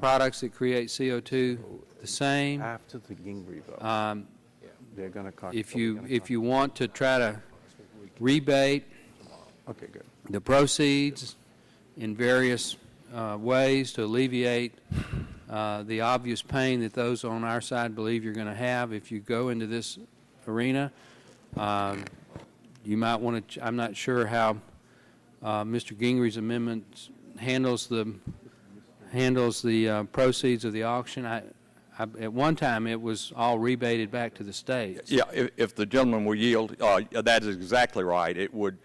products that create CO2 the same. After the Gingrey vote, they're going to if you want to try to rebate the proceeds in various ways to alleviate the obvious pain that those on our side believe you're going to have if you go into this arena, you might want to. I'm not sure how Mr. Gingrey's amendment handles the proceeds of the auction. At one time, it was all rebated back to the states. Yeah, if the gentleman will yield, that is exactly right. It would,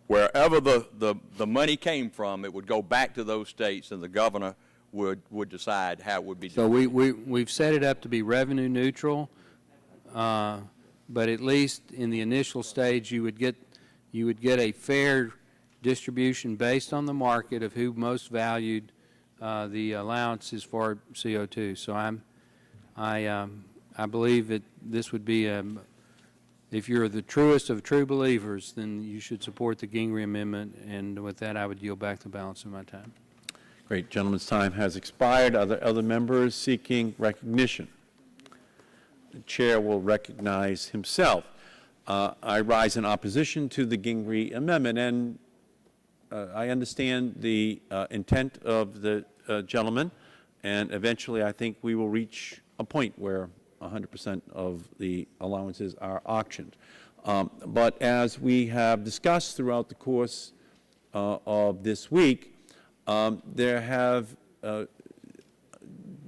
wherever the money came from, it would go back to those states, and the governor would decide how it would be. So we've set it up to be revenue neutral, but at least in the initial stage, you would get a fair distribution based on the market of who most valued the allowances for CO2. So I believe that this would be, if you're the truest of true believers, then you should support the Gingrey Amendment, and with that, I would yield back the balance of my time. Great. Gentleman's time has expired. Are there other members seeking recognition? The chair will recognize himself. I rise in opposition to the Gingrey Amendment, and I understand the intent of the gentleman, and eventually I think we will reach a point where 100% of the allowances are auctioned. But as we have discussed throughout the course of this week, there have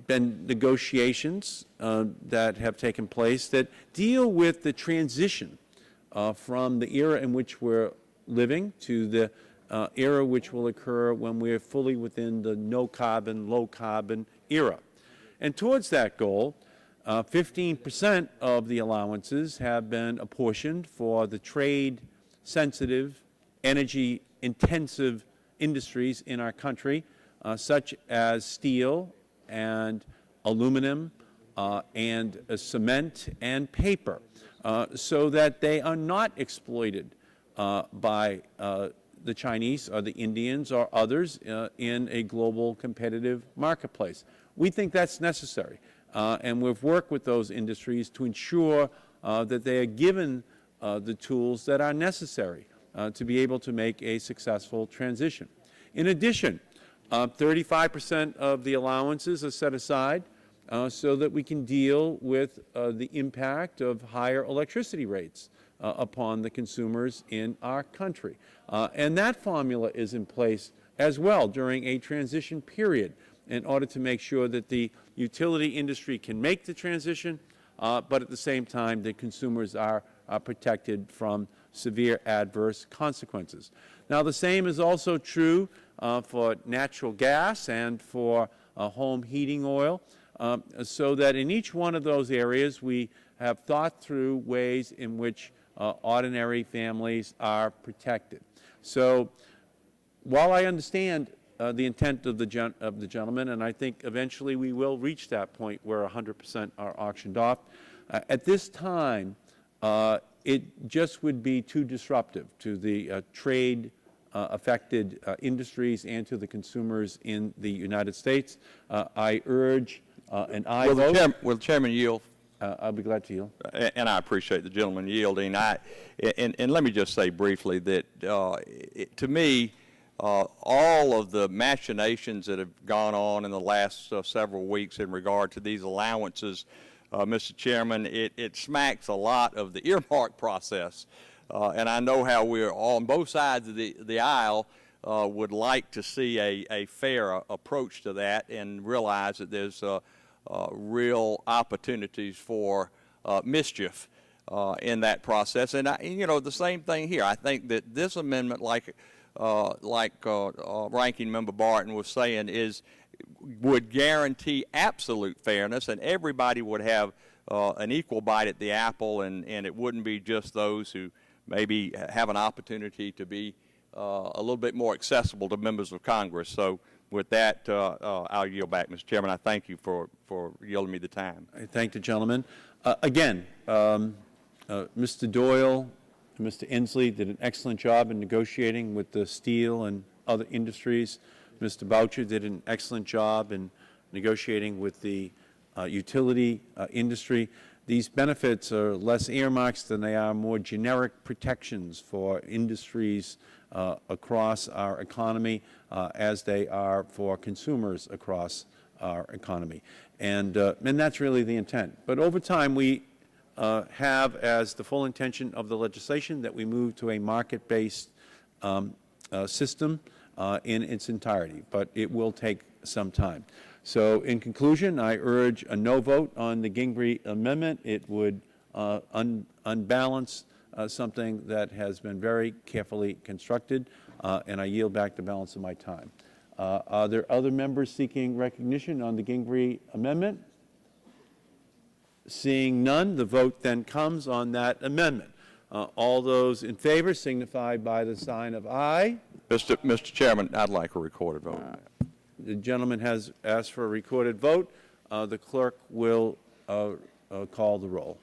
been negotiations that have taken place that deal with the transition from the era in which we're living to the era which will occur when we're fully within the no-carbon, low-carbon era. And towards that goal, 15% of the allowances have been apportioned for the trade-sensitive, energy-intensive industries in our country, such as steel and aluminum and cement and paper, so that they are not exploited by the Chinese or the Indians or others in a global competitive marketplace. We think that's necessary, and we've worked with those industries to ensure that they are given the tools that are necessary to be able to make a successful transition. In addition, 35% of the allowances are set aside so that we can deal with the impact of higher electricity rates upon the consumers in our country. And that formula is in place as well during a transition period in order to make sure that the utility industry can make the transition, but at the same time the consumers are protected from severe adverse consequences. Now, the same is also true for natural gas and for home heating oil, so that in each one of those areas we have thought through ways in which ordinary families are protected. So while I understand the intent of the gentleman, and I think eventually we will reach that point where 100% are auctioned off, at this time it just would be too disruptive to the trade affected industries and to the consumers in the United States. I urge an aye vote. Will the Chairman yield? I'll be glad to yield. And I appreciate the gentleman yielding. And let me just say briefly that to me, all of the machinations that have gone on in the last several weeks in regard to these allowances, Mr. Chairman, it smacks a lot of the earmark process. And I know how we're on both sides of the aisle would like to see a fair approach to that and realize that there's real opportunities for mischief in that process. And, you know, the same thing here. I think that this amendment, like Ranking Member Barton was saying, would guarantee absolute fairness, and everybody would have an equal bite at the apple, and it wouldn't be just those who maybe have an opportunity to be a little bit more accessible to members of Congress. So with that, I'll yield back, Mr. Chairman. I thank you for yielding me the time. I thank the gentleman. Again, Mr. Doyle and Mr. Inslee did an excellent job in negotiating with the steel and other industries. Mr. Boucher did an excellent job in negotiating with the utility industry. These benefits are less earmarks than they are more generic protections for industries across our economy as they are for consumers across our economy. And that's really the intent. But over time, we have as the full intention of the legislation that we move to a market-based system in its entirety. But it will take some time. So in conclusion, I urge a no vote on the Gingrey Amendment. It would unbalance something that has been very carefully constructed, and I yield back the balance of my time. Are there other members seeking recognition on the Gingrey Amendment? Seeing none, the vote then comes on that amendment. All those in favor signify by the sign of aye. Mr. Chairman, I'd like a recorded vote. The gentleman has asked for a recorded vote. The clerk will call the roll.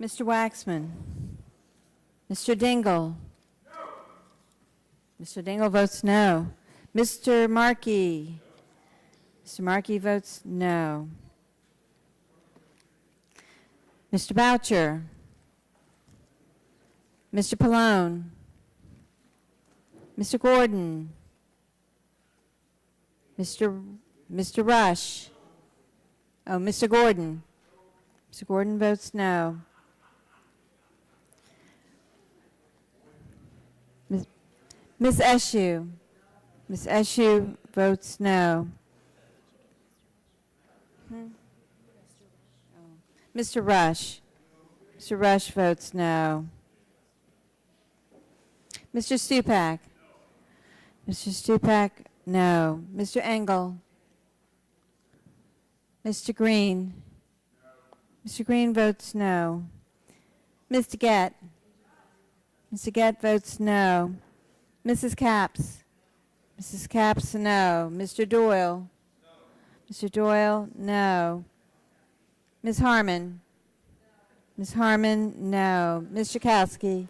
Mr. Waxman. Mr. Dingell. Mr. Dingell votes no. Mr. Markey. Mr. Markey votes no. Mr. Boucher. Mr. Pallone. Mr. Gordon. Mr. Rush. Oh, Mr. Gordon. Mr. Gordon votes no. Ms. Eshoo. Ms. Eshoo votes no. Mr. Rush. Mr. Rush votes no. Mr. Stupak. Mr. Stupak, no. Mr. Engel. Mr. Green. Mr. Green votes no. Mr. Gett. Mr. Gett votes no. Mrs. Capps. Mrs. Capps, no. Mr. Doyle. Mr. Doyle, no. Ms. Harmon. Ms. Harmon, no. Mr. Kowski.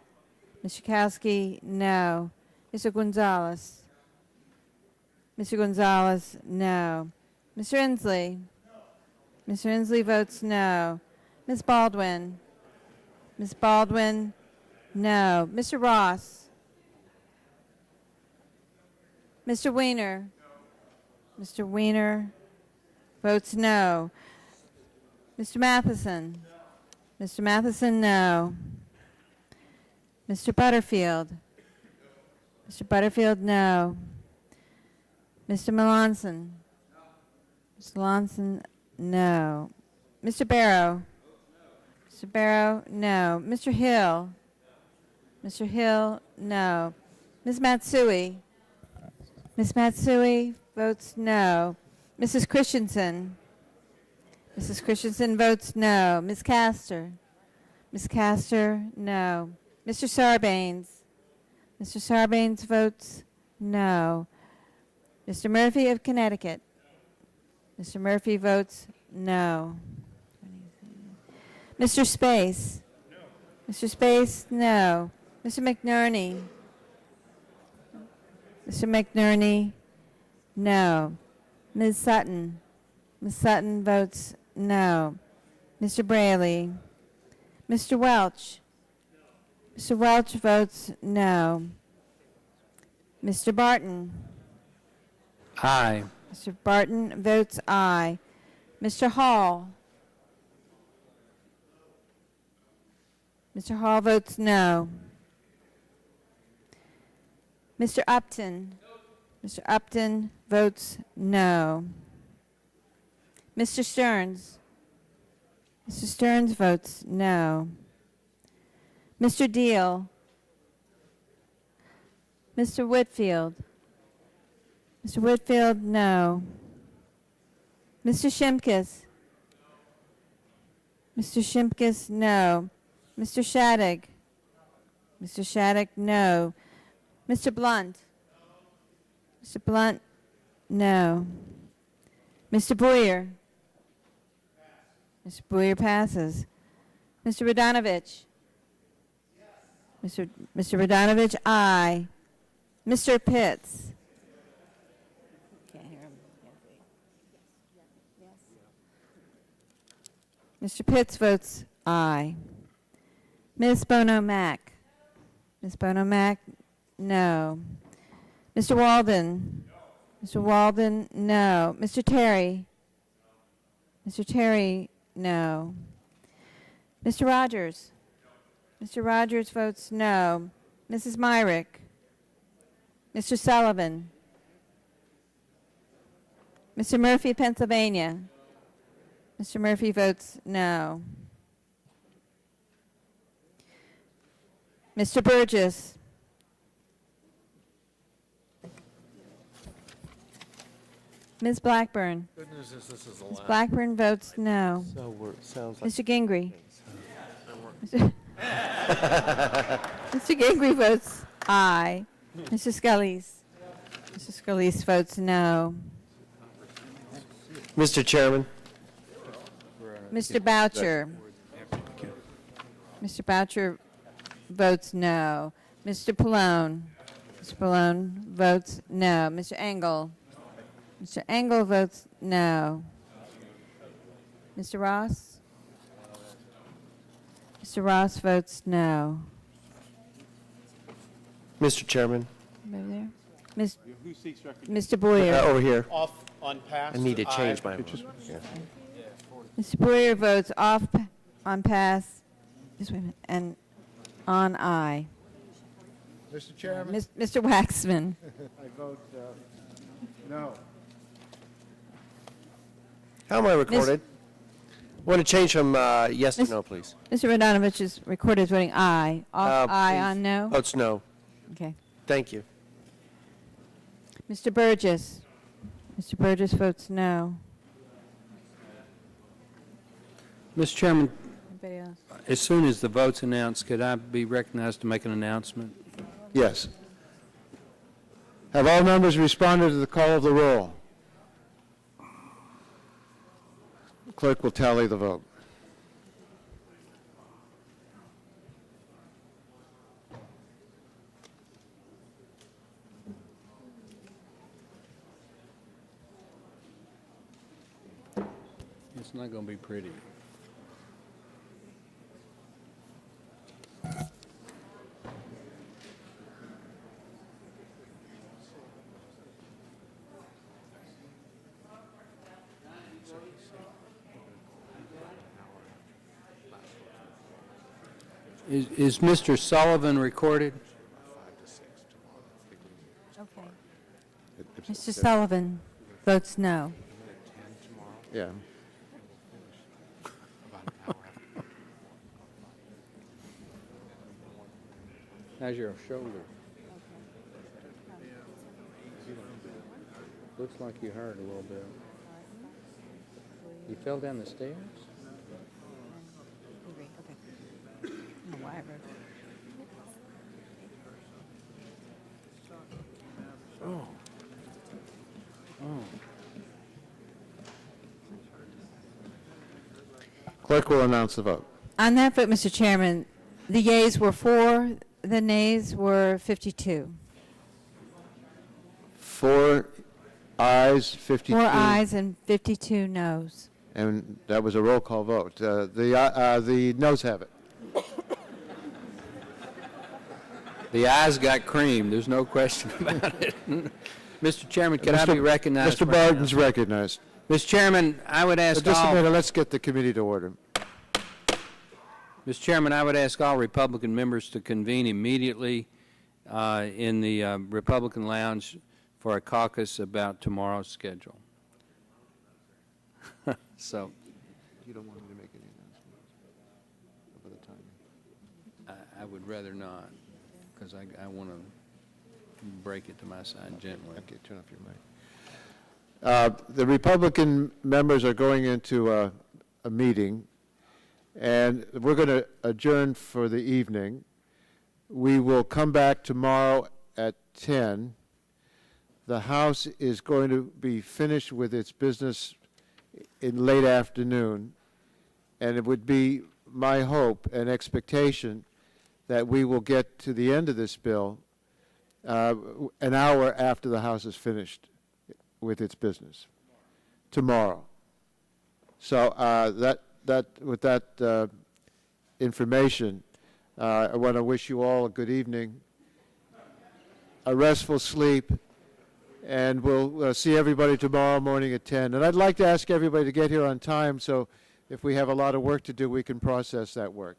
Mr. Kowski, no. Mr. Gonzalez. Mr. Gonzalez, no. Mr. Inslee. Mr. Inslee votes no. Ms. Baldwin. Ms. Baldwin, no. Mr. Ross. Mr. Weiner. Mr. Weiner votes no. Mr. Matheson. Mr. Matheson, no. Mr. Butterfield. Mr. Butterfield, no. Mr. Melanson. Mr. Melanson, no. Mr. Barrow. Mr. Barrow, no. Mr. Hill. Mr. Hill, no. Ms. Matsui. Ms. Matsui votes no. Mrs. Christensen. Mrs. Christensen votes no. Ms. Castor. Ms. Castor, no. Mr. Sarbanes. Mr. Sarbanes votes no. Mr. Murphy of Connecticut. Mr. Murphy votes no. Mr. Space. Mr. Space, no. Mr. McNerney. Mr. McNerney, no. Ms. Sutton. Ms. Sutton votes no. Mr. Braley. Mr. Welch. Mr. Welch votes no. Mr. Barton. Aye. Mr. Barton votes aye. Mr. Hall. Mr. Hall votes no. Mr. Upton. Mr. Upton votes no. Mr. Stearns. Mr. Stearns votes no. Mr. Deal. Mr. Whitfield. Mr. Whitfield, no. Mr. Shimkus. Mr. Shimkus, no. Mr. Shattuck. Mr. Shattuck, no. Mr. Blunt. Mr. Blunt, no. Mr. Boyer. Mr. Boyer passes. Mr. Radonovich. Mr. Radonovich, aye. Mr. Pitts. Can't hear him. Mr. Pitts votes aye. Ms. Bono Mack. Ms. Bono Mack, no. Mr. Walden. Mr. Walden, no. Mr. Terry. Mr. Terry, no. Mr. Rogers. Mr. Rogers votes no. Mrs. Myrick. Mr. Sullivan. Mr. Murphy, Pennsylvania. Mr. Murphy votes no. Mr. Burgess. Ms. Blackburn. Goodness, this is the Ms. last. Blackburn votes no. Sounds like Mr. Gingrey. Mr. Gingrey votes aye. Mr. Scalise. Mr. Scalise votes no. Mr. Chairman. Mr. Boucher. Mr. Boucher votes no. Mr. Pallone. Mr. Pallone votes no. Mr. Engel. Mr. Engel votes no. Mr. Ross? Mr. Ross votes no. Mr. Chairman. Over there. Mr. Boyer. Over here. Off on pass. I need to change my. Yeah. Mr. Boyer votes off on pass. Just wait a minute. And on aye. Mr. Chairman? Mr. Waxman. I vote no. How am I recorded? Want to change from yes to no, please. Mr. Radonovich is recorded as voting aye. Off aye Please. on no? Votes no. Okay. Thank you. Mr. Burgess. Mr. Burgess votes no. Mr. Chairman, Anybody else? as soon as the vote's announced, could I be recognized to make an announcement? Yes. Have all members responded to the call of the roll? Clerk will tally the vote. It's not going to be pretty. Is Mr. Sullivan recorded? Okay. Mr. Sullivan votes no. Yeah. How's your shoulder? Looks like you hurt a little bit. You fell down the stairs? Oh. Clerk will announce the vote. On that vote, Mr. Chairman, the yeas were 4, the nays were 52. 4 ayes, 52. 4 ayes and 52 noes. And that was a roll call vote. The noes have it. The eyes got cream. There's no question about it. Mr. Chairman, can I be recognized? Mr. Barton's recognized. Mr. Chairman, I would ask Just a all... minute, let's get the committee to order. Mr. Chairman, I would ask all Republican members to convene immediately in the Republican Lounge for a caucus about tomorrow's schedule. So, You don't want me to make any announcements over the timing? I would rather not, because I want to break it to my side gently. Okay, turn off your mic. The Republican members are going into a meeting, and we're going to adjourn for the evening. We will come back tomorrow at 10. The House is going to be finished with its business in late afternoon, and it would be my hope and expectation that we will get to the end of this bill an hour after the House is finished with its business, tomorrow. So with that information, I want to wish you all a good evening, a restful sleep, and we'll see everybody tomorrow morning at 10. And I'd like to ask everybody to get here on time, so if we have a lot of work to do, we can process that work.